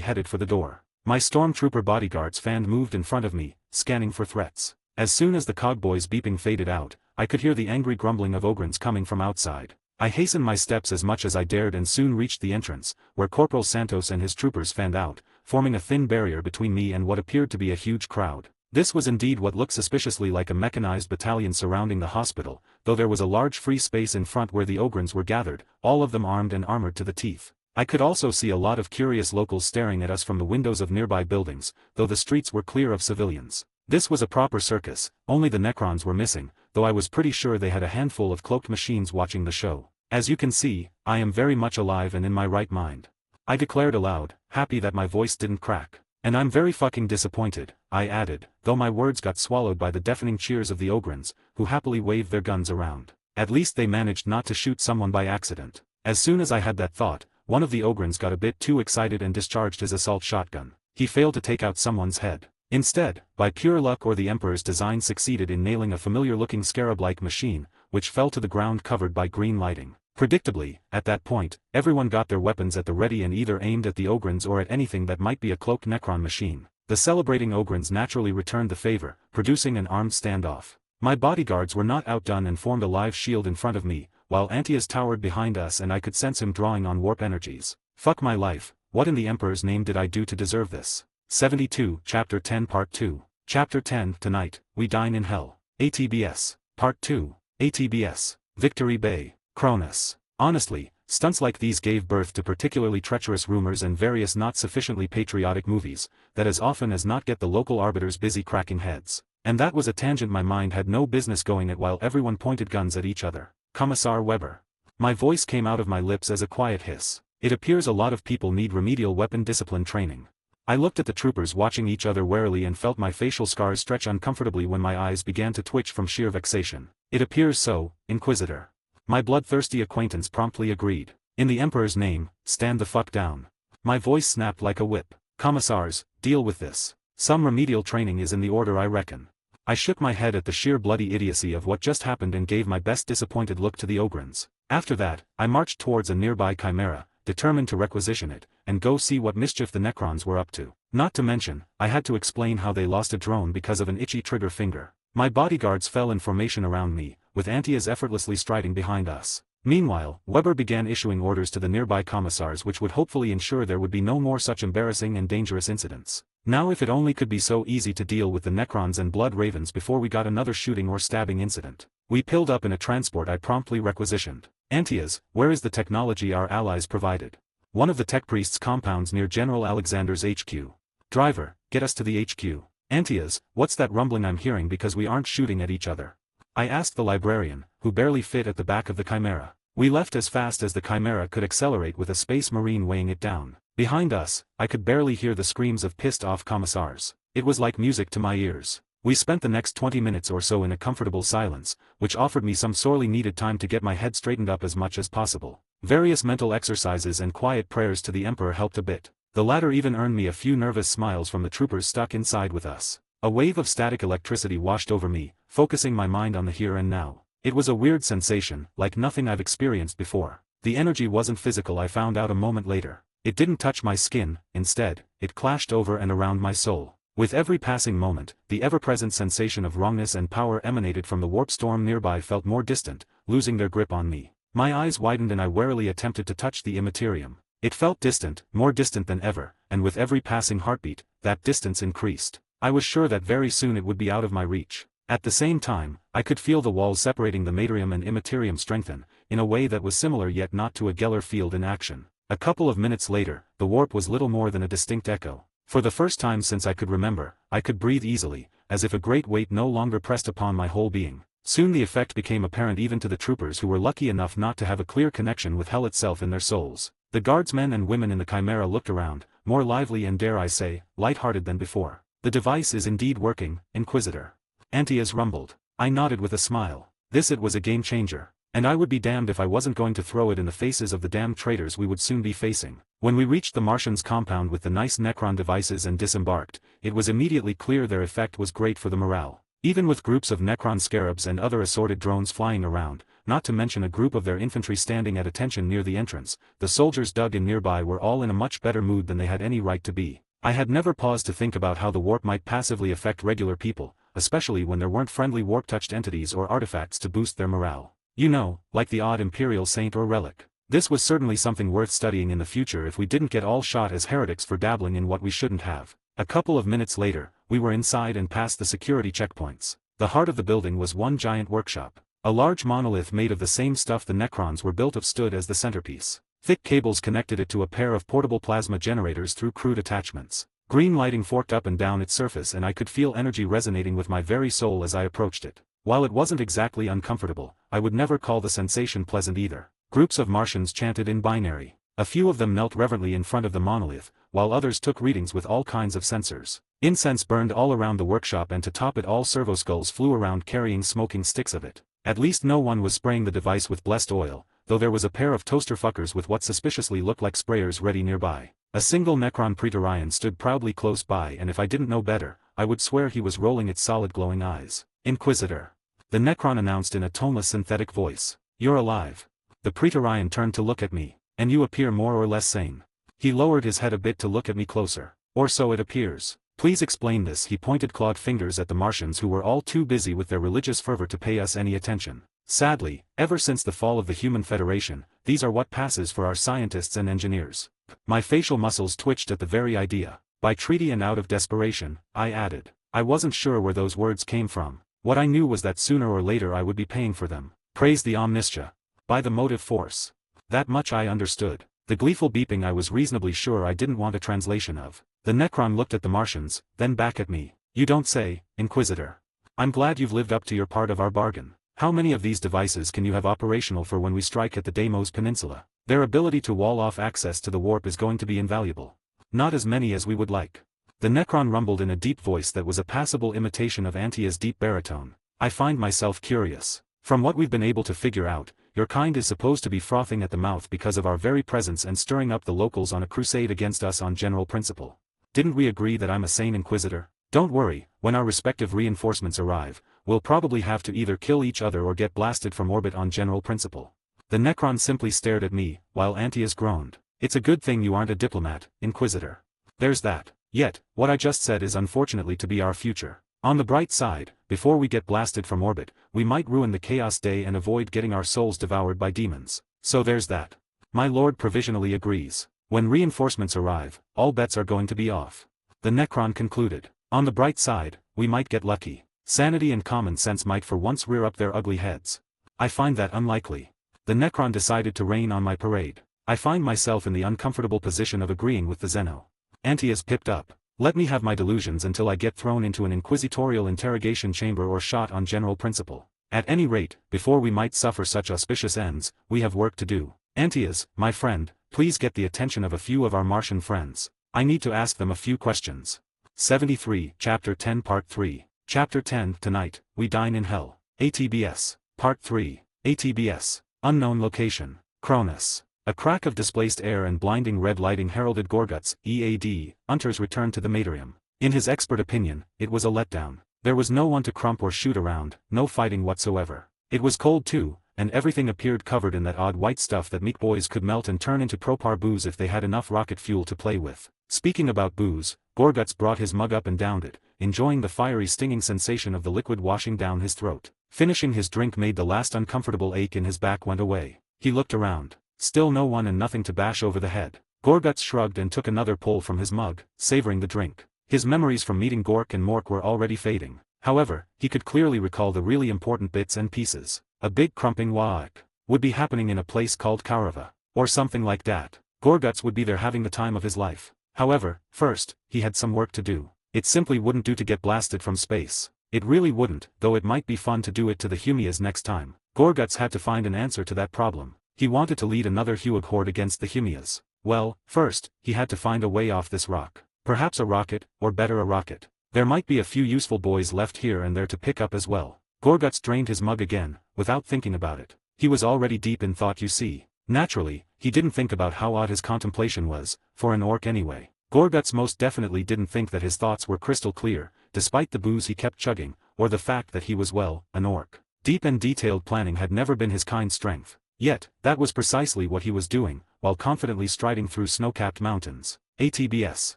headed for the door. My stormtrooper bodyguards fanned moved in front of me, scanning for threats. As soon as the cogboys' beeping faded out, I could hear the angry grumbling of Ogrins coming from outside. I hastened my steps as much as I dared and soon reached the entrance, where Corporal Santos and his troopers fanned out, forming a thin barrier between me and what appeared to be a huge crowd. This was indeed what looked suspiciously like a mechanized battalion surrounding the hospital, though there was a large free space in front where the Ogrins were gathered, all of them armed and armored to the teeth. I could also see a lot of curious locals staring at us from the windows of nearby buildings, though the streets were clear of civilians. This was a proper circus, only the Necrons were missing, though I was pretty sure they had a handful of cloaked machines watching the show. As you can see, I am very much alive and in my right mind. I declared aloud, happy that my voice didn't crack. And I'm very fucking disappointed, I added, though my words got swallowed by the deafening cheers of the Ogrins, who happily waved their guns around. At least they managed not to shoot someone by accident. As soon as I had that thought, one of the Ogrins got a bit too excited and discharged his assault shotgun. He failed to take out someone's head. Instead, by pure luck or the Emperor's design succeeded in nailing a familiar-looking scarab-like machine, which fell to the ground covered by green lighting. Predictably, at that point, everyone got their weapons at the ready and either aimed at the Ogrins or at anything that might be a cloaked Necron machine. The celebrating Ogrins naturally returned the favor, producing an armed standoff. My bodyguards were not outdone and formed a live shield in front of me, while Antaeus towered behind us and I could sense him drawing on warp energies. Fuck my life, what in the Emperor's name did I do to deserve this? 72, Chapter 10 Part 2. Chapter 10, Tonight, We Dine in Hell. ATBS. Part 2. ATBS. Victory Bay. Cronus. Honestly, stunts like these gave birth to particularly treacherous rumors and various not sufficiently patriotic movies, that as often as not get the local arbiters busy cracking heads. And that was a tangent my mind had no business going at while everyone pointed guns at each other. Commissar Weber. My voice came out of my lips as a quiet hiss. It appears a lot of people need remedial weapon discipline training. I looked at the troopers watching each other warily and felt my facial scars stretch uncomfortably when my eyes began to twitch from sheer vexation. It appears so, Inquisitor. My bloodthirsty acquaintance promptly agreed. In the Emperor's name, stand the fuck down. My voice snapped like a whip. Commissars, deal with this. Some remedial training is in the order, I reckon. I shook my head at the sheer bloody idiocy of what just happened and gave my best disappointed look to the Ogrins. After that, I marched towards a nearby chimera, determined to requisition it, and go see what mischief the Necrons were up to. Not to mention, I had to explain how they lost a drone because of an itchy trigger finger. My bodyguards fell in formation around me, with Antaeus effortlessly striding behind us. Meanwhile, Weber began issuing orders to the nearby commissars which would hopefully ensure there would be no more such embarrassing and dangerous incidents. Now if it only could be so easy to deal with the Necrons and Blood Ravens before we got another shooting or stabbing incident. We pilled up in a transport I promptly requisitioned. Antaeus, where is the technology our allies provided? One of the tech priests' compounds near General Alexander's HQ. Driver, get us to the HQ. Antaeus, what's that rumbling I'm hearing because we aren't shooting at each other? I asked the librarian, who barely fit at the back of the Chimera. We left as fast as the Chimera could accelerate with a space marine weighing it down. Behind us, I could barely hear the screams of pissed-off commissars. It was like music to my ears. We spent the next 20 minutes or so in a comfortable silence, which offered me some sorely needed time to get my head straightened up as much as possible. Various mental exercises and quiet prayers to the Emperor helped a bit. The latter even earned me a few nervous smiles from the troopers stuck inside with us. A wave of static electricity washed over me, focusing my mind on the here and now. It was a weird sensation, like nothing I've experienced before. The energy wasn't physical, I found out a moment later. It didn't touch my skin, instead, it clashed over and around my soul. With every passing moment, the ever-present sensation of wrongness and power emanated from the warp storm nearby felt more distant, losing their grip on me. My eyes widened and I warily attempted to touch the immaterium. It felt distant, more distant than ever, and with every passing heartbeat, that distance increased. I was sure that very soon it would be out of my reach. At the same time, I could feel the walls separating the materium and immaterium strengthen, in a way that was similar yet not to a Geller field in action. A couple of minutes later, the warp was little more than a distinct echo. For the first time since I could remember, I could breathe easily, as if a great weight no longer pressed upon my whole being. Soon the effect became apparent even to the troopers who were lucky enough not to have a clear connection with hell itself in their souls. The guardsmen and women in the Chimera looked around, more lively and dare I say, light-hearted than before. The device is indeed working, Inquisitor. Antaeus rumbled. I nodded with a smile. It was a game-changer. And I would be damned if I wasn't going to throw it in the faces of the damned traitors we would soon be facing. When we reached the Martians' compound with the nice Necron devices and disembarked, it was immediately clear their effect was great for the morale. Even with groups of Necron scarabs and other assorted drones flying around, not to mention a group of their infantry standing at attention near the entrance, the soldiers dug in nearby were all in a much better mood than they had any right to be. I had never paused to think about how the warp might passively affect regular people, especially when there weren't friendly warp-touched entities or artifacts to boost their morale. You know, like the odd imperial saint or relic. This was certainly something worth studying in the future if we didn't get all shot as heretics for dabbling in what we shouldn't have. A couple of minutes later, we were inside and past the security checkpoints. The heart of the building was one giant workshop. A large monolith made of the same stuff the Necrons were built of stood as the centerpiece. Thick cables connected it to a pair of portable plasma generators through crude attachments. Green lighting forked up and down its surface, and I could feel energy resonating with my very soul as I approached it. While it wasn't exactly uncomfortable, I would never call the sensation pleasant either. Groups of Martians chanted in binary. A few of them knelt reverently in front of the monolith, while others took readings with all kinds of sensors. Incense burned all around the workshop, and to top it all, servoskulls flew around carrying smoking sticks of it. At least no one was spraying the device with blessed oil, though there was a pair of toaster fuckers with what suspiciously looked like sprayers ready nearby. A single Necron Praetorian stood proudly close by, and if I didn't know better, I would swear he was rolling its solid glowing eyes. "Inquisitor," the Necron announced in a toneless synthetic voice. "You're alive." The Praetorian turned to look at me. "And you appear more or less sane." He lowered his head a bit to look at me closer. "Or so it appears. Please explain this." He pointed clawed fingers at the Martians, who were all too busy with their religious fervor to pay us any attention. Sadly, ever since the fall of the Human Federation, these are what passes for our scientists and engineers. My facial muscles twitched at the very idea. "By treaty and out of desperation," I added. I wasn't sure where those words came from. What I knew was that sooner or later I would be paying for them. Praise the Omnistia. By the motive force. That much I understood. The gleeful beeping I was reasonably sure I didn't want a translation of. The Necron looked at the Martians, then back at me. "You don't say, Inquisitor. I'm glad you've lived up to your part of our bargain. How many of these devices can you have operational for when we strike at the Deimos Peninsula? Their ability to wall off access to the warp is going to be invaluable." "Not as many as we would like." The Necron rumbled in a deep voice that was a passable imitation of Antia's deep baritone. "I find myself curious. From what we've been able to figure out, your kind is supposed to be frothing at the mouth because of our very presence and stirring up the locals on a crusade against us on general principle. Didn't we agree that I'm a sane Inquisitor? Don't worry, when our respective reinforcements arrive, we'll probably have to either kill each other or get blasted from orbit on general principle." The Necron simply stared at me, while Antias groaned. "It's a good thing you aren't a diplomat, Inquisitor. There's that. Yet, what I just said is unfortunately to be our future. On the bright side, before we get blasted from orbit, we might ruin the Chaos Day and avoid getting our souls devoured by demons. So there's that." "My lord provisionally agrees. When reinforcements arrive, all bets are going to be off." The Necron concluded. "On the bright side, we might get lucky. Sanity and common sense might for once rear up their ugly heads." "I find that unlikely." The Necron decided to rain on my parade. I find myself in the uncomfortable position of agreeing with the Zeno. Antias pipped up. "Let me have my delusions until I get thrown into an inquisitorial interrogation chamber or shot on general principle. At any rate, before we might suffer such auspicious ends, we have work to do. Antias, my friend, please get the attention of a few of our Martian friends. I need to ask them a few questions." 73, Chapter 10 Part 3. Chapter 10 Tonight, we dine in hell. ATBS. Part 3. ATBS. Unknown location. Cronus. A crack of displaced air and blinding red lighting heralded Gorgut's, EAD, Unter's return to the Matrium. In his expert opinion, it was a letdown. There was no one to crump or shoot around, no fighting whatsoever. It was cold too, and everything appeared covered in that odd white stuff that meat boys could melt and turn into propar booze if they had enough rocket fuel to play with. Speaking about booze, Gorguts brought his mug up and downed it, enjoying the fiery stinging sensation of the liquid washing down his throat. Finishing his drink made the last uncomfortable ache in his back went away. He looked around. Still no one and nothing to bash over the head. Gorguts shrugged and took another pull from his mug, savoring the drink. His memories from meeting Gork and Mork were already fading. However, he could clearly recall the really important bits and pieces. A big crumping waak would be happening in a place called Kaurava, or something like that. Gorguts would be there having the time of his life. However, first, he had some work to do. It simply wouldn't do to get blasted from space. It really wouldn't, though it might be fun to do it to the Humias next time. Gorguts had to find an answer to that problem. He wanted to lead another Huog horde against the Humias. Well, first, he had to find a way off this rock. Perhaps a rocket, or better a rocket. There might be a few useful boys left here and there to pick up as well. Gorguts drained his mug again, without thinking about it. He was already deep in thought, you see. Naturally, he didn't think about how odd his contemplation was, for an orc anyway. Gorguts most definitely didn't think that his thoughts were crystal clear, despite the booze he kept chugging, or the fact that he was, well, an orc. Deep and detailed planning had never been his kind strength. Yet, that was precisely what he was doing, while confidently striding through snow-capped mountains. ATBS.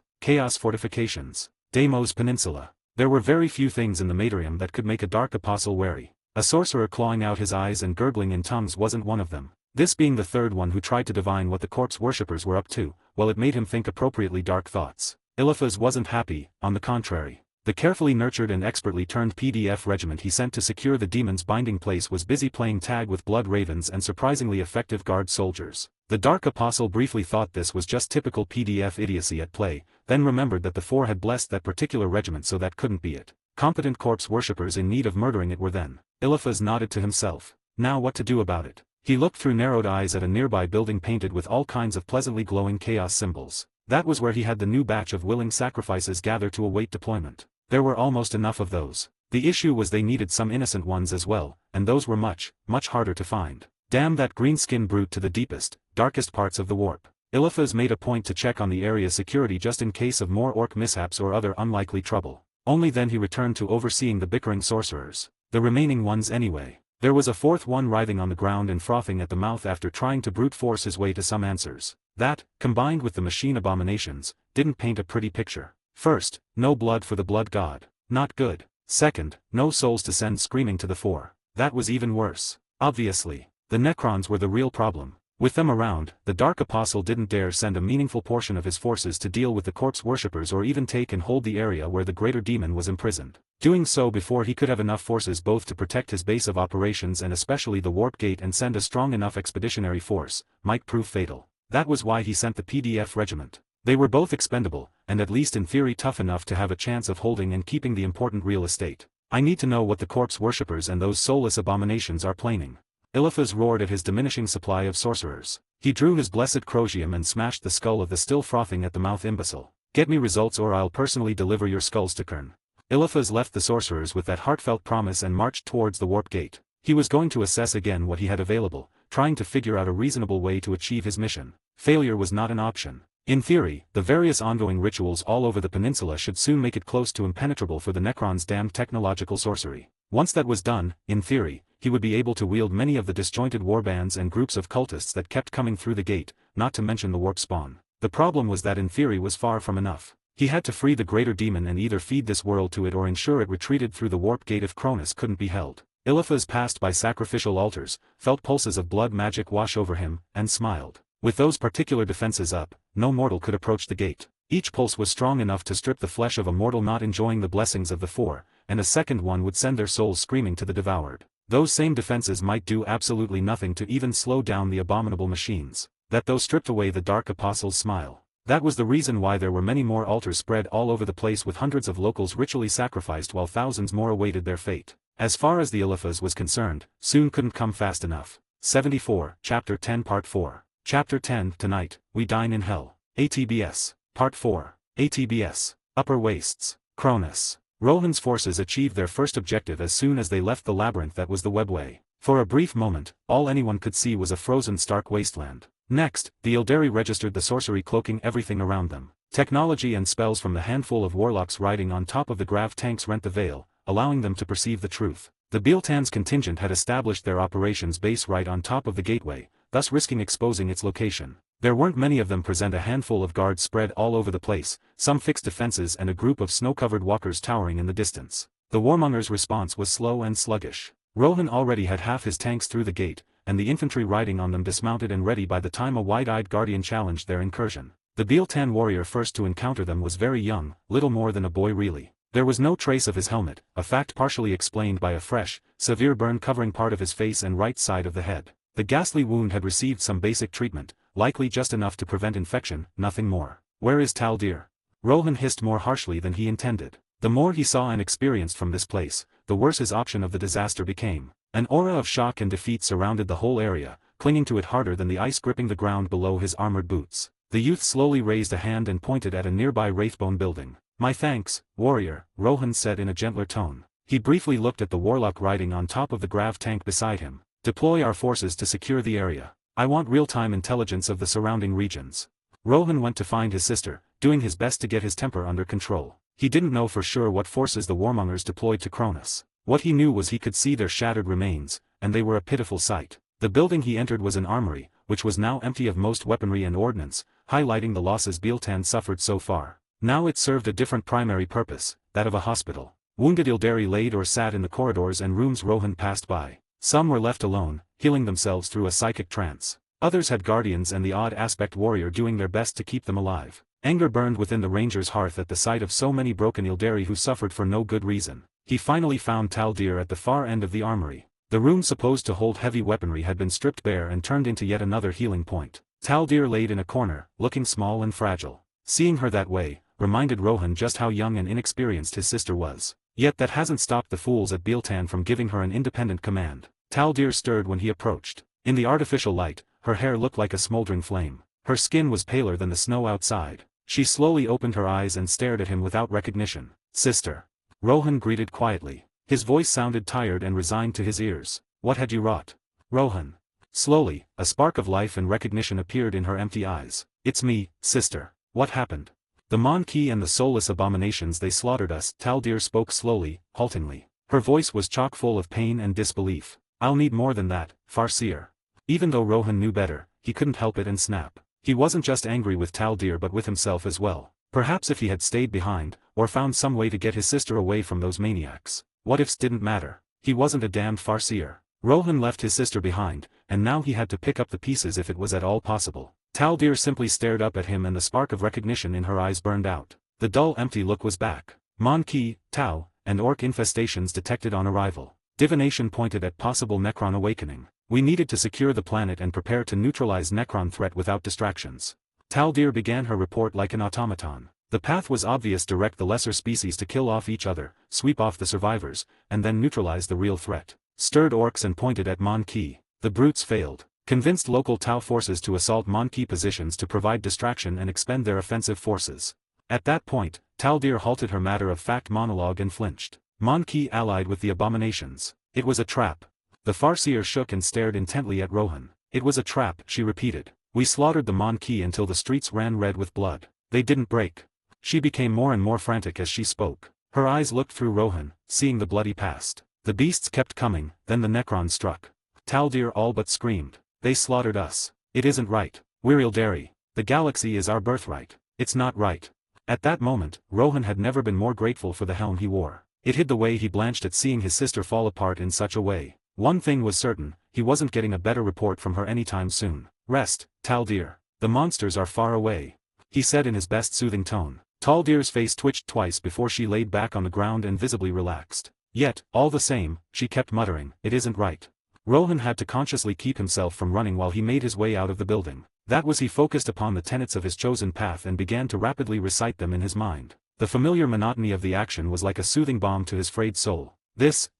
Chaos Fortifications. Deimos Peninsula. There were very few things in the Matrium that could make a dark apostle wary. A sorcerer clawing out his eyes and gurgling in tongues wasn't one of them. This being the third one who tried to divine what the corpse worshippers were up to, well, it made him think appropriately dark thoughts. Eliphaz wasn't happy, on the contrary. The carefully nurtured and expertly turned PDF regiment he sent to secure the demon's binding place was busy playing tag with blood ravens and surprisingly effective guard soldiers. The Dark Apostle briefly thought this was just typical PDF idiocy at play, then remembered that the Four had blessed that particular regiment, so that couldn't be it. Competent corpse worshippers in need of murdering it were then. Eliphaz nodded to himself. Now what to do about it? He looked through narrowed eyes at a nearby building painted with all kinds of pleasantly glowing chaos symbols. That was where he had the new batch of willing sacrifices gather to await deployment. There were almost enough of those. The issue was they needed some innocent ones as well, and those were much, much harder to find. Damn that green-skin brute to the deepest, darkest parts of the warp. Eliphaz made a point to check on the area's security just in case of more orc mishaps or other unlikely trouble. Only then he returned to overseeing the bickering sorcerers. The remaining ones anyway. There was a fourth one writhing on the ground and frothing at the mouth after trying to brute force his way to some answers. That, combined with the machine abominations, didn't paint a pretty picture. First, no blood for the blood god. Not good. Second, no souls to send screaming to the Four. That was even worse. Obviously, the Necrons were the real problem. With them around, the Dark Apostle didn't dare send a meaningful portion of his forces to deal with the corpse worshippers or even take and hold the area where the greater demon was imprisoned. Doing so before he could have enough forces both to protect his base of operations and especially the warp gate and send a strong enough expeditionary force, might prove fatal. That was why he sent the PDF regiment. They were both expendable, and at least in theory tough enough to have a chance of holding and keeping the important real estate. I need to know what the corpse worshippers and those soulless abominations are planning. Eliphaz roared at his diminishing supply of sorcerers. He drew his blessed crosium and smashed the skull of the still frothing at the mouth imbecile. Get me results or I'll personally deliver your skulls to Kern. Eliphaz left the sorcerers with that heartfelt promise and marched towards the warp gate. He was going to assess again what he had available, trying to figure out a reasonable way to achieve his mission. Failure was not an option. In theory, the various ongoing rituals all over the peninsula should soon make it close to impenetrable for the Necrons' damned technological sorcery. Once that was done, in theory, he would be able to wield many of the disjointed warbands and groups of cultists that kept coming through the gate, not to mention the warp spawn. The problem was that in theory was far from enough. He had to free the greater demon and either feed this world to it or ensure it retreated through the warp gate if Cronus couldn't be held. Eliphaz passed by sacrificial altars, felt pulses of blood magic wash over him, and smiled. With those particular defenses up, no mortal could approach the gate. Each pulse was strong enough to strip the flesh of a mortal not enjoying the blessings of the Four, and a second one would send their souls screaming to the devoured. Those same defenses might do absolutely nothing to even slow down the abominable machines. That though stripped away the Dark Apostle's smile. That was the reason why there were many more altars spread all over the place with hundreds of locals ritually sacrificed while thousands more awaited their fate. As far as the Eliphaz was concerned, soon couldn't come fast enough. 74, Chapter 10 Part 4. Chapter 10 Tonight, We Dine in Hell. ATBS. Part 4. ATBS. Upper Wastes. Cronus. Rohan's forces achieved their first objective as soon as they left the labyrinth that was the webway. For a brief moment, all anyone could see was a frozen stark wasteland. Next, the Eldari registered the sorcery cloaking everything around them. Technology and spells from the handful of warlocks riding on top of the grav tanks rent the veil, allowing them to perceive the truth. The Bealtan's contingent had established their operations base right on top of the gateway, thus risking exposing its location. There weren't many of them present, a handful of guards spread all over the place, some fixed defenses and a group of snow-covered walkers towering in the distance. The warmongers' response was slow and sluggish. Rohan already had half his tanks through the gate, and the infantry riding on them dismounted and ready by the time a wide-eyed guardian challenged their incursion. The Bealtan warrior first to encounter them was very young, little more than a boy really. There was no trace of his helmet, a fact partially explained by a fresh, severe burn covering part of his face and right side of the head. The ghastly wound had received some basic treatment, likely just enough to prevent infection, nothing more. Where is Taldir? Rohan hissed more harshly than he intended. The more he saw and experienced from this place, the worse his option of the disaster became. An aura of shock and defeat surrounded the whole area, clinging to it harder than the ice gripping the ground below his armored boots. The youth slowly raised a hand and pointed at a nearby wraithbone building. My thanks, warrior, Rohan said in a gentler tone. He briefly looked at the warlock riding on top of the grav tank beside him. Deploy our forces to secure the area. I want real-time intelligence of the surrounding regions. Rohan went to find his sister, doing his best to get his temper under control. He didn't know for sure what forces the warmongers deployed to Cronus. What he knew was he could see their shattered remains, and they were a pitiful sight. The building he entered was an armory, which was now empty of most weaponry and ordnance, highlighting the losses Bealtan suffered so far. Now it served a different primary purpose, that of a hospital. Wounded Eldari laid or sat in the corridors and rooms Rohan passed by. Some were left alone, healing themselves through a psychic trance. Others had guardians and the odd aspect warrior doing their best to keep them alive. Anger burned within the ranger's heart at the sight of so many broken Eldari who suffered for no good reason. He finally found Taldir at the far end of the armory. The room supposed to hold heavy weaponry had been stripped bare and turned into yet another healing point. Taldir laid in a corner, looking small and fragile. Seeing her that way, reminded Rohan just how young and inexperienced his sister was. Yet that hasn't stopped the fools at Biltan from giving her an independent command. Taldir stirred when he approached. In the artificial light, her hair looked like a smoldering flame. Her skin was paler than the snow outside. She slowly opened her eyes and stared at him without recognition. "Sister." Rohan greeted quietly. His voice sounded tired and resigned to his ears. "What had you wrought?" "Rohan." Slowly, a spark of life and recognition appeared in her empty eyes. "It's me, sister. What happened?" "The Monkey and the soulless abominations they slaughtered us." Taldir spoke slowly, haltingly. Her voice was chock full of pain and disbelief. "I'll need more than that, Farseer." Even though Rohan knew better, he couldn't help it and snap. He wasn't just angry with Taldir but with himself as well. Perhaps if he had stayed behind, or found some way to get his sister away from those maniacs. What ifs didn't matter. He wasn't a damned Farseer. Rohan left his sister behind, and now he had to pick up the pieces if it was at all possible. Taldir simply stared up at him and the spark of recognition in her eyes burned out. The dull empty look was back. Monkey, Tau, and orc infestations detected on arrival. Divination pointed at possible Necron awakening. We needed to secure the planet and prepare to neutralize Necron threat without distractions. Taldir began her report like an automaton. The path was obvious: direct the lesser species to kill off each other, sweep off the survivors, and then neutralize the real threat. Stirred orcs and pointed at Monkey. The brutes failed. Convinced local Tau forces to assault Monkey positions to provide distraction and expend their offensive forces. At that point, Taldir halted her matter-of-fact monologue and flinched. Monkey allied with the abominations. It was a trap. The Farseer shook and stared intently at Rohan. "It was a trap," she repeated. "We slaughtered the Monkey until the streets ran red with blood. They didn't break." She became more and more frantic as she spoke. Her eyes looked through Rohan, seeing the bloody past. The beasts kept coming, then the Necron struck. Taldir all but screamed. "They slaughtered us. It isn't right. We're Eldari. The galaxy is our birthright. It's not right." At that moment, Rohan had never been more grateful for the helm he wore. It hid the way he blanched at seeing his sister fall apart in such a way. One thing was certain, he wasn't getting a better report from her anytime soon. "Rest, Taldir. The monsters are far away," he said in his best soothing tone. Taldir's face twitched twice before she laid back on the ground and visibly relaxed. Yet, all the same, she kept muttering, "It isn't right." Rohan had to consciously keep himself from running while he made his way out of the building. That was, he focused upon the tenets of his chosen path and began to rapidly recite them in his mind. The familiar monotony of the action was like a soothing balm to his frayed soul.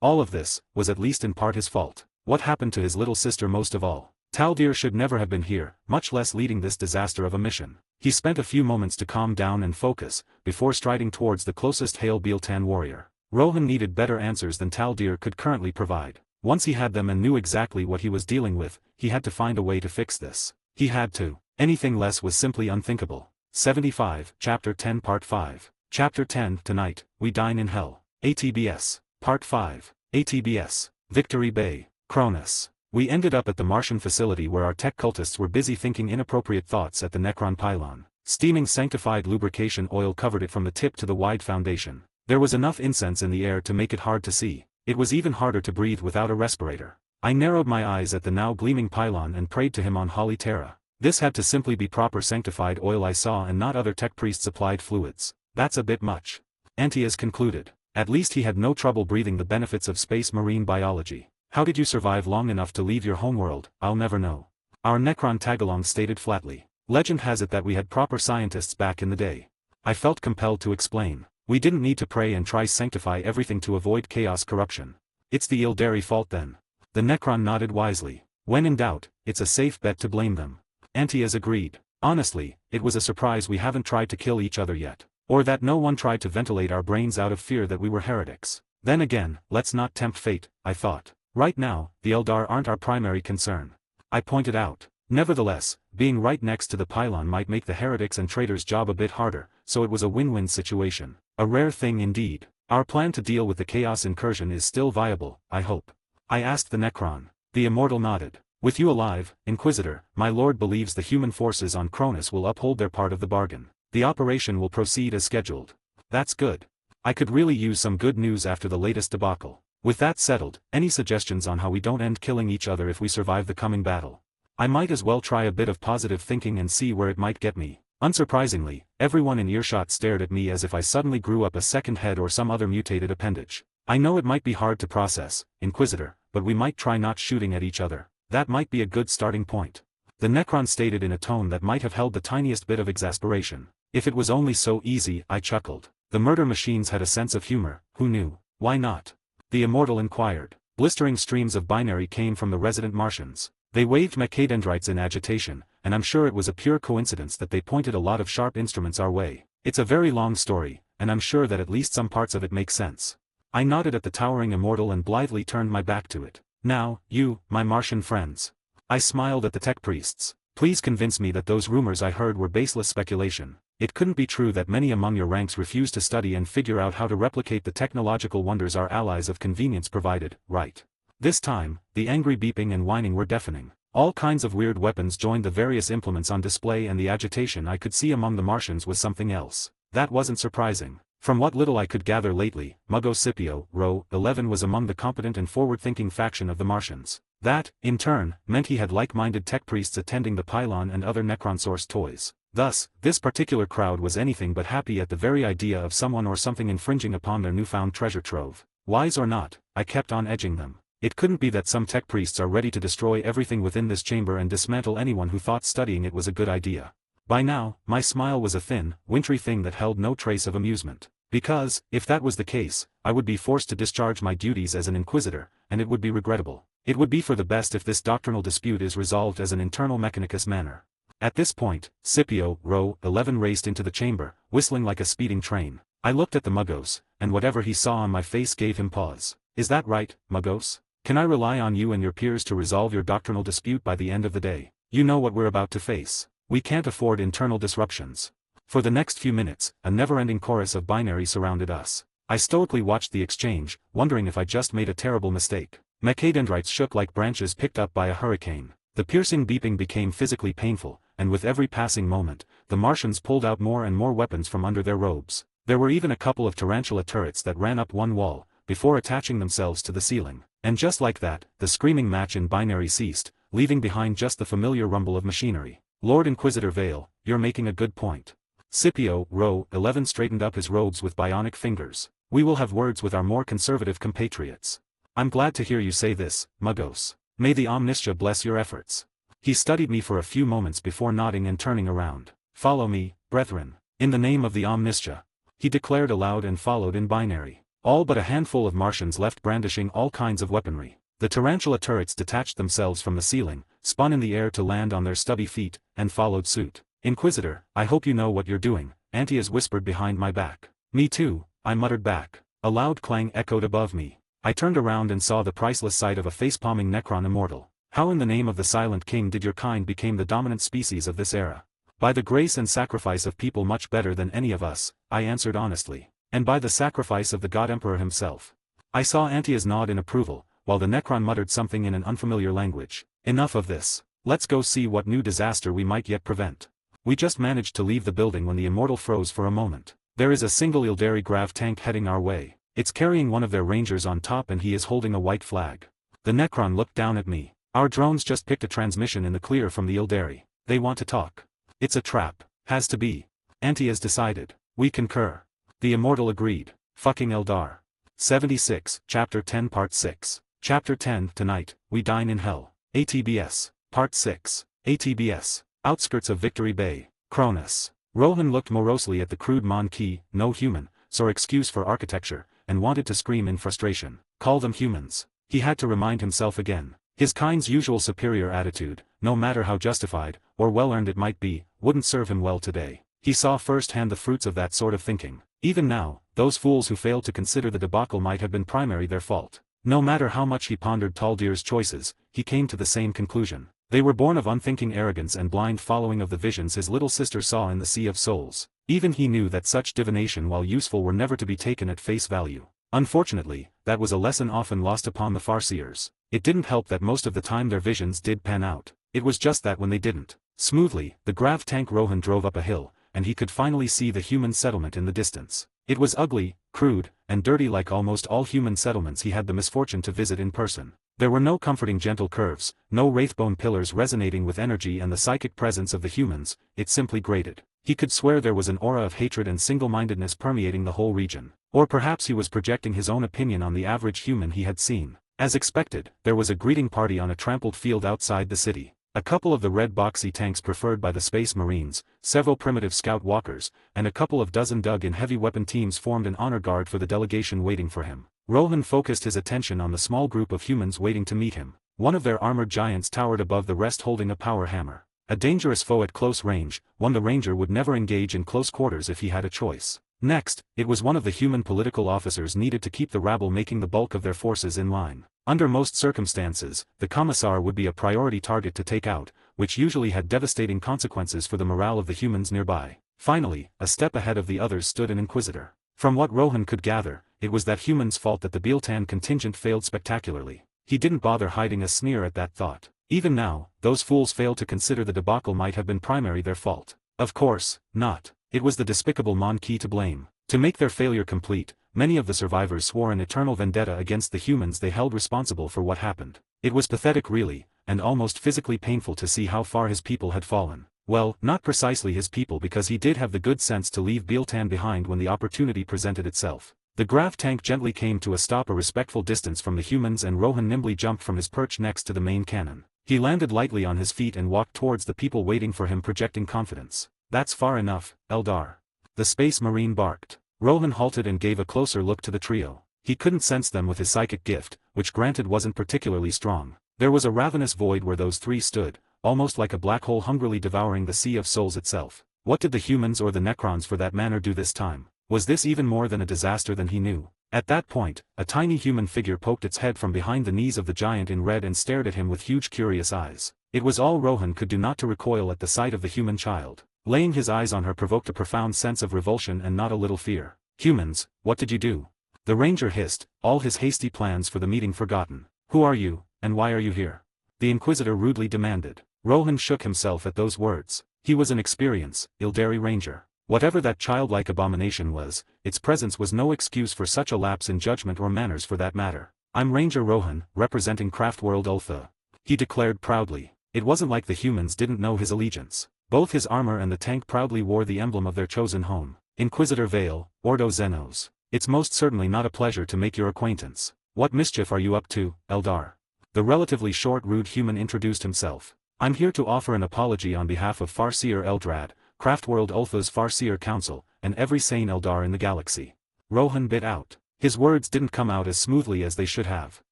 All of this, was at least in part his fault. What happened to his little sister most of all? Taldir should never have been here, much less leading this disaster of a mission. He spent a few moments to calm down and focus, before striding towards the closest Hail Biltan warrior. Rohan needed better answers than Taldir could currently provide. Once he had them and knew exactly what he was dealing with, he had to find a way to fix this. He had to. Anything less was simply unthinkable. 75, Chapter 10 Part 5. Chapter 10 Tonight, We Dine in Hell. ATBS. Part 5. ATBS. Victory Bay. Cronus. We ended up at the Martian facility where our tech cultists were busy thinking inappropriate thoughts at the Necron pylon. Steaming sanctified lubrication oil covered it from the tip to the wide foundation. There was enough incense in the air to make it hard to see. It was even harder to breathe without a respirator. I narrowed my eyes at the now gleaming pylon and prayed to him on Holy Terra. This had to simply be proper sanctified oil I saw and not other tech priests applied fluids. That's a bit much. Antias concluded. At least he had no trouble breathing the benefits of space marine biology. How did you survive long enough to leave your homeworld? I'll never know. Our Necron tagalong stated flatly. Legend has it that we had proper scientists back in the day. I felt compelled to explain. We didn't need to pray and try sanctify everything to avoid chaos corruption. It's the Eldari fault then. The Necron nodded wisely. When in doubt, it's a safe bet to blame them. Antias agreed. Honestly, it was a surprise we haven't tried to kill each other yet. Or that no one tried to ventilate our brains out of fear that we were heretics. Then again, let's not tempt fate, I thought. Right now, the Eldar aren't our primary concern. I pointed out. Nevertheless, being right next to the pylon might make the heretics and traitors' job a bit harder, so it was a win-win situation. A rare thing indeed. Our plan to deal with the chaos incursion is still viable, I hope. I asked the Necron. The immortal nodded. With you alive, Inquisitor, my lord believes the human forces on Cronus will uphold their part of the bargain. The operation will proceed as scheduled. That's good. I could really use some good news after the latest debacle. With that settled, any suggestions on how we don't end killing each other if we survive the coming battle? I might as well try a bit of positive thinking and see where it might get me. Unsurprisingly, everyone in earshot stared at me as if I suddenly grew up a second head or some other mutated appendage. I know it might be hard to process, Inquisitor, but we might try not shooting at each other. That might be a good starting point. The Necron stated in a tone that might have held the tiniest bit of exasperation. If it was only so easy, I chuckled. The murder machines had a sense of humor, who knew? Why not? The Immortal inquired. Blistering streams of binary came from the resident Martians. They waved mechadendrites in agitation, and I'm sure it was a pure coincidence that they pointed a lot of sharp instruments our way. It's a very long story, and I'm sure that at least some parts of it make sense. I nodded at the towering Immortal and blithely turned my back to it. Now, you, my Martian friends. I smiled at the tech priests. Please convince me that those rumors I heard were baseless speculation. It couldn't be true that many among your ranks refuse to study and figure out how to replicate the technological wonders our allies of convenience provided, right? This time, the angry beeping and whining were deafening. All kinds of weird weapons joined the various implements on display, and the agitation I could see among the Martians was something else. That wasn't surprising. From what little I could gather lately, Muggo Scipio, Row 11 was among the competent and forward-thinking faction of the Martians. That, in turn, meant he had like-minded tech priests attending the pylon and other Necron-sourced toys. Thus, this particular crowd was anything but happy at the very idea of someone or something infringing upon their newfound treasure trove. Wise or not, I kept on edging them. It couldn't be that some tech priests are ready to destroy everything within this chamber and dismantle anyone who thought studying it was a good idea. By now, my smile was a thin, wintry thing that held no trace of amusement. Because, if that was the case, I would be forced to discharge my duties as an Inquisitor, and it would be regrettable. It would be for the best if this doctrinal dispute is resolved as an internal Mechanicus manner. At this point, Scipio, Row 11 raced into the chamber, whistling like a speeding train. I looked at the Muggos, and whatever he saw on my face gave him pause. Is that right, Muggos? Can I rely on you and your peers to resolve your doctrinal dispute by the end of the day? You know what we're about to face. We can't afford internal disruptions. For the next few minutes, a never-ending chorus of binary surrounded us. I stoically watched the exchange, wondering if I just made a terrible mistake. Mechadendrites shook like branches picked up by a hurricane. The piercing beeping became physically painful, and with every passing moment, the Martians pulled out more and more weapons from under their robes. There were even a couple of tarantula turrets that ran up one wall, before attaching themselves to the ceiling. And just like that, the screaming match in binary ceased, leaving behind just the familiar rumble of machinery. Lord Inquisitor Vale, you're making a good point. Scipio, Row 11 straightened up his robes with bionic fingers. We will have words with our more conservative compatriots. I'm glad to hear you say this, Muggos. May the Omnistia bless your efforts. He studied me for a few moments before nodding and turning around. Follow me, brethren. In the name of the Omnistia. He declared aloud and followed in binary. All but a handful of Martians left brandishing all kinds of weaponry. The tarantula turrets detached themselves from the ceiling, spun in the air to land on their stubby feet, and followed suit. Inquisitor, I hope you know what you're doing, Antaeus whispered behind my back. Me too, I muttered back. A loud clang echoed above me. I turned around and saw the priceless sight of a face-palming Necron immortal. How in the name of the Silent King did your kind become the dominant species of this era? By the grace and sacrifice of people much better than any of us, I answered honestly. And by the sacrifice of the God Emperor himself. I saw Antaeus nod in approval, while the Necron muttered something in an unfamiliar language. Enough of this. Let's go see what new disaster we might yet prevent. We just managed to leave the building when the Immortal froze for a moment. There is a single Eldari grav tank heading our way. It's carrying one of their rangers on top and he is holding a white flag. The Necron looked down at me. Our drones just picked a transmission in the clear from the Eldari. They want to talk. It's a trap. Has to be. Antaeus decided. We concur. The Immortal agreed. Fucking Eldar. 76, Chapter 10 Part 6. Chapter 10 Tonight, we dine in hell. ATBS. Part 6. ATBS. Outskirts of Victory Bay. Cronus. Rohan looked morosely at the crude Mon-Ki, no human, so excuse for architecture, and wanted to scream in frustration. Call them humans. He had to remind himself again. His kind's usual superior attitude, no matter how justified, or well-earned it might be, wouldn't serve him well today. He saw firsthand the fruits of that sort of thinking. Even now, those fools who failed to consider the debacle might have been primarily their fault. No matter how much he pondered Taldir's choices, he came to the same conclusion. They were born of unthinking arrogance and blind following of the visions his little sister saw in the Sea of Souls. Even he knew that such divination while useful were never to be taken at face value. Unfortunately, that was a lesson often lost upon the Farseers. It didn't help that most of the time their visions did pan out. It was just that when they didn't. Smoothly, the grav tank Rohan drove up a hill, and he could finally see the human settlement in the distance. It was ugly, crude, and dirty like almost all human settlements he had the misfortune to visit in person. There were no comforting gentle curves, no wraithbone pillars resonating with energy and the psychic presence of the humans, it simply grated. He could swear there was an aura of hatred and single-mindedness permeating the whole region. Or perhaps he was projecting his own opinion on the average human he had seen. As expected, there was a greeting party on a trampled field outside the city. A couple of the red boxy tanks preferred by the Space Marines, several primitive scout walkers, and a couple of dozen dug-in heavy weapon teams formed an honor guard for the delegation waiting for him. Rohan focused his attention on the small group of humans waiting to meet him. One of their armored giants towered above the rest holding a power hammer. A dangerous foe at close range, one the ranger would never engage in close quarters if he had a choice. Next, it was one of the human political officers needed to keep the rabble making the bulk of their forces in line. Under most circumstances, the commissar would be a priority target to take out, which usually had devastating consequences for the morale of the humans nearby. Finally, a step ahead of the others stood an inquisitor. From what Rohan could gather, it was that human's fault that the Biltan contingent failed spectacularly. He didn't bother hiding a sneer at that thought. Even now, those fools failed to consider the debacle might have been primarily their fault. Of course, not. It was the despicable Monkey to blame. To make their failure complete, many of the survivors swore an eternal vendetta against the humans they held responsible for what happened. It was pathetic really, and almost physically painful to see how far his people had fallen. Well, not precisely his people because he did have the good sense to leave Biltan behind when the opportunity presented itself. The grav tank gently came to a stop a respectful distance from the humans and Rohan nimbly jumped from his perch next to the main cannon. He landed lightly on his feet and walked towards the people waiting for him projecting confidence. "That's far enough, Eldar." The Space Marine barked. Rohan halted and gave a closer look to the trio. He couldn't sense them with his psychic gift, which granted wasn't particularly strong. There was a ravenous void where those three stood, almost like a black hole hungrily devouring the Sea of Souls itself. What did the humans or the Necrons for that matter do this time? Was this even more than a disaster than he knew? At that point, a tiny human figure poked its head from behind the knees of the giant in red and stared at him with huge curious eyes. It was all Rohan could do not to recoil at the sight of the human child. Laying his eyes on her provoked a profound sense of revulsion and not a little fear. "Humans, what did you do?" The ranger hissed, all his hasty plans for the meeting forgotten. "Who are you, and why are you here?" the inquisitor rudely demanded. Rohan shook himself at those words. He was an experienced, Eldari ranger. Whatever that childlike abomination was, its presence was no excuse for such a lapse in judgment or manners for that matter. "I'm Ranger Rohan, representing Craftworld Ultha," he declared proudly. It wasn't like the humans didn't know his allegiance. Both his armor and the tank proudly wore the emblem of their chosen home. "Inquisitor Vale, Ordo Xenos. It's most certainly not a pleasure to make your acquaintance. What mischief are you up to, Eldar?" The relatively short rude human introduced himself. "I'm here to offer an apology on behalf of Farseer Eldrad, Craftworld Ultha's Farseer Council, and every sane Eldar in the galaxy." Rohan bit out. His words didn't come out as smoothly as they should have.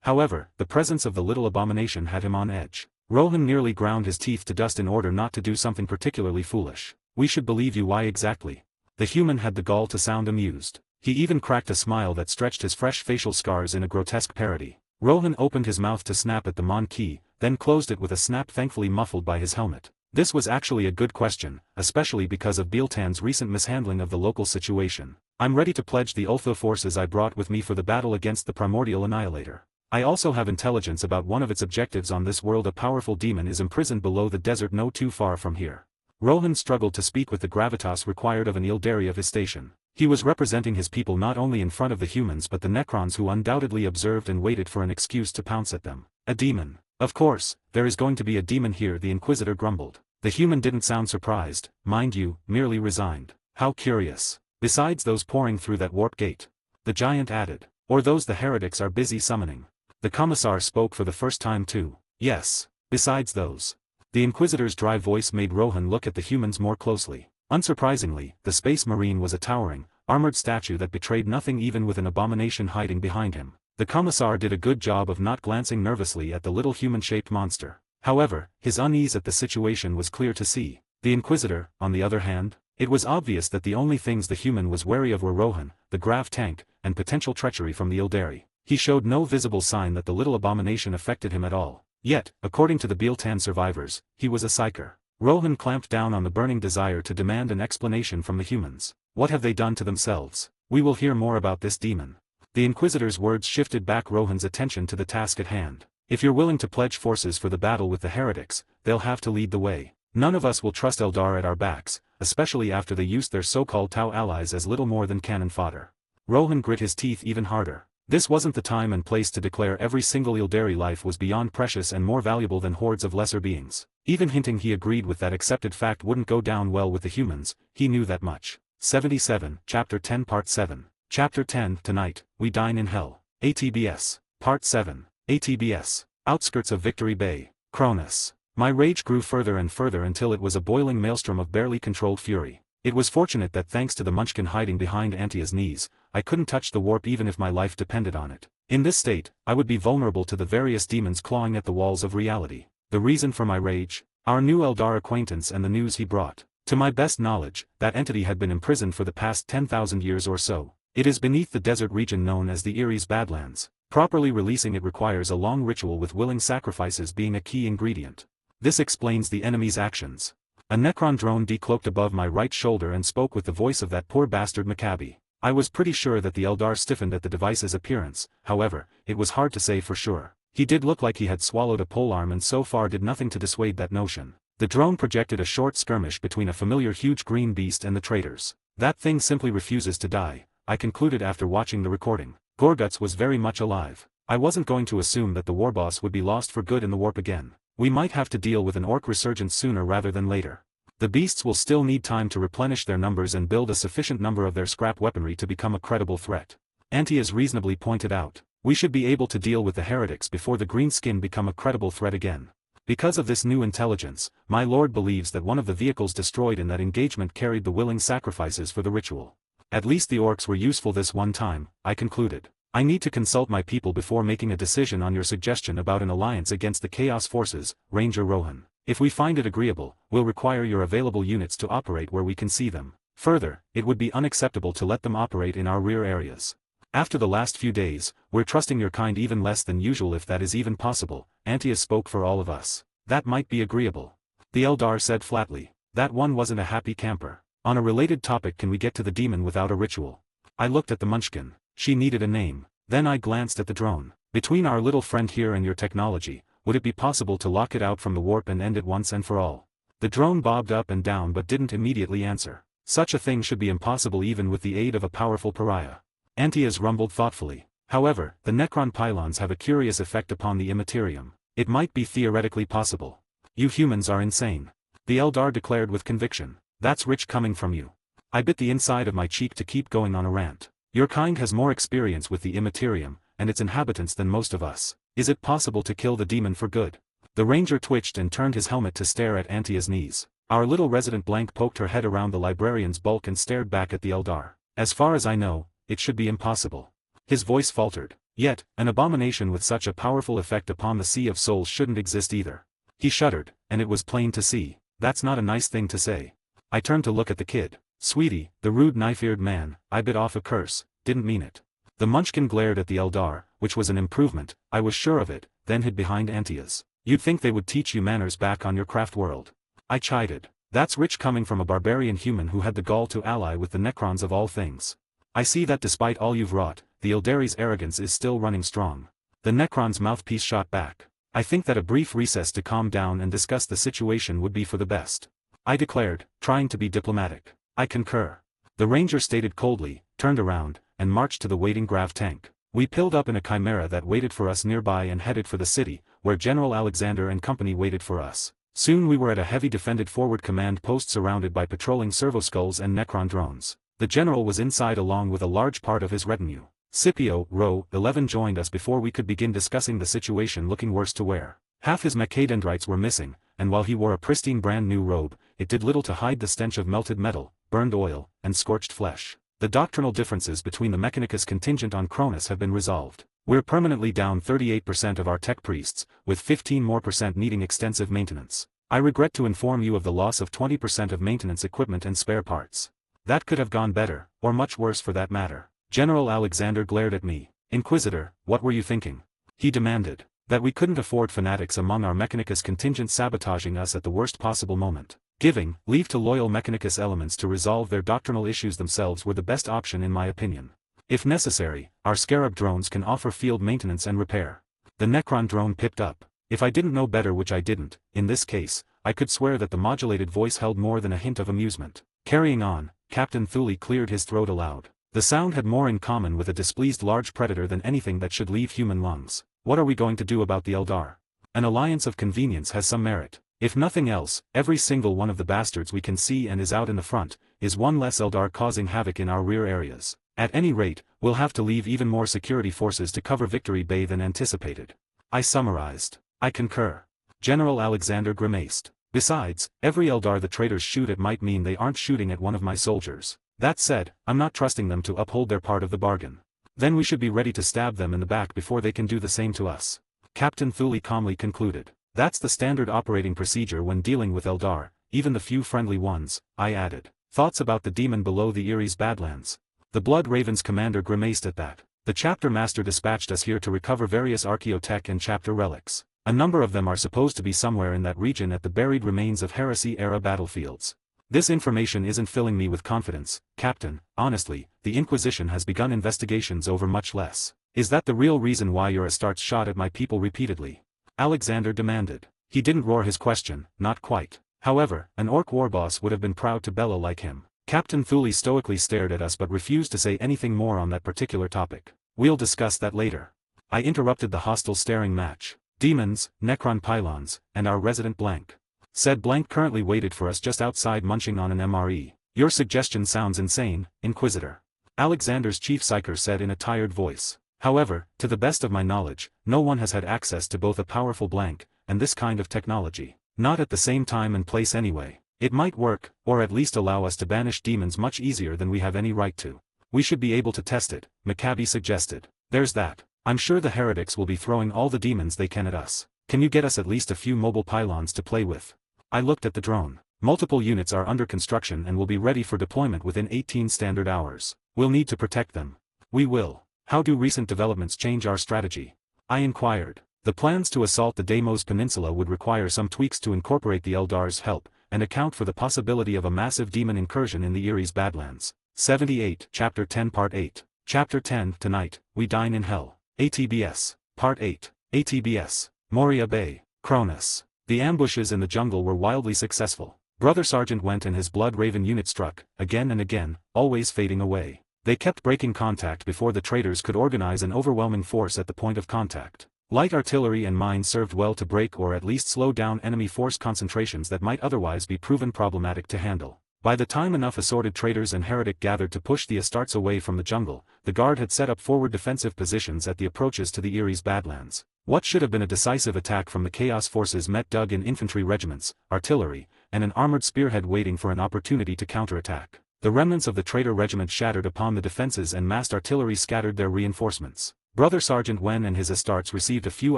However, the presence of the little abomination had him on edge. Rohan nearly ground his teeth to dust in order not to do something particularly foolish. "We should believe you. Why exactly?" The human had the gall to sound amused. He even cracked a smile that stretched his fresh facial scars in a grotesque parody. Rohan opened his mouth to snap at the Monkey, then closed it with a snap thankfully muffled by his helmet. This was actually a good question, especially because of Biltan's recent mishandling of the local situation. "I'm ready to pledge the Ultha forces I brought with me for the battle against the Primordial Annihilator. I also have intelligence about one of its objectives on this world. A powerful demon is imprisoned below the desert no too far from here." Rohan struggled to speak with the gravitas required of an Eldari of his station. He was representing his people not only in front of the humans but the Necrons who undoubtedly observed and waited for an excuse to pounce at them. "A demon. Of course, there is going to be a demon here," the Inquisitor grumbled. The human didn't sound surprised, mind you, merely resigned. "How curious. Besides those pouring through that warp gate," the giant added. "Or those the heretics are busy summoning." The commissar spoke for the first time too. "Yes, besides those." The Inquisitor's dry voice made Rohan look at the humans more closely. Unsurprisingly, the Space Marine was a towering, armored statue that betrayed nothing even with an abomination hiding behind him. The commissar did a good job of not glancing nervously at the little human-shaped monster. However, his unease at the situation was clear to see. The Inquisitor, on the other hand, it was obvious that the only things the human was wary of were Rohan, the grav tank, and potential treachery from the Eldari. He showed no visible sign that the little abomination affected him at all. Yet, according to the Biltan survivors, he was a Psyker. Rohan clamped down on the burning desire to demand an explanation from the humans. What have they done to themselves? We will hear more about this demon. The Inquisitor's words shifted back Rohan's attention to the task at hand. If you're willing to pledge forces for the battle with the heretics, they'll have to lead the way. None of us will trust Eldar at our backs, especially after they used their so-called Tau allies as little more than cannon fodder. Rohan grit his teeth even harder. This wasn't the time and place to declare every single Eldari life was beyond precious and more valuable than hordes of lesser beings. Even hinting he agreed with that accepted fact wouldn't go down well with the humans, he knew that much. 77, Chapter 10 Part 7. Chapter 10 Tonight, we dine in hell. ATBS. Part 7. ATBS. Outskirts of Victory Bay. Cronus. My rage grew further and further until it was a boiling maelstrom of barely controlled fury. It was fortunate that thanks to the Munchkin hiding behind Antia's knees, I couldn't touch the warp even if my life depended on it. In this state, I would be vulnerable to the various demons clawing at the walls of reality. The reason for my rage? Our new Eldar acquaintance and the news he brought. To my best knowledge, that entity had been imprisoned for the past 10,000 years or so. It is beneath the desert region known as the Erie's Badlands. Properly releasing it requires a long ritual with willing sacrifices being a key ingredient. This explains the enemy's actions. A Necron drone decloaked above my right shoulder and spoke with the voice of that poor bastard Maccabi. I was pretty sure that the Eldar stiffened at the device's appearance, however, it was hard to say for sure. He did look like he had swallowed a polearm and so far did nothing to dissuade that notion. The drone projected a short skirmish between a familiar huge green beast and the traitors. That thing simply refuses to die, I concluded after watching the recording. Gorguts was very much alive. I wasn't going to assume that the warboss would be lost for good in the warp again. We might have to deal with an orc resurgence sooner rather than later. The beasts will still need time to replenish their numbers and build a sufficient number of their scrap weaponry to become a credible threat. Antias reasonably pointed out, we should be able to deal with the heretics before the green skin become a credible threat again. Because of this new intelligence, my lord believes that one of the vehicles destroyed in that engagement carried the willing sacrifices for the ritual. At least the orcs were useful this one time, I concluded. I need to consult my people before making a decision on your suggestion about an alliance against the Chaos Forces, Ranger Rohan. If we find it agreeable, we'll require your available units to operate where we can see them. Further, it would be unacceptable to let them operate in our rear areas. After the last few days, we're trusting your kind even less than usual if that is even possible. Antias spoke for all of us. That might be agreeable. The Eldar said flatly. That one wasn't a happy camper. On a related topic, can we get to the demon without a ritual? I looked at the Munchkin. She needed a name. Then I glanced at the drone. Between our little friend here and your technology, would it be possible to lock it out from the warp and end it once and for all? The drone bobbed up and down but didn't immediately answer. Such a thing should be impossible even with the aid of a powerful pariah. Antias rumbled thoughtfully. However, the Necron pylons have a curious effect upon the Immaterium. It might be theoretically possible. You humans are insane. The Eldar declared with conviction. That's rich coming from you. I bit the inside of my cheek to keep going on a rant. Your kind has more experience with the Immaterium, and its inhabitants than most of us. Is it possible to kill the demon for good? The ranger twitched and turned his helmet to stare at Antia's knees. Our little resident blank poked her head around the librarian's bulk and stared back at the Eldar. As far as I know, it should be impossible. His voice faltered. Yet, an abomination with such a powerful effect upon the Sea of Souls shouldn't exist either. He shuddered, and it was plain to see. That's not a nice thing to say. I turned to look at the kid. Sweetie, the rude knife-eared man, I bit off a curse, didn't mean it. The Munchkin glared at the Eldar, which was an improvement, I was sure of it, then hid behind Antias. You'd think they would teach you manners back on your craft world. I chided. That's rich coming from a barbarian human who had the gall to ally with the Necrons of all things. I see that despite all you've wrought, the Eldari's arrogance is still running strong. The Necron's mouthpiece shot back. I think that a brief recess to calm down and discuss the situation would be for the best. I declared, trying to be diplomatic. I concur. The ranger stated coldly, turned around, and marched to the waiting grav tank. We pilled up in a chimera that waited for us nearby and headed for the city, where General Alexander and company waited for us. Soon we were at a heavy defended forward command post surrounded by patrolling servoskulls and Necron drones. The general was inside along with a large part of his retinue. Scipio, Row 11 joined us before we could begin discussing the situation, looking worse to wear. Half his macadendrites were missing, and while he wore a pristine brand new robe, it did little to hide the stench of melted metal, burned oil, and scorched flesh. The doctrinal differences between the Mechanicus contingent on Cronus have been resolved. We're permanently down 38% of our tech priests, with 15% more needing extensive maintenance. I regret to inform you of the loss of 20% of maintenance equipment and spare parts. That could have gone better, or much worse for that matter. General Alexander glared at me. Inquisitor, what were you thinking? He demanded. That we couldn't afford fanatics among our Mechanicus contingent sabotaging us at the worst possible moment. Giving leave to loyal Mechanicus elements to resolve their doctrinal issues themselves were the best option in my opinion. If necessary, our Scarab drones can offer field maintenance and repair. The Necron drone pipped up. If I didn't know better, which I didn't, in this case, I could swear that the modulated voice held more than a hint of amusement. Carrying on, Captain Thule cleared his throat aloud. The sound had more in common with a displeased large predator than anything that should leave human lungs. What are we going to do about the Eldar? An alliance of convenience has some merit. If nothing else, every single one of the bastards we can see and is out in the front, is one less Eldar causing havoc in our rear areas. At any rate, we'll have to leave even more security forces to cover Victory Bay than anticipated. I summarized. I concur. General Alexander grimaced. Besides, every Eldar the traitors shoot at might mean they aren't shooting at one of my soldiers. That said, I'm not trusting them to uphold their part of the bargain. Then we should be ready to stab them in the back before they can do the same to us. Captain Thule calmly concluded. That's the standard operating procedure when dealing with Eldar, even the few friendly ones, I added. Thoughts about the demon below the Erie's Badlands? The Blood Raven's commander grimaced at that. The chapter master dispatched us here to recover various archaeotech and chapter relics. A number of them are supposed to be somewhere in that region at the buried remains of Heresy-era battlefields. This information isn't filling me with confidence, Captain. Honestly, the Inquisition has begun investigations over much less. Is that the real reason why your Astartes shot at my people repeatedly? Alexander demanded. He didn't roar his question, not quite. However, an orc warboss would have been proud to bellow like him. Captain Thule stoically stared at us but refused to say anything more on that particular topic. We'll discuss that later. I interrupted the hostile staring match. Demons, Necron pylons, and our resident Blank. Said Blank currently waited for us just outside munching on an MRE. Your suggestion sounds insane, Inquisitor. Alexander's chief Psyker said in a tired voice. However, to the best of my knowledge, no one has had access to both a powerful Blank, and this kind of technology. Not at the same time and place anyway. It might work, or at least allow us to banish demons much easier than we have any right to. We should be able to test it, Maccabi suggested. There's that. I'm sure the heretics will be throwing all the demons they can at us. Can you get us at least a few mobile pylons to play with? I looked at the drone. Multiple units are under construction and will be ready for deployment within 18 standard hours. We'll need to protect them. We will. How do recent developments change our strategy? I inquired. The plans to assault the Deimos Peninsula would require some tweaks to incorporate the Eldar's help, and account for the possibility of a massive demon incursion in the Erie's Badlands. 78, Chapter 10 Part 8. Chapter 10, Tonight, We Dine in Hell. ATBS. Part 8. ATBS. Moria Bay. Cronus. The ambushes in the jungle were wildly successful. Brother Sergeant went and his Blood Raven unit struck, again and again, always fading away. They kept breaking contact before the traitors could organize an overwhelming force at the point of contact. Light artillery and mines served well to break or at least slow down enemy force concentrations that might otherwise be proven problematic to handle. By the time enough assorted traitors and heretic gathered to push the Astartes away from the jungle, the guard had set up forward defensive positions at the approaches to the Erie's Badlands. What should have been a decisive attack from the Chaos forces met dug in infantry regiments, artillery, and an armored spearhead waiting for an opportunity to counterattack. The remnants of the traitor regiment shattered upon the defenses and massed artillery scattered their reinforcements. Brother Sergeant Wen and his Astartes received a few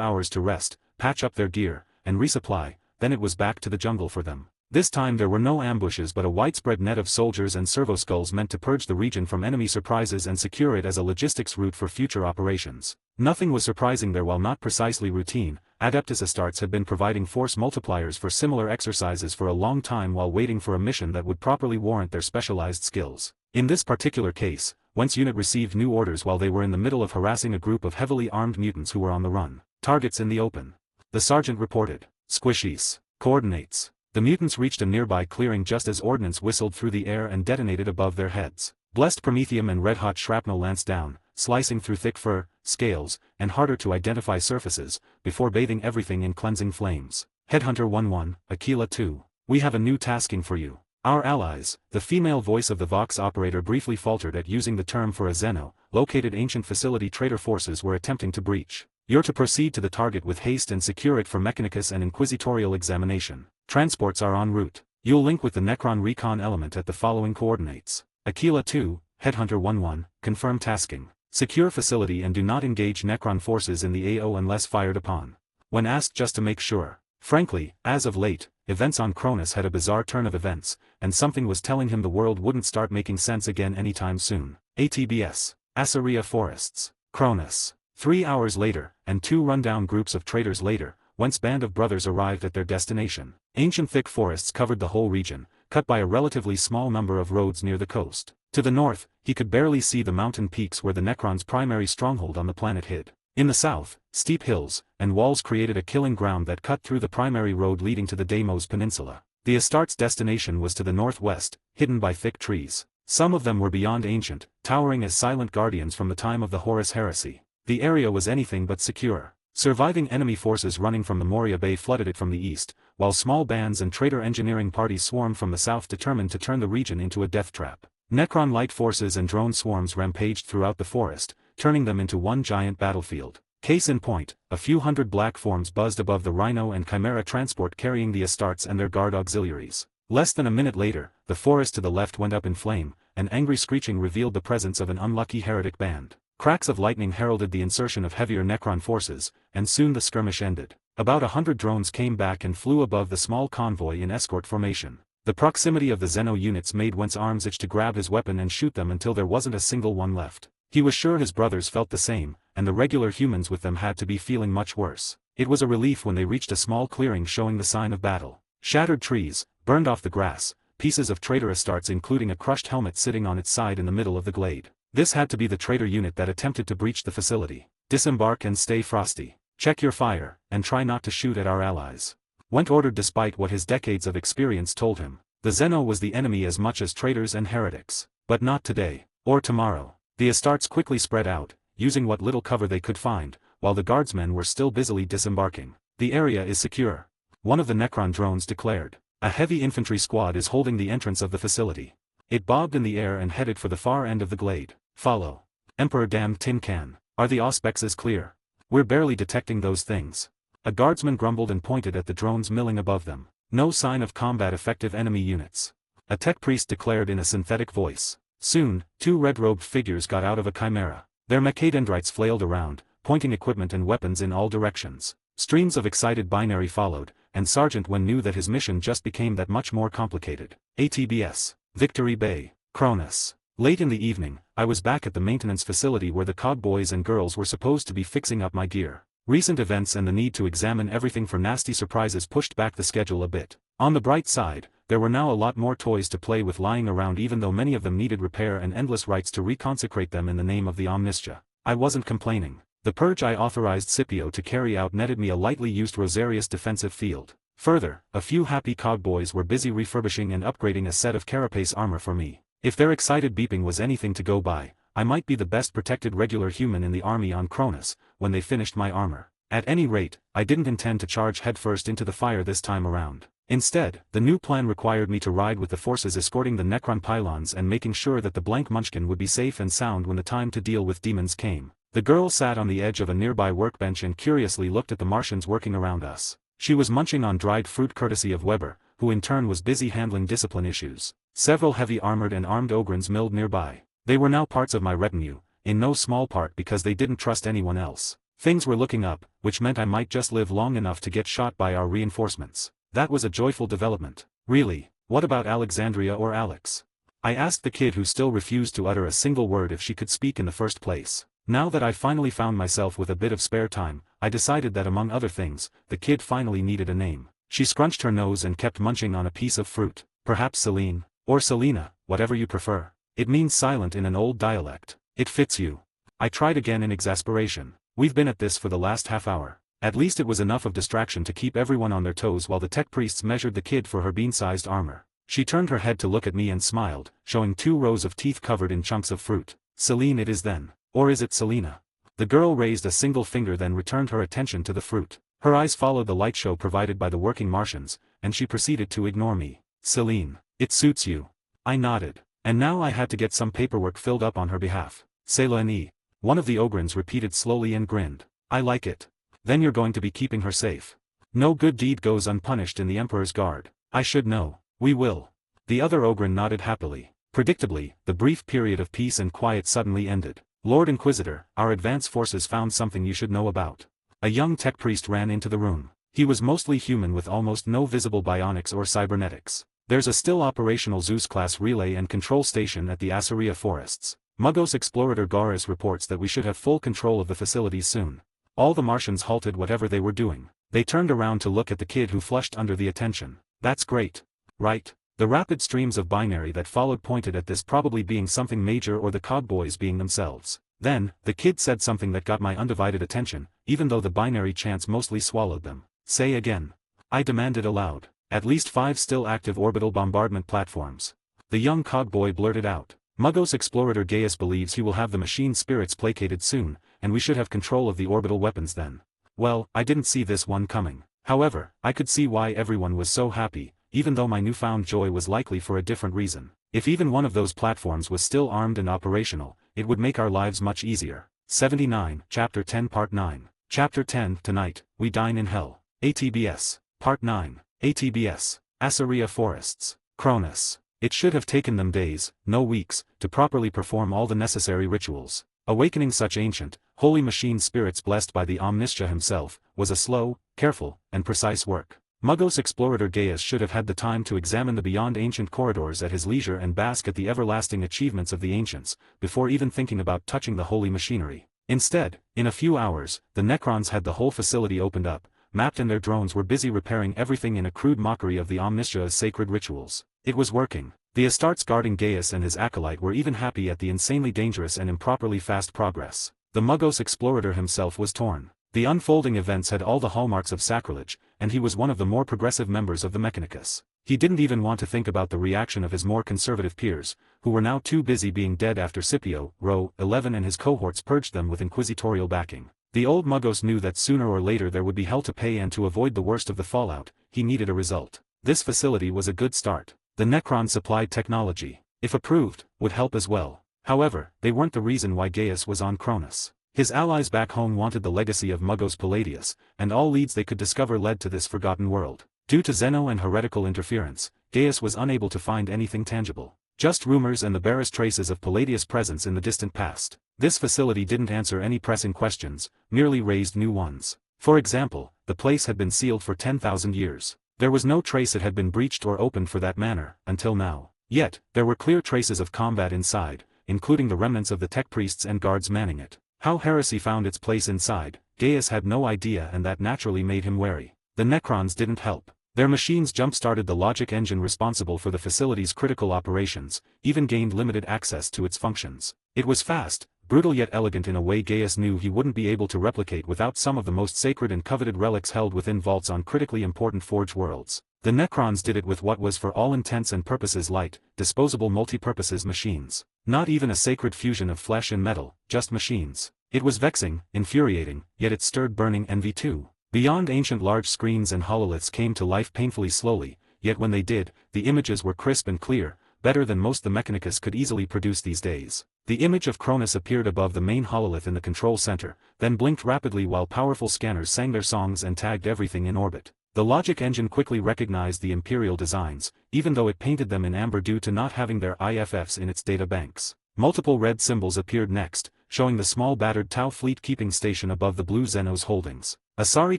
hours to rest, patch up their gear, and resupply, then it was back to the jungle for them. This time there were no ambushes but a widespread net of soldiers and servo-skulls meant to purge the region from enemy surprises and secure it as a logistics route for future operations. Nothing was surprising there while not precisely routine. Adeptus Astartes had been providing force multipliers for similar exercises for a long time while waiting for a mission that would properly warrant their specialized skills. In this particular case, Wentz unit received new orders while they were in the middle of harassing a group of heavily armed mutants who were on the run. Targets in the open. The sergeant reported. Squishies. Coordinates. The mutants reached a nearby clearing just as ordnance whistled through the air and detonated above their heads. Blessed promethium and red-hot shrapnel lanced down, slicing through thick fur, scales, and harder-to-identify surfaces, before bathing everything in cleansing flames. Headhunter 1-1, Aquila 2. We have a new tasking for you. Our allies, the female voice of the Vox operator briefly faltered at using the term for a Zeno, located ancient facility traitor forces were attempting to breach. You're to proceed to the target with haste and secure it for Mechanicus and inquisitorial examination. Transports are en route. You'll link with the Necron recon element at the following coordinates. Aquila 2, Headhunter 1-1, confirm tasking. Secure facility and do not engage Necron forces in the AO unless fired upon. When asked just to make sure. Frankly, as of late, events on Cronus had a bizarre turn of events, and something was telling him the world wouldn't start making sense again anytime soon. ATBS. Asaria Forests. Cronus. 3 hours later, and 2 rundown groups of traitors later, Wentz band of brothers arrived at their destination. Ancient thick forests covered the whole region, cut by a relatively small number of roads near the coast. To the north, he could barely see the mountain peaks where the Necron's primary stronghold on the planet hid. In the south, steep hills and walls created a killing ground that cut through the primary road leading to the Deimos Peninsula. The Astartes' destination was to the northwest, hidden by thick trees. Some of them were beyond ancient, towering as silent guardians from the time of the Horus Heresy. The area was anything but secure. Surviving enemy forces running from the Moria Bay flooded it from the east, while small bands and traitor engineering parties swarmed from the south determined to turn the region into a death trap. Necron light forces and drone swarms rampaged throughout the forest, turning them into one giant battlefield. Case in point, a few hundred black forms buzzed above the Rhino and Chimera transport carrying the Astartes and their guard auxiliaries. Less than a minute later, the forest to the left went up in flame, and angry screeching revealed the presence of an unlucky heretic band. Cracks of lightning heralded the insertion of heavier Necron forces, and soon the skirmish ended. About 100 drones came back and flew above the small convoy in escort formation. The proximity of the Xeno units made Wentz arms itch to grab his weapon and shoot them until there wasn't a single one left. He was sure his brothers felt the same, and the regular humans with them had to be feeling much worse. It was a relief when they reached a small clearing showing the sign of battle. Shattered trees, burned off the grass, pieces of traitor Astartes including a crushed helmet sitting on its side in the middle of the glade. This had to be the traitor unit that attempted to breach the facility. Disembark and stay frosty. Check your fire, and try not to shoot at our allies. Went ordered despite what his decades of experience told him. The Xeno was the enemy as much as traitors and heretics. But not today, or tomorrow. The Astartes quickly spread out, using what little cover they could find, while the guardsmen were still busily disembarking. The area is secure. One of the Necron drones declared. A heavy infantry squad is holding the entrance of the facility. It bobbed in the air and headed for the far end of the glade. Follow. Emperor damned tin can. Are the auspexes clear? We're barely detecting those things. A guardsman grumbled and pointed at the drones milling above them. No sign of combat effective enemy units. A tech priest declared in a synthetic voice. Soon, two red-robed figures got out of a chimera. Their mechadendrites flailed around, pointing equipment and weapons in all directions. Streams of excited binary followed, and Sergeant Wen knew that his mission just became that much more complicated. ATBS. Victory Bay. Cronus. Late in the evening, I was back at the maintenance facility where the COG boys and girls were supposed to be fixing up my gear. Recent events and the need to examine everything for nasty surprises pushed back the schedule a bit. On the bright side, there were now a lot more toys to play with lying around even though many of them needed repair and endless rites to reconsecrate them in the name of the Omnistia. I wasn't complaining. The purge I authorized Scipio to carry out netted me a lightly used Rosarius defensive field. Further, a few happy COG boys were busy refurbishing and upgrading a set of carapace armor for me. If their excited beeping was anything to go by, I might be the best protected regular human in the army on Cronus, when they finished my armor. At any rate, I didn't intend to charge headfirst into the fire this time around. Instead, the new plan required me to ride with the forces escorting the Necron pylons and making sure that the blank munchkin would be safe and sound when the time to deal with demons came. The girl sat on the edge of a nearby workbench and curiously looked at the Martians working around us. She was munching on dried fruit courtesy of Weber, who in turn was busy handling discipline issues. Several heavy armored and armed Ogrins milled nearby. They were now parts of my retinue, in no small part because they didn't trust anyone else. Things were looking up, which meant I might just live long enough to get shot by our reinforcements. That was a joyful development. Really, what about Alexandria or Alex? I asked the kid who still refused to utter a single word if she could speak in the first place. Now that I finally found myself with a bit of spare time, I decided that among other things, the kid finally needed a name. She scrunched her nose and kept munching on a piece of fruit. Perhaps Celine, or Selena, whatever you prefer. It means silent in an old dialect. It fits you. I tried again in exasperation. We've been at this for the last half hour. At least it was enough of distraction to keep everyone on their toes while the tech priests measured the kid for her bean-sized armor. She turned her head to look at me and smiled, showing 2 rows of teeth covered in chunks of fruit. Celine it is then. Or is it Selena? The girl raised a single finger then returned her attention to the fruit. Her eyes followed the light show provided by the working Martians, and she proceeded to ignore me. Celine, it suits you. I nodded. And now I had to get some paperwork filled up on her behalf. Selene. One of the Ogrins repeated slowly and grinned. I like it. Then you're going to be keeping her safe. No good deed goes unpunished in the Emperor's Guard. I should know. We will. The other Ogrin nodded happily. Predictably, the brief period of peace and quiet suddenly ended. Lord Inquisitor, our advance forces found something you should know about. A young tech priest ran into the room. He was mostly human with almost no visible bionics or cybernetics. There's a still operational Zeus-class relay and control station at the Asaria forests. Mugos Explorator Garis reports that we should have full control of the facilities soon. All the Martians halted whatever they were doing. They turned around to look at the kid who flushed under the attention. That's great. Right? The rapid streams of binary that followed pointed at this probably being something major or the COG boys being themselves. Then, the kid said something that got my undivided attention, even though the binary chants mostly swallowed them. Say again. I demanded aloud. At least 5 still active orbital bombardment platforms. The young COG boy blurted out. Muggos Explorator Gaius believes he will have the machine spirits placated soon, and we should have control of the orbital weapons then. Well, I didn't see this one coming. However, I could see why everyone was so happy, even though my newfound joy was likely for a different reason. If even one of those platforms was still armed and operational, it would make our lives much easier. 79, Chapter 10 Part 9. Chapter 10 Tonight, We Dine in Hell. ATBS. Part 9. ATBS. Assyria Forests. Cronus. It should have taken them days, no weeks, to properly perform all the necessary rituals. Awakening such ancient, holy machine spirits blessed by the Omniscia himself, was a slow, careful, and precise work. Muggos Explorator Gaius should have had the time to examine the beyond ancient corridors at his leisure and bask at the everlasting achievements of the ancients, before even thinking about touching the holy machinery. Instead, in a few hours, the Necrons had the whole facility opened up, mapped, and their drones were busy repairing everything in a crude mockery of the Omniscia's sacred rituals. It was working. The Astartes guarding Gaius and his acolyte were even happy at the insanely dangerous and improperly fast progress. The Muggos Explorator himself was torn. The unfolding events had all the hallmarks of sacrilege, and he was one of the more progressive members of the Mechanicus. He didn't even want to think about the reaction of his more conservative peers, who were now too busy being dead after Scipio, Row 11 and his cohorts purged them with inquisitorial backing. The old Muggos knew that sooner or later there would be hell to pay, and to avoid the worst of the fallout, he needed a result. This facility was a good start. The Necron supplied technology, if approved, would help as well. However, they weren't the reason why Gaius was on Cronus. His allies back home wanted the legacy of Muggos Palladius, and all leads they could discover led to this forgotten world. Due to Xeno and heretical interference, Gaius was unable to find anything tangible. Just rumors and the barest traces of Palladius' presence in the distant past. This facility didn't answer any pressing questions, merely raised new ones. For example, the place had been sealed for 10,000 years. There was no trace it had been breached or opened for that matter, until now. Yet, there were clear traces of combat inside, including the remnants of the tech priests and guards manning it. How heresy found its place inside, Gaius had no idea, and that naturally made him wary. The Necrons didn't help. Their machines jump-started the logic engine responsible for the facility's critical operations, even gained limited access to its functions. It was fast, brutal yet elegant in a way Gaius knew he wouldn't be able to replicate without some of the most sacred and coveted relics held within vaults on critically important forge worlds. The Necrons did it with what was for all intents and purposes light, disposable multi-purposes machines. Not even a sacred fusion of flesh and metal, just machines. It was vexing, infuriating, yet it stirred burning envy too. Beyond ancient large screens and hololiths came to life painfully slowly, yet when they did, the images were crisp and clear, better than most the Mechanicus could easily produce these days. The image of Cronus appeared above the main hololith in the control center, then blinked rapidly while powerful scanners sang their songs and tagged everything in orbit. The logic engine quickly recognized the Imperial designs, even though it painted them in amber due to not having their IFFs in its data banks. Multiple red symbols appeared next, showing the small battered Tau fleet keeping station above the blue Xenos holdings. A sorry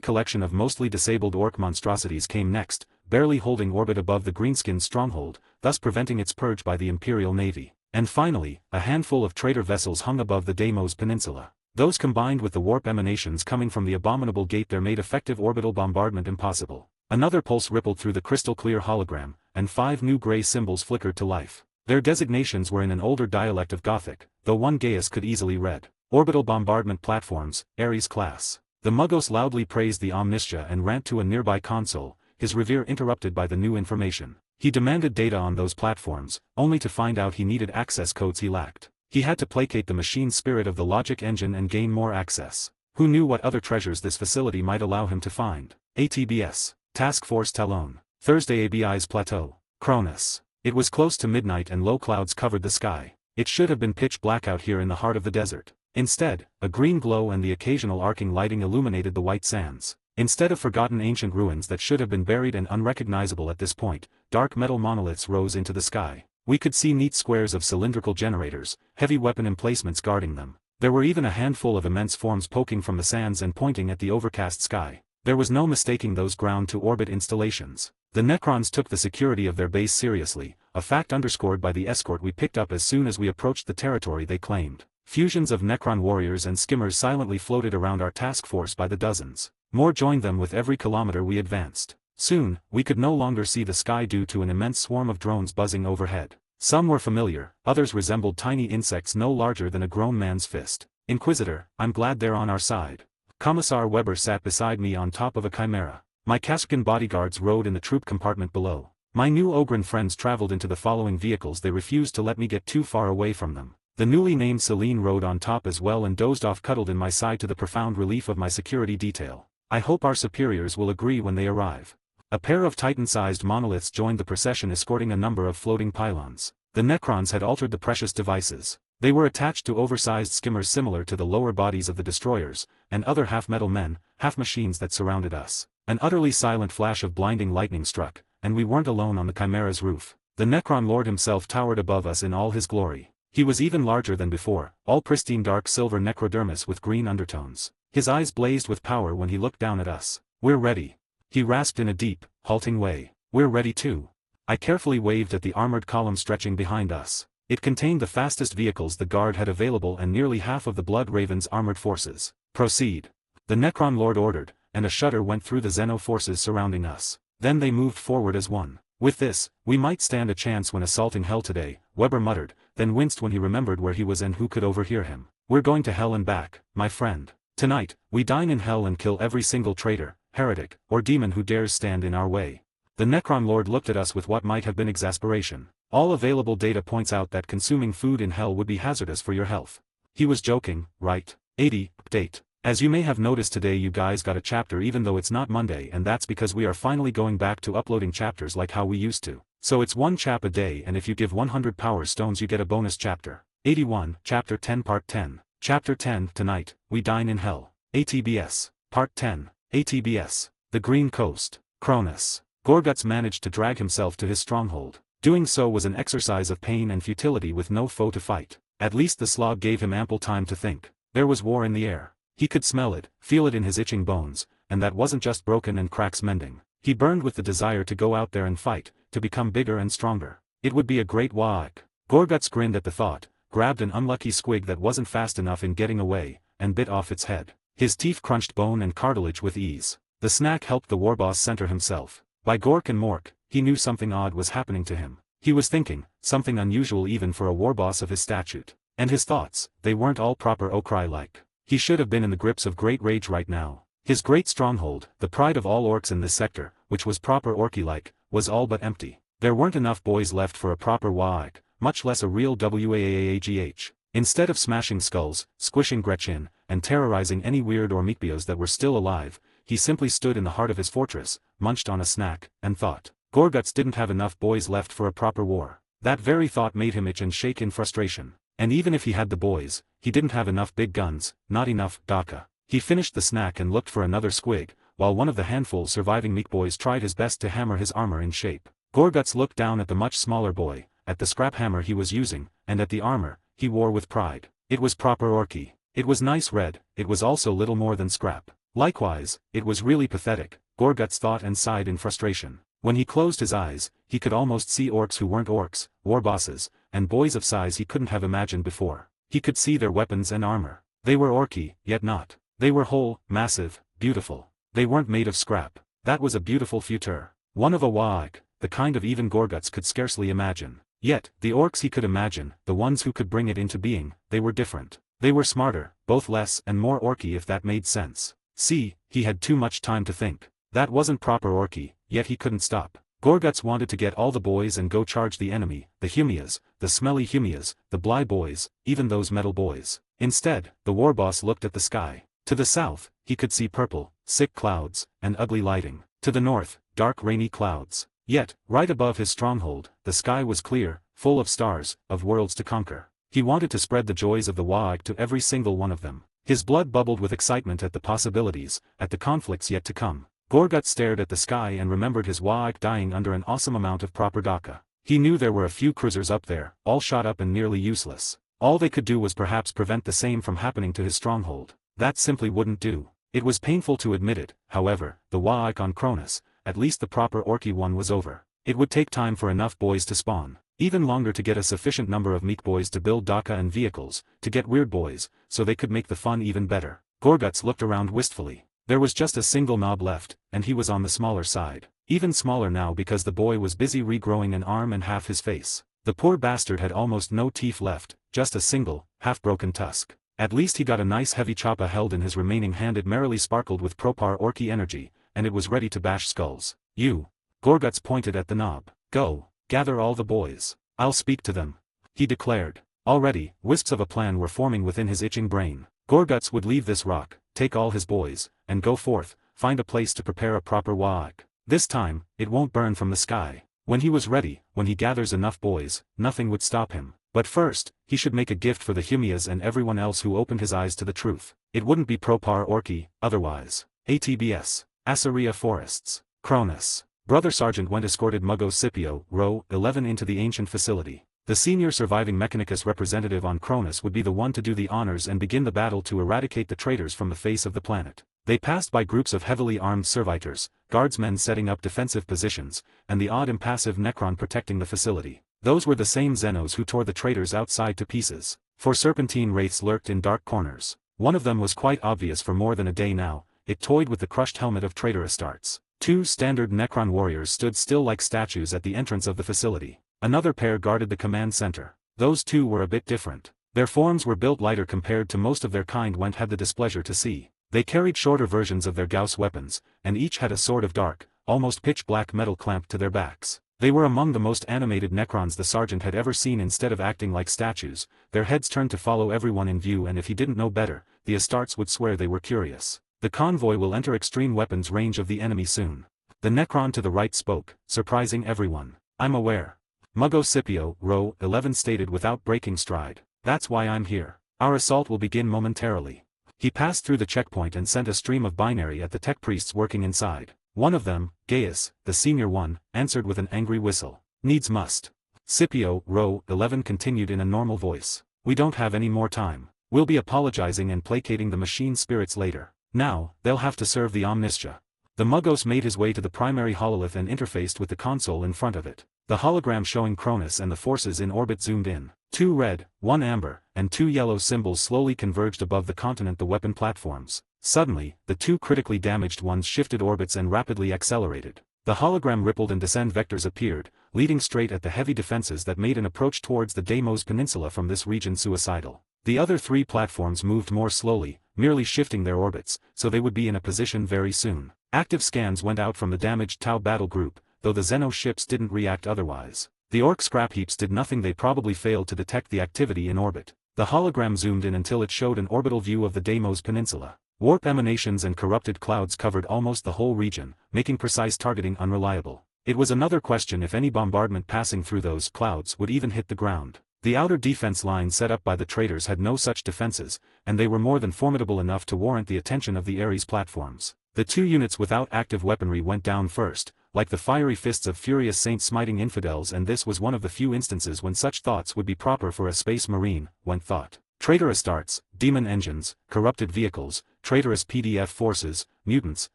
collection of mostly disabled orc monstrosities came next, barely holding orbit above the Greenskin stronghold, thus preventing its purge by the Imperial Navy. And finally, a handful of trader vessels hung above the Deimos Peninsula. Those combined with the warp emanations coming from the abominable gate there made effective orbital bombardment impossible. Another pulse rippled through the crystal-clear hologram, and 5 new gray symbols flickered to life. Their designations were in an older dialect of Gothic, though one Gaius could easily read. Orbital bombardment platforms, Ares class. The Muggos loudly praised the Omniscia and ran to a nearby console, his revere interrupted by the new information. He demanded data on those platforms, only to find out he needed access codes he lacked. He had to placate the machine spirit of the logic engine and gain more access. Who knew what other treasures this facility might allow him to find? ATBS. Task Force Talon. Thursday ABI's Plateau. Cronus. It was close to midnight and low clouds covered the sky. It should have been pitch black out here in the heart of the desert. Instead, a green glow and the occasional arcing lighting illuminated the white sands. Instead of forgotten ancient ruins that should have been buried and unrecognizable at this point, dark metal monoliths rose into the sky. We could see neat squares of cylindrical generators, heavy weapon emplacements guarding them. There were even a handful of immense forms poking from the sands and pointing at the overcast sky. There was no mistaking those ground-to-orbit installations. The Necrons took the security of their base seriously, a fact underscored by the escort we picked up as soon as we approached the territory they claimed. Fusions of Necron warriors and skimmers silently floated around our task force by the dozens. More joined them with every kilometer we advanced. Soon, we could no longer see the sky due to an immense swarm of drones buzzing overhead. Some were familiar, others resembled tiny insects no larger than a grown man's fist. Inquisitor, I'm glad they're on our side. Commissar Weber sat beside me on top of a chimera. My Kasrkin bodyguards rode in the troop compartment below. My new Ogren friends traveled into the following vehicles. They refused to let me get too far away from them. The newly named Celine rode on top as well and dozed off cuddled in my side to the profound relief of my security detail. I hope our superiors will agree when they arrive. A pair of titan-sized monoliths joined the procession escorting a number of floating pylons. The Necrons had altered the precious devices. They were attached to oversized skimmers similar to the lower bodies of the destroyers, and other half-metal men, half-machines that surrounded us. An utterly silent flash of blinding lightning struck, and we weren't alone on the Chimera's roof. The Necron Lord himself towered above us in all his glory. He was even larger than before, all pristine dark silver necrodermis with green undertones. His eyes blazed with power when he looked down at us. "We're ready," he rasped in a deep, halting way. "We're ready too." I carefully waved at the armored column stretching behind us. It contained the fastest vehicles the Guard had available and nearly half of the Blood Raven's armored forces. "Proceed," the Necron Lord ordered, and a shudder went through the Xeno forces surrounding us. Then they moved forward as one. "With this, we might stand a chance when assaulting Hell today," Weber muttered, then winced when he remembered where he was and who could overhear him. "We're going to Hell and back, my friend. Tonight, we dine in Hell and kill every single traitor, heretic, or demon who dares stand in our way." The Necron Lord looked at us with what might have been exasperation. "All available data points out that consuming food in Hell would be hazardous for your health." He was joking, right? 80, update. As you may have noticed today you guys got a chapter even though it's not Monday, and that's because we are finally going back to uploading chapters like how we used to. So it's one chap a day, and if you give 100 power stones you get a bonus chapter. 81, Chapter 10 Part 10. Chapter 10, Tonight, We Dine in Hell. ATBS. Part 10. ATBS. The Green Coast. Cronus. Gorguts managed to drag himself to his stronghold. Doing so was an exercise of pain and futility with no foe to fight. At least the slog gave him ample time to think. There was war in the air. He could smell it, feel it in his itching bones, and that wasn't just broken and cracks mending. He burned with the desire to go out there and fight, to become bigger and stronger. It would be a great whack. Gorguts grinned at the thought, grabbed an unlucky squig that wasn't fast enough in getting away, and bit off its head. His teeth crunched bone and cartilage with ease. The snack helped the warboss center himself. By Gork and Mork, he knew something odd was happening to him. He was thinking, something unusual even for a warboss of his statute. And his thoughts, they weren't all proper Okrai-like. He should have been in the grips of great rage right now. His great stronghold, the pride of all orcs in this sector, which was proper orky-like, was all but empty. There weren't enough boys left for a proper whack, much less a real waagh. Instead of smashing skulls, squishing Gretchen, and terrorizing any weird or meekbios that were still alive, he simply stood in the heart of his fortress, munched on a snack, and thought. Gorguts didn't have enough boys left for a proper war. That very thought made him itch and shake in frustration. And even if he had the boys, he didn't have enough big guns, not enough Daka. He finished the snack and looked for another squig, while one of the handful surviving meek boys tried his best to hammer his armor in shape. Gorguts looked down at the much smaller boy, at the scrap hammer he was using, and at the armor he wore with pride. It was proper orky. It was nice red, it was also little more than scrap. Likewise, it was really pathetic, Gorguts thought and sighed in frustration. When he closed his eyes, he could almost see orcs who weren't orcs, warbosses, and boys of size he couldn't have imagined before. He could see their weapons and armor. They were orky, yet not. They were whole, massive, beautiful. They weren't made of scrap. That was a beautiful future. One of a waag, the kind of even Gorguts could scarcely imagine. Yet, the orcs he could imagine, the ones who could bring it into being, they were different. They were smarter, both less and more orky if that made sense. See, he had too much time to think. That wasn't proper orky, yet he couldn't stop. Gorguts wanted to get all the boys and go charge the enemy, the Humias, the smelly Humias, the Bly boys, even those metal boys. Instead, the warboss looked at the sky. To the south, he could see purple, sick clouds, and ugly lighting. To the north, dark rainy clouds. Yet, right above his stronghold, the sky was clear, full of stars, of worlds to conquer. He wanted to spread the joys of the waag to every single one of them. His blood bubbled with excitement at the possibilities, at the conflicts yet to come. Gorguts stared at the sky and remembered his waag dying under an awesome amount of proper Daka. He knew there were a few cruisers up there, all shot up and nearly useless. All they could do was perhaps prevent the same from happening to his stronghold. That simply wouldn't do. It was painful to admit it, however, the waag on Cronus, at least the proper orky one, was over. It would take time for enough boys to spawn. Even longer to get a sufficient number of meek boys to build Daka and vehicles, to get weird boys, so they could make the fun even better. Gorguts looked around wistfully. There was just a single knob left, and he was on the smaller side. Even smaller now because the boy was busy regrowing an arm and half his face. The poor bastard had almost no teeth left, just a single, half-broken tusk. At least he got a nice heavy choppa held in his remaining hand. It merrily sparkled with propar orky energy, and it was ready to bash skulls. You. Gorguts pointed at the knob. Go, gather all the boys. I'll speak to them. He declared. Already, wisps of a plan were forming within his itching brain. Gorguts would leave this rock, take all his boys, and go forth, find a place to prepare a proper wa'ak. This time, it won't burn from the sky. When he was ready, when he gathers enough boys, nothing would stop him. But first, he should make a gift for the Humias and everyone else who opened his eyes to the truth. It wouldn't be Propar Orki, otherwise. ATBS. Assyria Forests. Cronus. Brother Sergeant went escorted Muggo Scipio, Row 11 into the ancient facility. The senior surviving Mechanicus representative on Cronus would be the one to do the honors and begin the battle to eradicate the traitors from the face of the planet. They passed by groups of heavily armed servitors, guardsmen setting up defensive positions, and the odd impassive Necron protecting the facility. Those were the same Xenos who tore the traitors outside to pieces. 4 serpentine wraiths lurked in dark corners. One of them was quite obvious for more than a day now. It toyed with the crushed helmet of traitor Astartes. 2 standard Necron warriors stood still like statues at the entrance of the facility. Another pair guarded the command center. Those 2 were a bit different. Their forms were built lighter compared to most of their kind Went had the displeasure to see. They carried shorter versions of their Gauss weapons, and each had a sword of dark, almost pitch-black metal clamped to their backs. They were among the most animated Necrons the sergeant had ever seen. Instead of acting like statues, their heads turned to follow everyone in view, and if he didn't know better, the Astartes would swear they were curious. The convoy will enter extreme weapons range of the enemy soon. The Necron to the right spoke, surprising everyone. I'm aware. Muggo Scipio, Row 11 stated without breaking stride. That's why I'm here. Our assault will begin momentarily. He passed through the checkpoint and sent a stream of binary at the tech priests working inside. One of them, Gaius, the senior one, answered with an angry whistle. Needs must. Scipio, Row 11 continued in a normal voice. We don't have any more time. We'll be apologizing and placating the machine spirits later. Now, they'll have to serve the Omnistia. The Muggos made his way to the primary hololith and interfaced with the console in front of it. The hologram showing Cronus and the forces in orbit zoomed in. 2 red, 1 amber, and 2 yellow symbols slowly converged above the continent, the weapon platforms. Suddenly, the 2 critically damaged ones shifted orbits and rapidly accelerated. The hologram rippled and descent vectors appeared, leading straight at the heavy defenses that made an approach towards the Deimos Peninsula from this region suicidal. The other 3 platforms moved more slowly, merely shifting their orbits, so they would be in a position very soon. Active scans went out from the damaged Tau battle group, though the Xeno ships didn't react otherwise. The Orc scrap heaps did nothing. They probably failed to detect the activity in orbit. The hologram zoomed in until it showed an orbital view of the Deimos Peninsula. Warp emanations and corrupted clouds covered almost the whole region, making precise targeting unreliable. It was another question if any bombardment passing through those clouds would even hit the ground. The outer defense line set up by the traitors had no such defenses, and they were more than formidable enough to warrant the attention of the Ares platforms. The 2 units without active weaponry went down first, like the fiery fists of furious saints smiting infidels, and this was one of the few instances when such thoughts would be proper for a space marine. Went thought. Traitor Astartes, demon engines, corrupted vehicles, traitorous PDF forces, mutants,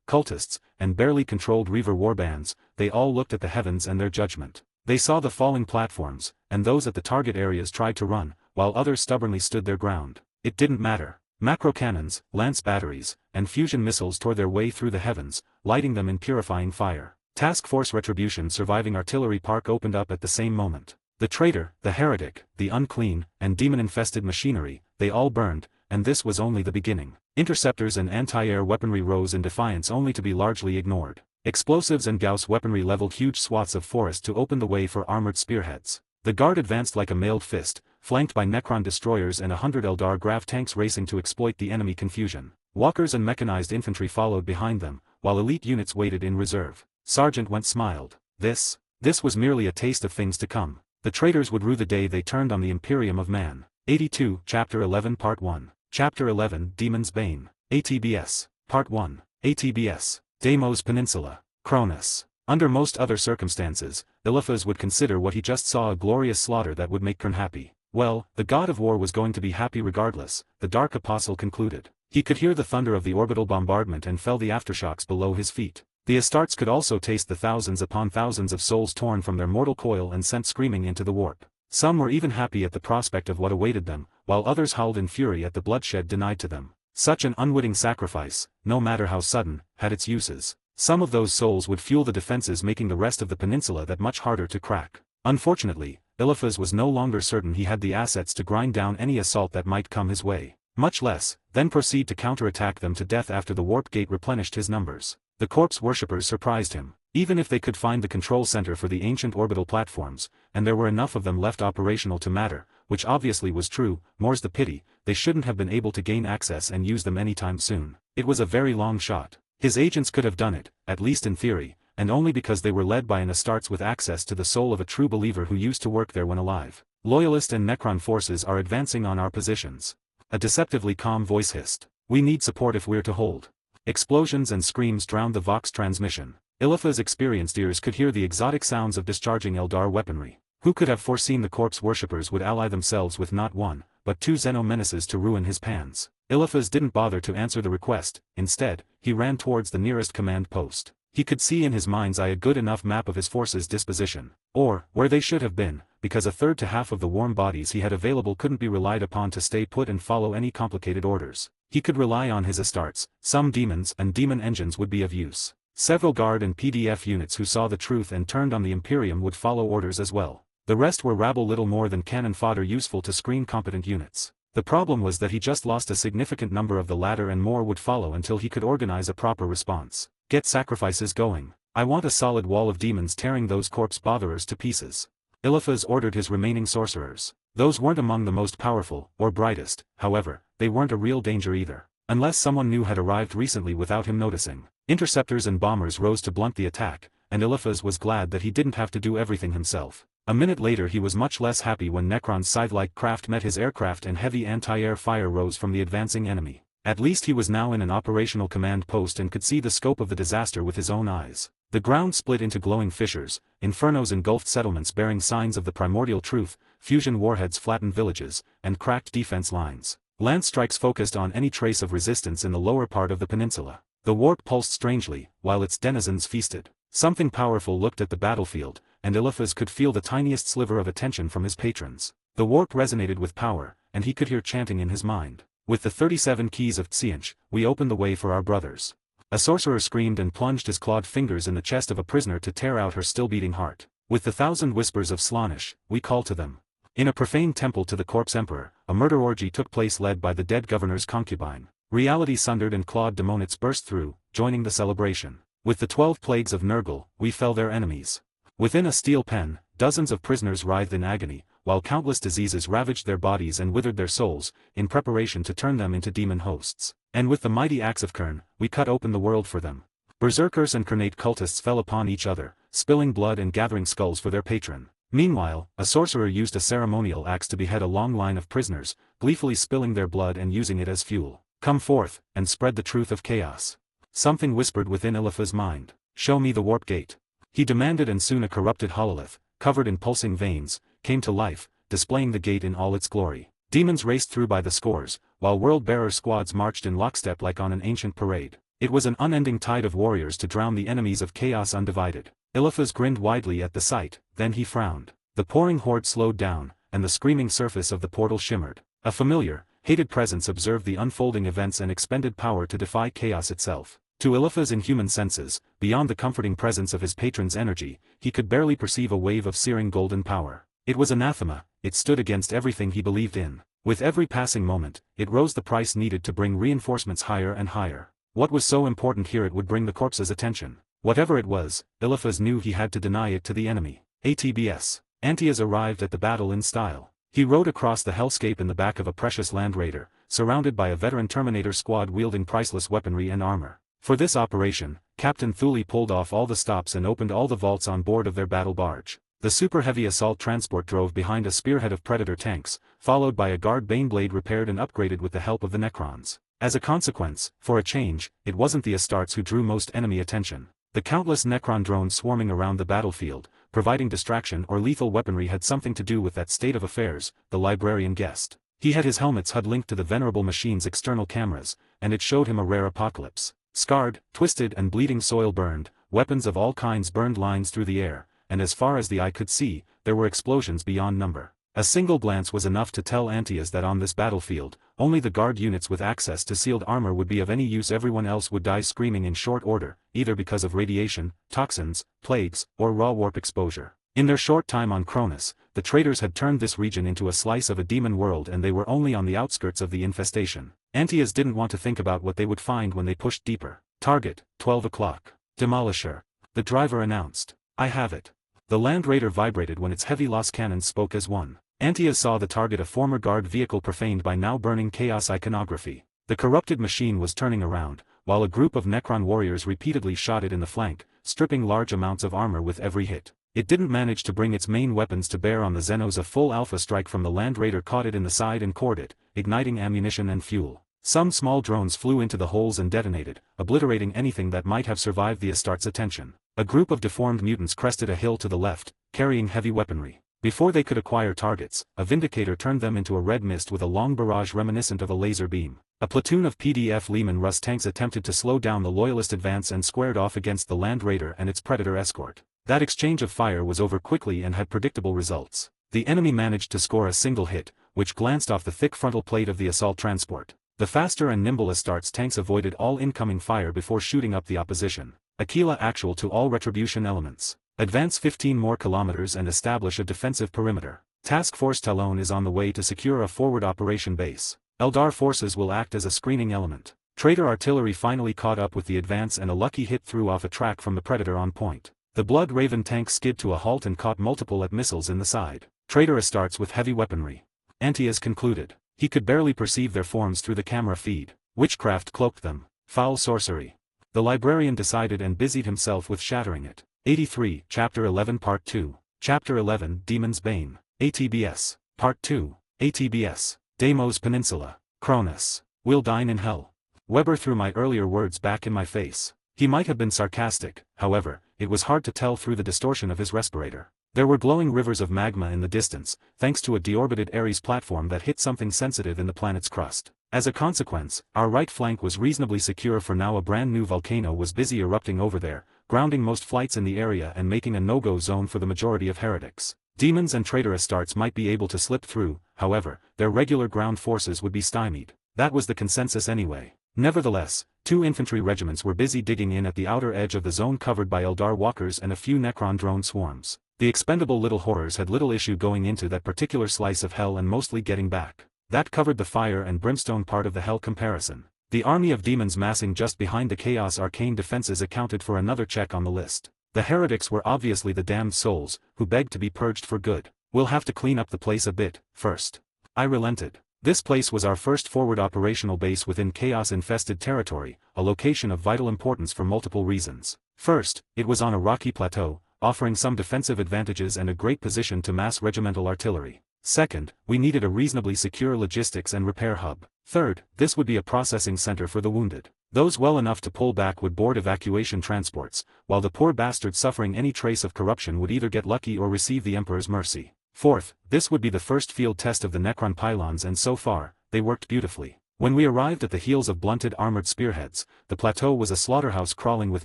cultists, and barely controlled Reaver warbands, they all looked at the heavens and their judgment. They saw the falling platforms, and those at the target areas tried to run, while others stubbornly stood their ground. It didn't matter. Macro cannons, lance batteries, and fusion missiles tore their way through the heavens, lighting them in purifying fire. Task Force Retribution surviving artillery park opened up at the same moment. The traitor, the heretic, the unclean, and demon-infested machinery, they all burned, and this was only the beginning. Interceptors and anti-air weaponry rose in defiance, only to be largely ignored. Explosives and Gauss weaponry leveled huge swaths of forest to open the way for armored spearheads. The guard advanced like a mailed fist, flanked by Necron destroyers and 100 Eldar grav tanks racing to exploit the enemy confusion. Walkers and mechanized infantry followed behind them, while elite units waited in reserve. Sergeant Went smiled. This was merely a taste of things to come. The traitors would rue the day they turned on the Imperium of Man. 82, Chapter 11 Part 1. Chapter 11 Demon's Bane. ATBS. Part 1. ATBS. Deimos Peninsula. Cronus. Under most other circumstances, Eliphaz would consider what he just saw a glorious slaughter that would make Kern happy. Well, the god of war was going to be happy regardless, the Dark Apostle concluded. He could hear the thunder of the orbital bombardment and felt the aftershocks below his feet. The Astartes could also taste the thousands upon thousands of souls torn from their mortal coil and sent screaming into the warp. Some were even happy at the prospect of what awaited them, while others howled in fury at the bloodshed denied to them. Such an unwitting sacrifice, no matter how sudden, had its uses. Some of those souls would fuel the defenses, making the rest of the peninsula that much harder to crack. Unfortunately, Eliphaz was no longer certain he had the assets to grind down any assault that might come his way. Much less, then proceed to counterattack them to death after the warp gate replenished his numbers. The corpse worshippers surprised him. Even if they could find the control center for the ancient orbital platforms, and there were enough of them left operational to matter, which obviously was true, more's the pity, they shouldn't have been able to gain access and use them anytime soon. It was a very long shot. His agents could have done it, at least in theory, and only because they were led by an Astartes with access to the soul of a true believer who used to work there when alive. Loyalist and Necron forces are advancing on our positions. A deceptively calm voice hissed. We need support if we're to hold. Explosions and screams drowned the Vox transmission. Ilitha's experienced ears could hear the exotic sounds of discharging Eldar weaponry. Who could have foreseen the corpse worshippers would ally themselves with not one, but two Xeno-Menaces to ruin his plans? Ilithas didn't bother to answer the request. Instead, he ran towards the nearest command post. He could see in his mind's eye a good enough map of his forces' disposition, or where they should have been, because a third to half of the warm bodies he had available couldn't be relied upon to stay put and follow any complicated orders. He could rely on his Astartes. Some demons and demon engines would be of use. Several guard and PDF units who saw the truth and turned on the Imperium would follow orders as well. The rest were rabble, little more than cannon fodder useful to screen competent units. The problem was that he just lost a significant number of the latter, and more would follow until he could organize a proper response. Get sacrifices going. I want a solid wall of demons tearing those corpse botherers to pieces. Ilithas ordered his remaining sorcerers. Those weren't among the most powerful, or brightest, however, they weren't a real danger either. Unless someone new had arrived recently without him noticing. Interceptors and bombers rose to blunt the attack, and Ilithas was glad that he didn't have to do everything himself. A minute later he was much less happy when Necron's scythe-like craft met his aircraft and heavy anti-air fire rose from the advancing enemy. At least he was now in an operational command post and could see the scope of the disaster with his own eyes. The ground split into glowing fissures, infernos engulfed settlements bearing signs of the primordial truth, fusion warheads flattened villages, and cracked defense lines. Land strikes focused on any trace of resistance in the lower part of the peninsula. The warp pulsed strangely, while its denizens feasted. Something powerful looked at the battlefield, and Ilithas could feel the tiniest sliver of attention from his patrons. The warp resonated with power, and he could hear chanting in his mind. With the 37 keys of Tsianch, we open the way for our brothers. A sorcerer screamed and plunged his clawed fingers in the chest of a prisoner to tear out her still-beating heart. With the 1,000 whispers of Slaanesh, we call to them. In a profane temple to the corpse emperor, a murder orgy took place led by the dead governor's concubine. Reality sundered and clawed demonics burst through, joining the celebration. With the 12 plagues of Nurgle, we fell their enemies. Within a steel pen, dozens of prisoners writhed in agony, while countless diseases ravaged their bodies and withered their souls, in preparation to turn them into demon hosts. And with the mighty axe of Kern, we cut open the world for them. Berserkers and Kernate cultists fell upon each other, spilling blood and gathering skulls for their patron. Meanwhile, a sorcerer used a ceremonial axe to behead a long line of prisoners, gleefully spilling their blood and using it as fuel. Come forth, and spread the truth of chaos. Something whispered within Ilithas' mind. Show me the warp gate. He demanded, and soon a corrupted hololith, covered in pulsing veins, came to life, displaying the gate in all its glory. Demons raced through by the scores, while world-bearer squads marched in lockstep like on an ancient parade. It was an unending tide of warriors to drown the enemies of chaos undivided. Ilithas grinned widely at the sight, then he frowned. The pouring horde slowed down, and the screaming surface of the portal shimmered. A familiar, hated presence observed the unfolding events and expended power to defy chaos itself. To Ilithas' inhuman senses, beyond the comforting presence of his patron's energy, he could barely perceive a wave of searing golden power. It was anathema, it stood against everything he believed in. With every passing moment, it rose the price needed to bring reinforcements higher and higher. What was so important here? It would bring the corpse's attention. Whatever it was, Ilithas knew he had to deny it to the enemy. ATBS. Antaeus arrived at the battle in style. He rode across the hellscape in the back of a precious land raider, surrounded by a veteran Terminator squad wielding priceless weaponry and armor. For this operation, Captain Thule pulled off all the stops and opened all the vaults on board of their battle barge. The super-heavy assault transport drove behind a spearhead of Predator tanks, followed by a guard Baneblade repaired and upgraded with the help of the Necrons. As a consequence, for a change, it wasn't the Astartes who drew most enemy attention. The countless Necron drones swarming around the battlefield, providing distraction or lethal weaponry, had something to do with that state of affairs, the librarian guessed. He had his helmet's HUD linked to the venerable machine's external cameras, and it showed him a rare apocalypse. Scarred, twisted and bleeding soil burned, weapons of all kinds burned lines through the air, and as far as the eye could see, there were explosions beyond number. A single glance was enough to tell Antaeus that on this battlefield, only the guard units with access to sealed armor would be of any use. Everyone else would die screaming in short order, either because of radiation, toxins, plagues, or raw warp exposure. In their short time on Cronus, the traitors had turned this region into a slice of a demon world, and they were only on the outskirts of the infestation. Antaeus didn't want to think about what they would find when they pushed deeper. Target, 12 o'clock. Demolisher. the driver announced. I have it. The Land Raider vibrated when its heavy loss cannons spoke as one. Antaeus saw the target, a former guard vehicle profaned by now burning chaos iconography. The corrupted machine was turning around, while a group of Necron warriors repeatedly shot it in the flank, stripping large amounts of armor with every hit. It didn't manage to bring its main weapons to bear on the Xenos. A full alpha strike from the Land Raider caught it in the side and cored it, igniting ammunition and fuel. Some small drones flew into the holes and detonated, obliterating anything that might have survived the Astartes' attention. A group of deformed mutants crested a hill to the left, carrying heavy weaponry. Before they could acquire targets, a Vindicator turned them into a red mist with a long barrage reminiscent of a laser beam. A platoon of PDF Lehman Russ tanks attempted to slow down the Loyalist advance and squared off against the Land Raider and its Predator escort. That exchange of fire was over quickly and had predictable results. The enemy managed to score a single hit, which glanced off the thick frontal plate of the assault transport. The faster and nimble Astartes tanks avoided all incoming fire before shooting up the opposition. Aquila actual to all retribution elements. Advance 15 more kilometers and establish a defensive perimeter. Task Force Talon is on the way to secure a forward operation base. Eldar forces will act as a screening element. Traitor artillery finally caught up with the advance and a lucky hit threw off a track from the Predator on point. The Blood Raven tank skid to a halt and caught multiple missiles in the side. Traitor starts with heavy weaponry. Antaeus concluded. He could barely perceive their forms through the camera feed. Witchcraft cloaked them. Foul sorcery. The librarian decided and busied himself with shattering it. 83, Chapter 11 Part 2. Chapter 11 Demon's Bane. ATBS. Part 2. ATBS. Deimos Peninsula. Cronus. We'll dine in hell. Weber threw my earlier words back in my face. He might have been sarcastic, however, it was hard to tell through the distortion of his respirator. There were glowing rivers of magma in the distance, thanks to a deorbited Ares platform that hit something sensitive in the planet's crust. As a consequence, our right flank was reasonably secure for now. A brand new volcano was busy erupting over there, grounding most flights in the area and making a no-go zone for the majority of heretics. Demons and traitor Astartes might be able to slip through, however, their regular ground forces would be stymied. That was the consensus anyway. Nevertheless, 2 infantry regiments were busy digging in at the outer edge of the zone covered by Eldar walkers and a few Necron drone swarms. The expendable little horrors had little issue going into that particular slice of hell and mostly getting back. That covered the fire and brimstone part of the hell comparison. The army of demons massing just behind the Chaos arcane defenses accounted for another check on the list. The heretics were obviously the damned souls, who begged to be purged for good. We'll have to clean up the place a bit, first. I relented. This place was our first forward operational base within chaos-infested territory, a location of vital importance for multiple reasons. First, it was on a rocky plateau, offering some defensive advantages and a great position to mass regimental artillery. Second, we needed a reasonably secure logistics and repair hub. Third, this would be a processing center for the wounded. Those well enough to pull back would board evacuation transports, while the poor bastards suffering any trace of corruption would either get lucky or receive the Emperor's mercy. Fourth, this would be the first field test of the Necron pylons, and so far, they worked beautifully. When we arrived at the heels of blunted armored spearheads, the plateau was a slaughterhouse crawling with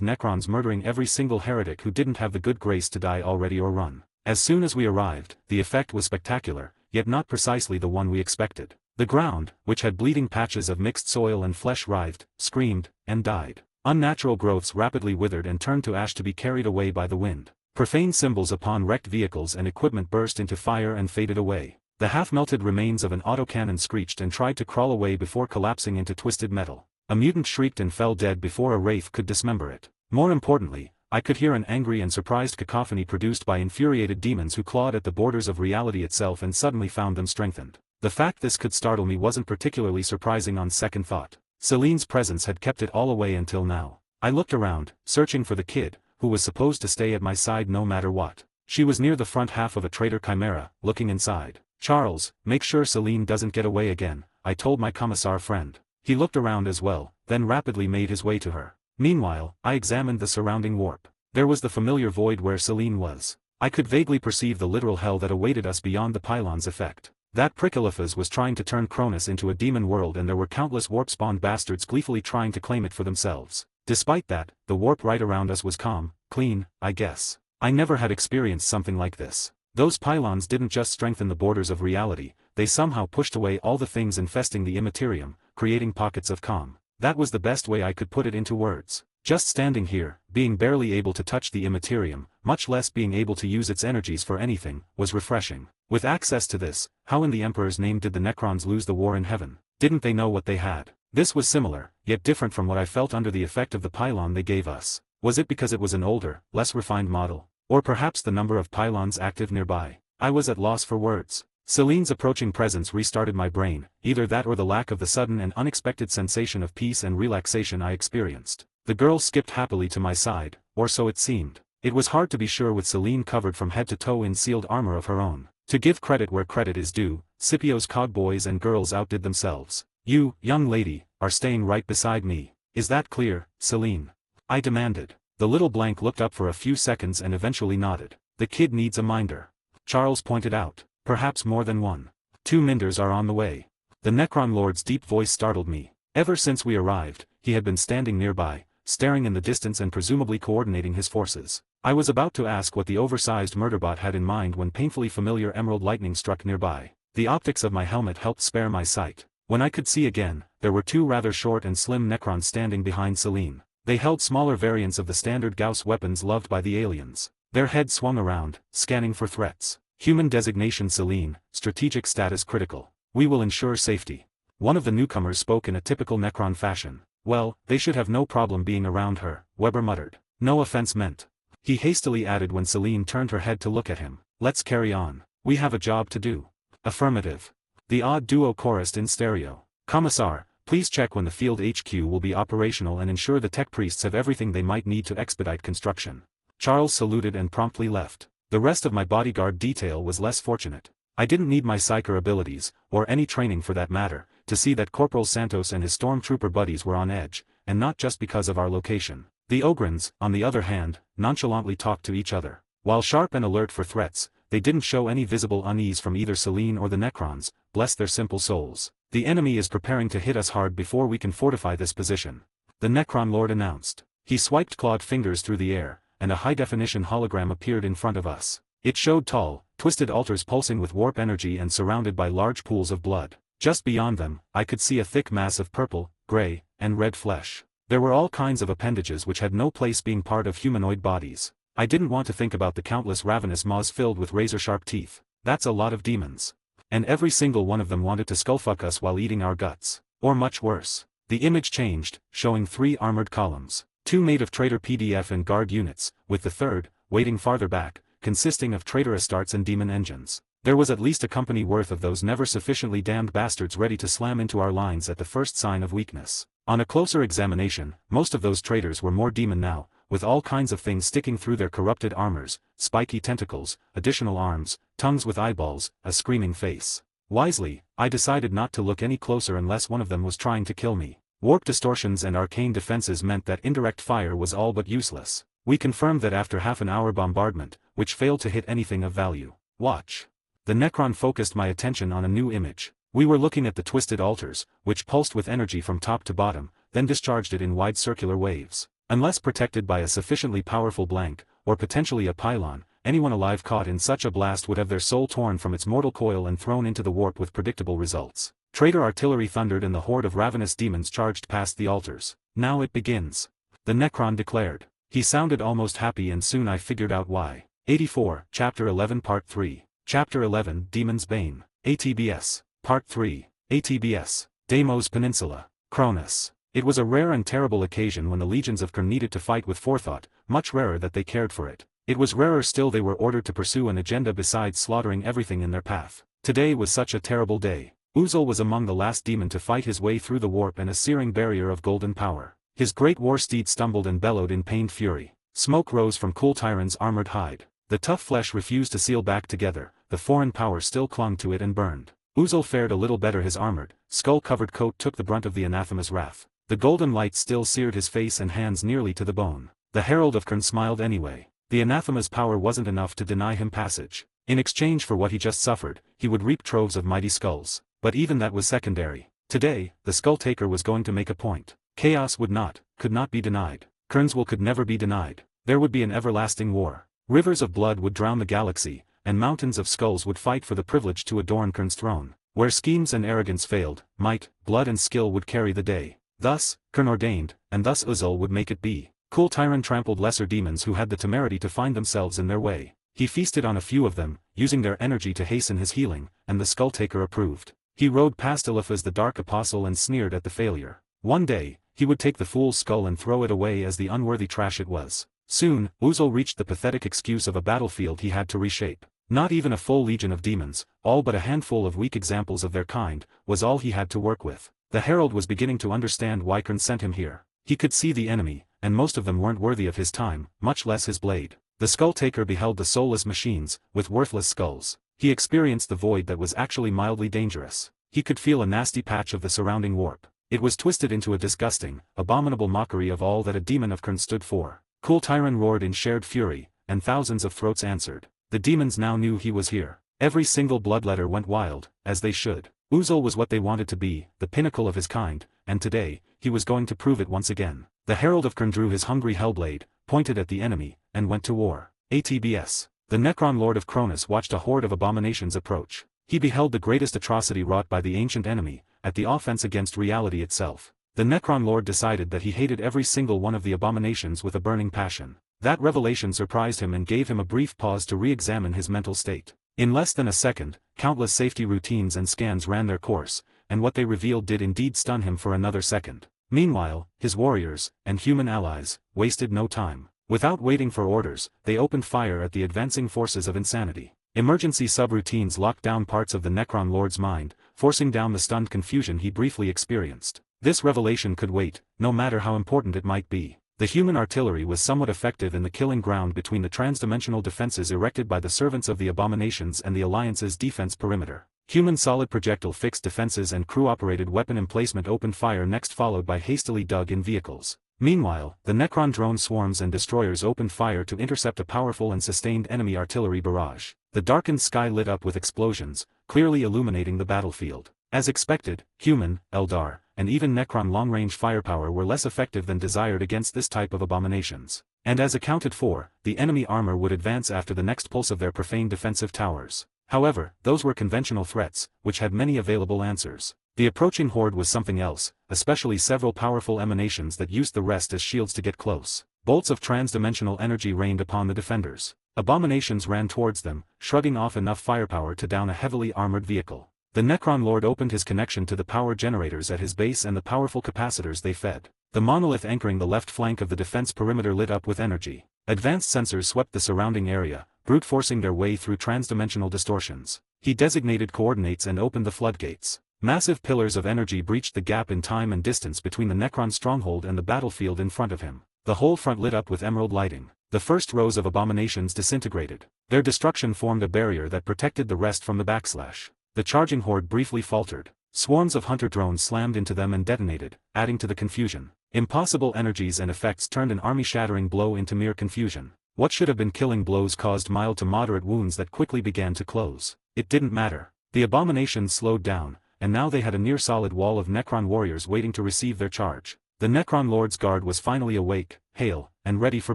Necrons murdering every single heretic who didn't have the good grace to die already or run. As soon as we arrived, the effect was spectacular, yet not precisely the one we expected. The ground, which had bleeding patches of mixed soil and flesh, writhed, screamed, and died. Unnatural growths rapidly withered and turned to ash to be carried away by the wind. Profane symbols upon wrecked vehicles and equipment burst into fire and faded away. The half-melted remains of an autocannon screeched and tried to crawl away before collapsing into twisted metal. A mutant shrieked and fell dead before a wraith could dismember it. More importantly, I could hear an angry and surprised cacophony produced by infuriated demons who clawed at the borders of reality itself and suddenly found them strengthened. The fact this could startle me wasn't particularly surprising on second thought. Celine's presence had kept it all away until now. I looked around, searching for the kid, who was supposed to stay at my side no matter what. She was near the front half of a traitor chimera, looking inside. "Charles, make sure Celine doesn't get away again," I told my commissar friend. He looked around as well, then rapidly made his way to her. Meanwhile, I examined the surrounding warp. There was the familiar void where Celine was. I could vaguely perceive the literal hell that awaited us beyond the pylon's effect. That Pricklephas was trying to turn Cronus into a demon world, and there were countless warp-spawned bastards gleefully trying to claim it for themselves. Despite that, the warp right around us was calm, clean, I guess. I never had experienced something like this. Those pylons didn't just strengthen the borders of reality, they somehow pushed away all the things infesting the immaterium, creating pockets of calm. That was the best way I could put it into words. Just standing here, being barely able to touch the immaterium, much less being able to use its energies for anything, was refreshing. With access to this, how in the Emperor's name did the Necrons lose the war in heaven? Didn't they know what they had? This was similar, yet different from what I felt under the effect of the pylon they gave us. Was it because it was an older, less refined model? Or perhaps the number of pylons active nearby? I was at loss for words. Celine's approaching presence restarted my brain, either that or the lack of the sudden and unexpected sensation of peace and relaxation I experienced. The girl skipped happily to my side, or so it seemed. It was hard to be sure with Celine covered from head to toe in sealed armor of her own. To give credit where credit is due, Scipio's cogboys and girls outdid themselves. "You, young lady, are staying right beside me. Is that clear, Celine?" I demanded. The little blank looked up for a few seconds and eventually nodded. "The kid needs a minder," Charles pointed out. "Perhaps more than one. 2 minders are on the way." The Necron Lord's deep voice startled me. Ever since we arrived, he had been standing nearby, staring in the distance and presumably coordinating his forces. I was about to ask what the oversized murderbot had in mind when painfully familiar emerald lightning struck nearby. The optics of my helmet helped spare my sight. When I could see again, there were 2 rather short and slim Necrons standing behind Celine. They held smaller variants of the standard Gauss weapons loved by the aliens. Their heads swung around, scanning for threats. "Human designation Celine, strategic status critical. We will ensure safety." One of the newcomers spoke in a typical Necron fashion. "Well, they should have no problem being around her," Weber muttered. "No offense meant." He hastily added when Celine turned her head to look at him. "Let's carry on. We have a job to do." Affirmative. The odd duo chorused in stereo. "Commissar, please check when the field HQ will be operational and ensure the tech priests have everything they might need to expedite construction." Charles saluted and promptly left. The rest of my bodyguard detail was less fortunate. I didn't need my Psyker abilities, or any training for that matter, to see that Corporal Santos and his stormtrooper buddies were on edge, and not just because of our location. The Ogrins, on the other hand, nonchalantly talked to each other. While sharp and alert for threats, they didn't show any visible unease from either Celine or the Necrons, bless their simple souls. "The enemy is preparing to hit us hard before we can fortify this position," the Necron Lord announced. He swiped clawed fingers through the air, and a high-definition hologram appeared in front of us. It showed tall, twisted altars pulsing with warp energy and surrounded by large pools of blood. Just beyond them, I could see a thick mass of purple, gray, and red flesh. There were all kinds of appendages which had no place being part of humanoid bodies. I didn't want to think about the countless ravenous maws filled with razor-sharp teeth. That's a lot of demons. And every single one of them wanted to skullfuck us while eating our guts. Or much worse. The image changed, showing 3 armored columns. 2 made of traitor PDF and guard units, with the third, waiting farther back, consisting of traitor Astartes and demon engines. There was at least a company worth of those never sufficiently damned bastards ready to slam into our lines at the first sign of weakness. On a closer examination, most of those traitors were more demon now, with all kinds of things sticking through their corrupted armors, spiky tentacles, additional arms, tongues with eyeballs, a screaming face. Wisely, I decided not to look any closer unless one of them was trying to kill me. Warp distortions and arcane defenses meant that indirect fire was all but useless. We confirmed that after half an hour bombardment, which failed to hit anything of value. "Watch." The Necron focused my attention on a new image. We were looking at the twisted altars, which pulsed with energy from top to bottom, then discharged it in wide circular waves. Unless protected by a sufficiently powerful blank, or potentially a pylon, anyone alive caught in such a blast would have their soul torn from its mortal coil and thrown into the warp with predictable results. Traitor artillery thundered and the horde of ravenous demons charged past the altars. "Now it begins," the Necron declared. He sounded almost happy and soon I figured out why. 84, Chapter 11 Part 3. Chapter 11 Demon's Bane. ATBS. Part 3. ATBS. Deimos Peninsula. Cronus. It was a rare and terrible occasion when the legions of Khorne needed to fight with forethought, much rarer that they cared for it. It was rarer still they were ordered to pursue an agenda besides slaughtering everything in their path. Today was such a terrible day. Uzal was among the last demon to fight his way through the warp and a searing barrier of golden power. His great war steed stumbled and bellowed in pained fury. Smoke rose from Cool Tyrant's armored hide. The tough flesh refused to seal back together, the foreign power still clung to it and burned. Uzal fared a little better. His armored, skull-covered coat took the brunt of the anathema's wrath. The golden light still seared his face and hands nearly to the bone. The Herald of Khorne smiled anyway. The anathema's power wasn't enough to deny him passage. In exchange for what he just suffered, he would reap troves of mighty skulls. But even that was secondary. Today, the Skull-Taker was going to make a point. Chaos could not be denied. Khorne's will could never be denied. There would be an everlasting war. Rivers of blood would drown the galaxy, and mountains of skulls would fight for the privilege to adorn Khorne's throne. Where schemes and arrogance failed, might, blood and skill would carry the day. Thus, Khorne ordained, and thus Uzal would make it be. Cool Tyrant trampled lesser demons who had the temerity to find themselves in their way. He feasted on a few of them, using their energy to hasten his healing, and the Skull-Taker approved. He rode past Eliphaz the Dark Apostle and sneered at the failure. One day, he would take the fool's skull and throw it away as the unworthy trash it was. Soon, Uzul reached the pathetic excuse of a battlefield he had to reshape. Not even a full legion of demons, all but a handful of weak examples of their kind, was all he had to work with. The herald was beginning to understand why Karn sent him here. He could see the enemy, and most of them weren't worthy of his time, much less his blade. The Skull-Taker beheld the soulless machines, with worthless skulls. He experienced the void that was actually mildly dangerous. He could feel a nasty patch of the surrounding warp. It was twisted into a disgusting, abominable mockery of all that a demon of Karn stood for. Cool Tyron roared in shared fury, and thousands of throats answered. The demons now knew he was here. Every single bloodletter went wild, as they should. Uzul was what they wanted to be, the pinnacle of his kind, and today, he was going to prove it once again. The Herald of Karn drew his hungry hellblade, pointed at the enemy, and went to war. ATBS. The Necron Lord of Cronus watched a horde of abominations approach. He beheld the greatest atrocity wrought by the ancient enemy, at the offense against reality itself. The Necron Lord decided that he hated every single one of the abominations with a burning passion. That revelation surprised him and gave him a brief pause to re-examine his mental state. In less than a second, countless safety routines and scans ran their course, and what they revealed did indeed stun him for another second. Meanwhile, his warriors, and human allies, wasted no time. Without waiting for orders, they opened fire at the advancing forces of insanity. Emergency subroutines locked down parts of the Necron Lord's mind, forcing down the stunned confusion he briefly experienced. This revelation could wait, no matter how important it might be. The human artillery was somewhat effective in the killing ground between the transdimensional defenses erected by the servants of the abominations and the Alliance's defense perimeter. Human solid projectile fixed defenses and crew-operated weapon emplacement opened fire next, followed by hastily dug-in vehicles. Meanwhile, the Necron drone swarms and destroyers opened fire to intercept a powerful and sustained enemy artillery barrage. The darkened sky lit up with explosions, clearly illuminating the battlefield. As expected, human, Eldar, and even Necron long-range firepower were less effective than desired against this type of abominations. And as accounted for, the enemy armor would advance after the next pulse of their profane defensive towers. However, those were conventional threats, which had many available answers. The approaching horde was something else, especially several powerful emanations that used the rest as shields to get close. Bolts of transdimensional energy rained upon the defenders. Abominations ran towards them, shrugging off enough firepower to down a heavily armored vehicle. The Necron Lord opened his connection to the power generators at his base and the powerful capacitors they fed. The monolith anchoring the left flank of the defense perimeter lit up with energy. Advanced sensors swept the surrounding area, brute forcing their way through transdimensional distortions. He designated coordinates and opened the floodgates. Massive pillars of energy breached the gap in time and distance between the Necron stronghold and the battlefield in front of him. The whole front lit up with emerald lighting. The first rows of abominations disintegrated. Their destruction formed a barrier that protected the rest from the backslash. The charging horde briefly faltered. Swarms of hunter drones slammed into them and detonated, adding to the confusion. Impossible energies and effects turned an army-shattering blow into mere confusion. What should have been killing blows caused mild to moderate wounds that quickly began to close. It didn't matter. The abominations slowed down, and now they had a near-solid wall of Necron warriors waiting to receive their charge. The Necron Lord's guard was finally awake, hale, and ready for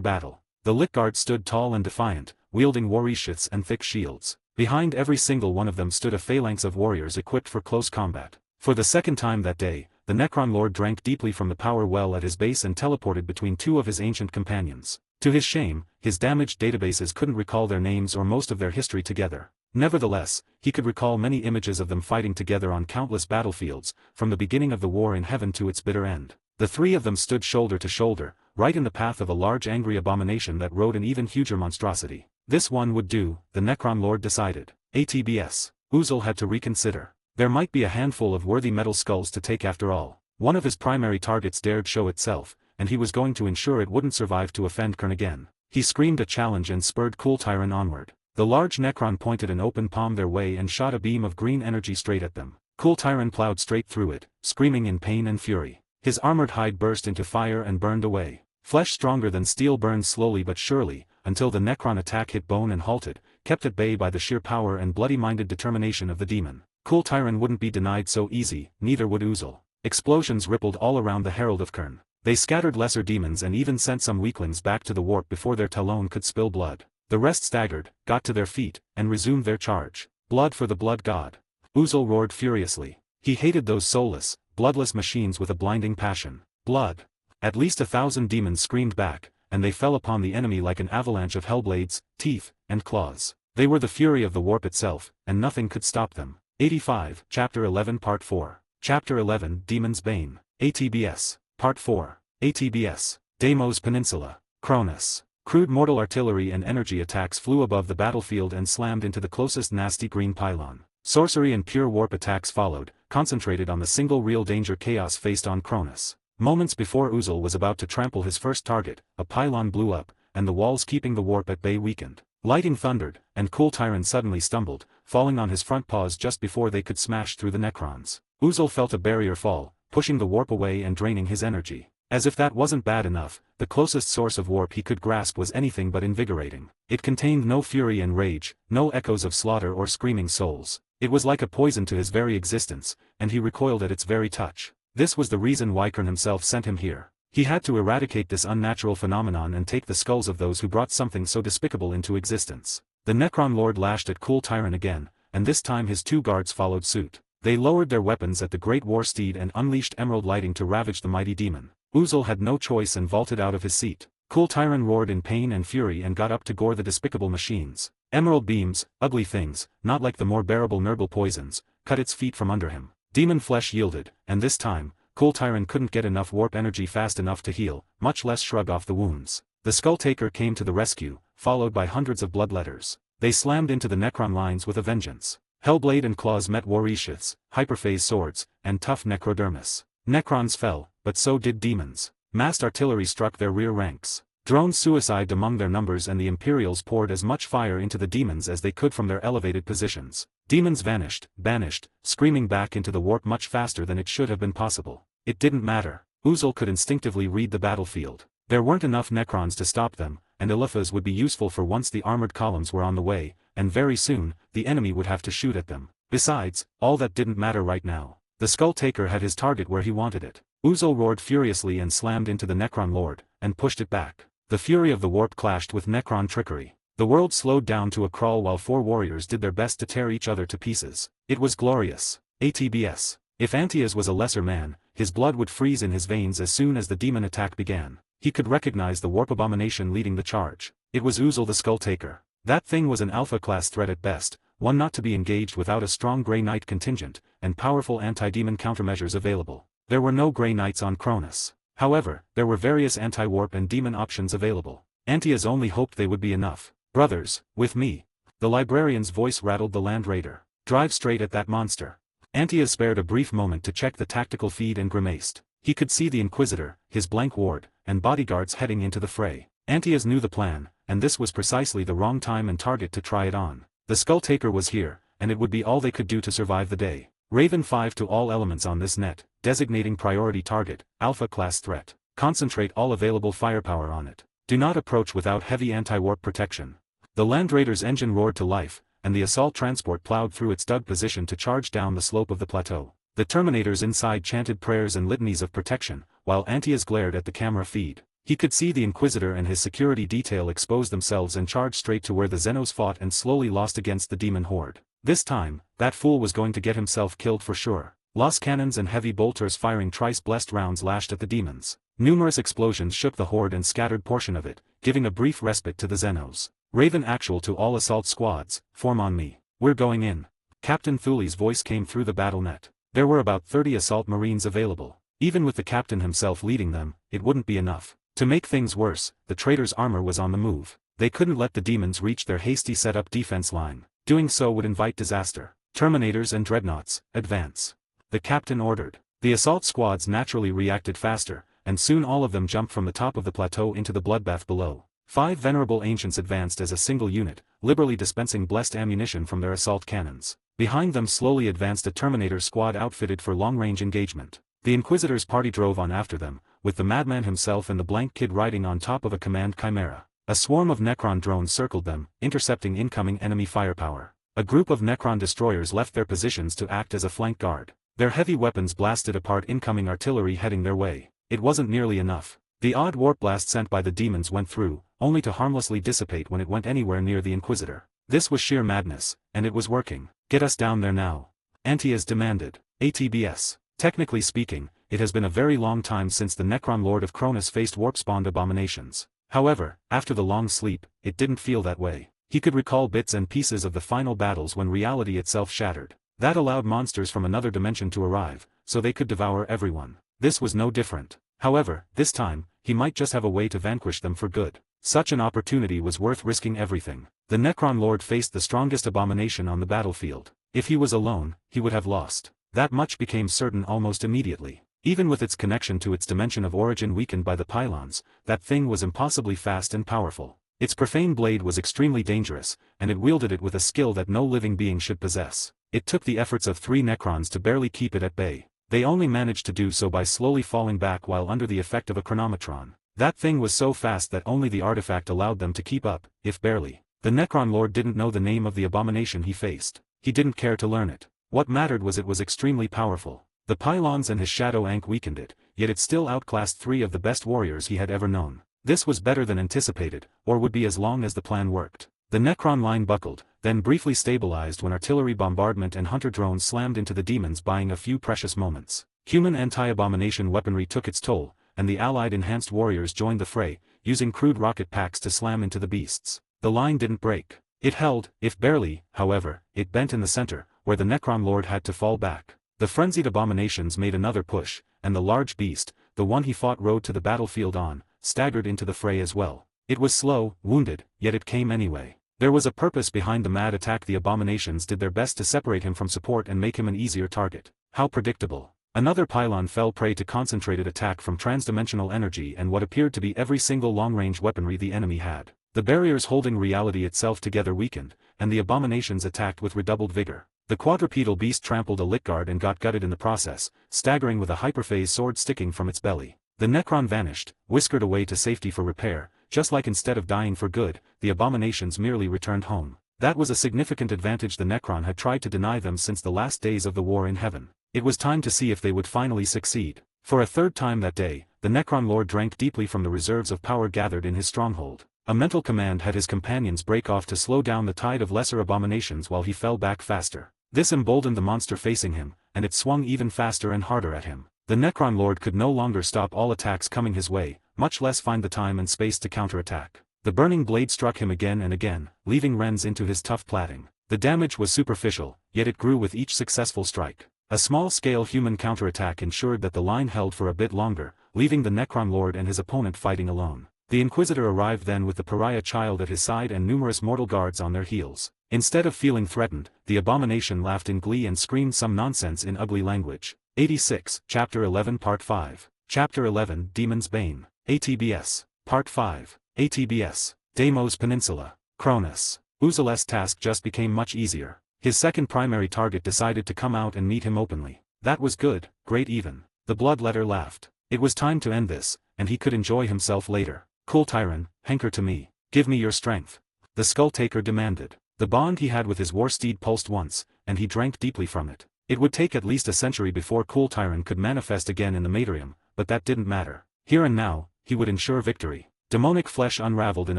battle. The Lit Guard stood tall and defiant, wielding warishiths and thick shields. Behind every single one of them stood a phalanx of warriors equipped for close combat. For the second time that day, the Necron Lord drank deeply from the power well at his base and teleported between two of his ancient companions. To his shame, his damaged databases couldn't recall their names or most of their history together. Nevertheless, he could recall many images of them fighting together on countless battlefields, from the beginning of the war in heaven to its bitter end. The three of them stood shoulder to shoulder, right in the path of a large angry abomination that rode an even huger monstrosity. This one would do, the Necron Lord decided. ATBS. Uzul had to reconsider. There might be a handful of worthy metal skulls to take after all. One of his primary targets dared show itself, and he was going to ensure it wouldn't survive to offend Karn again. He screamed a challenge and spurred Cool Tyron onward. The large Necron pointed an open palm their way and shot a beam of green energy straight at them. Cool Tyron plowed straight through it, screaming in pain and fury. His armored hide burst into fire and burned away. Flesh stronger than steel burned slowly but surely, until the Necron attack hit bone and halted, kept at bay by the sheer power and bloody-minded determination of the demon. Cool Tyron wouldn't be denied so easy, neither would Uzul. Explosions rippled all around the Herald of Karn. They scattered lesser demons and even sent some weaklings back to the warp before their talon could spill blood. The rest staggered, got to their feet, and resumed their charge. Blood for the blood god. Uzul roared furiously. He hated those soulless, bloodless machines with a blinding passion. Blood. At least 1,000 demons screamed back, and they fell upon the enemy like an avalanche of hellblades, teeth, and claws. They were the fury of the warp itself, and nothing could stop them. 85, Chapter 11 Part 4. Chapter 11 Demon's Bane. ATBS. Part 4. ATBS. Deimos Peninsula. Cronus. Crude mortal artillery and energy attacks flew above the battlefield and slammed into the closest nasty green pylon. Sorcery and pure warp attacks followed, concentrated on the single real danger chaos faced on Cronus. Moments before Uzul was about to trample his first target, a pylon blew up, and the walls keeping the warp at bay weakened. Lightning thundered, and Cool Tyrant suddenly stumbled, falling on his front paws just before they could smash through the Necrons. Uzul felt a barrier fall, pushing the warp away and draining his energy. As if that wasn't bad enough, the closest source of warp he could grasp was anything but invigorating. It contained no fury and rage, no echoes of slaughter or screaming souls. It was like a poison to his very existence, and he recoiled at its very touch. This was the reason Wycern himself sent him here. He had to eradicate this unnatural phenomenon and take the skulls of those who brought something so despicable into existence. The Necron Lord lashed at Cool Tyrant again, and this time his two guards followed suit. They lowered their weapons at the great war steed and unleashed emerald lighting to ravage the mighty demon. Uzul had no choice and vaulted out of his seat. Cool Tyrant roared in pain and fury and got up to gore the despicable machines. Emerald beams, ugly things, not like the more bearable Nurgle poisons, cut its feet from under him. Demon flesh yielded, and this time, Cool Tyrant couldn't get enough warp energy fast enough to heal, much less shrug off the wounds. The Skull Taker came to the rescue, followed by hundreds of bloodletters. They slammed into the Necron lines with a vengeance. Hellblade and claws met Warishiths, hyperphase swords, and tough Necrodermis. Necrons fell, but so did demons. Massed artillery struck their rear ranks. Drones suicided among their numbers and the Imperials poured as much fire into the demons as they could from their elevated positions. Demons vanished, banished, screaming back into the warp much faster than it should have been possible. It didn't matter. Uzul could instinctively read the battlefield. There weren't enough Necrons to stop them, and Eliphaz would be useful for once the armored columns were on the way, and very soon, the enemy would have to shoot at them. Besides, all that didn't matter right now. The Skull Taker had his target where he wanted it. Uzul roared furiously and slammed into the Necron Lord, and pushed it back. The fury of the warp clashed with Necron trickery. The world slowed down to a crawl while four warriors did their best to tear each other to pieces. It was glorious. ATBS. If Antaeus was a lesser man, his blood would freeze in his veins as soon as the demon attack began. He could recognize the warp abomination leading the charge. It was Uzul the Skull Taker. That thing was an alpha-class threat at best, one not to be engaged without a strong Grey Knight contingent, and powerful anti-demon countermeasures available. There were no Grey Knights on Cronus. However, there were various anti-warp and demon options available. Antaeus only hoped they would be enough. Brothers, with me. The librarian's voice rattled the Land Raider. Drive straight at that monster. Antaeus spared a brief moment to check the tactical feed and grimaced. He could see the Inquisitor, his blank ward, and bodyguards heading into the fray. Antaeus knew the plan, and this was precisely the wrong time and target to try it on. The Skull Taker was here, and it would be all they could do to survive the day. Raven 5 to all elements on this net, designating priority target, Alpha class threat. Concentrate all available firepower on it. Do not approach without heavy anti-warp protection. The Land Raider's engine roared to life, and the assault transport plowed through its dug position to charge down the slope of the plateau. The Terminators inside chanted prayers and litanies of protection, while Antaeus glared at the camera feed. He could see the Inquisitor and his security detail expose themselves and charge straight to where the Xenos fought and slowly lost against the demon horde. This time, that fool was going to get himself killed for sure. Lost cannons and heavy bolters firing trice-blessed rounds lashed at the demons. Numerous explosions shook the horde and scattered portion of it, giving a brief respite to the Xenos. Raven actual to all assault squads, form on me. We're going in. Captain Thuli's voice came through the battle net. There were about 30 assault marines available. Even with the captain himself leading them, it wouldn't be enough. To make things worse, the traitor's armor was on the move. They couldn't let the demons reach their hasty set-up defense line. Doing so would invite disaster. Terminators and dreadnoughts, advance. The captain ordered. The assault squads naturally reacted faster, and soon all of them jumped from the top of the plateau into the bloodbath below. 5 venerable ancients advanced as a single unit, liberally dispensing blessed ammunition from their assault cannons. Behind them slowly advanced a Terminator squad outfitted for long-range engagement. The Inquisitor's party drove on after them, with the madman himself and the blank kid riding on top of a command chimera. A swarm of Necron drones circled them, intercepting incoming enemy firepower. A group of Necron destroyers left their positions to act as a flank guard. Their heavy weapons blasted apart incoming artillery heading their way. It wasn't nearly enough. The odd warp blast sent by the demons went through, only to harmlessly dissipate when it went anywhere near the Inquisitor. This was sheer madness, and it was working. Get us down there now. Antaeus demanded. ATBS. Technically speaking, it has been a very long time since the Necron Lord of Cronus faced warp-spawned abominations. However, after the long sleep, it didn't feel that way. He could recall bits and pieces of the final battles when reality itself shattered. That allowed monsters from another dimension to arrive, so they could devour everyone. This was no different. However, this time, he might just have a way to vanquish them for good. Such an opportunity was worth risking everything. The Necron Lord faced the strongest abomination on the battlefield. If he was alone, he would have lost. That much became certain almost immediately. Even with its connection to its dimension of origin weakened by the pylons, that thing was impossibly fast and powerful. Its profane blade was extremely dangerous, and it wielded it with a skill that no living being should possess. It took the efforts of 3 Necrons to barely keep it at bay. They only managed to do so by slowly falling back while under the effect of a chronometron. That thing was so fast that only the artifact allowed them to keep up, if barely. The Necron Lord didn't know the name of the abomination he faced. He didn't care to learn it. What mattered was it was extremely powerful. The pylons and his shadow ankh weakened it, yet it still outclassed 3 of the best warriors he had ever known. This was better than anticipated, or would be as long as the plan worked. The Necron line buckled, then briefly stabilized when artillery bombardment and hunter drones slammed into the demons, buying a few precious moments. Human anti-abomination weaponry took its toll, and the allied enhanced warriors joined the fray, using crude rocket packs to slam into the beasts. The line didn't break. It held, if barely, however, it bent in the center, where the Necron Lord had to fall back. The frenzied abominations made another push, and the large beast, the one he fought rode to the battlefield on, staggered into the fray as well. It was slow, wounded, yet it came anyway. There was a purpose behind the mad attack. The abominations did their best to separate him from support and make him an easier target. How predictable. Another pylon fell prey to concentrated attack from transdimensional energy and what appeared to be every single long-range weaponry the enemy had. The barriers holding reality itself together weakened, and the abominations attacked with redoubled vigor. The quadrupedal beast trampled a lit guard and got gutted in the process, staggering with a hyperphase sword sticking from its belly. The Necron vanished, whiskered away to safety for repair, just like instead of dying for good, the abominations merely returned home. That was a significant advantage the Necron had tried to deny them since the last days of the war in heaven. It was time to see if they would finally succeed. For a third time that day, the Necron Lord drank deeply from the reserves of power gathered in his stronghold. A mental command had his companions break off to slow down the tide of lesser abominations while he fell back faster. This emboldened the monster facing him, and it swung even faster and harder at him. The Necron Lord could no longer stop all attacks coming his way, much less find the time and space to counterattack. The burning blade struck him again and again, leaving rends into his tough plating. The damage was superficial, yet it grew with each successful strike. A small-scale human counterattack ensured that the line held for a bit longer, leaving the Necron Lord and his opponent fighting alone. The Inquisitor arrived then with the pariah child at his side and numerous mortal guards on their heels. Instead of feeling threatened, the abomination laughed in glee and screamed some nonsense in ugly language. 86, Chapter 11 Part 5. Chapter 11 Demon's Bane. ATBS. Part 5. ATBS. Deimos Peninsula. Cronus. Uzal's task just became much easier. His second primary target decided to come out and meet him openly. That was good, great even. The Bloodletter laughed. It was time to end this, and he could enjoy himself later. Cool Tyron, hanker to me. Give me your strength. The Skull Taker demanded. The bond he had with his war steed pulsed once, and he drank deeply from it. It would take at least a century before Cool Tyron could manifest again in the Matrium, but that didn't matter. Here and now, he would ensure victory. Demonic flesh unraveled in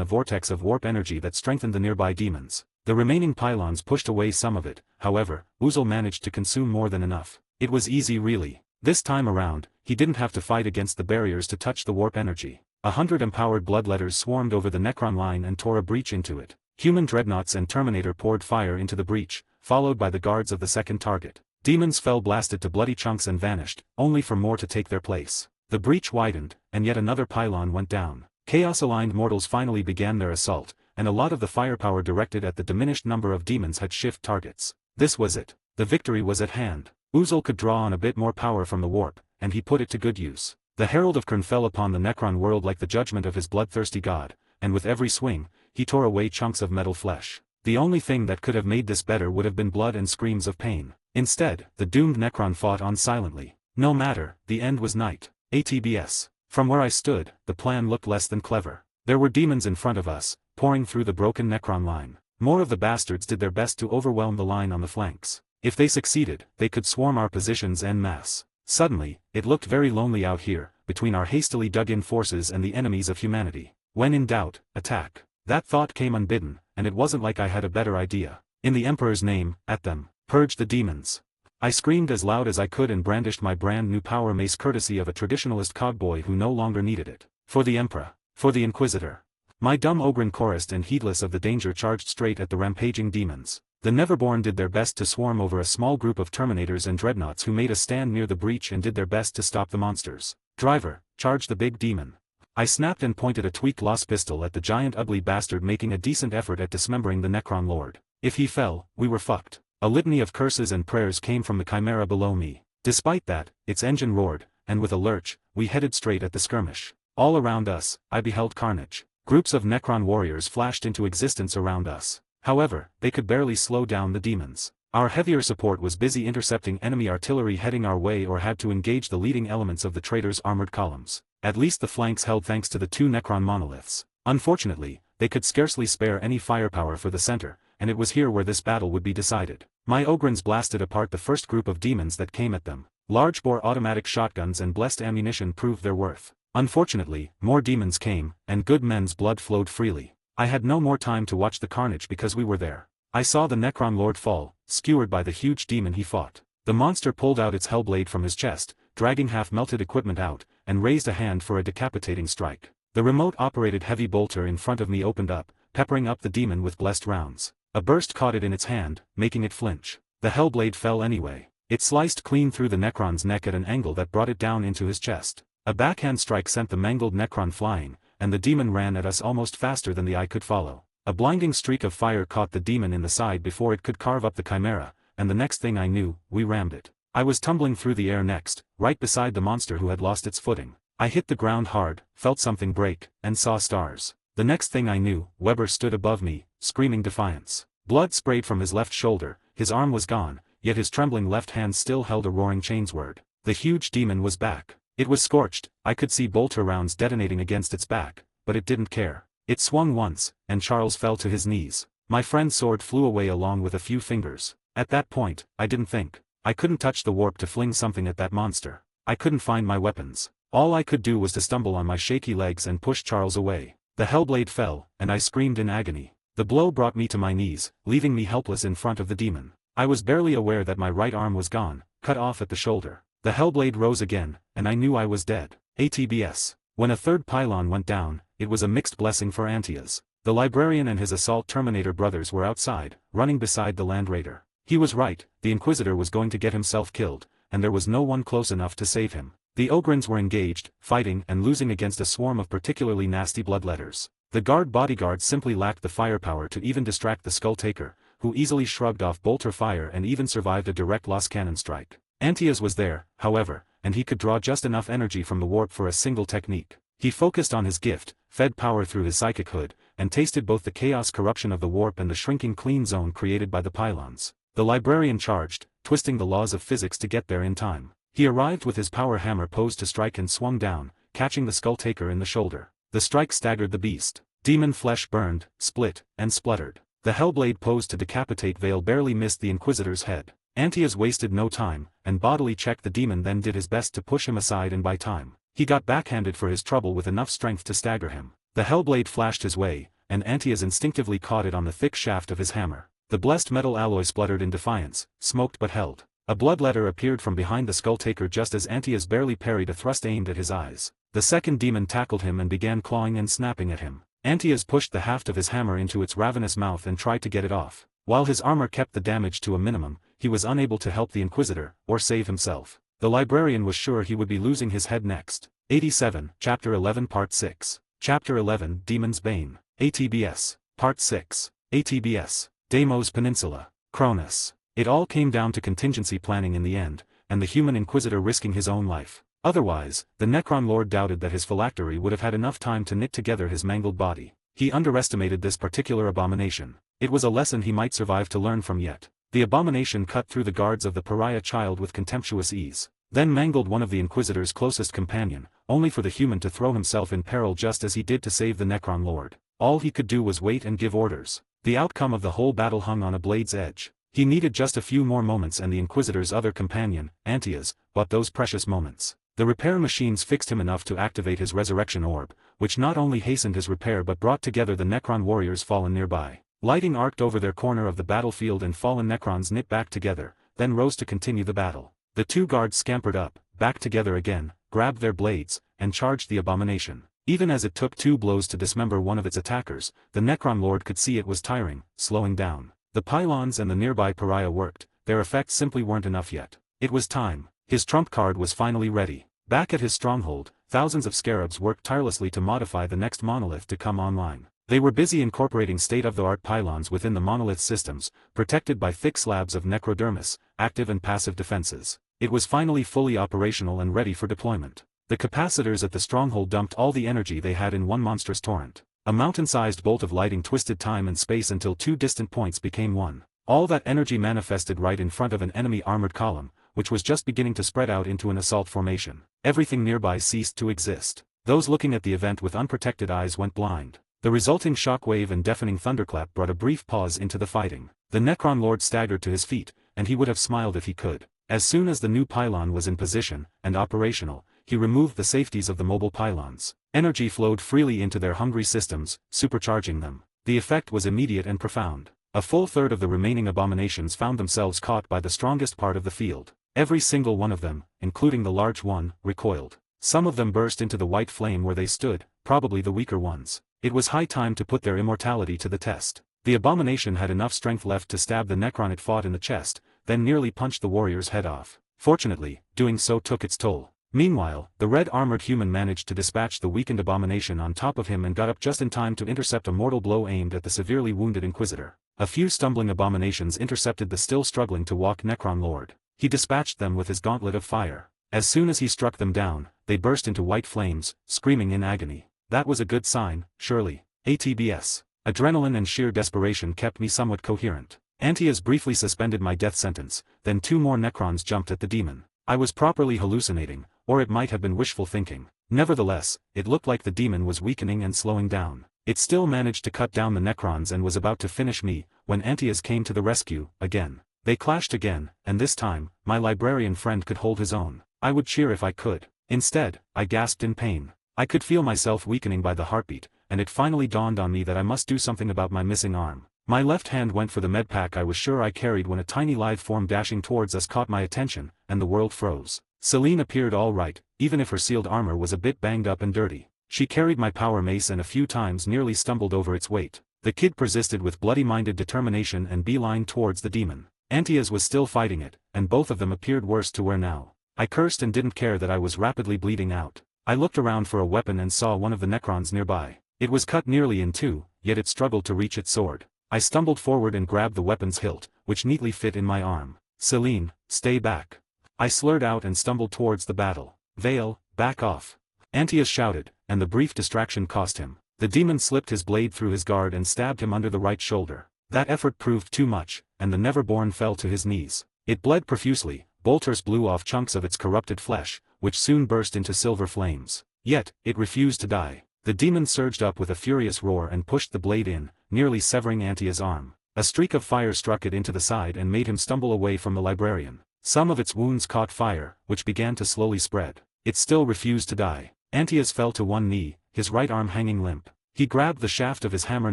a vortex of warp energy that strengthened the nearby demons. The remaining pylons pushed away some of it, however, Uzal managed to consume more than enough. It was easy really. This time around, he didn't have to fight against the barriers to touch the warp energy. 100 empowered bloodletters swarmed over the Necron line and tore a breach into it. Human dreadnoughts and Terminator poured fire into the breach, followed by the guards of the second target. Demons fell blasted to bloody chunks and vanished, only for more to take their place. The breach widened, and yet another pylon went down. Chaos-aligned mortals finally began their assault, and a lot of the firepower directed at the diminished number of demons had shift targets. This was it. The victory was at hand. Uzal could draw on a bit more power from the warp, and he put it to good use. The Herald of Kryn fell upon the Necron world like the judgment of his bloodthirsty god, and with every swing, he tore away chunks of metal flesh. The only thing that could have made this better would have been blood and screams of pain. Instead, the doomed Necron fought on silently. No matter, the end was night. ATBS. From where I stood, the plan looked less than clever. There were demons in front of us, pouring through the broken Necron line. More of the bastards did their best to overwhelm the line on the flanks. If they succeeded, they could swarm our positions en masse. Suddenly, it looked very lonely out here, between our hastily dug-in forces and the enemies of humanity. When in doubt, attack. That thought came unbidden, and it wasn't like I had a better idea. In the Emperor's name, at them. Purge the demons. I screamed as loud as I could and brandished my brand new power mace courtesy of a traditionalist cowboy who no longer needed it. For the Emperor. For the Inquisitor. My dumb Ogren chorused and heedless of the danger charged straight at the rampaging demons. The Neverborn did their best to swarm over a small group of Terminators and Dreadnoughts who made a stand near the breach and did their best to stop the monsters. Driver, charge the big demon. I snapped and pointed a tweaked Lost pistol at the giant ugly bastard, making a decent effort at dismembering the Necron Lord. If he fell, we were fucked. A litany of curses and prayers came from the chimera below me. Despite that, its engine roared, and with a lurch, we headed straight at the skirmish. All around us, I beheld carnage. Groups of Necron warriors flashed into existence around us. However, they could barely slow down the demons. Our heavier support was busy intercepting enemy artillery heading our way or had to engage the leading elements of the traitors' armored columns. At least the flanks held thanks to the 2 Necron monoliths. Unfortunately, they could scarcely spare any firepower for the center, and it was here where this battle would be decided. My Ogrins blasted apart the first group of demons that came at them. Large-bore automatic shotguns and blessed ammunition proved their worth. Unfortunately, more demons came, and good men's blood flowed freely. I had no more time to watch the carnage because we were there. I saw the Necron Lord fall, skewered by the huge demon he fought. The monster pulled out its hellblade from his chest, dragging half-melted equipment out, and raised a hand for a decapitating strike. The remote-operated heavy bolter in front of me opened up, peppering up the demon with blessed rounds. A burst caught it in its hand, making it flinch. The hellblade fell anyway. It sliced clean through the Necron's neck at an angle that brought it down into his chest. A backhand strike sent the mangled Necron flying, and the demon ran at us almost faster than the eye could follow. A blinding streak of fire caught the demon in the side before it could carve up the chimera, and the next thing I knew, we rammed it. I was tumbling through the air next, right beside the monster who had lost its footing. I hit the ground hard, felt something break, and saw stars. The next thing I knew, Weber stood above me, screaming defiance. Blood sprayed from his left shoulder, his arm was gone, yet his trembling left hand still held a roaring chainsword. The huge demon was back. It was scorched, I could see bolter rounds detonating against its back, but it didn't care. It swung once, and Charles fell to his knees. My friend's sword flew away along with a few fingers. At that point, I didn't think. I couldn't touch the warp to fling something at that monster. I couldn't find my weapons. All I could do was to stumble on my shaky legs and push Charles away. The hellblade fell, and I screamed in agony. The blow brought me to my knees, leaving me helpless in front of the demon. I was barely aware that my right arm was gone, cut off at the shoulder. The hellblade rose again, and I knew I was dead. ATBS. When a third pylon went down, it was a mixed blessing for Antaeus. The librarian and his assault Terminator brothers were outside, running beside the Land Raider. He was right, the Inquisitor was going to get himself killed, and there was no one close enough to save him. The Ogrins were engaged, fighting and losing against a swarm of particularly nasty bloodletters. The guard bodyguards simply lacked the firepower to even distract the Skull Taker, who easily shrugged off bolter fire and even survived a direct lost cannon strike. Antaeus was there, however, and he could draw just enough energy from the warp for a single technique. He focused on his gift, fed power through his psychic hood, and tasted both the chaos corruption of the warp and the shrinking clean zone created by the pylons. The librarian charged, twisting the laws of physics to get there in time. He arrived with his power hammer posed to strike and swung down, catching the Skull Taker in the shoulder. The strike staggered the beast. Demon flesh burned, split, and spluttered. The hellblade posed to decapitate Vale barely missed the Inquisitor's head. Antaeus wasted no time, and bodily checked the demon, then did his best to push him aside and buy time. He got backhanded for his trouble with enough strength to stagger him. The hellblade flashed his way, and Antaeus instinctively caught it on the thick shaft of his hammer. The blessed metal alloy spluttered in defiance, smoked but held. A bloodletter appeared from behind the Skull Taker just as Antaeus barely parried a thrust aimed at his eyes. The second demon tackled him and began clawing and snapping at him. Antaeus pushed the haft of his hammer into its ravenous mouth and tried to get it off. While his armor kept the damage to a minimum, he was unable to help the Inquisitor, or save himself. The librarian was sure he would be losing his head next. 87, Chapter 11 Part 6. Chapter 11 Demon's Bane. ATBS. Part 6. ATBS. Deimos Peninsula. Cronus. It all came down to contingency planning in the end, and the human Inquisitor risking his own life. Otherwise, the Necron Lord doubted that his phylactery would have had enough time to knit together his mangled body. He underestimated this particular abomination. It was a lesson he might survive to learn from yet. The abomination cut through the guards of the pariah child with contemptuous ease, then mangled one of the Inquisitor's closest companion, only for the human to throw himself in peril just as he did to save the Necron Lord. All he could do was wait and give orders. The outcome of the whole battle hung on a blade's edge. He needed just a few more moments, and the Inquisitor's other companion, Antaeus, bought those precious moments. The repair machines fixed him enough to activate his resurrection orb, which not only hastened his repair but brought together the Necron warriors fallen nearby. Lighting arced over their corner of the battlefield and fallen Necrons knit back together, then rose to continue the battle. The two guards scampered up, back together again, grabbed their blades, and charged the abomination. Even as it took 2 blows to dismember one of its attackers, the Necron Lord could see it was tiring, slowing down. The pylons and the nearby pariah worked, their effects simply weren't enough yet. It was time. His trump card was finally ready. Back at his stronghold, thousands of scarabs worked tirelessly to modify the next monolith to come online. They were busy incorporating state-of-the-art pylons within the monolith systems, protected by thick slabs of necrodermis, active and passive defenses. It was finally fully operational and ready for deployment. The capacitors at the stronghold dumped all the energy they had in one monstrous torrent. A mountain-sized bolt of lighting twisted time and space until two distant points became one. All that energy manifested right in front of an enemy armored column, which was just beginning to spread out into an assault formation. Everything nearby ceased to exist. Those looking at the event with unprotected eyes went blind. The resulting shockwave and deafening thunderclap brought a brief pause into the fighting. The Necron Lord staggered to his feet, and he would have smiled if he could. As soon as the new pylon was in position, and operational, he removed the safeties of the mobile pylons. Energy flowed freely into their hungry systems, supercharging them. The effect was immediate and profound. A full third of the remaining abominations found themselves caught by the strongest part of the field. Every single one of them, including the large one, recoiled. Some of them burst into the white flame where they stood, probably the weaker ones. It was high time to put their immortality to the test. The abomination had enough strength left to stab the Necron it fought in the chest, then nearly punched the warrior's head off. Fortunately, doing so took its toll. Meanwhile, the red-armored human managed to dispatch the weakened abomination on top of him and got up just in time to intercept a mortal blow aimed at the severely wounded Inquisitor. A few stumbling abominations intercepted the still struggling to walk Necron Lord. He dispatched them with his gauntlet of fire. As soon as he struck them down, they burst into white flames, screaming in agony. That was a good sign, surely. ATBS. Adrenaline and sheer desperation kept me somewhat coherent. Antias briefly suspended my death sentence, then two more Necrons jumped at the demon. I was properly hallucinating, or it might have been wishful thinking. Nevertheless, it looked like the demon was weakening and slowing down. It still managed to cut down the Necrons and was about to finish me, when Antias came to the rescue, again. They clashed again, and this time, my librarian friend could hold his own. I would cheer if I could. Instead, I gasped in pain. I could feel myself weakening by the heartbeat, and it finally dawned on me that I must do something about my missing arm. My left hand went for the medpack I was sure I carried when a tiny lithe form dashing towards us caught my attention, and the world froze. Celine appeared all right, even if her sealed armor was a bit banged up and dirty. She carried my power mace and a few times nearly stumbled over its weight. The kid persisted with bloody-minded determination and beelined towards the demon. Antias was still fighting it, and both of them appeared worse to wear now. I cursed and didn't care that I was rapidly bleeding out. I looked around for a weapon and saw one of the Necrons nearby. It was cut nearly in two, yet it struggled to reach its sword. I stumbled forward and grabbed the weapon's hilt, which neatly fit in my arm. Celine, stay back. I slurred out and stumbled towards the battle. Vale, back off. Antias shouted, and the brief distraction cost him. The demon slipped his blade through his guard and stabbed him under the right shoulder. That effort proved too much, and the Neverborn fell to his knees. It bled profusely. Bolters blew off chunks of its corrupted flesh, which soon burst into silver flames. Yet, it refused to die. The demon surged up with a furious roar and pushed the blade in, nearly severing Antia's arm. A streak of fire struck it into the side and made him stumble away from the librarian. Some of its wounds caught fire, which began to slowly spread. It still refused to die. Antias fell to one knee, his right arm hanging limp. He grabbed the shaft of his hammer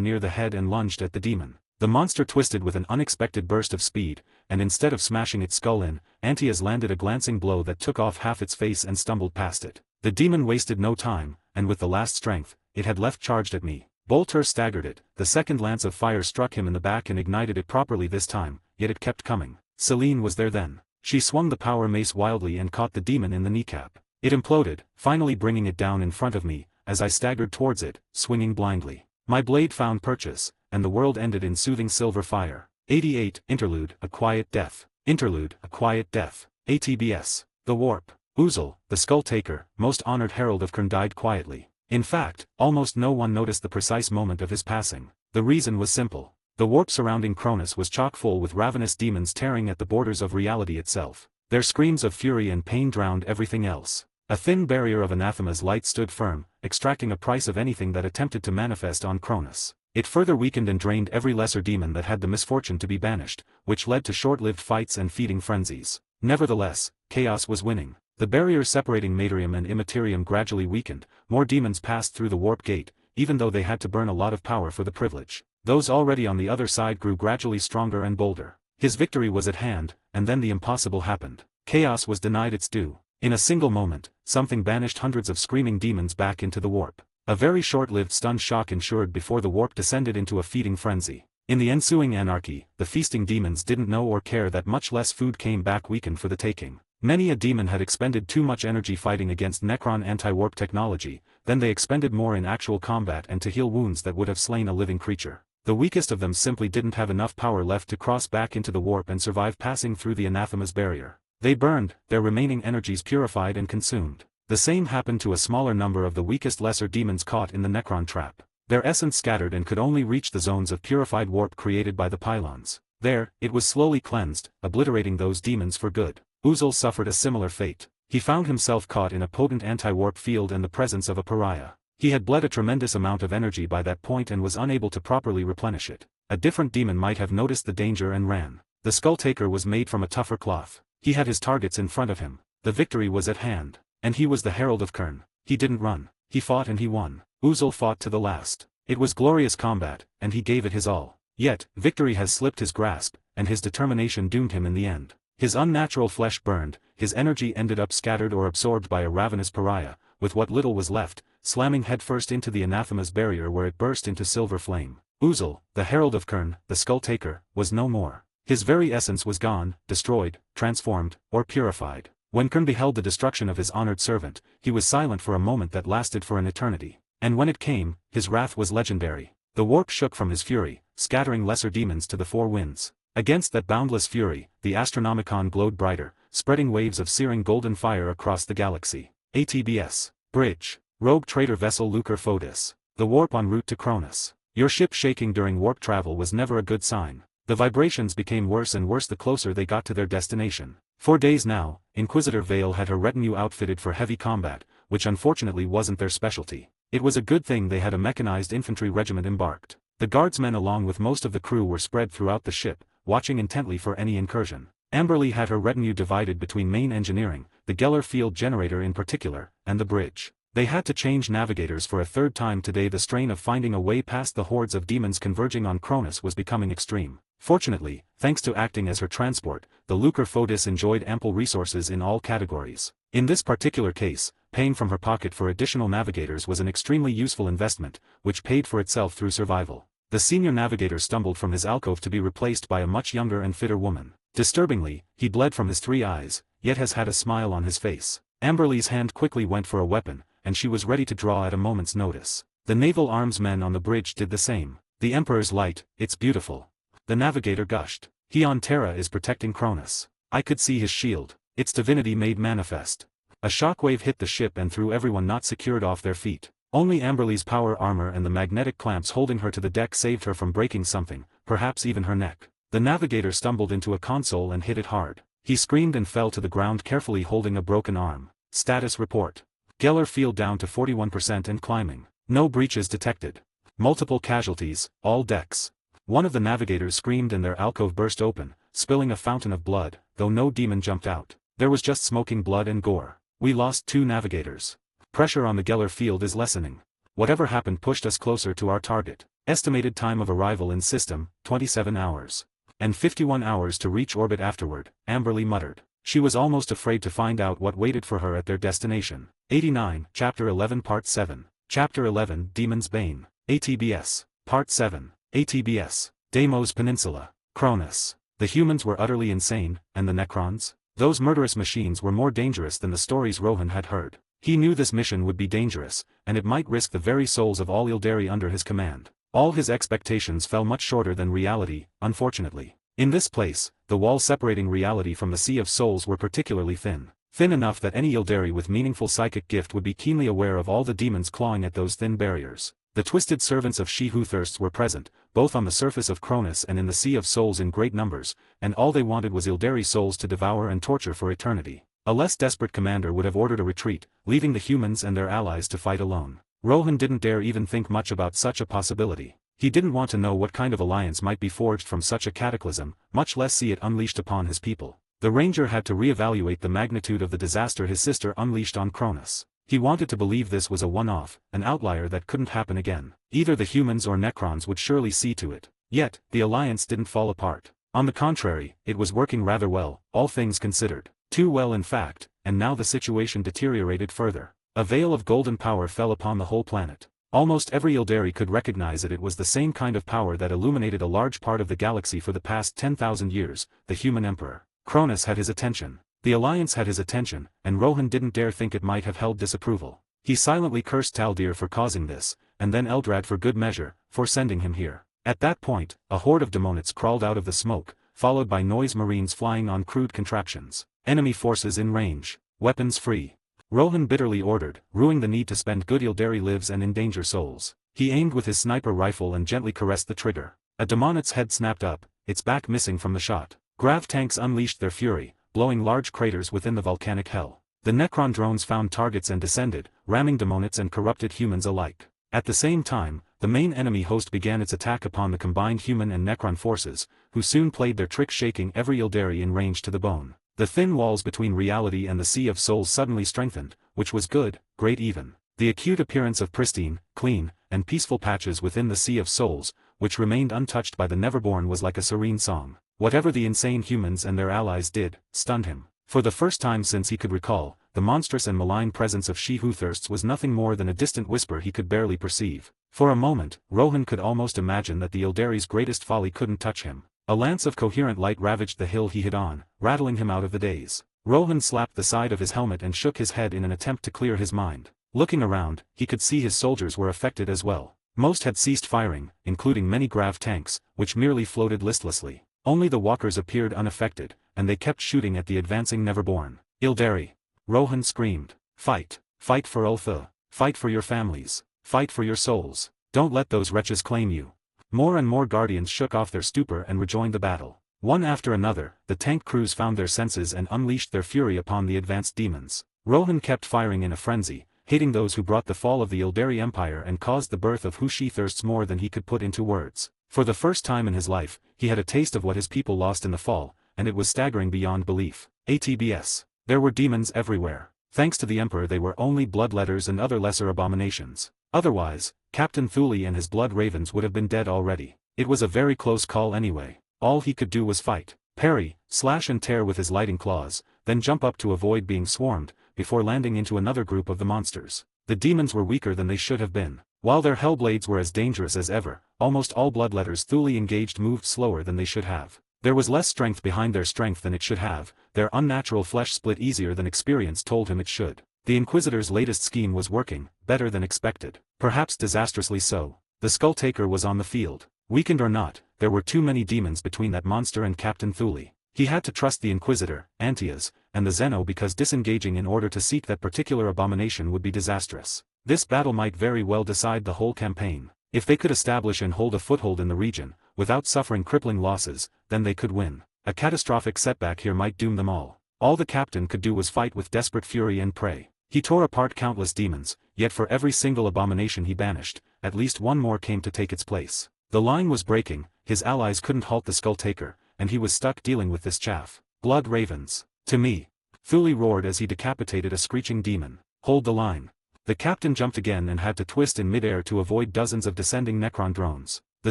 near the head and lunged at the demon. The monster twisted with an unexpected burst of speed, and instead of smashing its skull in, Antias landed a glancing blow that took off half its face and stumbled past it. The demon wasted no time, and with the last strength, it had left charged at me. Bolter staggered it. The second lance of fire struck him in the back and ignited it properly this time, yet it kept coming. Celine was there then. She swung the power mace wildly and caught the demon in the kneecap. It imploded, finally bringing it down in front of me, as I staggered towards it, swinging blindly. My blade found purchase, and the world ended in soothing silver fire. 88. Interlude, A Quiet Death. Interlude, A Quiet Death. ATBS. The Warp. Uzel, the Skull Taker, most honored herald of Kryn, died quietly. In fact, almost no one noticed the precise moment of his passing. The reason was simple. The warp surrounding Cronus was chock full with ravenous demons tearing at the borders of reality itself. Their screams of fury and pain drowned everything else. A thin barrier of anathema's light stood firm, extracting a price of anything that attempted to manifest on Cronus. It further weakened and drained every lesser demon that had the misfortune to be banished, which led to short-lived fights and feeding frenzies. Nevertheless, chaos was winning. The barriers separating Materium and Immaterium gradually weakened, more demons passed through the warp gate, even though they had to burn a lot of power for the privilege. Those already on the other side grew gradually stronger and bolder. His victory was at hand, and then the impossible happened. Chaos was denied its due. In a single moment, something banished hundreds of screaming demons back into the warp. A very short-lived stunned shock ensured before the warp descended into a feeding frenzy. In the ensuing anarchy, the feasting demons didn't know or care that much less food came back weakened for the taking. Many a demon had expended too much energy fighting against Necron anti-warp technology, then they expended more in actual combat and to heal wounds that would have slain a living creature. The weakest of them simply didn't have enough power left to cross back into the warp and survive passing through the anathema's barrier. They burned, their remaining energies purified and consumed. The same happened to a smaller number of the weakest lesser demons caught in the Necron trap. Their essence scattered and could only reach the zones of purified warp created by the pylons. There, it was slowly cleansed, obliterating those demons for good. Uzul suffered a similar fate. He found himself caught in a potent anti-warp field and the presence of a pariah. He had bled a tremendous amount of energy by that point and was unable to properly replenish it. A different demon might have noticed the danger and ran. The Skull Taker was made from a tougher cloth. He had his targets in front of him. The victory was at hand. And he was the Herald of Khurn. He didn't run. He fought and he won. Uzul fought to the last. It was glorious combat, and he gave it his all. Yet, victory has slipped his grasp, and his determination doomed him in the end. His unnatural flesh burned, his energy ended up scattered or absorbed by a ravenous pariah, with what little was left, slamming headfirst into the anathema's barrier where it burst into silver flame. Uzul, the Herald of Khurn, the Skull Taker, was no more. His very essence was gone, destroyed, transformed, or purified. When Khurn beheld the destruction of his honored servant, he was silent for a moment that lasted for an eternity. And when it came, his wrath was legendary. The warp shook from his fury, scattering lesser demons to the four winds. Against that boundless fury, the Astronomicon glowed brighter, spreading waves of searing golden fire across the galaxy. ATBS. Bridge. Rogue trader vessel Lucre Fotis. The warp en route to Cronus. Your ship shaking during warp travel was never a good sign. The vibrations became worse and worse the closer they got to their destination. For days now, Inquisitor Vale had her retinue outfitted for heavy combat, which unfortunately wasn't their specialty. It was a good thing they had a mechanized infantry regiment embarked. The guardsmen along with most of the crew were spread throughout the ship, watching intently for any incursion. Amberley had her retinue divided between main engineering, the Geller field generator in particular, and the bridge. They had to change navigators for a third time today. The strain of finding a way past the hordes of demons converging on Cronus was becoming extreme. Fortunately, thanks to acting as her transport, the Lucre Fotis enjoyed ample resources in all categories. In this particular case, paying from her pocket for additional navigators was an extremely useful investment, which paid for itself through survival. The senior navigator stumbled from his alcove to be replaced by a much younger and fitter woman. Disturbingly, he bled from his 3 eyes, yet has had a smile on his face. Amberley's hand quickly went for a weapon, and she was ready to draw at a moment's notice. The naval arms men on the bridge did the same. The Emperor's light, it's beautiful. The navigator gushed. He on Terra is protecting Cronus. I could see his shield, its divinity made manifest. A shockwave hit the ship and threw everyone not secured off their feet. Only Amberley's power armor and the magnetic clamps holding her to the deck saved her from breaking something, perhaps even her neck. The navigator stumbled into a console and hit it hard. He screamed and fell to the ground carefully holding a broken arm. Status report. Geller field down to 41% and climbing. No breaches detected. Multiple casualties, all decks. One of the navigators screamed and their alcove burst open, spilling a fountain of blood, though no demon jumped out. There was just smoking blood and gore. We lost 2 navigators. Pressure on the Geller field is lessening. Whatever happened pushed us closer to our target. Estimated time of arrival in system, 27 hours. And 51 hours to reach orbit afterward, Amberley muttered. She was almost afraid to find out what waited for her at their destination. 89, Chapter 11 Part 7. Chapter 11 Demon's Bane. ATBS. Part 7. ATBS. Deimos Peninsula. Cronus. The humans were utterly insane, and the Necrons? Those murderous machines were more dangerous than the stories Rohan had heard. He knew this mission would be dangerous, and it might risk the very souls of all Ildari under his command. All his expectations fell much shorter than reality, unfortunately. In this place, the walls separating reality from the Sea of Souls were particularly thin. Thin enough that any Ildari with meaningful psychic gift would be keenly aware of all the demons clawing at those thin barriers. The twisted servants of She Who Thirsts were present, both on the surface of Cronus and in the Sea of Souls in great numbers, and all they wanted was Ildari souls to devour and torture for eternity. A less desperate commander would have ordered a retreat, leaving the humans and their allies to fight alone. Rohan didn't dare even think much about such a possibility. He didn't want to know what kind of alliance might be forged from such a cataclysm, much less see it unleashed upon his people. The Ranger had to re-evaluate the magnitude of the disaster his sister unleashed on Cronus. He wanted to believe this was a one-off, an outlier that couldn't happen again. Either the humans or Necrons would surely see to it. Yet, the alliance didn't fall apart. On the contrary, it was working rather well, all things considered. Too well in fact, and now the situation deteriorated further. A veil of golden power fell upon the whole planet. Almost every Ildari could recognize that it was the same kind of power that illuminated a large part of the galaxy for the past 10,000 years, the human emperor. Cronus had his attention. The alliance had his attention, and Rohan didn't dare think it might have held disapproval. He silently cursed Taldir for causing this, and then Eldrad for good measure, for sending him here. At that point, a horde of demonics crawled out of the smoke, followed by noise marines flying on crude contraptions. Enemy forces in range. Weapons free. Rohan bitterly ordered, rueing the need to spend good Ildari lives and endanger souls. He aimed with his sniper rifle and gently caressed the trigger. A demonet's head snapped up, its back missing from the shot. Grav tanks unleashed their fury, blowing large craters within the volcanic hell. The Necron drones found targets and descended, ramming demonets and corrupted humans alike. At the same time, the main enemy host began its attack upon the combined human and Necron forces, who soon played their trick, shaking every Ildari in range to the bone. The thin walls between reality and the Sea of Souls suddenly strengthened, which was good, great even. The acute appearance of pristine, clean, and peaceful patches within the Sea of Souls, which remained untouched by the Neverborn, was like a serene song. Whatever the insane humans and their allies did, stunned him. For the first time since he could recall, the monstrous and malign presence of She Who Thirsts was nothing more than a distant whisper he could barely perceive. For a moment, Rohan could almost imagine that the Ildari's greatest folly couldn't touch him. A lance of coherent light ravaged the hill he hid on, rattling him out of the daze. Rohan slapped the side of his helmet and shook his head in an attempt to clear his mind. Looking around, he could see his soldiers were affected as well. Most had ceased firing, including many Grav tanks, which merely floated listlessly. Only the walkers appeared unaffected, and they kept shooting at the advancing Neverborn. Ildari! Rohan screamed. Fight! Fight for Ultha! Fight for your families! Fight for your souls! Don't let those wretches claim you! More and more Guardians shook off their stupor and rejoined the battle. One after another, the tank crews found their senses and unleashed their fury upon the advanced demons. Rohan kept firing in a frenzy, hating those who brought the fall of the Ildari Empire and caused the birth of Who She Thirsts more than he could put into words. For the first time in his life, he had a taste of what his people lost in the fall, and it was staggering beyond belief. ATBS. There were demons everywhere. Thanks to the Emperor, they were only bloodletters and other lesser abominations. Otherwise, Captain Thule and his blood ravens would have been dead already. It was a very close call anyway. All he could do was fight, parry, slash and tear with his lightning claws, then jump up to avoid being swarmed, before landing into another group of the monsters. The demons were weaker than they should have been. While their hellblades were as dangerous as ever, almost all bloodletters Thule engaged moved slower than they should have. There was less strength behind their strength than it should have, their unnatural flesh split easier than experience told him it should. The Inquisitor's latest scheme was working, better than expected. Perhaps disastrously so. The Skull-Taker was on the field. Weakened or not, there were too many demons between that monster and Captain Thule. He had to trust the Inquisitor, Antaeus, and the Zeno, because disengaging in order to seek that particular abomination would be disastrous. This battle might very well decide the whole campaign. If they could establish and hold a foothold in the region, without suffering crippling losses, then they could win. A catastrophic setback here might doom them all. All the captain could do was fight with desperate fury and pray. He tore apart countless demons, yet for every single abomination he banished, at least one more came to take its place. The line was breaking, his allies couldn't halt the Skull-Taker, and he was stuck dealing with this chaff. Blood ravens. To me. Thule roared as he decapitated a screeching demon. Hold the line. The captain jumped again and had to twist in midair to avoid dozens of descending Necron drones. The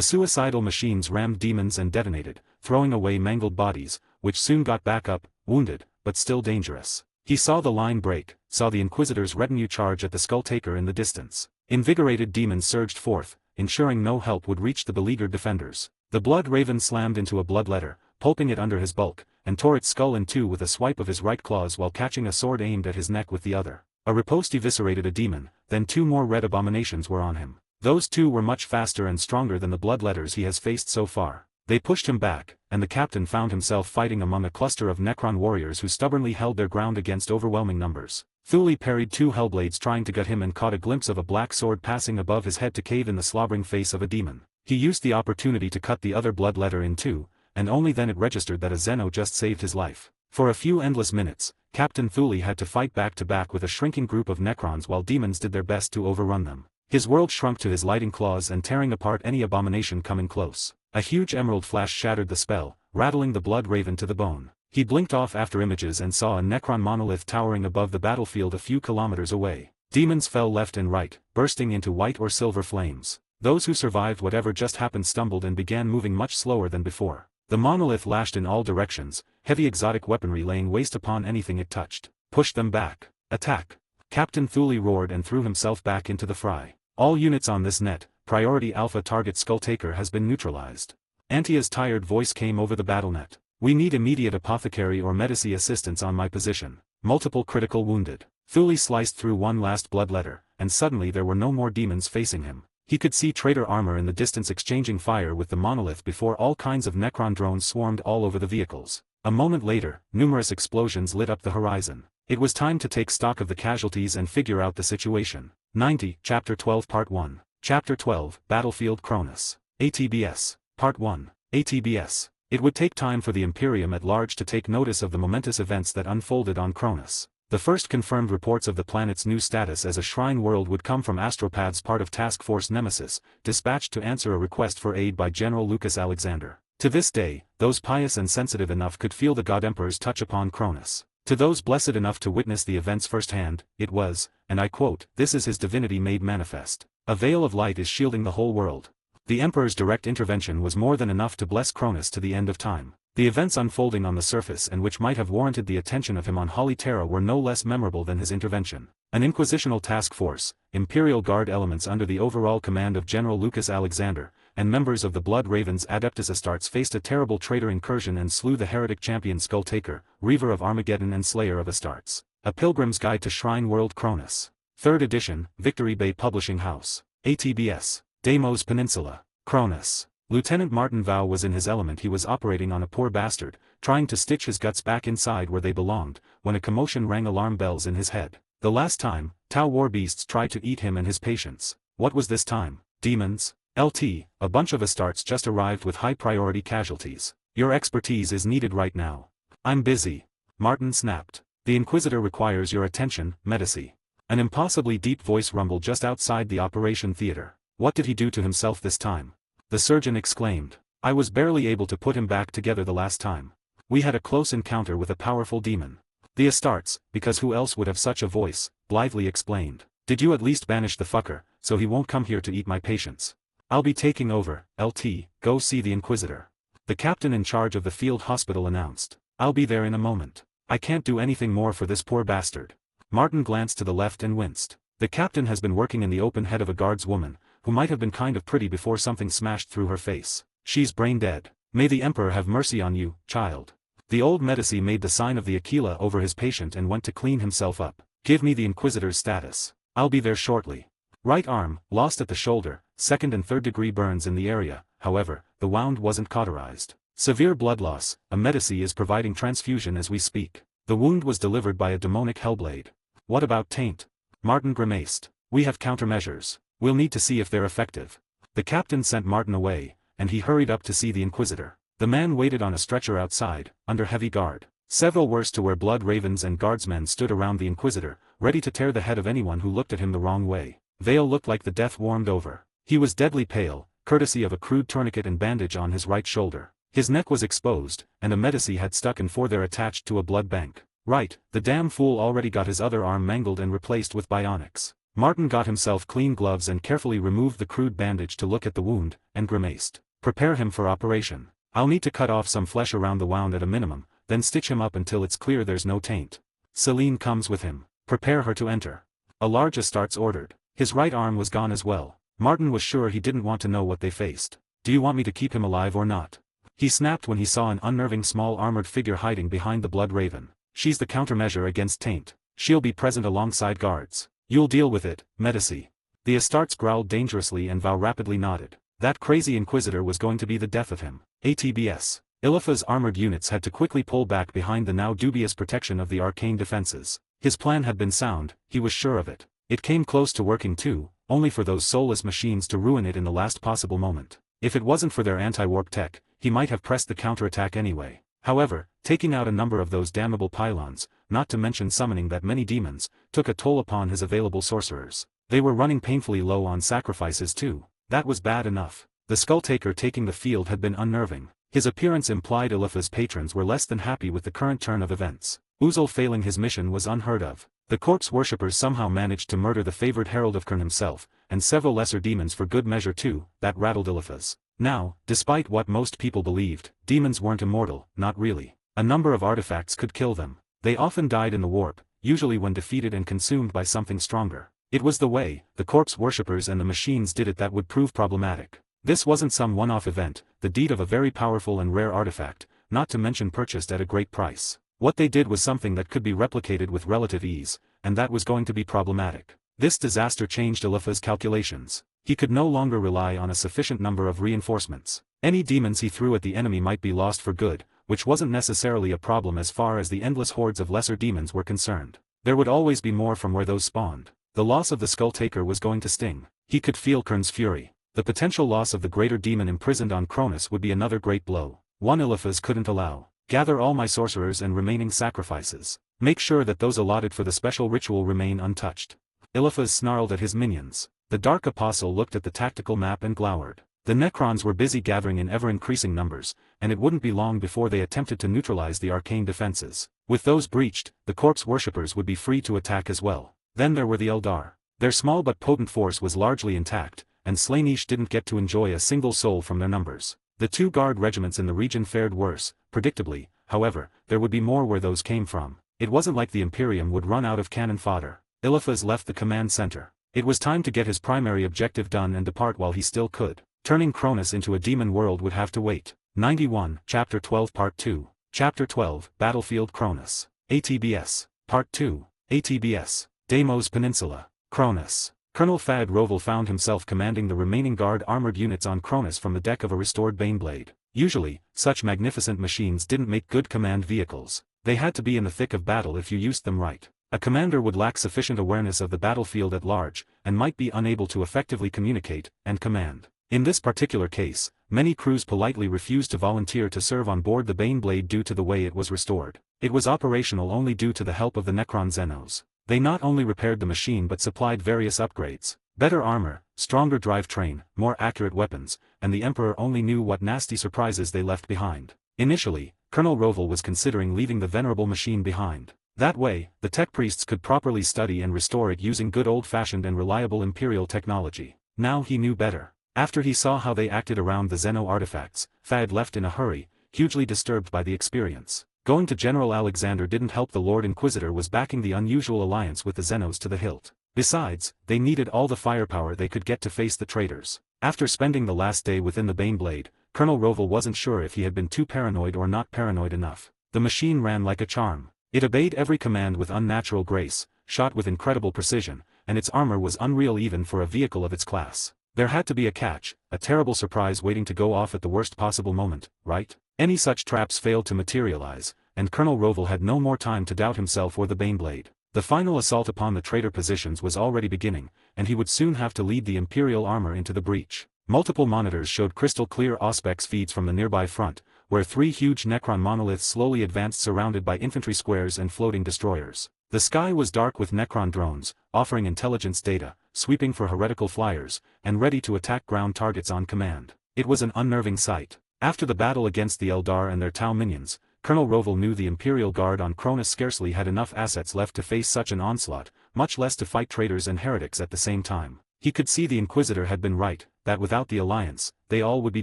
suicidal machines rammed demons and detonated, throwing away mangled bodies, which soon got back up, wounded, but still dangerous. He saw the line break, saw the Inquisitor's retinue charge at the Skull-Taker in the distance. Invigorated demons surged forth, ensuring no help would reach the beleaguered defenders. The Blood Raven slammed into a bloodletter, pulping it under his bulk, and tore its skull in two with a swipe of his right claws while catching a sword aimed at his neck with the other. A riposte eviscerated a demon, then two more red abominations were on him. Those two were much faster and stronger than the bloodletters he has faced so far. They pushed him back, and the captain found himself fighting among a cluster of Necron warriors who stubbornly held their ground against overwhelming numbers. Thule parried two hellblades trying to gut him and caught a glimpse of a black sword passing above his head to cave in the slobbering face of a demon. He used the opportunity to cut the other bloodletter in two, and only then it registered that a Zeno just saved his life. For a few endless minutes, Captain Thule had to fight back to back with a shrinking group of Necrons while demons did their best to overrun them. His world shrunk to his lighting claws and tearing apart any abomination coming close. A huge emerald flash shattered the spell, rattling the Blood Raven to the bone. He blinked off after images and saw a Necron monolith towering above the battlefield a few kilometers away. Demons fell left and right, bursting into white or silver flames. Those who survived whatever just happened stumbled and began moving much slower than before. The monolith lashed in all directions, heavy exotic weaponry laying waste upon anything it touched. Push them back. Attack. Captain Thule roared and threw himself back into the fray. All units on this net, priority alpha target Skull-Taker has been neutralized. Antaeus' tired voice came over the battlenet. We need immediate apothecary or medici assistance on my position. Multiple critical wounded. Thule sliced through one last bloodletter, and suddenly there were no more demons facing him. He could see traitor armor in the distance exchanging fire with the monolith before all kinds of Necron drones swarmed all over the vehicles. A moment later, numerous explosions lit up the horizon. It was time to take stock of the casualties and figure out the situation. 90, Chapter 12 Part 1. Chapter 12, Battlefield Cronus. ATBS. Part 1. ATBS. It would take time for the Imperium at large to take notice of the momentous events that unfolded on Cronus. The first confirmed reports of the planet's new status as a shrine world would come from astropaths part of Task Force Nemesis, dispatched to answer a request for aid by General Lucas Alexander. To this day, those pious and sensitive enough could feel the God Emperor's touch upon Cronus. To those blessed enough to witness the events firsthand, it was, and I quote, "This is his divinity made manifest. A veil of light is shielding the whole world." The Emperor's direct intervention was more than enough to bless Cronus to the end of time. The events unfolding on the surface and which might have warranted the attention of him on Holy Terra were no less memorable than his intervention. An inquisitional task force, Imperial Guard elements under the overall command of General Lucas Alexander, and members of the Blood Ravens Adeptus Astartes faced a terrible traitor incursion and slew the heretic champion Skulltaker, Reaver of Armageddon and Slayer of Astartes. A Pilgrim's Guide to Shrine World Cronus. 3rd edition, Victory Bay Publishing House. ATBS. Deimos Peninsula. Cronus. Lieutenant Martin Vau was in his element. He was operating on a poor bastard, trying to stitch his guts back inside where they belonged, when a commotion rang alarm bells in his head. The last time, Tau war beasts tried to eat him and his patients. What was this time? Demons? LT, a bunch of Astartes just arrived with high-priority casualties. Your expertise is needed right now. I'm busy. Martin snapped. The Inquisitor requires your attention, Medici. An impossibly deep voice rumbled just outside the operation theater. What did he do to himself this time? The surgeon exclaimed. I was barely able to put him back together the last time. We had a close encounter with a powerful demon. The Astartes, because who else would have such a voice, blithely explained. Did you at least banish the fucker, so he won't come here to eat my patients? I'll be taking over, LT, go see the Inquisitor. The captain in charge of the field hospital announced. I'll be there in a moment. I can't do anything more for this poor bastard. Martin glanced to the left and winced. The captain has been working in the open head of a guards woman, who might have been kind of pretty before something smashed through her face. She's brain dead. May the Emperor have mercy on you, child. The old Medici made the sign of the Aquila over his patient and went to clean himself up. Give me the Inquisitor's status. I'll be there shortly. Right arm, lost at the shoulder, 2nd and 3rd degree burns in the area, however, the wound wasn't cauterized. Severe blood loss, a Medici is providing transfusion as we speak. The wound was delivered by a demonic hellblade. What about taint? Martin grimaced. We have countermeasures. We'll need to see if they're effective. The captain sent Martin away, and he hurried up to see the Inquisitor. The man waited on a stretcher outside, under heavy guard. Several worse to wear blood ravens and guardsmen stood around the Inquisitor, ready to tear the head of anyone who looked at him the wrong way. Vale looked like the death warmed over. He was deadly pale, courtesy of a crude tourniquet and bandage on his right shoulder. His neck was exposed, and a Medici had stuck in for there attached to a blood bank. Right, the damn fool already got his other arm mangled and replaced with bionics. Martin got himself clean gloves and carefully removed the crude bandage to look at the wound, and grimaced. Prepare him for operation. I'll need to cut off some flesh around the wound at a minimum, then stitch him up until it's clear there's no taint. Celine comes with him. Prepare her to enter. A large Astartes ordered. His right arm was gone as well. Martin was sure he didn't want to know what they faced. Do you want me to keep him alive or not? He snapped when he saw an unnerving small armored figure hiding behind the Blood Raven. She's the countermeasure against taint. She'll be present alongside guards. You'll deal with it, Medici. The Astartes growled dangerously and Vau rapidly nodded. That crazy Inquisitor was going to be the death of him. ATBS. Illifa's armored units had to quickly pull back behind the now dubious protection of the arcane defenses. His plan had been sound, he was sure of it. It came close to working too, only for those soulless machines to ruin it in the last possible moment. If it wasn't for their anti-warp tech, he might have pressed the counterattack anyway. However, taking out a number of those damnable pylons, not to mention summoning that many demons, took a toll upon his available sorcerers. They were running painfully low on sacrifices too. That was bad enough. The Skulltaker taking the field had been unnerving. His appearance implied Illifa's patrons were less than happy with the current turn of events. Uzul failing his mission was unheard of. The corpse worshippers somehow managed to murder the favored herald of Kern himself, and several lesser demons for good measure too. That rattled Illifa's. Now, despite what most people believed, demons weren't immortal, not really. A number of artifacts could kill them. They often died in the warp, usually when defeated and consumed by something stronger. It was the way the corpse worshippers and the machines did it that would prove problematic. This wasn't some one-off event, the deed of a very powerful and rare artifact, not to mention purchased at a great price. What they did was something that could be replicated with relative ease, and that was going to be problematic. This disaster changed Elifa's calculations. He could no longer rely on a sufficient number of reinforcements. Any demons he threw at the enemy might be lost for good, which wasn't necessarily a problem as far as the endless hordes of lesser demons were concerned. There would always be more from where those spawned. The loss of the Skull Taker was going to sting. He could feel Kern's fury. The potential loss of the greater demon imprisoned on Cronus would be another great blow. One Eliphaz couldn't allow. Gather all my sorcerers and remaining sacrifices. Make sure that those allotted for the special ritual remain untouched. Eliphaz snarled at his minions. The Dark Apostle looked at the tactical map and glowered. The Necrons were busy gathering in ever-increasing numbers, and it wouldn't be long before they attempted to neutralize the arcane defenses. With those breached, the corpse worshippers would be free to attack as well. Then there were the Eldar. Their small but potent force was largely intact, and Slaanesh didn't get to enjoy a single soul from their numbers. The two guard regiments in the region fared worse. Predictably, however, there would be more where those came from. It wasn't like the Imperium would run out of cannon fodder. Eliphaz left the command center. It was time to get his primary objective done and depart while he still could. Turning Cronus into a demon world would have to wait. 91, Chapter 12 Part 2. Chapter 12, Battlefield Cronus. ATBS. Part 2. ATBS. Deimos Peninsula. Cronus. Colonel Thad Roval found himself commanding the remaining guard armored units on Cronus from the deck of a restored Baneblade. Usually, such magnificent machines didn't make good command vehicles. They had to be in the thick of battle if you used them right. A commander would lack sufficient awareness of the battlefield at large, and might be unable to effectively communicate and command. In this particular case, many crews politely refused to volunteer to serve on board the Baneblade due to the way it was restored. It was operational only due to the help of the Necron Xenos. They not only repaired the machine but supplied various upgrades. Better armor, stronger drivetrain, more accurate weapons, and the Emperor only knew what nasty surprises they left behind. Initially, Colonel Roval was considering leaving the venerable machine behind. That way, the tech priests could properly study and restore it using good old-fashioned and reliable Imperial technology. Now he knew better. After he saw how they acted around the Xeno artifacts, Thad left in a hurry, hugely disturbed by the experience. Going to General Alexander didn't help. The Lord Inquisitor was backing the unusual alliance with the Xenos to the hilt. Besides, they needed all the firepower they could get to face the traitors. After spending the last day within the Baneblade, Colonel Roval wasn't sure if he had been too paranoid or not paranoid enough. The machine ran like a charm. It obeyed every command with unnatural grace, shot with incredible precision, and its armor was unreal even for a vehicle of its class. There had to be a catch, a terrible surprise waiting to go off at the worst possible moment, right? Any such traps failed to materialize, and Colonel Roval had no more time to doubt himself or the Baneblade. The final assault upon the traitor positions was already beginning, and he would soon have to lead the Imperial armor into the breach. Multiple monitors showed crystal-clear Auspex feeds from the nearby front, where three huge Necron monoliths slowly advanced surrounded by infantry squares and floating destroyers. The sky was dark with Necron drones, offering intelligence data, sweeping for heretical flyers, and ready to attack ground targets on command. It was an unnerving sight. After the battle against the Eldar and their Tau minions, Colonel Roval knew the Imperial Guard on Cronus scarcely had enough assets left to face such an onslaught, much less to fight traitors and heretics at the same time. He could see the Inquisitor had been right, that without the alliance, they all would be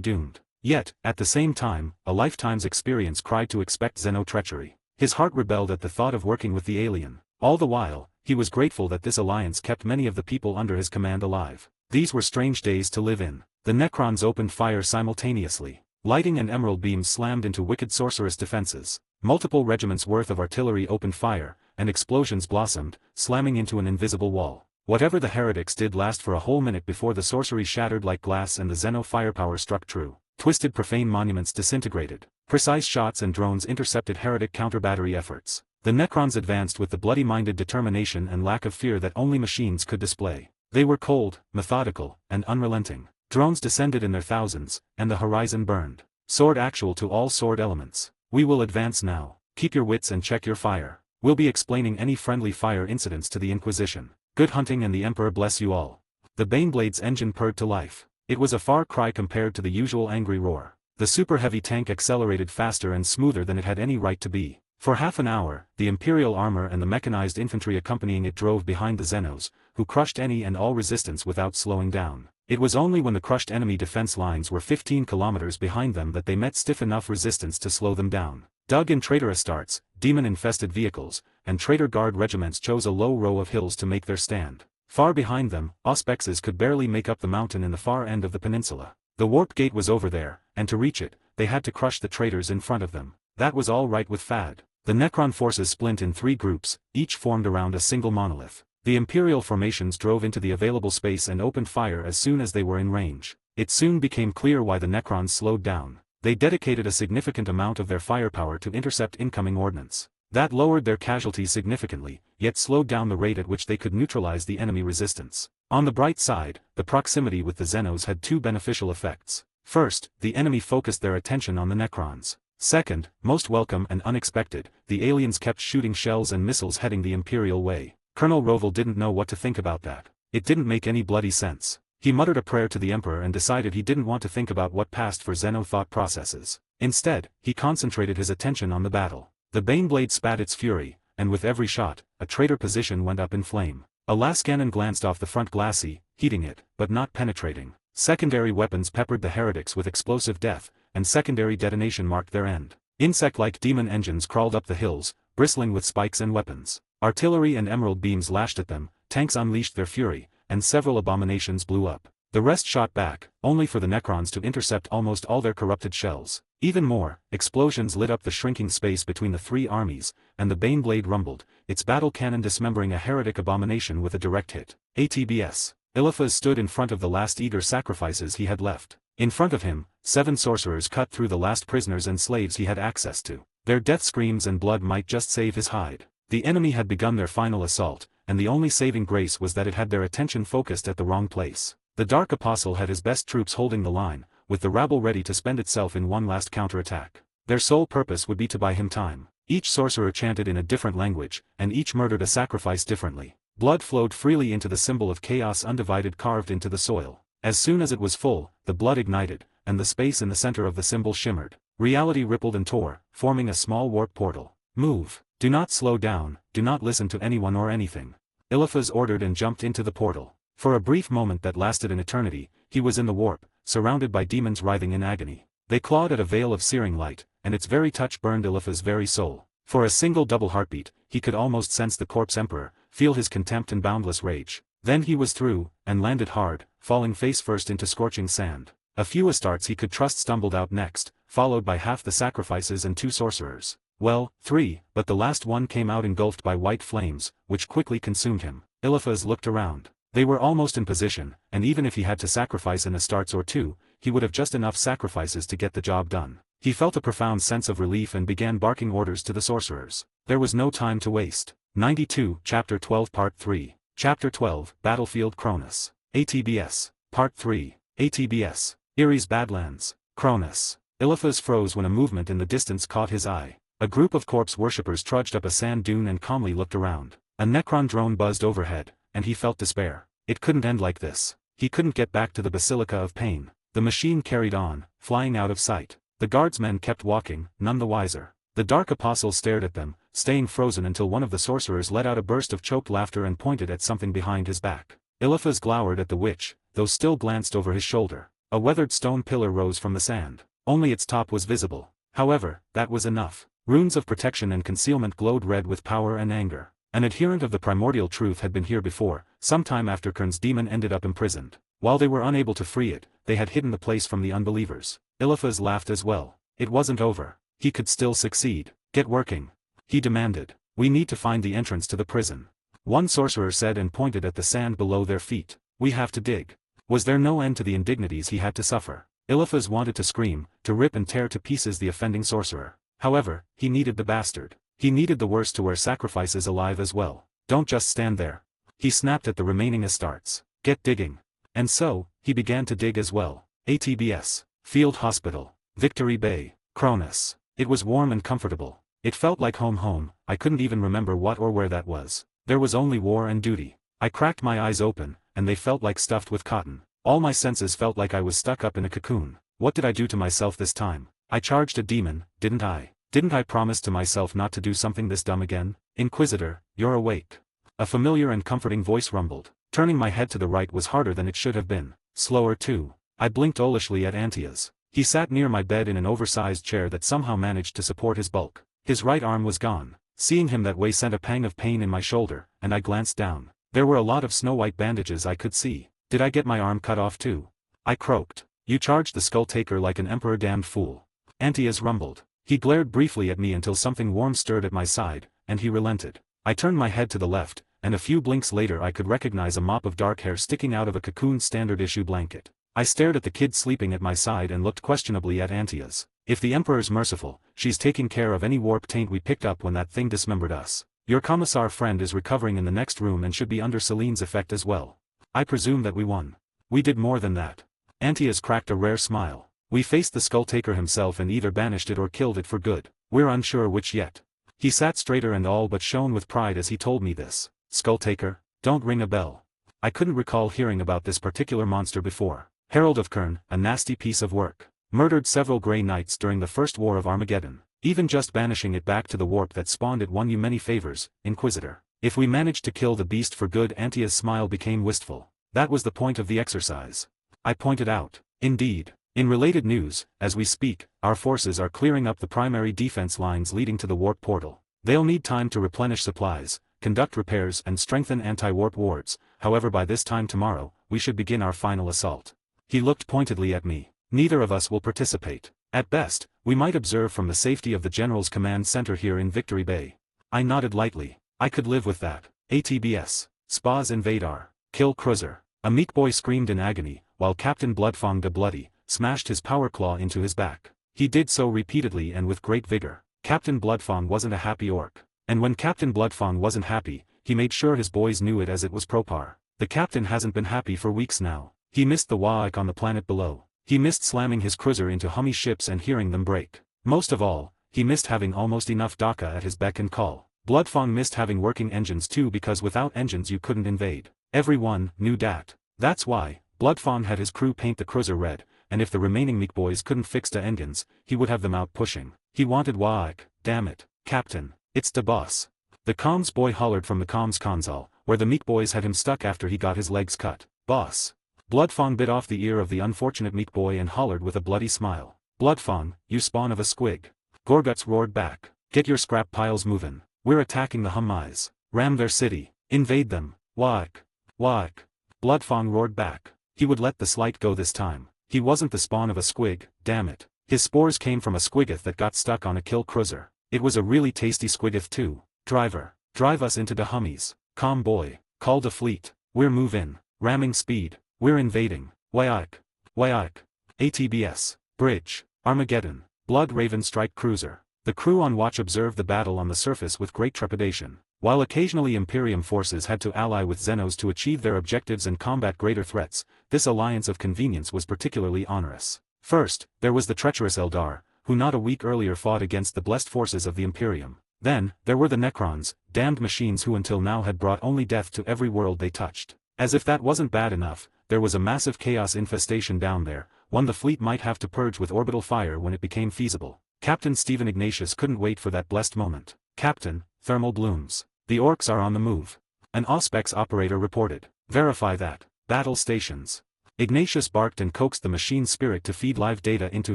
doomed. Yet, at the same time, a lifetime's experience cried to expect Xeno treachery. His heart rebelled at the thought of working with the alien. All the while, he was grateful that this alliance kept many of the people under his command alive. These were strange days to live in. The Necrons opened fire simultaneously. Lighting and emerald beams slammed into wicked sorceress defenses. Multiple regiments worth of artillery opened fire, and explosions blossomed, slamming into an invisible wall. Whatever the heretics did last for a whole minute before the sorcery shattered like glass and the Xeno firepower struck true. Twisted profane monuments disintegrated. Precise shots and drones intercepted heretic counter-battery efforts. The Necrons advanced with the bloody-minded determination and lack of fear that only machines could display. They were cold, methodical, and unrelenting. Drones descended in their thousands, and the horizon burned. Sword actual to all sword elements. We will advance now. Keep your wits and check your fire. We'll be explaining any friendly fire incidents to the Inquisition. Good hunting and the Emperor bless you all. The Baneblade's engine purred to life. It was a far cry compared to the usual angry roar. The super-heavy tank accelerated faster and smoother than it had any right to be. For half an hour, the Imperial armor and the mechanized infantry accompanying it drove behind the Xenos, who crushed any and all resistance without slowing down. It was only when the crushed enemy defense lines were 15 kilometers behind them that they met stiff enough resistance to slow them down. Dug in traitor astartes, demon-infested vehicles, and traitor guard regiments chose a low row of hills to make their stand. Far behind them, Auspexes could barely make up the mountain in the far end of the peninsula. The warp gate was over there, and to reach it, they had to crush the traitors in front of them. That was all right with Fad. The Necron forces split in 3 groups, each formed around a single monolith. The Imperial formations drove into the available space and opened fire as soon as they were in range. It soon became clear why the Necrons slowed down. They dedicated a significant amount of their firepower to intercept incoming ordnance. That lowered their casualties significantly, yet slowed down the rate at which they could neutralize the enemy resistance. On the bright side, the proximity with the Xenos had 2 beneficial effects. First, the enemy focused their attention on the Necrons. Second, most welcome and unexpected, the aliens kept shooting shells and missiles heading the Imperial way. Colonel Roval didn't know what to think about that. It didn't make any bloody sense. He muttered a prayer to the Emperor and decided he didn't want to think about what passed for Xeno thought processes. Instead, he concentrated his attention on the battle. The Baneblade spat its fury, and with every shot, a traitor position went up in flame. A lascannon glanced off the front glacis, heating it, but not penetrating. Secondary weapons peppered the heretics with explosive death, and secondary detonation marked their end. Insect-like demon engines crawled up the hills, bristling with spikes and weapons. Artillery and emerald beams lashed at them, tanks unleashed their fury, and several abominations blew up. The rest shot back, only for the Necrons to intercept almost all their corrupted shells. Even more, explosions lit up the shrinking space between the 3 armies, and the Baneblade rumbled, its battle cannon dismembering a heretic abomination with a direct hit. ATBS. Eliphaz stood in front of the last eager sacrifices he had left. In front of him, 7 sorcerers cut through the last prisoners and slaves he had access to. Their death screams and blood might just save his hide. The enemy had begun their final assault, and the only saving grace was that it had their attention focused at the wrong place. The Dark Apostle had his best troops holding the line, with the rabble ready to spend itself in one last counterattack. Their sole purpose would be to buy him time. Each sorcerer chanted in a different language, and each murdered a sacrifice differently. Blood flowed freely into the symbol of chaos undivided carved into the soil. As soon as it was full, the blood ignited, and the space in the center of the symbol shimmered. Reality rippled and tore, forming a small warp portal. Move. Do not slow down, do not listen to anyone or anything. Eliphaz ordered and jumped into the portal. For a brief moment that lasted an eternity, he was in the warp, surrounded by demons writhing in agony. They clawed at a veil of searing light, and its very touch burned Eliphaz's very soul. For a single double heartbeat, he could almost sense the corpse emperor, feel his contempt and boundless rage. Then he was through, and landed hard, falling face first into scorching sand. A few Astartes he could trust stumbled out next, followed by half the sacrifices and 2 sorcerers. Well, 3, but the last one came out engulfed by white flames, which quickly consumed him. Eliphaz looked around. They were almost in position, and even if he had to sacrifice an Astartes or 2, he would have just enough sacrifices to get the job done. He felt a profound sense of relief and began barking orders to the sorcerers. There was no time to waste. 92, Chapter 12 Part 3. Chapter 12, Battlefield Cronus. ATBS. Part 3. ATBS. Ares Badlands. Cronus. Eliphaz froze when a movement in the distance caught his eye. A group of corpse worshippers trudged up a sand dune and calmly looked around. A Necron drone buzzed overhead, and he felt despair. It couldn't end like this. He couldn't get back to the Basilica of Pain. The machine carried on, flying out of sight. The guardsmen kept walking, none the wiser. The Dark Apostle stared at them, staying frozen until one of the sorcerers let out a burst of choked laughter and pointed at something behind his back. Eliphaz glowered at the witch, though still glanced over his shoulder. A weathered stone pillar rose from the sand. Only its top was visible. However, that was enough. Runes of protection and concealment glowed red with power and anger. An adherent of the primordial truth had been here before, sometime after Kern's demon ended up imprisoned. While they were unable to free it, they had hidden the place from the unbelievers. Eliphaz laughed as well. It wasn't over. He could still succeed. Get working. He demanded. We need to find the entrance to the prison. One sorcerer said and pointed at the sand below their feet. We have to dig. Was there no end to the indignities he had to suffer? Eliphaz wanted to scream, to rip and tear to pieces the offending sorcerer. However, he needed the bastard. He needed the worst to wear sacrifices alive as well. Don't just stand there. He snapped at the remaining Astartes. Get digging. And so, he began to dig as well. ATBS. Field Hospital. Victory Bay. Cronus. It was warm and comfortable. It felt like home. I couldn't even remember what or where that was. There was only war and duty. I cracked my eyes open, and they felt like stuffed with cotton. All my senses felt like I was stuck up in a cocoon. What did I do to myself this time? I charged a demon, didn't I? Didn't I promise to myself not to do something this dumb again? Inquisitor, you're awake. A familiar and comforting voice rumbled. Turning my head to the right was harder than it should have been. Slower too. I blinked owlishly at Antias. He sat near my bed in an oversized chair that somehow managed to support his bulk. His right arm was gone. Seeing him that way sent a pang of pain in my shoulder, and I glanced down. There were a lot of snow-white bandages I could see. Did I get my arm cut off too? I croaked. You charged the skull taker like an emperor damned fool. Antaeus rumbled. He glared briefly at me until something warm stirred at my side, and he relented. I turned my head to the left, and a few blinks later I could recognize a mop of dark hair sticking out of a cocoon standard-issue blanket. I stared at the kid sleeping at my side and looked questionably at Antaeus. If the Emperor's merciful, she's taking care of any warp taint we picked up when that thing dismembered us. Your commissar friend is recovering in the next room and should be under Celine's effect as well. I presume that we won. We did more than that. Antaeus cracked a rare smile. We faced the Skull-Taker himself and either banished it or killed it for good. We're unsure which yet. He sat straighter and all but shone with pride as he told me this. Skull-Taker? Don't ring a bell. I couldn't recall hearing about this particular monster before. Herald of Kern, a nasty piece of work. Murdered several Grey Knights during the First War of Armageddon. Even just banishing it back to the warp that spawned it won you many favors, Inquisitor. If we managed to kill the beast for good, Antaeus' smile became wistful. That was the point of the exercise. I pointed out. Indeed. In related news, as we speak, our forces are clearing up the primary defense lines leading to the warp portal. They'll need time to replenish supplies, conduct repairs and strengthen anti-warp wards, however by this time tomorrow, we should begin our final assault. He looked pointedly at me. Neither of us will participate. At best, we might observe from the safety of the General's command center here in Victory Bay. I nodded lightly. I could live with that. ATBS. Spas Invadar. Kill Cruiser. A meek boy screamed in agony, while Captain Bloodfang the Bloody smashed his power claw into his back. He did so repeatedly and with great vigor. Captain Bloodfang wasn't a happy orc. And when Captain Bloodfang wasn't happy, he made sure his boys knew it as it was Propar. The captain hasn't been happy for weeks now. He missed the Waik on the planet below. He missed slamming his cruiser into Hummy ships and hearing them break. Most of all, he missed having almost enough Daka at his beck and call. Bloodfang missed having working engines too, because without engines you couldn't invade. Everyone knew that. That's why Bloodfang had his crew paint the cruiser red, and if the remaining meek boys couldn't fix the engines, he would have them out pushing. He wanted Waik. Damn it, Captain. It's the boss. The comms boy hollered from the comms console, where the meek boys had him stuck after he got his legs cut. Boss. Bloodfang bit off the ear of the unfortunate meek boy and hollered with a bloody smile. Bloodfang, you spawn of a squig. Gorguts roared back. Get your scrap piles movin'. We're attacking the Hummies. Ram their city. Invade them. Waik. Waik. Bloodfang roared back. He would let the slight go this time. He wasn't the spawn of a squig, damn it. His spores came from a squiggoth that got stuck on a kill cruiser. It was a really tasty squiggoth too. Driver. Drive us into the Hummies. Com boy. Call the fleet. We're move-in. Ramming speed. We're invading. Waik. Waik. ATBS. Bridge. Armageddon. Blood Raven strike cruiser. The crew on watch observed the battle on the surface with great trepidation. While occasionally Imperium forces had to ally with Xenos to achieve their objectives and combat greater threats, this alliance of convenience was particularly onerous. First, there was the treacherous Eldar, who not a week earlier fought against the blessed forces of the Imperium. Then, there were the Necrons, damned machines who until now had brought only death to every world they touched. As if that wasn't bad enough, there was a massive chaos infestation down there, one the fleet might have to purge with orbital fire when it became feasible. Captain Stephen Ignatius couldn't wait for that blessed moment. Captain, thermal blooms. The orcs are on the move. An Auspex operator reported. Verify that. Battle stations. Ignatius barked and coaxed the machine spirit to feed live data into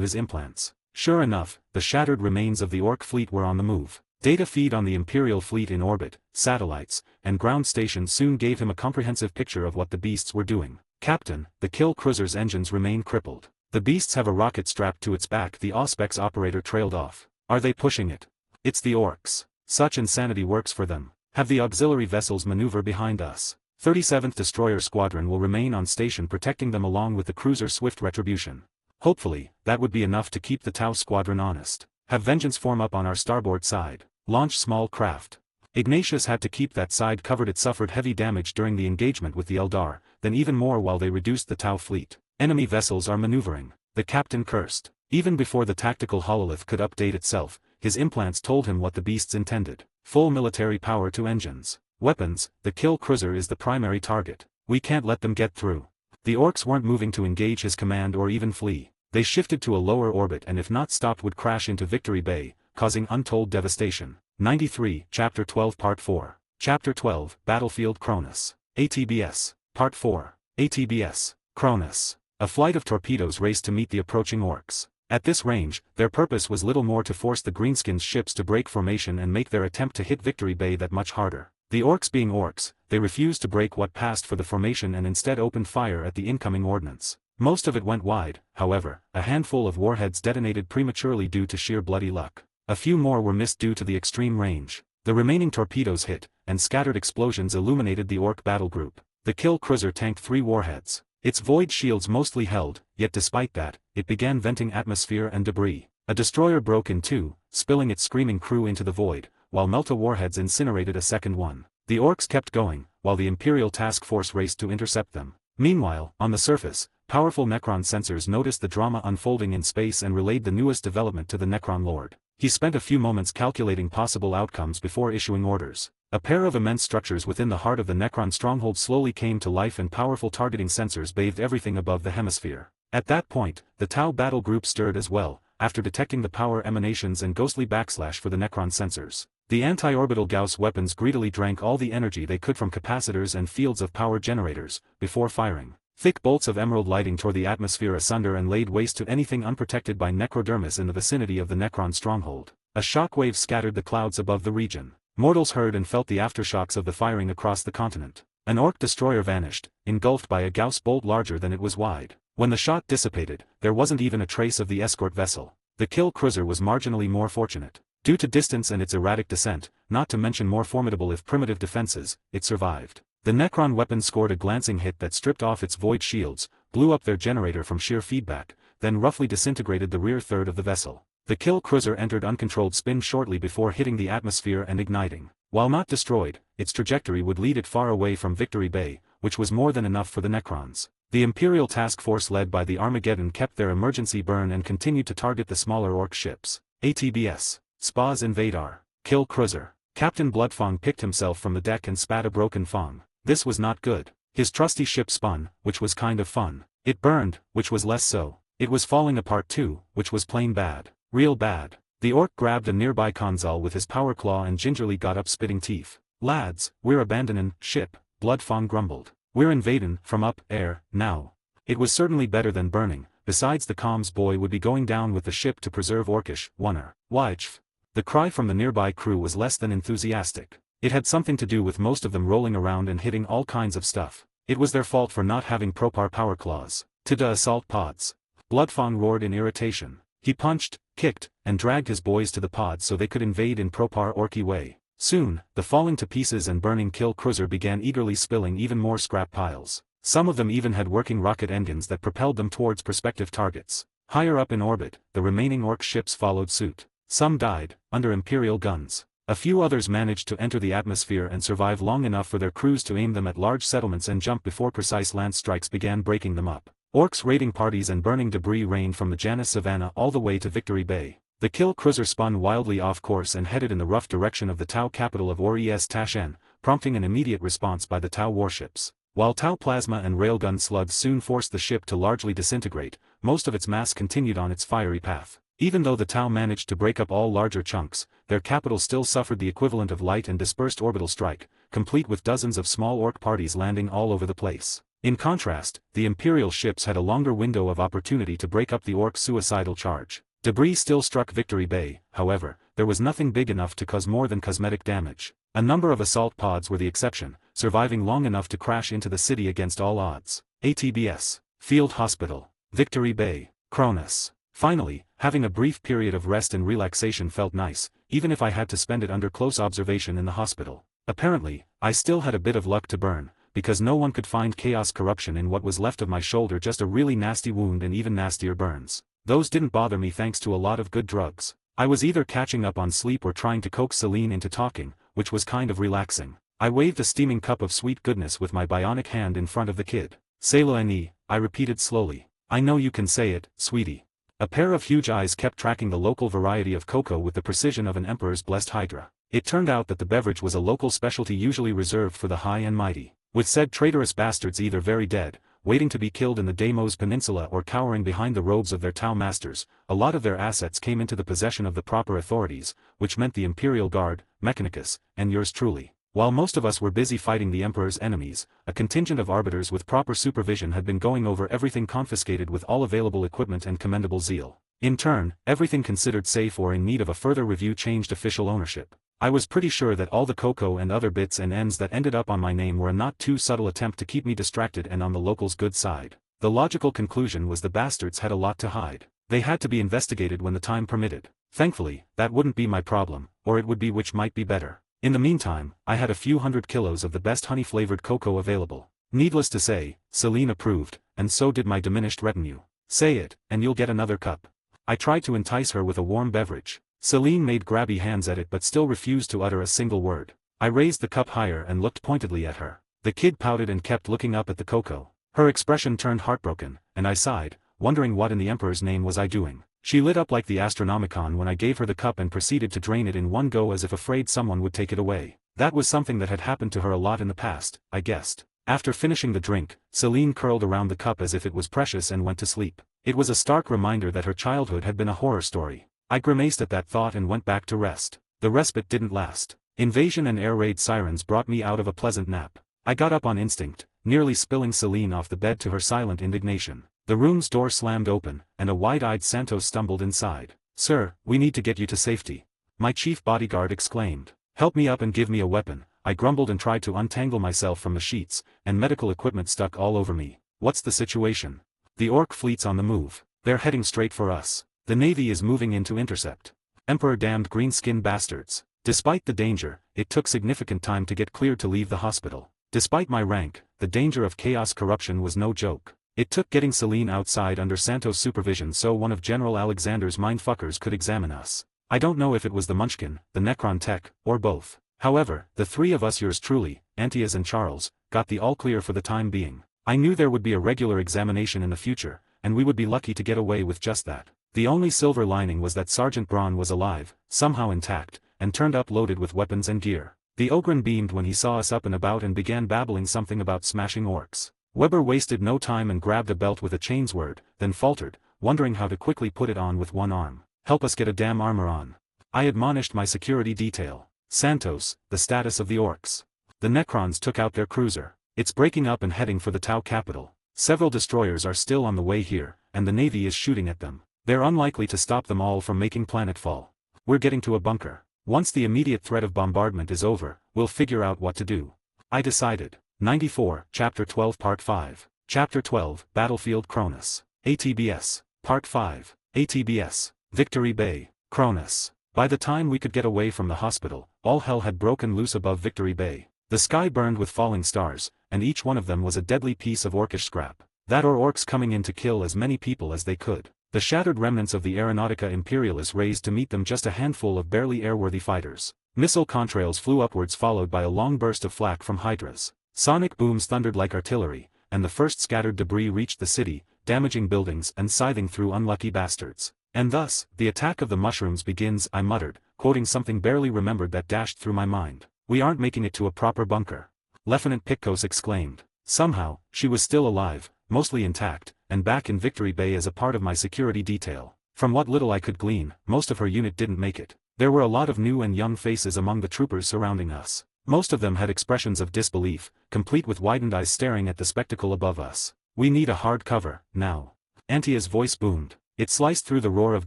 his implants. Sure enough, the shattered remains of the orc fleet were on the move. Data feed on the Imperial fleet in orbit, satellites, and ground stations soon gave him a comprehensive picture of what the beasts were doing. Captain, the kill cruiser's engines remain crippled. The beasts have a rocket strapped to its back. The Auspex operator trailed off. Are they pushing it? It's the orcs. Such insanity works for them. Have the auxiliary vessels maneuver behind us. 37th Destroyer Squadron will remain on station protecting them along with the cruiser Swift Retribution. Hopefully, that would be enough to keep the Tau Squadron honest. Have Vengeance form up on our starboard side. Launch small craft. Ignatius had to keep that side covered. It suffered heavy damage during the engagement with the Eldar, then even more while they reduced the Tau fleet. Enemy vessels are maneuvering. The captain cursed. Even before the tactical hololith could update itself, his implants told him what the beasts intended. Full military power to engines. Weapons, the kill cruiser is the primary target. We can't let them get through. The orcs weren't moving to engage his command or even flee. They shifted to a lower orbit and if not stopped would crash into Victory Bay, causing untold devastation. 93, Chapter 12 Part 4. Chapter 12, Battlefield Cronus. ATBS. Part 4. ATBS. Cronus. A flight of torpedoes raced to meet the approaching orcs. At this range, their purpose was little more to force the Greenskins' ships to break formation and make their attempt to hit Victory Bay that much harder. The orcs being orcs, they refused to break what passed for the formation and instead opened fire at the incoming ordnance. Most of it went wide, however, a handful of warheads detonated prematurely due to sheer bloody luck. A few more were missed due to the extreme range. The remaining torpedoes hit, and scattered explosions illuminated the orc battle group. The kill cruiser tanked 3 warheads. Its void shields mostly held, yet despite that, it began venting atmosphere and debris. A destroyer broke in 2, spilling its screaming crew into the void, while Melta warheads incinerated a second one. The orcs kept going, while the Imperial task force raced to intercept them. Meanwhile, on the surface, powerful Necron sensors noticed the drama unfolding in space and relayed the newest development to the Necron Lord. He spent a few moments calculating possible outcomes before issuing orders. A pair of immense structures within the heart of the Necron stronghold slowly came to life and powerful targeting sensors bathed everything above the hemisphere. At that point, the Tau battle group stirred as well, after detecting the power emanations and ghostly backslash for the Necron sensors. The anti-orbital Gauss weapons greedily drank all the energy they could from capacitors and fields of power generators, before firing. Thick bolts of emerald lighting tore the atmosphere asunder and laid waste to anything unprotected by necrodermis in the vicinity of the Necron stronghold. A shockwave scattered the clouds above the region. Mortals heard and felt the aftershocks of the firing across the continent. An orc destroyer vanished, engulfed by a Gauss bolt larger than it was wide. When the shot dissipated, there wasn't even a trace of the escort vessel. The kill cruiser was marginally more fortunate. Due to distance and its erratic descent, not to mention more formidable if primitive defenses, it survived. The Necron weapon scored a glancing hit that stripped off its void shields, blew up their generator from sheer feedback, then roughly disintegrated the rear third of the vessel. The kill cruiser entered uncontrolled spin shortly before hitting the atmosphere and igniting. While not destroyed, its trajectory would lead it far away from Victory Bay, which was more than enough for the Necrons. The Imperial task force led by the Armageddon kept their emergency burn and continued to target the smaller orc ships. ATBS. Spas Invadar. Kill cruiser. Captain Bloodfang picked himself from the deck and spat a broken fang. This was not good. His trusty ship spun, which was kind of fun. It burned, which was less so. It was falling apart too, which was plain bad. Real bad. The orc grabbed a nearby console with his power claw and gingerly got up spitting teeth. Lads, we're abandonin' ship, Bloodfang grumbled. We're invadin' from up air, now. It was certainly better than burning, besides the comms boy would be going down with the ship to preserve orcish, wonner. Wajf. The cry from the nearby crew was less than enthusiastic. It had something to do with most of them rolling around and hitting all kinds of stuff. It was their fault for not having propar power claws. To the assault pods. Bloodfang roared in irritation. He punched, kicked, and dragged his boys to the pods so they could invade in propar orky way. Soon, the falling to pieces and burning kill cruiser began eagerly spilling even more scrap piles. Some of them even had working rocket engines that propelled them towards prospective targets. Higher up in orbit, the remaining orc ships followed suit. Some died, under Imperial guns. A few others managed to enter the atmosphere and survive long enough for their crews to aim them at large settlements and jump before precise lance strikes began breaking them up. Orcs raiding parties and burning debris rained from the Janus Savannah all the way to Victory Bay. The kill cruiser spun wildly off course and headed in the rough direction of the Tau capital of Ores Tashen, prompting an immediate response by the Tau warships. While Tau plasma and railgun slugs soon forced the ship to largely disintegrate, most of its mass continued on its fiery path. Even though the Tau managed to break up all larger chunks, their capital still suffered the equivalent of light and dispersed orbital strike, complete with dozens of small orc parties landing all over the place. In contrast, the Imperial ships had a longer window of opportunity to break up the orc suicidal charge. Debris still struck Victory Bay, however, there was nothing big enough to cause more than cosmetic damage. A number of assault pods were the exception, surviving long enough to crash into the city against all odds. ATBS. Field Hospital. Victory Bay. Cronus. Finally, having a brief period of rest and relaxation felt nice, even if I had to spend it under close observation in the hospital. Apparently, I still had a bit of luck to burn, because no one could find chaos corruption in what was left of my shoulder, just a really nasty wound and even nastier burns. Those didn't bother me thanks to a lot of good drugs. I was either catching up on sleep or trying to coax Celine into talking, which was kind of relaxing. I waved a steaming cup of sweet goodness with my bionic hand in front of the kid. C'est la nuit, I repeated slowly. I know you can say it, sweetie. A pair of huge eyes kept tracking the local variety of cocoa with the precision of an emperor's blessed hydra. It turned out that the beverage was a local specialty usually reserved for the high and mighty. With said traitorous bastards either very dead, waiting to be killed in the Deimos Peninsula or cowering behind the robes of their Tau masters, a lot of their assets came into the possession of the proper authorities, which meant the Imperial Guard, Mechanicus, and yours truly. While most of us were busy fighting the Emperor's enemies, a contingent of arbiters with proper supervision had been going over everything confiscated with all available equipment and commendable zeal. In turn, everything considered safe or in need of a further review changed official ownership. I was pretty sure that all the cocoa and other bits and ends that ended up on my name were a not too subtle attempt to keep me distracted and on the locals' good side. The logical conclusion was the bastards had a lot to hide. They had to be investigated when the time permitted. Thankfully, that wouldn't be my problem, or it would be, which might be better. In the meantime, I had a few hundred kilos of the best honey-flavored cocoa available. Needless to say, Celine approved, and so did my diminished retinue. Say it, and you'll get another cup. I tried to entice her with a warm beverage. Celine made grabby hands at it but still refused to utter a single word. I raised the cup higher and looked pointedly at her. The kid pouted and kept looking up at the cocoa. Her expression turned heartbroken, and I sighed, wondering what in the Emperor's name was I doing. She lit up like the Astronomicon when I gave her the cup and proceeded to drain it in one go as if afraid someone would take it away. That was something that had happened to her a lot in the past, I guessed. After finishing the drink, Celine curled around the cup as if it was precious and went to sleep. It was a stark reminder that her childhood had been a horror story. I grimaced at that thought and went back to rest. The respite didn't last. Invasion and air raid sirens brought me out of a pleasant nap. I got up on instinct, nearly spilling Celine off the bed to her silent indignation. The room's door slammed open, and a wide-eyed Santos stumbled inside. "Sir, we need to get you to safety," my chief bodyguard exclaimed. "Help me up and give me a weapon," I grumbled and tried to untangle myself from the sheets, and medical equipment stuck all over me. "What's the situation?" "The Orc fleet's on the move. They're heading straight for us. The Navy is moving in to intercept." Emperor damned green-skinned bastards. Despite the danger, it took significant time to get cleared to leave the hospital. Despite my rank, the danger of chaos corruption was no joke. It took getting Celine outside under Santos' supervision so one of General Alexander's mindfuckers could examine us. I don't know if it was the Munchkin, the Necron Tech, or both. However, the three of us, yours truly, Antias and Charles, got the all-clear for the time being. I knew there would be a regular examination in the future, and we would be lucky to get away with just that. The only silver lining was that Sergeant Braun was alive, somehow intact, and turned up loaded with weapons and gear. The Ogren beamed when he saw us up and about and began babbling something about smashing orcs. Weber wasted no time and grabbed a belt with a chains word, then faltered, wondering how to quickly put it on with one arm. "Help us get a damn armor on," I admonished my security detail. "Santos, the status of the orcs." "The Necrons took out their cruiser. It's breaking up and heading for the Tau capital. Several destroyers are still on the way here, and the Navy is shooting at them. They're unlikely to stop them all from making planetfall. We're getting to a bunker. Once the immediate threat of bombardment is over, we'll figure out what to do," I decided. 94, Chapter 12 Part 5. Chapter 12, Battlefield Cronus. ATBS. Part 5. ATBS. Victory Bay, Cronus. By the time we could get away from the hospital, all hell had broken loose above Victory Bay. The sky burned with falling stars, and each one of them was a deadly piece of orcish scrap. That or orcs coming in to kill as many people as they could. The shattered remnants of the Aeronautica Imperialis raised to meet them just a handful of barely airworthy fighters. Missile contrails flew upwards followed by a long burst of flak from hydras. Sonic booms thundered like artillery, and the first scattered debris reached the city, damaging buildings and scything through unlucky bastards. "And thus, the attack of the mushrooms begins," I muttered, quoting something barely remembered that dashed through my mind. "We aren't making it to a proper bunker," Lieutenant Pitcos exclaimed. Somehow, she was still alive, mostly intact, and back in Victory Bay as a part of my security detail. From what little I could glean, most of her unit didn't make it. There were a lot of new and young faces among the troopers surrounding us. Most of them had expressions of disbelief, complete with widened eyes staring at the spectacle above us. "We need a hard cover, now." Antia's voice boomed. It sliced through the roar of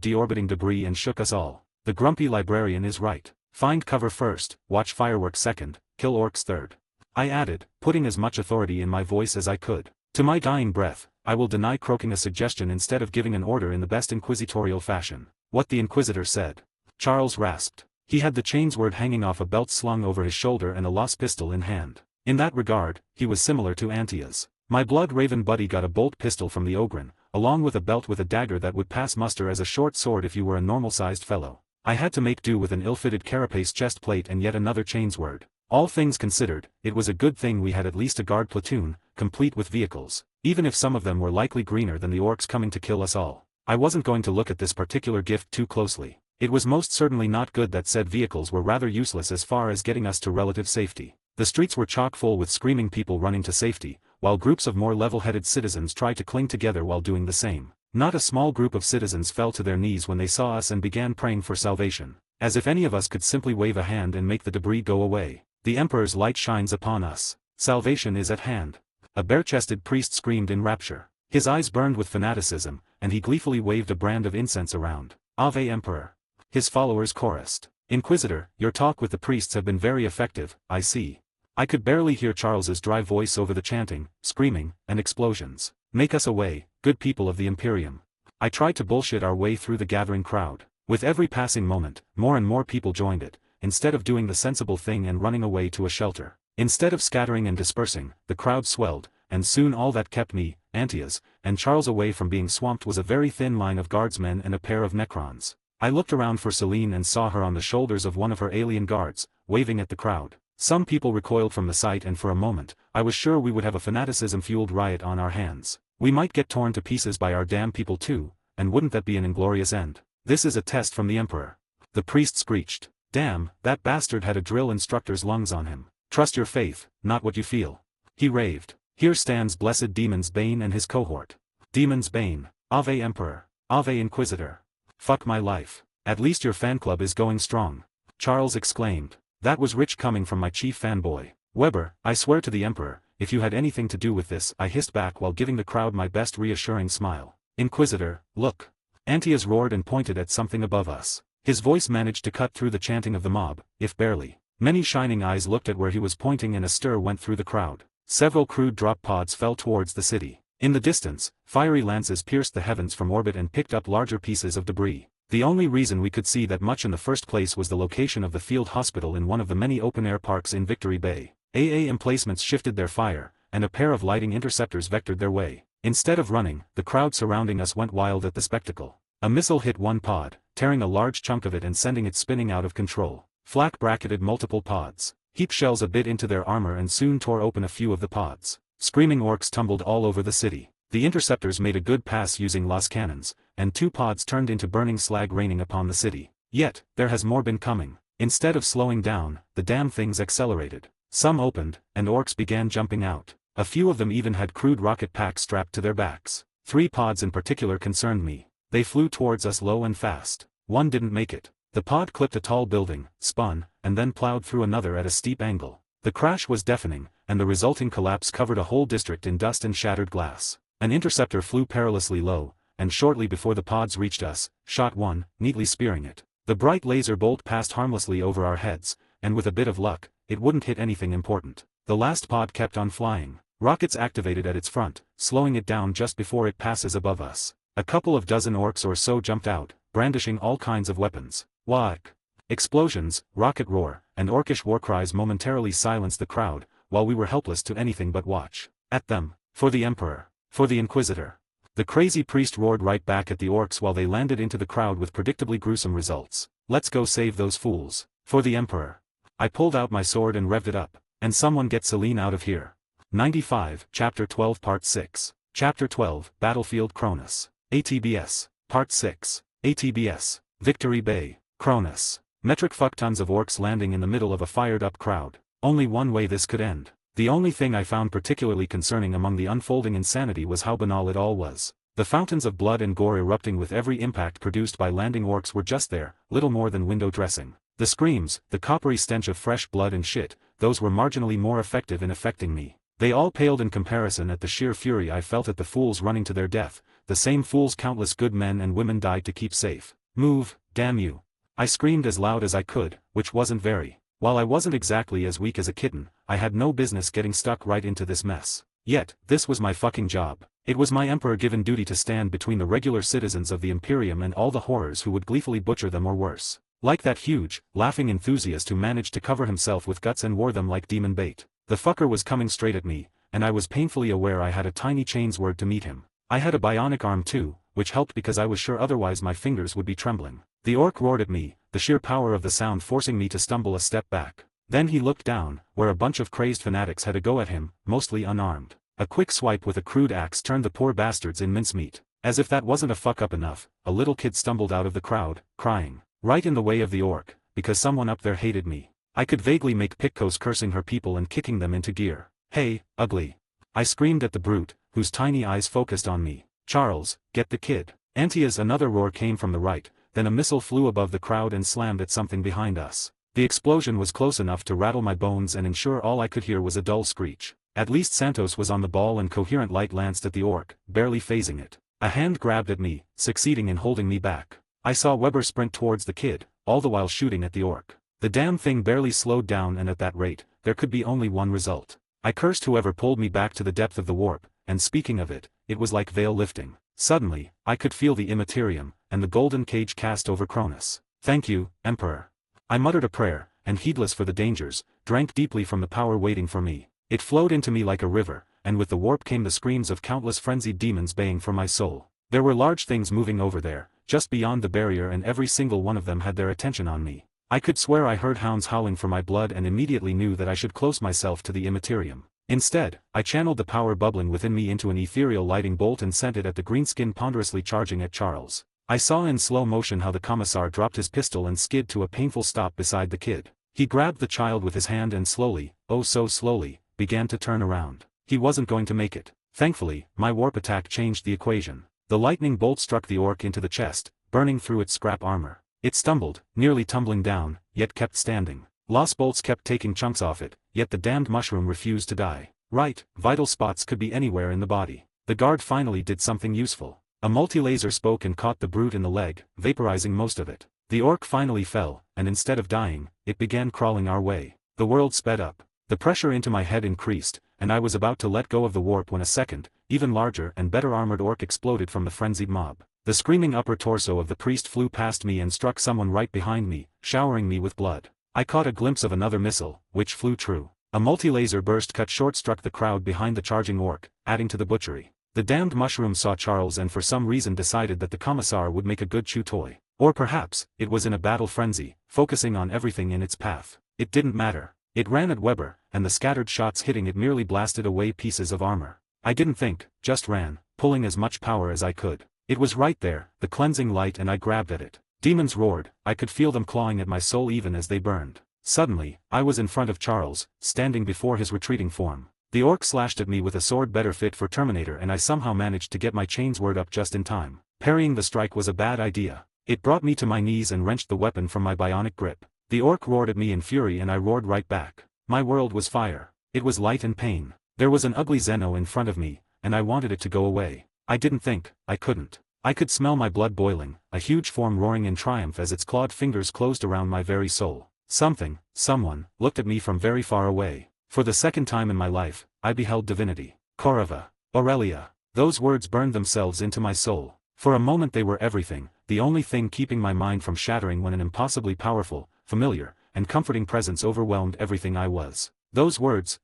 deorbiting debris and shook us all. "The grumpy librarian is right. Find cover first, watch fireworks second, kill orcs third," I added, putting as much authority in my voice as I could. To my dying breath, I will deny croaking a suggestion instead of giving an order in the best inquisitorial fashion. "What the Inquisitor said," Charles rasped. He had the chains word hanging off a belt slung over his shoulder and a lost pistol in hand. In that regard, he was similar to Antia's. My blood-raven buddy got a bolt pistol from the Ogren, along with a belt with a dagger that would pass muster as a short sword if you were a normal-sized fellow. I had to make do with an ill-fitted carapace chest plate and yet another chains word. All things considered, it was a good thing we had at least a guard platoon, complete with vehicles, even if some of them were likely greener than the orcs coming to kill us all. I wasn't going to look at this particular gift too closely. It was most certainly not good that said vehicles were rather useless as far as getting us to relative safety. The streets were chock full with screaming people running to safety, while groups of more level-headed citizens tried to cling together while doing the same. Not a small group of citizens fell to their knees when they saw us and began praying for salvation. As if any of us could simply wave a hand and make the debris go away. "The Emperor's light shines upon us. Salvation is at hand." A bare-chested priest screamed in rapture. His eyes burned with fanaticism, and he gleefully waved a brand of incense around. "Ave Emperor." His followers chorused. "Inquisitor, your talk with the priests have been very effective, I see." I could barely hear Charles's dry voice over the chanting, screaming, and explosions. Make us away, good people of the Imperium. I tried to bullshit our way through the gathering crowd. With every passing moment, more and more people joined it, instead of doing the sensible thing and running away to a shelter. Instead of scattering and dispersing, the crowd swelled, and soon all that kept me, Antias, and Charles away from being swamped was a very thin line of guardsmen and a pair of Necrons. I looked around for Celine and saw her on the shoulders of one of her alien guards, waving at the crowd. Some people recoiled from the sight, and for a moment, I was sure we would have a fanaticism-fueled riot on our hands. We might get torn to pieces by our damn people too, and wouldn't that be an inglorious end? This is a test from the Emperor. The priest screeched. Damn, that bastard had a drill instructor's lungs on him. Trust your faith, not what you feel. He raved. Here stands blessed Demon's Bane and his cohort. Demon's Bane. Ave Emperor. Ave Inquisitor. Fuck my life. At least your fan club is going strong. Charles exclaimed. That was rich coming from my chief fanboy. Weber, I swear to the Emperor, if you had anything to do with this, I hissed back while giving the crowd my best reassuring smile. Inquisitor, look. Antias roared and pointed at something above us. His voice managed to cut through the chanting of the mob, if barely. Many shining eyes looked at where he was pointing and a stir went through the crowd. Several crude drop pods fell towards the city. In the distance, fiery lances pierced the heavens from orbit and picked up larger pieces of debris. The only reason we could see that much in the first place was the location of the field hospital in one of the many open-air parks in Victory Bay. AA emplacements shifted their fire, and a pair of lighting interceptors vectored their way. Instead of running, the crowd surrounding us went wild at the spectacle. A missile hit one pod, tearing a large chunk of it and sending it spinning out of control. Flak bracketed multiple pods. Heap shells a bit into their armor and soon tore open a few of the pods. Screaming orcs tumbled all over the city. The interceptors made a good pass using las cannons, and 2 pods turned into burning slag raining upon the city. Yet, there has more been coming. Instead of slowing down, the damn things accelerated. Some opened, and orcs began jumping out. A few of them even had crude rocket packs strapped to their backs. 3 pods in particular concerned me. They flew towards us low and fast. One didn't make it. The pod clipped a tall building, spun, and then plowed through another at a steep angle. The crash was deafening, and the resulting collapse covered a whole district in dust and shattered glass. An interceptor flew perilously low, and shortly before the pods reached us, shot one, neatly spearing it. The bright laser bolt passed harmlessly over our heads, and with a bit of luck, it wouldn't hit anything important. The last pod kept on flying. Rockets activated at its front, slowing it down just before it passes above us. A couple of dozen orcs or so jumped out, brandishing all kinds of weapons. Whack! Explosions, rocket roar, and orcish war cries momentarily silenced the crowd, while we were helpless to anything but watch. At them. For the Emperor. For the Inquisitor. The crazy priest roared right back at the orcs while they landed into the crowd with predictably gruesome results. Let's go save those fools. For the Emperor. I pulled out my sword and revved it up. And someone get Celine out of here. 95, Chapter 12 Part 6. Chapter 12, Battlefield Cronus. ATBS. Part 6. ATBS. Victory Bay. Cronus. Metric fucktons of orcs landing in the middle of a fired-up crowd. Only one way this could end. The only thing I found particularly concerning among the unfolding insanity was how banal it all was. The fountains of blood and gore erupting with every impact produced by landing orcs were just there, little more than window dressing. The screams, the coppery stench of fresh blood and shit, those were marginally more effective in affecting me. They all paled in comparison at the sheer fury I felt at the fools running to their death, the same fools countless good men and women died to keep safe. Move, damn you. I screamed as loud as I could, which wasn't very. While I wasn't exactly as weak as a kitten, I had no business getting stuck right into this mess. Yet, this was my fucking job. It was my emperor-given duty to stand between the regular citizens of the Imperium and all the horrors who would gleefully butcher them or worse. Like that huge, laughing enthusiast who managed to cover himself with guts and wore them like demon bait. The fucker was coming straight at me, and I was painfully aware I had a tiny chains word to meet him. I had a bionic arm too, which helped because I was sure otherwise my fingers would be trembling. The orc roared at me, the sheer power of the sound forcing me to stumble a step back. Then he looked down, where a bunch of crazed fanatics had a go at him, mostly unarmed. A quick swipe with a crude axe turned the poor bastards in mincemeat. As if that wasn't a fuck-up enough, a little kid stumbled out of the crowd, crying. Right in the way of the orc, because someone up there hated me. I could vaguely make Pitco's cursing her people and kicking them into gear. Hey, ugly. I screamed at the brute, whose tiny eyes focused on me. Charles, get the kid. Antia's another roar came from the right, then a missile flew above the crowd and slammed at something behind us. The explosion was close enough to rattle my bones and ensure all I could hear was a dull screech. At least Santos was on the ball and coherent light lanced at the orc, barely phasing it. A hand grabbed at me, succeeding in holding me back. I saw Weber sprint towards the kid, all the while shooting at the orc. The damn thing barely slowed down, and at that rate, there could be only one result. I cursed whoever pulled me back to the depth of the warp, and speaking of it, it was like veil lifting. Suddenly, I could feel the immaterium, and the golden cage cast over Cronus. "Thank you, Emperor." I muttered a prayer, and heedless for the dangers, drank deeply from the power waiting for me. It flowed into me like a river, and with the warp came the screams of countless frenzied demons baying for my soul. There were large things moving over there, just beyond the barrier, and every single one of them had their attention on me. I could swear I heard hounds howling for my blood and immediately knew that I should close myself to the immaterium. Instead, I channeled the power bubbling within me into an ethereal lighting bolt and sent it at the greenskin ponderously charging at Charles. I saw in slow motion how the commissar dropped his pistol and skid to a painful stop beside the kid. He grabbed the child with his hand and slowly, oh so slowly, began to turn around. He wasn't going to make it. Thankfully, my warp attack changed the equation. The lightning bolt struck the orc into the chest, burning through its scrap armor. It stumbled, nearly tumbling down, yet kept standing. Lost bolts kept taking chunks off it, yet the damned mushroom refused to die. Right, vital spots could be anywhere in the body. The guard finally did something useful. A multi-laser spoke and caught the brute in the leg, vaporizing most of it. The orc finally fell, and instead of dying, it began crawling our way. The world sped up. The pressure into my head increased, and I was about to let go of the warp when a second, even larger and better armored orc exploded from the frenzied mob. The screaming upper torso of the priest flew past me and struck someone right behind me, showering me with blood. I caught a glimpse of another missile, which flew true. A multi-laser burst cut short struck the crowd behind the charging orc, adding to the butchery. The damned mushroom saw Charles and for some reason decided that the commissar would make a good chew toy. Or perhaps, it was in a battle frenzy, focusing on everything in its path. It didn't matter. It ran at Weber, and the scattered shots hitting it merely blasted away pieces of armor. I didn't think, just ran, pulling as much power as I could. It was right there, the cleansing light, and I grabbed at it. Demons roared, I could feel them clawing at my soul even as they burned. Suddenly, I was in front of Charles, standing before his retreating form. The orc slashed at me with a sword better fit for Terminator, and I somehow managed to get my chains word up just in time. Parrying the strike was a bad idea. It brought me to my knees and wrenched the weapon from my bionic grip. The orc roared at me in fury and I roared right back. My world was fire. It was light and pain. There was an ugly Zeno in front of me, and I wanted it to go away. I didn't think, I couldn't. I could smell my blood boiling, a huge form roaring in triumph as its clawed fingers closed around my very soul. Someone, looked at me from very far away. For the second time in my life, I beheld divinity. Corova. Aurelia. Those words burned themselves into my soul. For a moment they were everything, the only thing keeping my mind from shattering when an impossibly powerful, familiar, and comforting presence overwhelmed everything I was. Those words,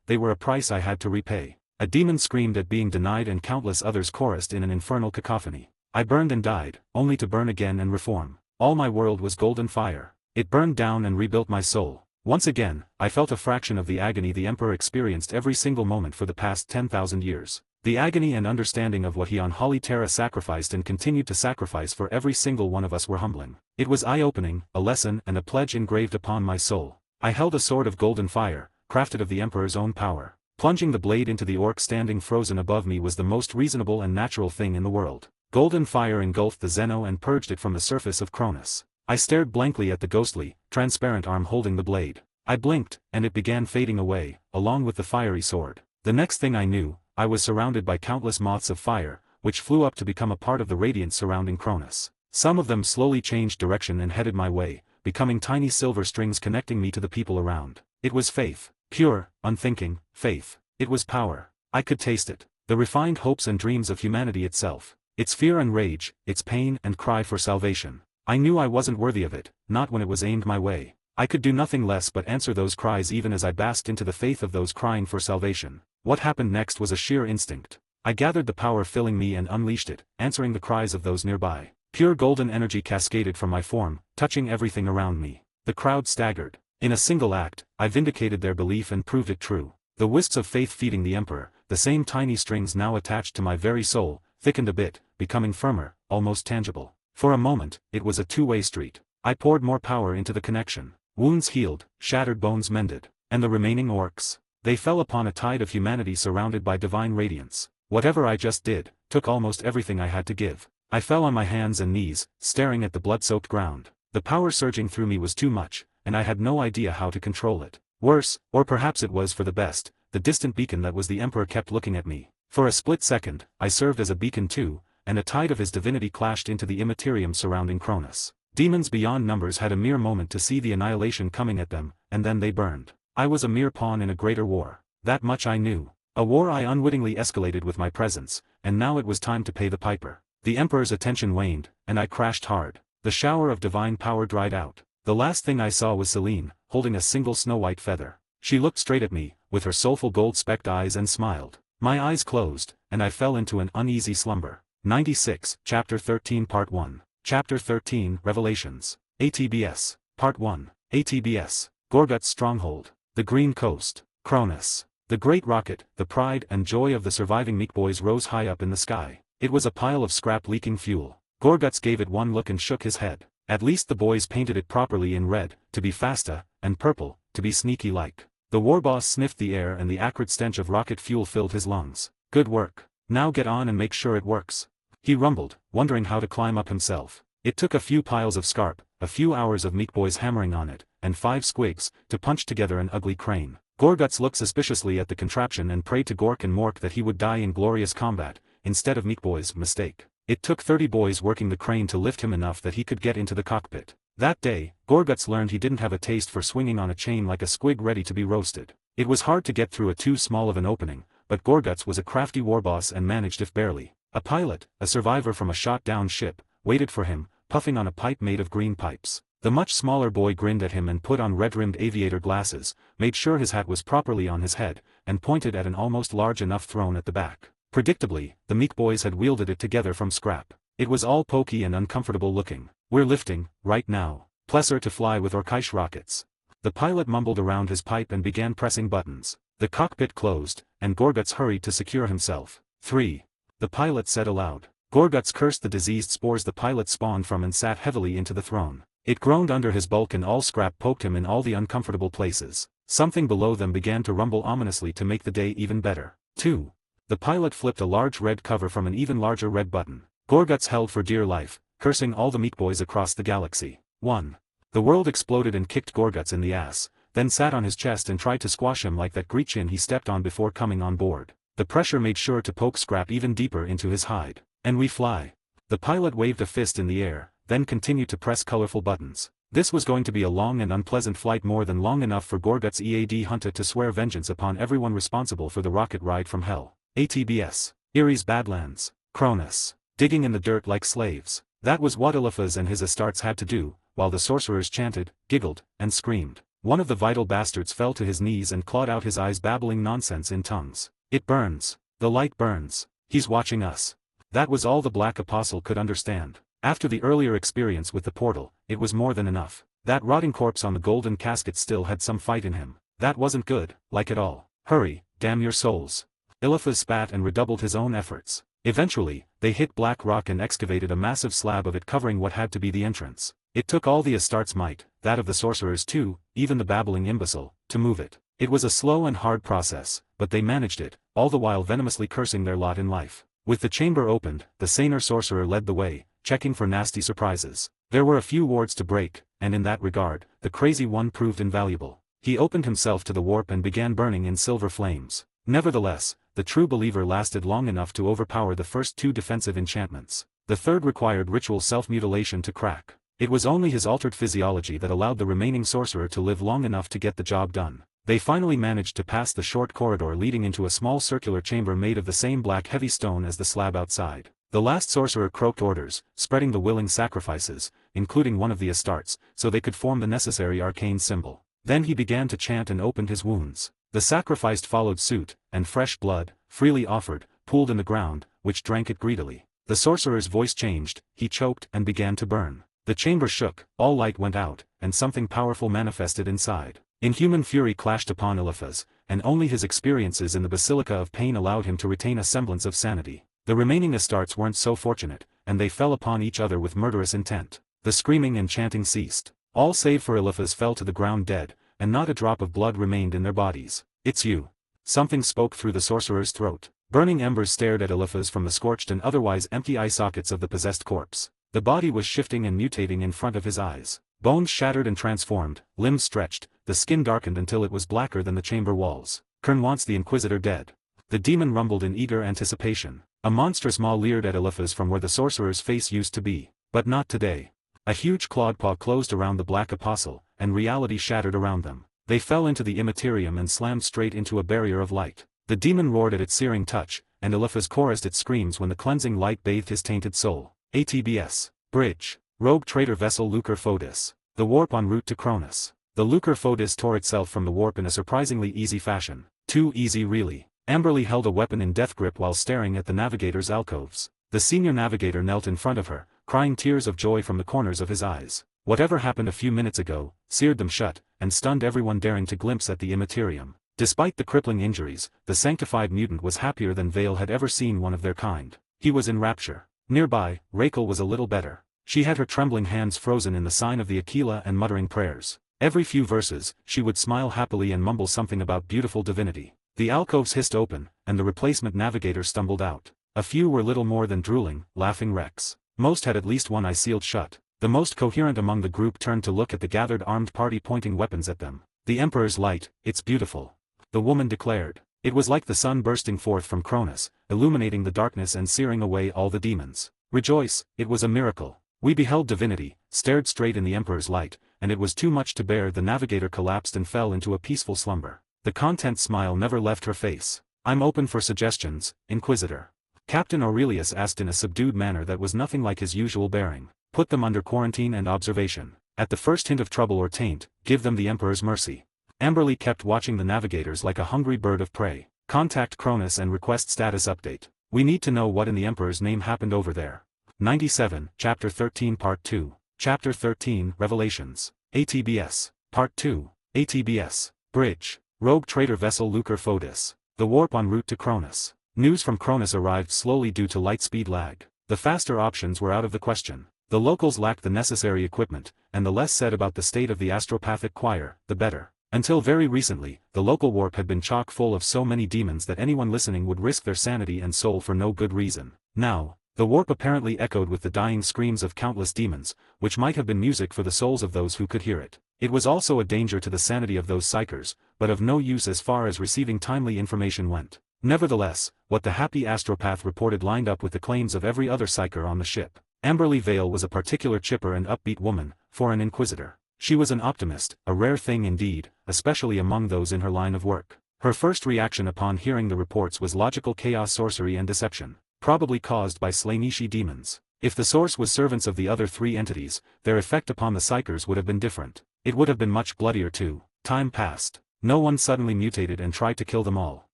they were a price I had to repay. A demon screamed at being denied and countless others chorused in an infernal cacophony. I burned and died, only to burn again and reform. All my world was golden fire. It burned down and rebuilt my soul. Once again, I felt a fraction of the agony the Emperor experienced every single moment for the past 10,000 years. The agony and understanding of what he on Holy Terra sacrificed and continued to sacrifice for every single one of us were humbling. It was eye-opening, a lesson and a pledge engraved upon my soul. I held a sword of golden fire, crafted of the Emperor's own power. Plunging the blade into the orc standing frozen above me was the most reasonable and natural thing in the world. Golden fire engulfed the Zeno and purged it from the surface of Cronus. I stared blankly at the ghostly, transparent arm holding the blade. I blinked, and it began fading away, along with the fiery sword. The next thing I knew, I was surrounded by countless moths of fire, which flew up to become a part of the radiance surrounding Cronus. Some of them slowly changed direction and headed my way, becoming tiny silver strings connecting me to the people around. It was faith. Pure, unthinking, faith. It was power. I could taste it. The refined hopes and dreams of humanity itself. Its fear and rage, its pain and cry for salvation. I knew I wasn't worthy of it, not when it was aimed my way. I could do nothing less but answer those cries even as I basked into the faith of those crying for salvation. What happened next was a sheer instinct. I gathered the power filling me and unleashed it, answering the cries of those nearby. Pure golden energy cascaded from my form, touching everything around me. The crowd staggered. In a single act, I vindicated their belief and proved it true. The wisps of faith feeding the Emperor, the same tiny strings now attached to my very soul, thickened a bit, becoming firmer, almost tangible. For a moment, it was a two-way street. I poured more power into the connection. Wounds healed, shattered bones mended. And the remaining orcs? They fell upon a tide of humanity surrounded by divine radiance. Whatever I just did, took almost everything I had to give. I fell on my hands and knees, staring at the blood-soaked ground. The power surging through me was too much, and I had no idea how to control it. Worse, or perhaps it was for the best, the distant beacon that was the Emperor kept looking at me. For a split second, I served as a beacon too, and a tide of his divinity clashed into the immaterium surrounding Cronus. Demons beyond numbers had a mere moment to see the annihilation coming at them, and then they burned. I was a mere pawn in a greater war. That much I knew. A war I unwittingly escalated with my presence, and now it was time to pay the piper. The Emperor's attention waned, and I crashed hard. The shower of divine power dried out. The last thing I saw was Celine, holding a single snow-white feather. She looked straight at me, with her soulful gold-specked eyes and smiled. My eyes closed, and I fell into an uneasy slumber. 96, Chapter 13 Part 1. Chapter 13 Revelations. ATBS. Part 1. ATBS. Gorgut's Stronghold. The Green Coast. Cronus. The great rocket, the pride and joy of the surviving Meek Boys, rose high up in the sky. It was a pile of scrap leaking fuel. Gorguts gave it one look and shook his head. At least the boys painted it properly in red, to be fasta, and purple, to be sneaky-like. The warboss sniffed the air and the acrid stench of rocket fuel filled his lungs. Good work. Now get on and make sure it works. He rumbled, wondering how to climb up himself. It took a few piles of scarp, a few hours of Meek Boys hammering on it, and 5 squigs, to punch together an ugly crane. Gorguts looked suspiciously at the contraption and prayed to Gork and Mork that he would die in glorious combat, instead of Meek Boys' mistake. It took 30 boys working the crane to lift him enough that he could get into the cockpit. That day, Gorguts learned he didn't have a taste for swinging on a chain like a squig ready to be roasted. It was hard to get through a too small of an opening, but Gorguts was a crafty warboss and managed if barely. A pilot, a survivor from a shot-down ship, waited for him, puffing on a pipe made of green pipes. The much smaller boy grinned at him and put on red-rimmed aviator glasses, made sure his hat was properly on his head, and pointed at an almost large enough throne at the back. Predictably, the Meek Boys had wielded it together from scrap. It was all pokey and uncomfortable looking. We're lifting, right now. Pleasure to fly with Orkaish rockets. The pilot mumbled around his pipe and began pressing buttons. The cockpit closed, and Gorguts hurried to secure himself. 3. The pilot said aloud. Gorguts cursed the diseased spores the pilot spawned from and sat heavily into the throne. It groaned under his bulk and all scrap poked him in all the uncomfortable places. Something below them began to rumble ominously to make the day even better. 2. The pilot flipped a large red cover from an even larger red button. Gorguts held for dear life, cursing all the Meek Boys across the galaxy. 1. The world exploded and kicked Gorguts in the ass, then sat on his chest and tried to squash him like that Gretchen he stepped on before coming on board. The pressure made sure to poke scrap even deeper into his hide. And we fly. The pilot waved a fist in the air, then continued to press colorful buttons. This was going to be a long and unpleasant flight, more than long enough for Gorguts EAD Hunter to swear vengeance upon everyone responsible for the rocket ride from hell. ATBS. Erie's Badlands. Cronus. Digging in the dirt like slaves. That was what Eliphaz and his Astartes had to do, while the sorcerers chanted, giggled, and screamed. One of the vital bastards fell to his knees and clawed out his eyes, babbling nonsense in tongues. It burns. The light burns. He's watching us. That was all the Black Apostle could understand. After the earlier experience with the portal, it was more than enough. That rotting corpse on the golden casket still had some fight in him. That wasn't good, like at all. Hurry, damn your souls. Eliphaz spat and redoubled his own efforts. Eventually, they hit black rock and excavated a massive slab of it, covering what had to be the entrance. It took all the Astartes' might, that of the sorcerers too, even the babbling imbecile, to move it. It was a slow and hard process, but they managed it, all the while venomously cursing their lot in life. With the chamber opened, the saner sorcerer led the way, checking for nasty surprises. There were a few wards to break, and in that regard, the crazy one proved invaluable. He opened himself to the warp and began burning in silver flames. Nevertheless, the true believer lasted long enough to overpower the first 2 defensive enchantments. The third required ritual self-mutilation to crack. It was only his altered physiology that allowed the remaining sorcerer to live long enough to get the job done. They finally managed to pass the short corridor leading into a small circular chamber made of the same black heavy stone as the slab outside. The last sorcerer croaked orders, spreading the willing sacrifices, including one of the Astartes, so they could form the necessary arcane symbol. Then he began to chant and opened his wounds. The sacrificed followed suit, and fresh blood, freely offered, pooled in the ground, which drank it greedily. The sorcerer's voice changed, he choked and began to burn. The chamber shook, all light went out, and something powerful manifested inside. Inhuman fury clashed upon Eliphaz, and only his experiences in the Basilica of Pain allowed him to retain a semblance of sanity. The remaining Astartes weren't so fortunate, and they fell upon each other with murderous intent. The screaming and chanting ceased. All save for Eliphaz fell to the ground dead, and not a drop of blood remained in their bodies. It's you. Something spoke through the sorcerer's throat. Burning embers stared at Eliphaz from the scorched and otherwise empty eye sockets of the possessed corpse. The body was shifting and mutating in front of his eyes. Bones shattered and transformed, limbs stretched, the skin darkened until it was blacker than the chamber walls. Kern wants the Inquisitor dead. The demon rumbled in eager anticipation. A monstrous maw leered at Eliphaz from where the sorcerer's face used to be. But not today. A huge clawed paw closed around the Black Apostle, and reality shattered around them. They fell into the immaterium and slammed straight into a barrier of light. The demon roared at its searing touch, and Eliphaz chorused its screams when the cleansing light bathed his tainted soul. ATBS. Bridge. Rogue trader vessel Lucre Fodis. The warp en route to Cronus. The Lucre Fodis tore itself from the warp in a surprisingly easy fashion. Too easy really. Amberly held a weapon in death grip while staring at the navigator's alcoves. The senior navigator knelt in front of her, crying tears of joy from the corners of his eyes. Whatever happened a few minutes ago, seared them shut, and stunned everyone daring to glimpse at the immaterium. Despite the crippling injuries, the sanctified mutant was happier than Vale had ever seen one of their kind. He was in rapture. Nearby, Rachel was a little better. She had her trembling hands frozen in the sign of the Aquila and muttering prayers. Every few verses, she would smile happily and mumble something about beautiful divinity. The alcoves hissed open, and the replacement navigator stumbled out. A few were little more than drooling, laughing wrecks. Most had at least one eye sealed shut. The most coherent among the group turned to look at the gathered armed party pointing weapons at them. The Emperor's light, it's beautiful. The woman declared. It was like the sun bursting forth from Cronus, illuminating the darkness and searing away all the demons. Rejoice, it was a miracle. We beheld divinity, stared straight in the Emperor's light, and it was too much to bear. The navigator collapsed and fell into a peaceful slumber. The content smile never left her face. I'm open for suggestions, Inquisitor. Captain Aurelius asked in a subdued manner that was nothing like his usual bearing. Put them under quarantine and observation. At the first hint of trouble or taint, give them the Emperor's mercy. Amberly kept watching the navigators like a hungry bird of prey. Contact Cronus and request status update. We need to know what in the Emperor's name happened over there. 97, Chapter 13 Part 2. Chapter 13 Revelations. ATBS. Part 2. ATBS. Bridge. Rogue trader vessel Lucre Fodis. The warp en route to Cronus. News from Cronus arrived slowly due to light speed lag. The faster options were out of the question. The locals lacked the necessary equipment, and the less said about the state of the astropathic choir, the better. Until very recently, the local warp had been chock full of so many demons that anyone listening would risk their sanity and soul for no good reason. Now, the warp apparently echoed with the dying screams of countless demons, which might have been music for the souls of those who could hear it. It was also a danger to the sanity of those psychers, but of no use as far as receiving timely information went. Nevertheless, what the happy astropath reported lined up with the claims of every other psyker on the ship. Amberly Vale was a particular chipper and upbeat woman, for an Inquisitor. She was an optimist, a rare thing indeed, especially among those in her line of work. Her first reaction upon hearing the reports was logical chaos, sorcery and deception, probably caused by Slanishi demons. If the source was servants of the other three entities, their effect upon the psychers would have been different. It would have been much bloodier too. Time passed. No one suddenly mutated and tried to kill them all,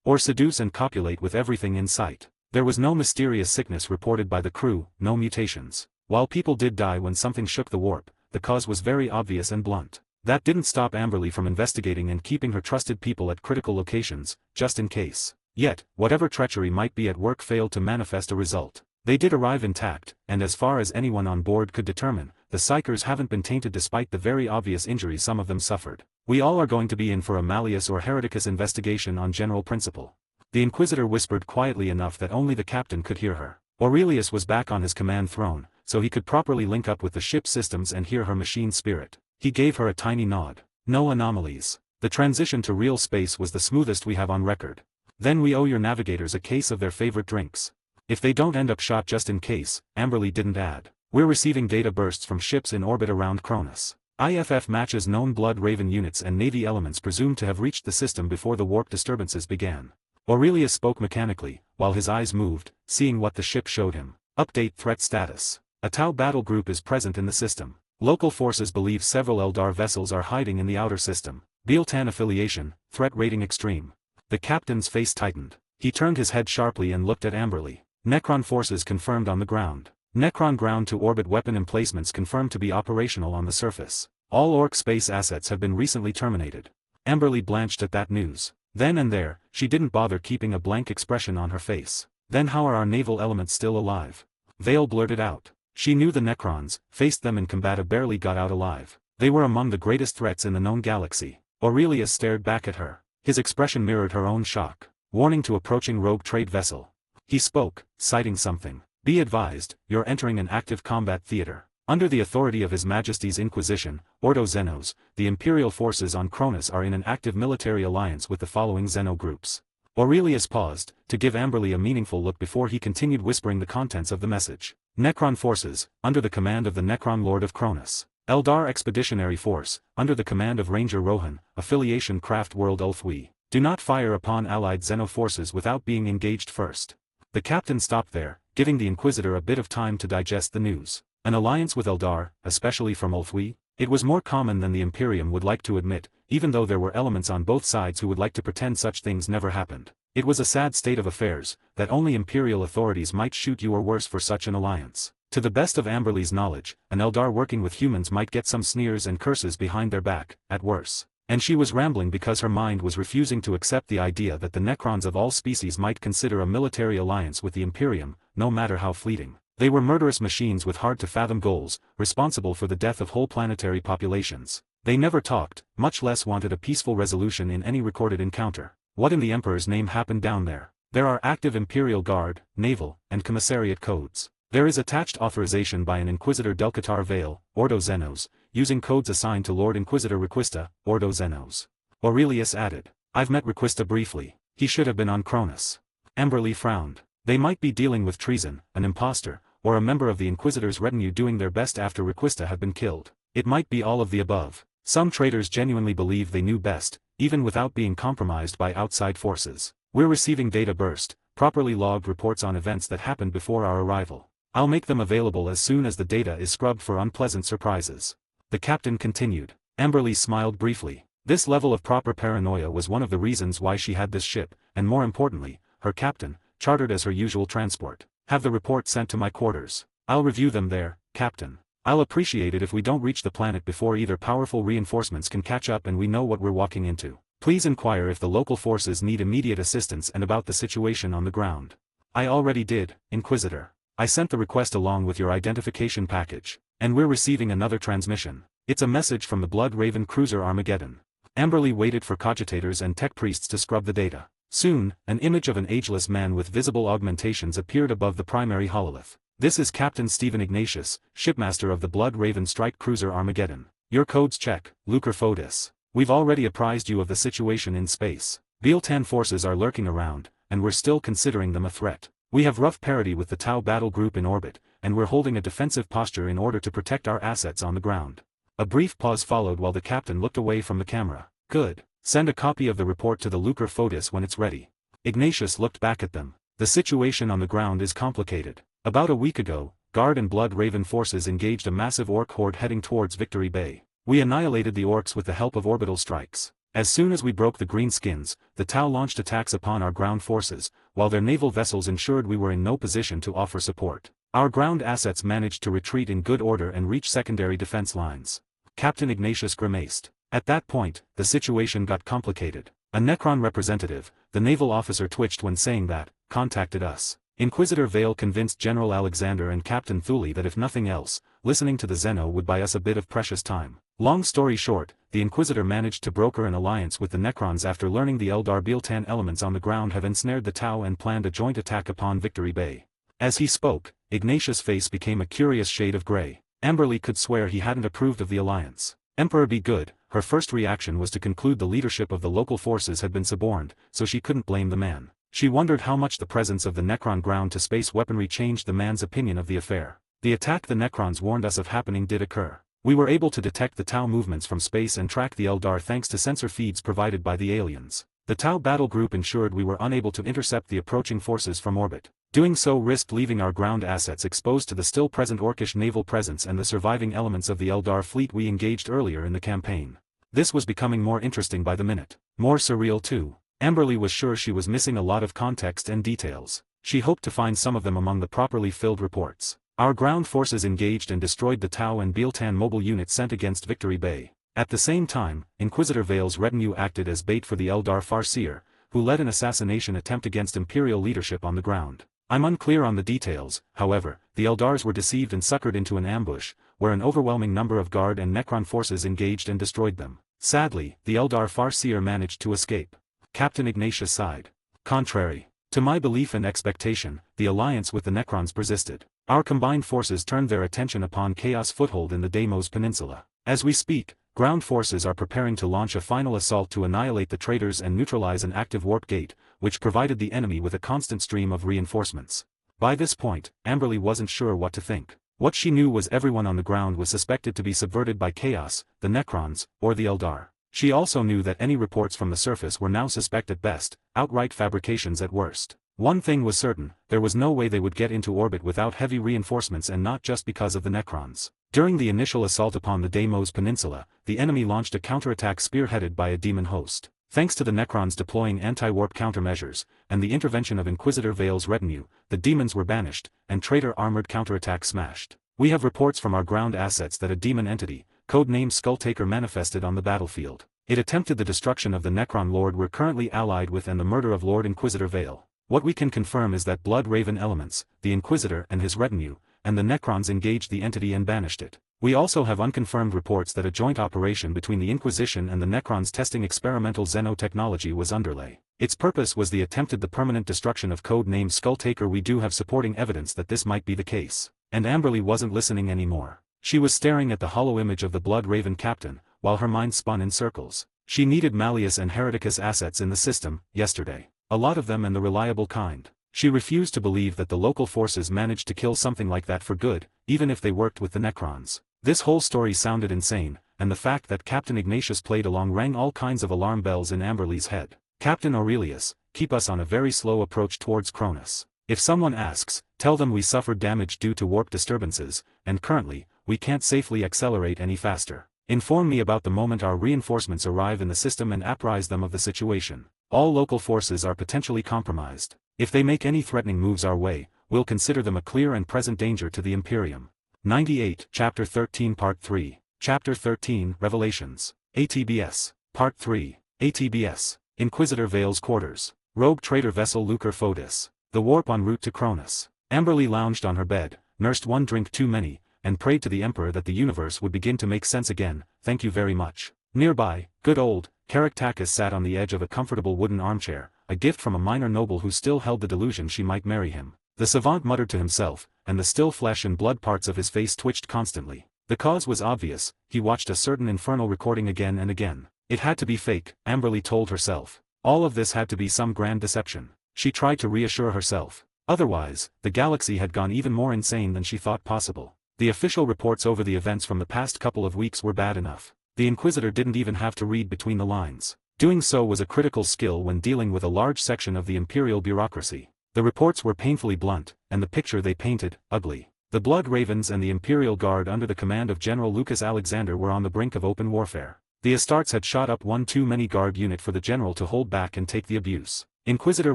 or seduce and copulate with everything in sight. There was no mysterious sickness reported by the crew, no mutations. While people did die when something shook the warp, the cause was very obvious and blunt. That didn't stop Amberly from investigating and keeping her trusted people at critical locations, just in case. Yet, whatever treachery might be at work failed to manifest a result. They did arrive intact, and as far as anyone on board could determine, the psychers haven't been tainted despite the very obvious injuries some of them suffered. We all are going to be in for a Malleus or Hereticus investigation on general principle. The Inquisitor whispered quietly enough that only the captain could hear her. Aurelius was back on his command throne, so he could properly link up with the ship's systems and hear her machine spirit. He gave her a tiny nod. No anomalies. The transition to real space was the smoothest we have on record. Then we owe your navigators a case of their favorite drinks. If they don't end up shot just in case, Amberly didn't add. We're receiving data bursts from ships in orbit around Cronus. IFF matches known Blood Raven units and Navy elements presumed to have reached the system before the warp disturbances began. Aurelius spoke mechanically, while his eyes moved, seeing what the ship showed him. Update threat status. A Tau battle group is present in the system. Local forces believe several Eldar vessels are hiding in the outer system. Bealtan affiliation, threat rating extreme. The captain's face tightened. He turned his head sharply and looked at Amberly. Necron forces confirmed on the ground. Necron ground-to-orbit weapon emplacements confirmed to be operational on the surface. All Orc space assets have been recently terminated. Amberly blanched at that news. Then and there, she didn't bother keeping a blank expression on her face. Then how are our naval elements still alive? Vale blurted out. She knew the Necrons, faced them in combat, barely got out alive. They were among the greatest threats in the known galaxy. Aurelius stared back at her. His expression mirrored her own shock. Warning to approaching rogue trade vessel. He spoke, citing something. Be advised, you're entering an active combat theater. Under the authority of His Majesty's Inquisition, Ordo Xenos, the Imperial forces on Cronus are in an active military alliance with the following Xeno groups. Aurelius paused, to give Amberly a meaningful look before he continued whispering the contents of the message. Necron forces, under the command of the Necron Lord of Cronus. Eldar Expeditionary Force, under the command of Ranger Rohan, affiliation Craft World Ulthwi. Do not fire upon allied Xeno forces without being engaged first. The captain stopped there, giving the Inquisitor a bit of time to digest the news. An alliance with Eldar, especially from Ulthwi? It was more common than the Imperium would like to admit, even though there were elements on both sides who would like to pretend such things never happened. It was a sad state of affairs, that only Imperial authorities might shoot you or worse for such an alliance. To the best of Amberley's knowledge, an Eldar working with humans might get some sneers and curses behind their back, at worst. And she was rambling because her mind was refusing to accept the idea that the Necrons of all species might consider a military alliance with the Imperium, no matter how fleeting. They were murderous machines with hard-to-fathom goals, responsible for the death of whole planetary populations. They never talked, much less wanted a peaceful resolution in any recorded encounter. What in the Emperor's name happened down there? There are active Imperial Guard, Naval, and Commissariat codes. There is attached authorization by an Inquisitor Delcatar Vale, Ordo Xenos, using codes assigned to Lord Inquisitor Requista, Ordo Xenos. Aurelius added. I've met Requista briefly. He should have been on Cronus. Amberley frowned. They might be dealing with treason, an impostor, or a member of the Inquisitor's retinue doing their best after Requista had been killed. It might be all of the above. Some traitors genuinely believe they knew best, even without being compromised by outside forces. We're receiving data burst, properly logged reports on events that happened before our arrival. I'll make them available as soon as the data is scrubbed for unpleasant surprises. The captain continued. Amberley smiled briefly. This level of proper paranoia was one of the reasons why she had this ship, and more importantly, her captain, chartered as her usual transport. Have the report sent to my quarters. I'll review them there, Captain. I'll appreciate it if we don't reach the planet before either powerful reinforcements can catch up and we know what we're walking into. Please inquire if the local forces need immediate assistance and about the situation on the ground. I already did, Inquisitor. I sent the request along with your identification package. And we're receiving another transmission. It's a message from the Blood Raven cruiser Armageddon. Amberley waited for cogitators and tech priests to scrub the data. Soon, an image of an ageless man with visible augmentations appeared above the primary hololith. This is Captain Stephen Ignatius, shipmaster of the Blood Raven strike cruiser Armageddon. Your codes check, Lucar Fotis. We've already apprised you of the situation in space. Biel-Tan forces are lurking around, and we're still considering them a threat. We have rough parity with the Tau battle group in orbit, and we're holding a defensive posture in order to protect our assets on the ground. A brief pause followed while the captain looked away from the camera. Good. Send a copy of the report to the Lucar Fotis when it's ready. Ignatius looked back at them. The situation on the ground is complicated. About a week ago, Guard and Blood Raven forces engaged a massive orc horde heading towards Victory Bay. We annihilated the orcs with the help of orbital strikes. As soon as we broke the greenskins, the Tau launched attacks upon our ground forces, while their naval vessels ensured we were in no position to offer support. Our ground assets managed to retreat in good order and reach secondary defense lines. Captain Ignatius grimaced. At that point, the situation got complicated. A Necron representative, the naval officer twitched when saying that, contacted us. Inquisitor Vale convinced General Alexander and Captain Thule that if nothing else, listening to the Xeno would buy us a bit of precious time. Long story short, the Inquisitor managed to broker an alliance with the Necrons after learning the Eldar Biel-Tan elements on the ground have ensnared the Tau and planned a joint attack upon Victory Bay. As he spoke, Ignatius' face became a curious shade of grey. Amberley could swear he hadn't approved of the alliance. Emperor be good, her first reaction was to conclude the leadership of the local forces had been suborned, so she couldn't blame the man. She wondered how much the presence of the Necron ground-to-space weaponry changed the man's opinion of the affair. The attack the Necrons warned us of happening did occur. We were able to detect the Tau movements from space and track the Eldar thanks to sensor feeds provided by the aliens. The Tau battle group ensured we were unable to intercept the approaching forces from orbit. Doing so risked leaving our ground assets exposed to the still-present Orcish naval presence and the surviving elements of the Eldar fleet we engaged earlier in the campaign. This was becoming more interesting by the minute. More surreal too. Amberley was sure she was missing a lot of context and details. She hoped to find some of them among the properly filled reports. Our ground forces engaged and destroyed the Tau and Biel-Tan mobile units sent against Victory Bay. At the same time, Inquisitor Vale's retinue acted as bait for the Eldar Farseer, who led an assassination attempt against Imperial leadership on the ground. I'm unclear on the details, however, the Eldars were deceived and suckered into an ambush, where an overwhelming number of Guard and Necron forces engaged and destroyed them. Sadly, the Eldar Farseer managed to escape. Captain Ignatius sighed. Contrary to my belief and expectation, the alliance with the Necrons persisted. Our combined forces turned their attention upon Chaos Foothold in the Deimos Peninsula. As we speak, ground forces are preparing to launch a final assault to annihilate the traitors and neutralize an active warp gate, which provided the enemy with a constant stream of reinforcements. By this point, Amberley wasn't sure what to think. What she knew was everyone on the ground was suspected to be subverted by Chaos, the Necrons, or the Eldar. She also knew that any reports from the surface were now suspect at best, outright fabrications at worst. One thing was certain, there was no way they would get into orbit without heavy reinforcements, and not just because of the Necrons. During the initial assault upon the Deimos Peninsula, the enemy launched a counterattack spearheaded by a demon host. Thanks to the Necrons deploying anti-warp countermeasures, and the intervention of Inquisitor Vale's retinue, the demons were banished, and traitor armored counterattack smashed. We have reports from our ground assets that a demon entity, codenamed Skulltaker, manifested on the battlefield. It attempted the destruction of the Necron Lord we're currently allied with and the murder of Lord Inquisitor Vale. What we can confirm is that Blood Raven elements, the Inquisitor and his retinue, and the Necrons engaged the entity and banished it. We also have unconfirmed reports that a joint operation between the Inquisition and the Necrons testing experimental xenotechnology was underlay. Its purpose was the permanent destruction of code-named Skulltaker. We do have supporting evidence that this might be the case. And Amberly wasn't listening anymore. She was staring at the hollow image of the Blood Raven captain, while her mind spun in circles. She needed Malleus and Hereticus assets in the system, yesterday. A lot of them, and the reliable kind. She refused to believe that the local forces managed to kill something like that for good, even if they worked with the Necrons. This whole story sounded insane, and the fact that Captain Ignatius played along rang all kinds of alarm bells in Amberly's head. Captain Aurelius, keep us on a very slow approach towards Cronus. If someone asks, tell them we suffered damage due to warp disturbances, and currently, we can't safely accelerate any faster. Inform me about the moment our reinforcements arrive in the system and apprise them of the situation. All local forces are potentially compromised. If they make any threatening moves our way, we'll consider them a clear and present danger to the Imperium. 98, Chapter 13 Part 3. Chapter 13, Revelations. ATBS. Part 3. ATBS. Inquisitor Vale's quarters. Rogue trader vessel Lucre Fotis. The warp en route to Cronus. Amberly lounged on her bed, nursed one drink too many, and prayed to the Emperor that the universe would begin to make sense again. Thank you very much. Nearby, good old Caractacus sat on the edge of a comfortable wooden armchair, a gift from a minor noble who still held the delusion she might marry him. The savant muttered to himself, and the still flesh and blood parts of his face twitched constantly. The cause was obvious. He watched a certain infernal recording again and again. It had to be fake, Amberly told herself. All of this had to be some grand deception. She tried to reassure herself. Otherwise, the galaxy had gone even more insane than she thought possible. The official reports over the events from the past couple of weeks were bad enough. The Inquisitor didn't even have to read between the lines. Doing so was a critical skill when dealing with a large section of the imperial bureaucracy. The reports were painfully blunt, and the picture they painted, ugly. The Blood Ravens and the Imperial Guard under the command of General Lucas Alexander were on the brink of open warfare. The Astartes had shot up one too many guard unit for the general to hold back and take the abuse. Inquisitor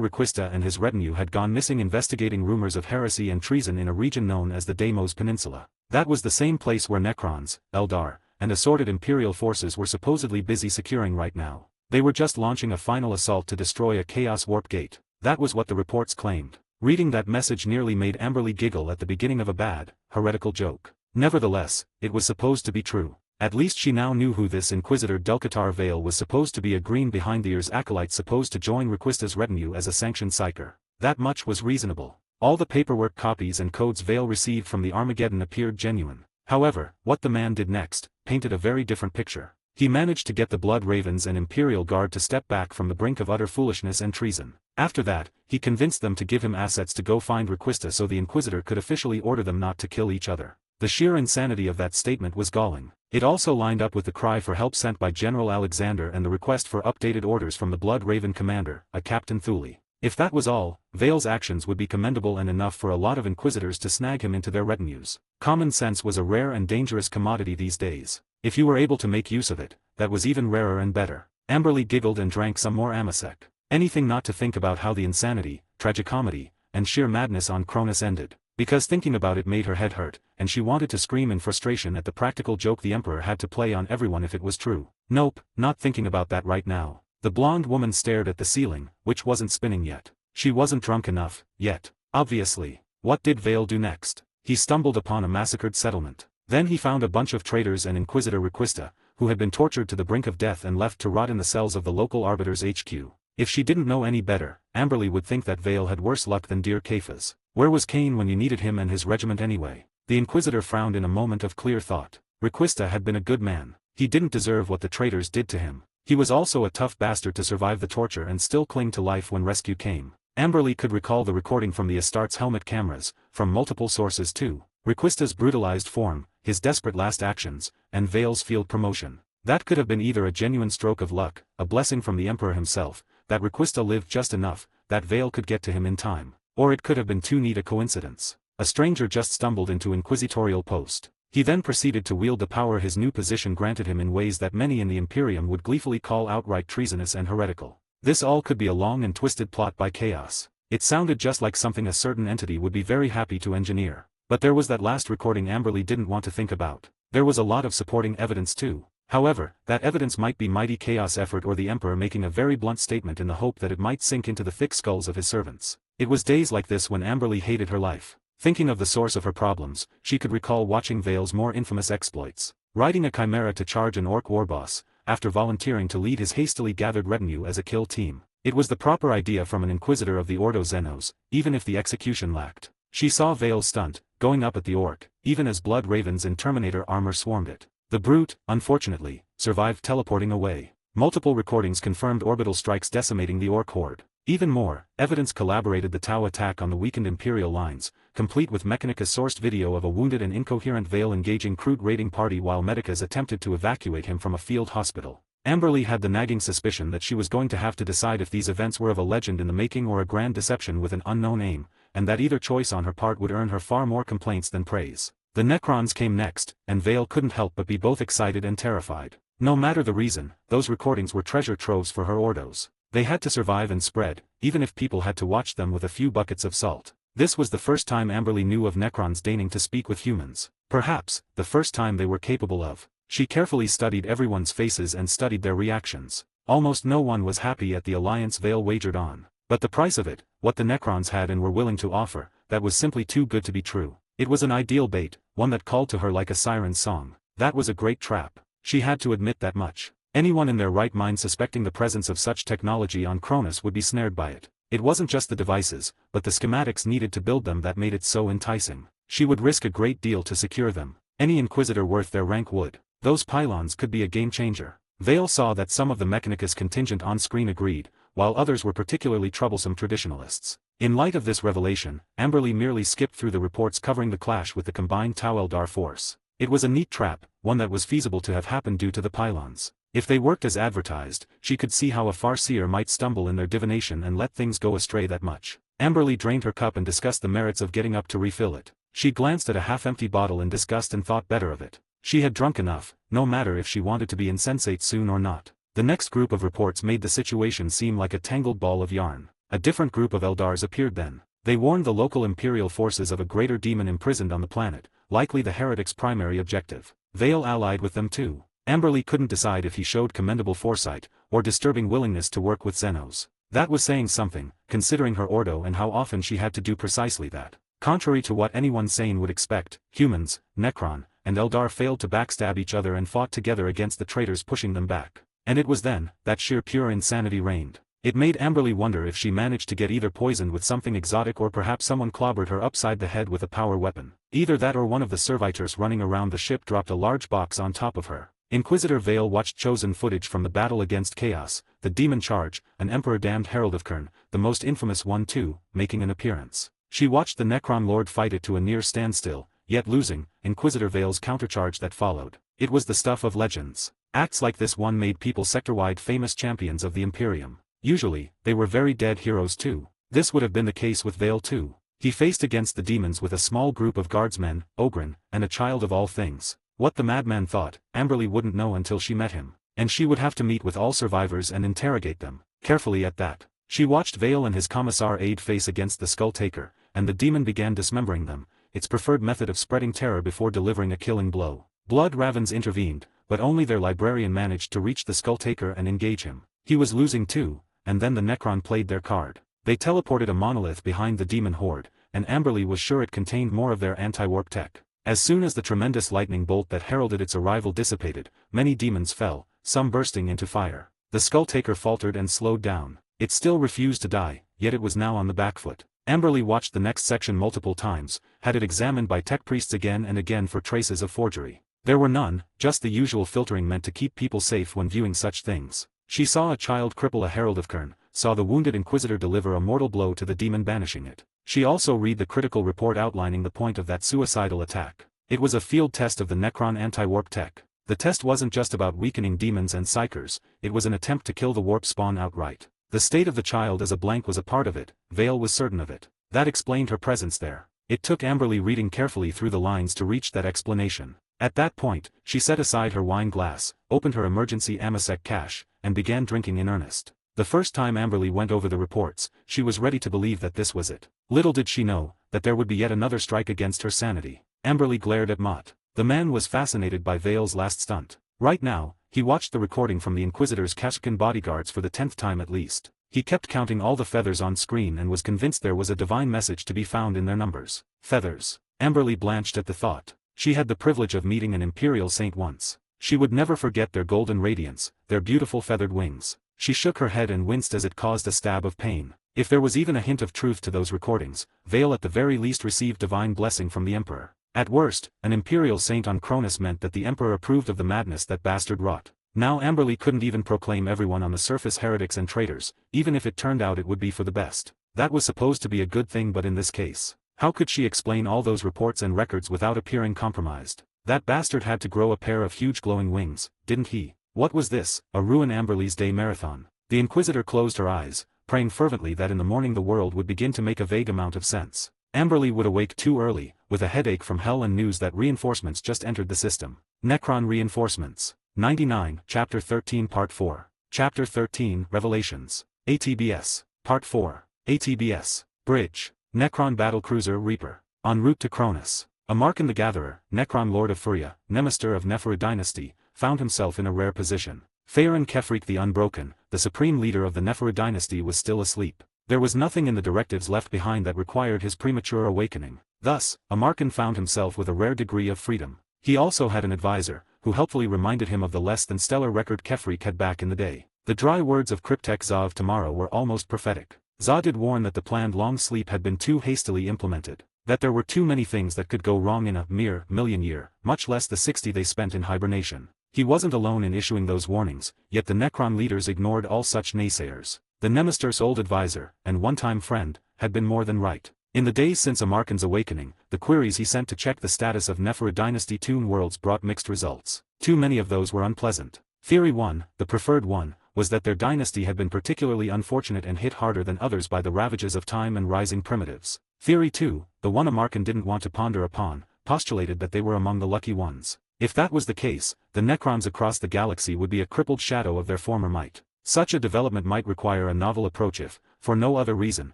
Requista and his retinue had gone missing investigating rumors of heresy and treason in a region known as the Deimos Peninsula. That was the same place where Necrons, Eldar, and assorted Imperial forces were supposedly busy securing right now. They were just launching a final assault to destroy a Chaos Warp Gate. That was what the reports claimed. Reading that message nearly made Amberly giggle at the beginning of a bad, heretical joke. Nevertheless, it was supposed to be true. At least she now knew who this Inquisitor Delcatar Vale was supposed to be, a green behind-the-ears acolyte supposed to join Requista's retinue as a sanctioned Psyker. That much was reasonable. All the paperwork copies and codes Vale received from the Armageddon appeared genuine. However, what the man did next painted a very different picture. He managed to get the Blood Ravens and Imperial Guard to step back from the brink of utter foolishness and treason. After that, he convinced them to give him assets to go find Requista so the Inquisitor could officially order them not to kill each other. The sheer insanity of that statement was galling. It also lined up with the cry for help sent by General Alexander and the request for updated orders from the Blood Raven commander, a Captain Thule. If that was all, Vale's actions would be commendable and enough for a lot of Inquisitors to snag him into their retinues. Common sense was a rare and dangerous commodity these days. If you were able to make use of it, that was even rarer and better. Amberly giggled and drank some more Amasec. Anything not to think about how the insanity, tragicomedy, and sheer madness on Cronus ended. Because thinking about it made her head hurt, and she wanted to scream in frustration at the practical joke the Emperor had to play on everyone if it was true. Nope, not thinking about that right now. The blonde woman stared at the ceiling, which wasn't spinning yet. She wasn't drunk enough, yet. Obviously. What did Vale do next? He stumbled upon a massacred settlement. Then he found a bunch of traitors and Inquisitor Requista, who had been tortured to the brink of death and left to rot in the cells of the local Arbiter's HQ. If she didn't know any better, Amberly would think that Vale had worse luck than dear Cephas. Where was Cain when you needed him and his regiment anyway? The Inquisitor frowned in a moment of clear thought. Requista had been a good man. He didn't deserve what the traitors did to him. He was also a tough bastard to survive the torture and still cling to life when rescue came. Amberly could recall the recording from the Astartes helmet cameras, from multiple sources too. Requista's brutalized form, his desperate last actions, and Vale's field promotion. That could have been either a genuine stroke of luck, a blessing from the Emperor himself, that Requista lived just enough, that Vale could get to him in time. Or it could have been too neat a coincidence. A stranger just stumbled into inquisitorial post. He then proceeded to wield the power his new position granted him in ways that many in the Imperium would gleefully call outright treasonous and heretical. This all could be a long and twisted plot by Chaos. It sounded just like something a certain entity would be very happy to engineer. But there was that last recording Amberly didn't want to think about. There was a lot of supporting evidence too. However, that evidence might be mighty Chaos effort or the Emperor making a very blunt statement in the hope that it might sink into the thick skulls of his servants. It was days like this when Amberly hated her life. Thinking of the source of her problems, she could recall watching Vale's more infamous exploits. Riding a chimera to charge an orc warboss, after volunteering to lead his hastily gathered retinue as a kill team. It was the proper idea from an inquisitor of the Ordo Xenos, even if the execution lacked. She saw Vale's stunt, going up at the orc, even as blood ravens in Terminator armor swarmed it. The brute, unfortunately, survived teleporting away. Multiple recordings confirmed orbital strikes decimating the orc horde. Even more, evidence corroborated the Tau attack on the weakened Imperial lines, complete with Mechanicus-sourced video of a wounded and incoherent Vale engaging crude raiding party while Medicas attempted to evacuate him from a field hospital. Amberly had the nagging suspicion that she was going to have to decide if these events were of a legend in the making or a grand deception with an unknown aim, and that either choice on her part would earn her far more complaints than praise. The Necrons came next, and Vale couldn't help but be both excited and terrified. No matter the reason, those recordings were treasure troves for her Ordos. They had to survive and spread, even if people had to watch them with a few buckets of salt. This was the first time Amberly knew of Necrons deigning to speak with humans. Perhaps, the first time they were capable of. She carefully studied everyone's faces and studied their reactions. Almost no one was happy at the alliance Vale wagered on. But the price of it, what the Necrons had and were willing to offer, that was simply too good to be true. It was an ideal bait, one that called to her like a siren's song. That was a great trap. She had to admit that much. Anyone in their right mind suspecting the presence of such technology on Cronus would be snared by it. It wasn't just the devices, but the schematics needed to build them that made it so enticing. She would risk a great deal to secure them. Any Inquisitor worth their rank would. Those pylons could be a game-changer. Vale saw that some of the Mechanicus contingent on-screen agreed, while others were particularly troublesome traditionalists. In light of this revelation, Amberly merely skipped through the reports covering the clash with the combined Tau Eldar force. It was a neat trap, one that was feasible to have happened due to the pylons. If they worked as advertised, she could see how a Farseer might stumble in their divination and let things go astray that much. Amberly drained her cup and discussed the merits of getting up to refill it. She glanced at a half-empty bottle in disgust and thought better of it. She had drunk enough, no matter if she wanted to be insensate soon or not. The next group of reports made the situation seem like a tangled ball of yarn. A different group of Eldars appeared then. They warned the local Imperial forces of a greater demon imprisoned on the planet, likely the heretic's primary objective. Vale allied with them too. Amberly couldn't decide if he showed commendable foresight, or disturbing willingness to work with Xenos. That was saying something, considering her Ordo and how often she had to do precisely that. Contrary to what anyone sane would expect, humans, Necron, and Eldar failed to backstab each other and fought together against the traitors pushing them back. And it was then, that sheer pure insanity reigned. It made Amberly wonder if she managed to get either poisoned with something exotic or perhaps someone clobbered her upside the head with a power weapon. Either that or one of the servitors running around the ship dropped a large box on top of her. Inquisitor Vale watched chosen footage from the battle against Chaos, the demon charge, an Emperor-damned Herald of Kern, the most infamous one too, making an appearance. She watched the Necron Lord fight it to a near standstill, yet losing, Inquisitor Vale's countercharge that followed. It was the stuff of legends. Acts like this one made people sector-wide famous champions of the Imperium. Usually, they were very dead heroes too. This would have been the case with Vale too. He faced against the demons with a small group of guardsmen, Ogren, and a child of all things. What the madman thought, Amberly wouldn't know until she met him. And she would have to meet with all survivors and interrogate them, carefully at that. She watched Vale and his commissar aide face against the Skull Taker, and the demon began dismembering them, its preferred method of spreading terror before delivering a killing blow. Blood Ravens intervened, but only their librarian managed to reach the Skull Taker and engage him. He was losing too, and then the Necron played their card. They teleported a monolith behind the demon horde, and Amberly was sure it contained more of their anti-warp tech. As soon as the tremendous lightning bolt that heralded its arrival dissipated, many demons fell, some bursting into fire. The Skull Taker faltered and slowed down. It still refused to die, yet it was now on the back foot. Amberly watched the next section multiple times, had it examined by tech priests again and again for traces of forgery. There were none, just the usual filtering meant to keep people safe when viewing such things. She saw a child cripple a Herald of Kern, saw the wounded Inquisitor deliver a mortal blow to the demon banishing it. She also read the critical report outlining the point of that suicidal attack. It was a field test of the Necron anti-warp tech. The test wasn't just about weakening demons and psychers, it was an attempt to kill the warp spawn outright. The state of the child as a blank was a part of it, Vale was certain of it. That explained her presence there. It took Amberly reading carefully through the lines to reach that explanation. At that point, she set aside her wine glass, opened her emergency Amasec cache, and began drinking in earnest. The first time Amberly went over the reports, she was ready to believe that this was it. Little did she know, that there would be yet another strike against her sanity. Amberly glared at Mott. The man was fascinated by Vale's last stunt. Right now, he watched the recording from the Inquisitor's Kashyyykan bodyguards for the 10th time at least. He kept counting all the feathers on screen and was convinced there was a divine message to be found in their numbers. Feathers. Amberly blanched at the thought. She had the privilege of meeting an Imperial Saint once. She would never forget their golden radiance, their beautiful feathered wings. She shook her head and winced as it caused a stab of pain. If there was even a hint of truth to those recordings, Vale at the very least received divine blessing from the Emperor. At worst, an Imperial Saint on Cronus meant that the Emperor approved of the madness that bastard wrought. Now Amberly couldn't even proclaim everyone on the surface heretics and traitors, even if it turned out it would be for the best. That was supposed to be a good thing, but in this case, how could she explain all those reports and records without appearing compromised? That bastard had to grow a pair of huge glowing wings, didn't he? What was this, a ruin Amberly's day marathon? The Inquisitor closed her eyes, praying fervently that in the morning the world would begin to make a vague amount of sense. Amberly would awake too early, with a headache from hell and news that reinforcements just entered the system. Necron reinforcements. 99, Chapter 13 Part 4. Chapter 13 Revelations. ATBS. Part 4. ATBS. Bridge. Necron Battlecruiser Reaper. En route to Cronus. Amarkin the Gatherer, Necron Lord of Furia, Nemesis of Neferu Dynasty, found himself in a rare position. Phaeron Kefrik the Unbroken, the supreme leader of the Neferu Dynasty, was still asleep. There was nothing in the directives left behind that required his premature awakening. Thus, Amarkin found himself with a rare degree of freedom. He also had an advisor, who helpfully reminded him of the less-than-stellar record Kefrik had back in the day. The dry words of Cryptek Za of tomorrow were almost prophetic. Za did warn that the planned long sleep had been too hastily implemented, that there were too many things that could go wrong in a mere million year, much less the 60 they spent in hibernation. He wasn't alone in issuing those warnings, yet the Necron leaders ignored all such naysayers. The Nemesis' old advisor, and one-time friend, had been more than right. In the days since Amarkin's awakening, the queries he sent to check the status of Neferu Dynasty Toon worlds brought mixed results. Too many of those were unpleasant. Theory 1, the preferred one, was that their dynasty had been particularly unfortunate and hit harder than others by the ravages of time and rising primitives. Theory 2, the one Amarkin didn't want to ponder upon, postulated that they were among the lucky ones. If that was the case, the Necrons across the galaxy would be a crippled shadow of their former might. Such a development might require a novel approach if, for no other reason,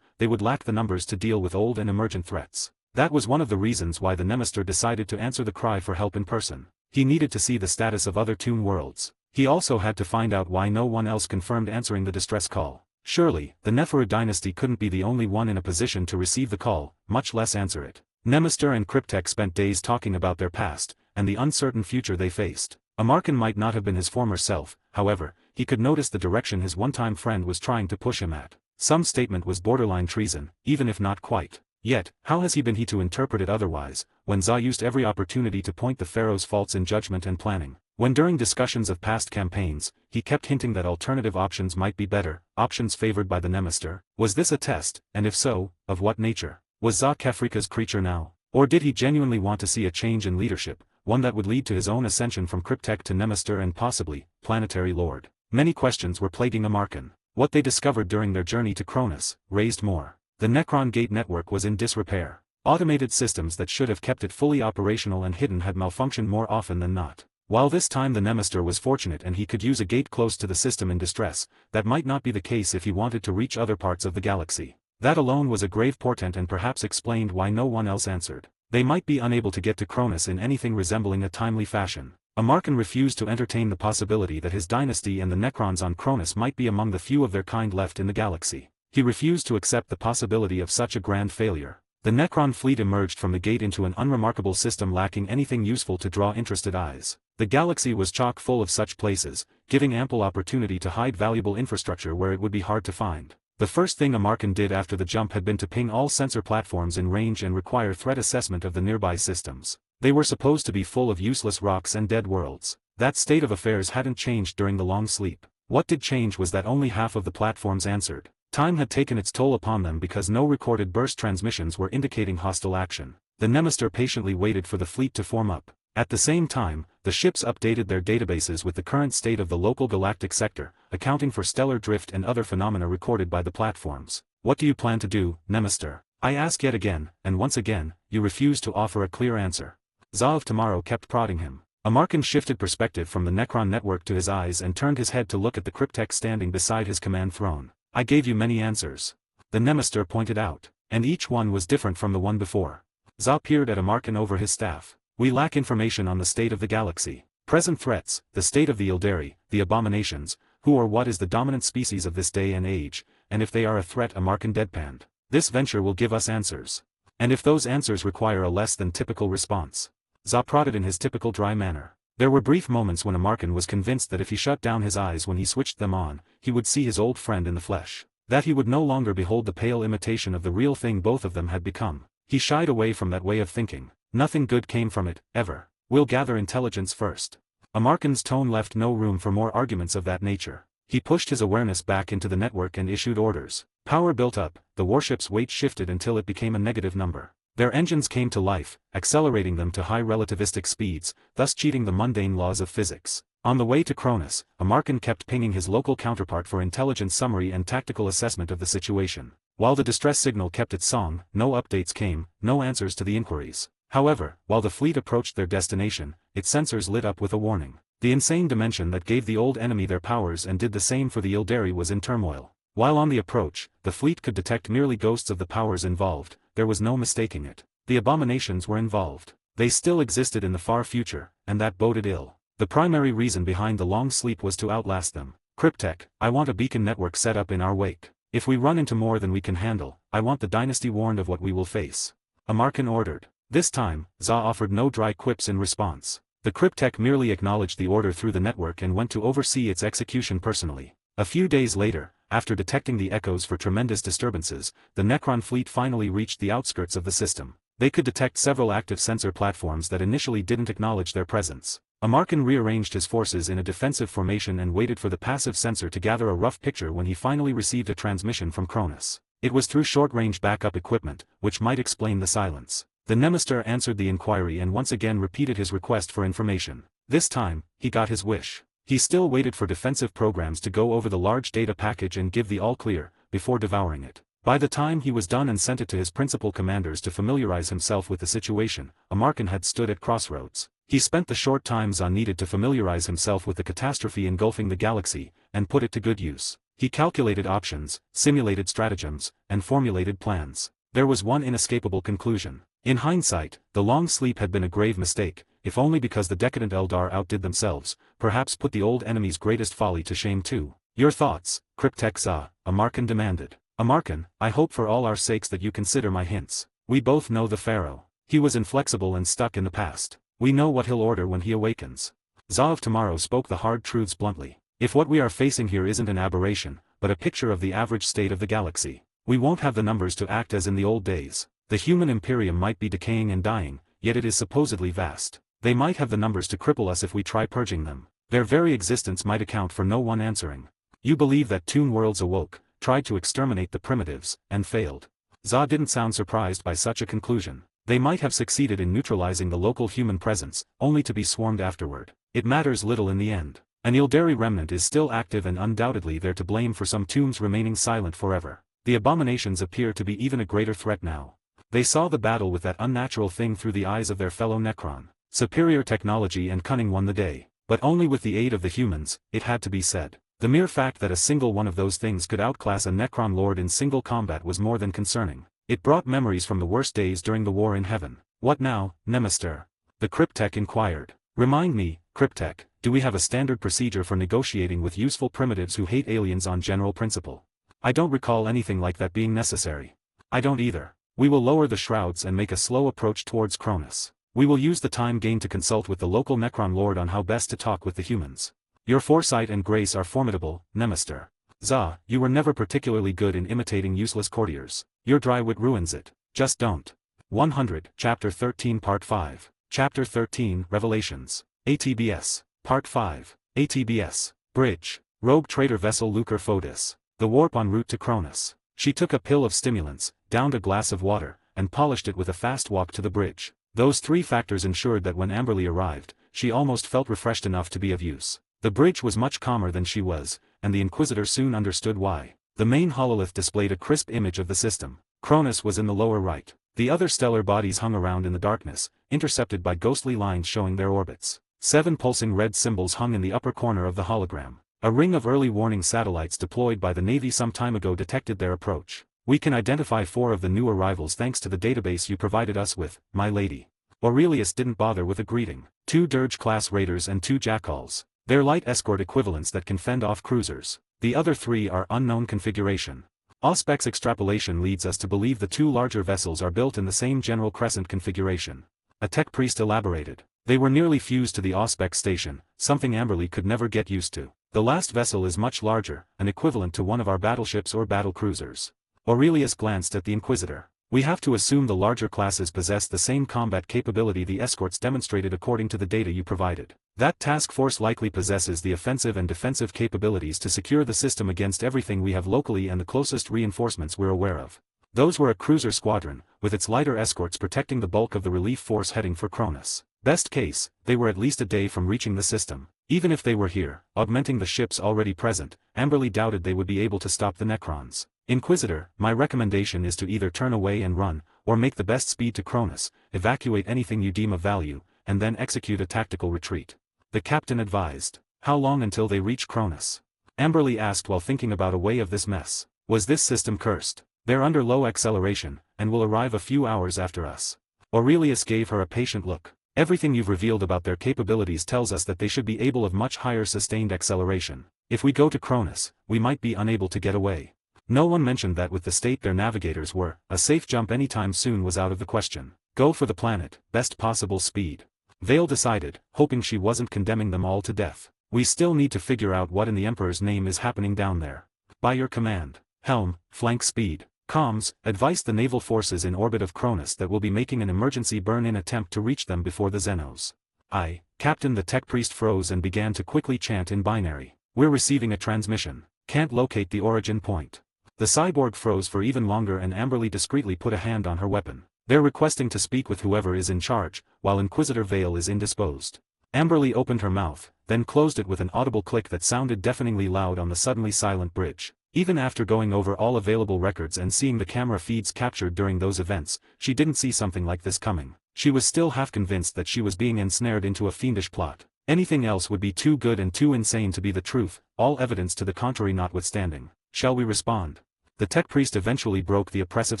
they would lack the numbers to deal with old and emergent threats. That was one of the reasons why the Nemesis decided to answer the cry for help in person. He needed to see the status of other Toon worlds. He also had to find out why no one else confirmed answering the distress call. Surely, the Neferu Dynasty couldn't be the only one in a position to receive the call, much less answer it. Nemesis and Cryptek spent days talking about their past, and the uncertain future they faced. Amarkin might not have been his former self, however, he could notice the direction his one-time friend was trying to push him at. Some statement was borderline treason, even if not quite. Yet, how has he been to interpret it otherwise, when Za used every opportunity to point the Pharaoh's faults in judgment and planning? When during discussions of past campaigns, he kept hinting that alternative options might be better, options favored by the Nemesis. Was this a test, and if so, of what nature? Was Za Kefrika's creature now? Or did he genuinely want to see a change in leadership, one that would lead to his own ascension from Cryptek to Nemesis and possibly, planetary lord? Many questions were plaguing Amarkin. What they discovered during their journey to Cronus raised more. The Necron Gate network was in disrepair. Automated systems that should have kept it fully operational and hidden had malfunctioned more often than not. While this time the Nemesis was fortunate and he could use a gate close to the system in distress, that might not be the case if he wanted to reach other parts of the galaxy. That alone was a grave portent and perhaps explained why no one else answered. They might be unable to get to Cronus in anything resembling a timely fashion. Amarkin refused to entertain the possibility that his dynasty and the Necrons on Cronus might be among the few of their kind left in the galaxy. He refused to accept the possibility of such a grand failure. The Necron fleet emerged from the gate into an unremarkable system lacking anything useful to draw interested eyes. The galaxy was chock full of such places, giving ample opportunity to hide valuable infrastructure where it would be hard to find. The first thing Amarkin did after the jump had been to ping all sensor platforms in range and require threat assessment of the nearby systems. They were supposed to be full of useless rocks and dead worlds. That state of affairs hadn't changed during the long sleep. What did change was that only half of the platforms answered. Time had taken its toll upon them because no recorded burst transmissions were indicating hostile action. The Nemesis patiently waited for the fleet to form up. At the same time, the ships updated their databases with the current state of the local galactic sector, accounting for stellar drift and other phenomena recorded by the platforms. What do you plan to do, Nemesis? I ask yet again, and once again, you refuse to offer a clear answer. Za of Tomorrow kept prodding him. Amarkin shifted perspective from the Necron network to his eyes and turned his head to look at the cryptek standing beside his command throne. I gave you many answers. The Nemesis pointed out, and each one was different from the one before. Za peered at Amarkin over his staff. We lack information on the state of the galaxy, present threats, the state of the Eldari, the abominations, who or what is the dominant species of this day and age, and if they are a threat. Amarkin deadpanned. This venture will give us answers. And if those answers require a less than typical response. Za prodded in his typical dry manner. There were brief moments when Amarkin was convinced that if he shut down his eyes when he switched them on, he would see his old friend in the flesh. That he would no longer behold the pale imitation of the real thing both of them had become. He shied away from that way of thinking. Nothing good came from it, ever. We'll gather intelligence first. Amarkin's tone left no room for more arguments of that nature. He pushed his awareness back into the network and issued orders. Power built up, the warship's weight shifted until it became a negative number. Their engines came to life, accelerating them to high relativistic speeds, thus cheating the mundane laws of physics. On the way to Cronus, Amarkin kept pinging his local counterpart for intelligence summary and tactical assessment of the situation. While the distress signal kept its song, no updates came, no answers to the inquiries. However, while the fleet approached their destination, its sensors lit up with a warning. The insane dimension that gave the old enemy their powers and did the same for the Eldari was in turmoil. While on the approach, the fleet could detect merely ghosts of the powers involved. There was no mistaking it. The abominations were involved. They still existed in the far future, and that boded ill. The primary reason behind the long sleep was to outlast them. Cryptek, I want a beacon network set up in our wake. If we run into more than we can handle, I want the dynasty warned of what we will face. Amarkin ordered. This time, Za offered no dry quips in response. The cryptek merely acknowledged the order through the network and went to oversee its execution personally. A few days later, after detecting the echoes for tremendous disturbances, the Necron fleet finally reached the outskirts of the system. They could detect several active sensor platforms that initially didn't acknowledge their presence. Amarkin rearranged his forces in a defensive formation and waited for the passive sensor to gather a rough picture when he finally received a transmission from Cronus. It was through short-range backup equipment, which might explain the silence. The Nemesis answered the inquiry and once again repeated his request for information. This time, he got his wish. He still waited for defensive programs to go over the large data package and give the all-clear, before devouring it. By the time he was done and sent it to his principal commanders to familiarize himself with the situation, Amarkin had stood at crossroads. He spent the short time Za needed to familiarize himself with the catastrophe engulfing the galaxy, and put it to good use. He calculated options, simulated stratagems, and formulated plans. There was one inescapable conclusion. In hindsight, the long sleep had been a grave mistake, if only because the decadent Eldar outdid themselves, perhaps put the old enemy's greatest folly to shame too. Your thoughts, Cryptek Za, Amarkin demanded. Amarkin, I hope for all our sakes that you consider my hints. We both know the Pharaoh. He was inflexible and stuck in the past. We know what he'll order when he awakens. Za of Tomorrow spoke the hard truths bluntly. If what we are facing here isn't an aberration, but a picture of the average state of the galaxy, we won't have the numbers to act as in the old days. The human imperium might be decaying and dying, yet it is supposedly vast. They might have the numbers to cripple us if we try purging them. Their very existence might account for no one answering. You believe that Toon Worlds awoke, tried to exterminate the primitives, and failed. Za didn't sound surprised by such a conclusion. They might have succeeded in neutralizing the local human presence, only to be swarmed afterward. It matters little in the end. An Eldari remnant is still active and undoubtedly they're to blame for some tombs remaining silent forever. The abominations appear to be even a greater threat now. They saw the battle with that unnatural thing through the eyes of their fellow Necron. Superior technology and cunning won the day, but only with the aid of the humans, it had to be said. The mere fact that a single one of those things could outclass a Necron lord in single combat was more than concerning. It brought memories from the worst days during the war in heaven. What now, Nemesis? The cryptek inquired. Remind me, Cryptek, do we have a standard procedure for negotiating with useful primitives who hate aliens on general principle? I don't recall anything like that being necessary. I don't either. We will lower the shrouds and make a slow approach towards Cronus. We will use the time gained to consult with the local Necron lord on how best to talk with the humans. Your foresight and grace are formidable, Nemesis. Za, you were never particularly good in imitating useless courtiers. Your dry wit ruins it. Just don't. 100, Chapter 13 Part 5. Chapter 13 Revelations. ATBS. Part 5. ATBS. Bridge. Rogue trader vessel Lucre Fodis. The warp en route to Cronus. She took a pill of stimulants, downed a glass of water, and polished it with a fast walk to the bridge. Those three factors ensured that when Amberly arrived, she almost felt refreshed enough to be of use. The bridge was much calmer than she was, and the Inquisitor soon understood why. The main hololith displayed a crisp image of the system. Cronus was in the lower right. The other stellar bodies hung around in the darkness, intercepted by ghostly lines showing their orbits. 7 pulsing red symbols hung in the upper corner of the hologram. A ring of early warning satellites deployed by the Navy some time ago detected their approach. We can identify 4 of the new arrivals thanks to the database you provided us with, my lady. Aurelius didn't bother with a greeting. 2 Dirge-class raiders and 2 jackals. They're light escort equivalents that can fend off cruisers. The other 3 are unknown configuration. Auspec's extrapolation leads us to believe the 2 larger vessels are built in the same general crescent configuration. A tech priest elaborated. They were nearly fused to the Auspec station, something Amberly could never get used to. The last vessel is much larger, an equivalent to one of our battleships or battle cruisers. Aurelius glanced at the Inquisitor. We have to assume the larger classes possess the same combat capability the escorts demonstrated according to the data you provided. That task force likely possesses the offensive and defensive capabilities to secure the system against everything we have locally and the closest reinforcements we're aware of. Those were a cruiser squadron, with its lighter escorts protecting the bulk of the relief force heading for Cronus. Best case, they were at least a day from reaching the system. Even if they were here, augmenting the ships already present, Amberly doubted they would be able to stop the Necrons. Inquisitor, my recommendation is to either turn away and run, or make the best speed to Cronus, evacuate anything you deem of value, and then execute a tactical retreat. The captain advised. How long until they reach Cronus? Amberly asked while thinking about a way of this mess. Was this system cursed? They're under low acceleration, and will arrive a few hours after us. Aurelius gave her a patient look. Everything you've revealed about their capabilities tells us that they should be able of much higher sustained acceleration. If we go to Cronus, we might be unable to get away. No one mentioned that with the state their navigators were, a safe jump anytime soon was out of the question. Go for the planet, best possible speed. Vale decided, hoping she wasn't condemning them all to death. We still need to figure out what in the Emperor's name is happening down there. By your command. Helm, flank speed. Comms, advise the naval forces in orbit of Cronus that we'll be making an emergency burn-in attempt to reach them before the Xenos. Aye, Captain. The tech priest froze and began to quickly chant in binary. We're receiving a transmission. Can't locate the origin point. The cyborg froze for even longer and Amberly discreetly put a hand on her weapon. They're requesting to speak with whoever is in charge, while Inquisitor Vale is indisposed. Amberly opened her mouth, then closed it with an audible click that sounded deafeningly loud on the suddenly silent bridge. Even after going over all available records and seeing the camera feeds captured during those events, she didn't see something like this coming. She was still half convinced that she was being ensnared into a fiendish plot. Anything else would be too good and too insane to be the truth, all evidence to the contrary notwithstanding. Shall we respond? The tech priest eventually broke the oppressive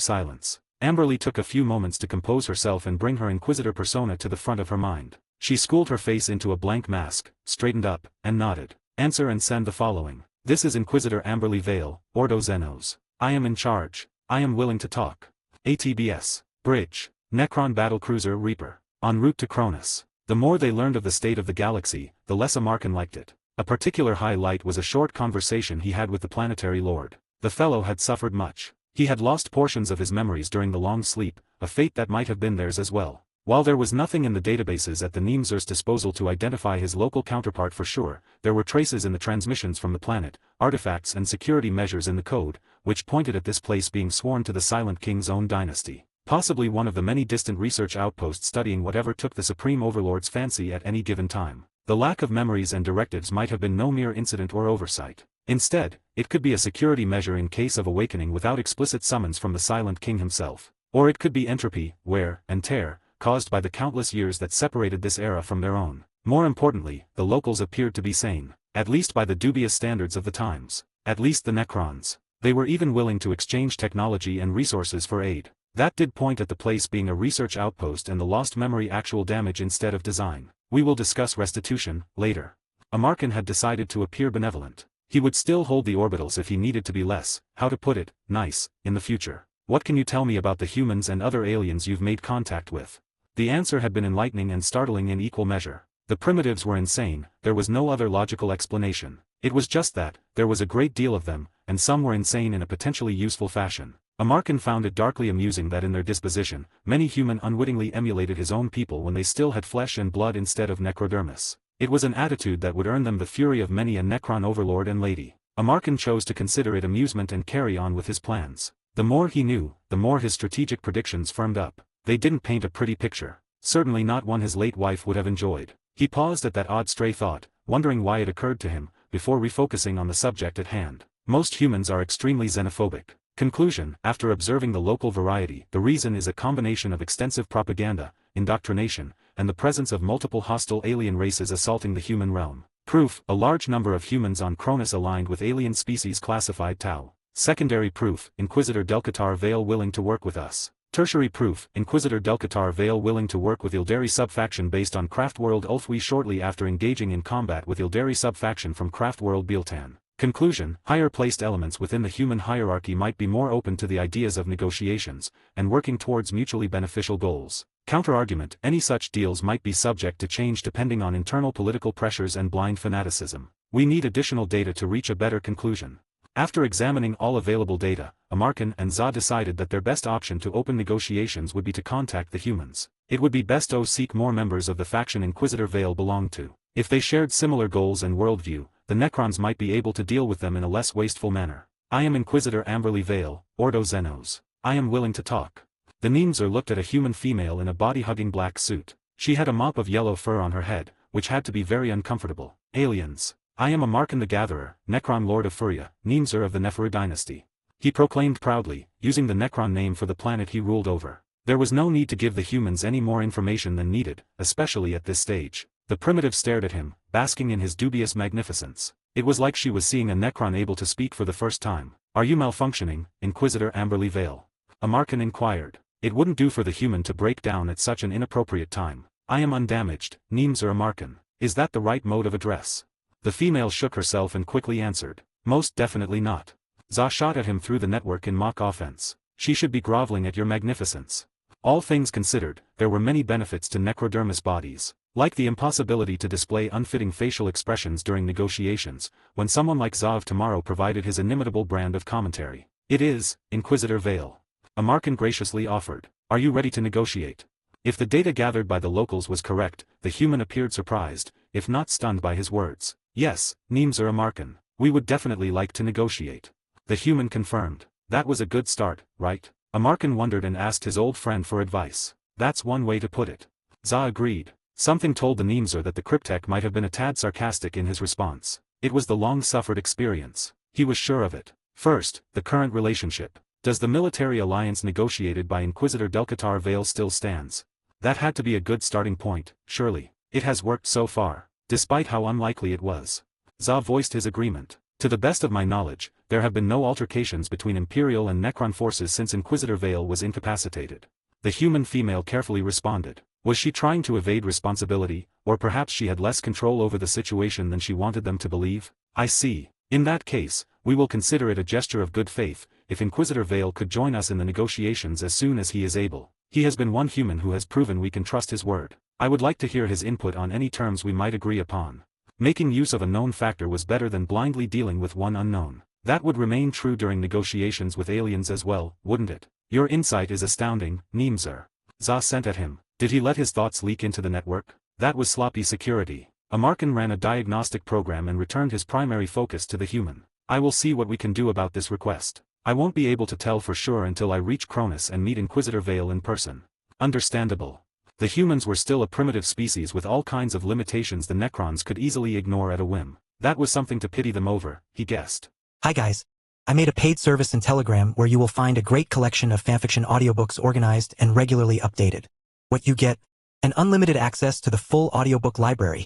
silence. Amberly took a few moments to compose herself and bring her Inquisitor persona to the front of her mind. She schooled her face into a blank mask, straightened up, and nodded. Answer and send the following. This is Inquisitor Amberly Vale, Ordo Xenos. I am in charge. I am willing to talk. ATBS. Bridge. Necron Battlecruiser Reaper. En route to Cronus. The more they learned of the state of the galaxy, the less Amarkin liked it. A particular highlight was a short conversation he had with the planetary lord. The fellow had suffered much. He had lost portions of his memories during the long sleep, a fate that might have been theirs as well. While there was nothing in the databases at the Nemzer's disposal to identify his local counterpart for sure, there were traces in the transmissions from the planet, artifacts and security measures in the code, which pointed at this place being sworn to the Silent King's own dynasty. Possibly one of the many distant research outposts studying whatever took the Supreme Overlord's fancy at any given time. The lack of memories and directives might have been no mere incident or oversight. Instead, it could be a security measure in case of awakening without explicit summons from the Silent King himself. Or it could be entropy, wear, and tear, caused by the countless years that separated this era from their own. More importantly, the locals appeared to be sane, at least by the dubious standards of the times. At least the Necrons. They were even willing to exchange technology and resources for aid. That did point at the place being a research outpost and the lost memory actual damage instead of design. We will discuss restitution, later. Amarkin had decided to appear benevolent. He would still hold the orbitals if he needed to be less, how to put it, nice, in the future. What can you tell me about the humans and other aliens you've made contact with? The answer had been enlightening and startling in equal measure. The primitives were insane, there was no other logical explanation. It was just that, there was a great deal of them, and some were insane in a potentially useful fashion. Amarkin found it darkly amusing that in their disposition, many human unwittingly emulated his own people when they still had flesh and blood instead of necrodermis. It was an attitude that would earn them the fury of many a Necron overlord and lady. Amarkin chose to consider it amusement and carry on with his plans. The more he knew, the more his strategic predictions firmed up. They didn't paint a pretty picture. certainly not one his late wife would have enjoyed. He paused at that odd stray thought, wondering why it occurred to him, before refocusing on the subject at hand. Most humans are extremely xenophobic. Conclusion: after observing the local variety, the reason is a combination of extensive propaganda, indoctrination, and the presence of multiple hostile alien races assaulting the human realm. Proof: a large number of humans on Cronus aligned with alien species classified Tau. Secondary proof: Inquisitor Delcatar Vale willing to work with us. Tertiary proof: Inquisitor Delcatar Vale willing to work with Ildari subfaction based on Craftworld Ulthwi shortly after engaging in combat with Ildari subfaction from Craftworld Bieltan. Conclusion: higher-placed elements within the human hierarchy might be more open to the ideas of negotiations, and working towards mutually beneficial goals. Counter-argument: any such deals might be subject to change depending on internal political pressures and blind fanaticism. We need additional data to reach a better conclusion. After examining all available data, Amarkin and Za decided that their best option to open negotiations would be to contact the humans. It would be best to seek more members of the faction Inquisitor Vale belonged to. If they shared similar goals and worldview, the Necrons might be able to deal with them in a less wasteful manner. I am Inquisitor Amberly Vale, Ordo Xenos. I am willing to talk. The Nemesis looked at a human female in a body-hugging black suit. She had a mop of yellow fur on her head, which had to be very uncomfortable. Aliens. I am Amarkin the Gatherer, Necron Lord of Furia, Nemesis of the Neferu dynasty. He proclaimed proudly, using the Necron name for the planet he ruled over. There was no need to give the humans any more information than needed, especially at this stage. The primitive stared at him, basking in his dubious magnificence. It was like she was seeing a Necron able to speak for the first time. Are you malfunctioning, Inquisitor Amberly Vale? Amarkin inquired. It wouldn't do for the human to break down at such an inappropriate time. I am undamaged, Nemesis Amarkin. Is that the right mode of address? The female shook herself and quickly answered. Most definitely not. Za shot at him through the network in mock offense. She should be groveling at your magnificence. All things considered, there were many benefits to necrodermis bodies. Like the impossibility to display unfitting facial expressions during negotiations, when someone like Za of Tomorrow provided his inimitable brand of commentary. It is, Inquisitor Vale. Amarkin graciously offered. Are you ready to negotiate? If the data gathered by the locals was correct, the human appeared surprised, if not stunned by his words. Yes, Nemesis Amarkin, we would definitely like to negotiate. The human confirmed. That was a good start, right? Amarkin wondered and asked his old friend for advice. That's one way to put it. Za agreed. Something told the Nemesis that the cryptech might have been a tad sarcastic in his response. It was the long-suffered experience. He was sure of it. First, the current relationship. Does the military alliance negotiated by Inquisitor Delcatar Vale still stands? That had to be a good starting point, surely. It has worked so far. Despite how unlikely it was. Za voiced his agreement. To the best of my knowledge, there have been no altercations between Imperial and Necron forces since Inquisitor Vale was incapacitated. The human female carefully responded. Was she trying to evade responsibility, or perhaps she had less control over the situation than she wanted them to believe? I see. In that case, we will consider it a gesture of good faith, if Inquisitor Vale could join us in the negotiations as soon as he is able. He has been one human who has proven we can trust his word. I would like to hear his input on any terms we might agree upon. Making use of a known factor was better than blindly dealing with one unknown. That would remain true during negotiations with aliens as well, wouldn't it? Your insight is astounding, Nemesis. Za sent at him. Did he let his thoughts leak into the network? That was sloppy security. Amarkin ran a diagnostic program and returned his primary focus to the human. I will see what we can do about this request. I won't be able to tell for sure until I reach Cronus and meet Inquisitor Vale in person. Understandable. The humans were still a primitive species with all kinds of limitations the Necrons could easily ignore at a whim. That was something to pity them over, he guessed. Hi guys. I made a paid service in Telegram where you will find a great collection of fanfiction audiobooks organized and regularly updated. What you get? An unlimited access to the full audiobook library.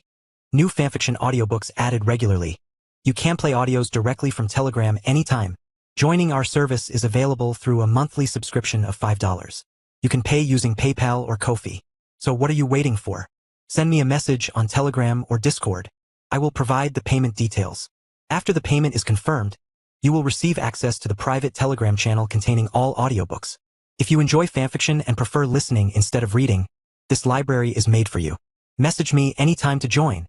New fanfiction audiobooks added regularly. You can play audios directly from Telegram anytime. Joining our service is available through a monthly subscription of $5. You can pay using PayPal or Ko-fi. So what are you waiting for? Send me a message on Telegram or Discord. I will provide the payment details. After the payment is confirmed, you will receive access to the private Telegram channel containing all audiobooks. If you enjoy fanfiction and prefer listening instead of reading, this library is made for you. Message me anytime to join.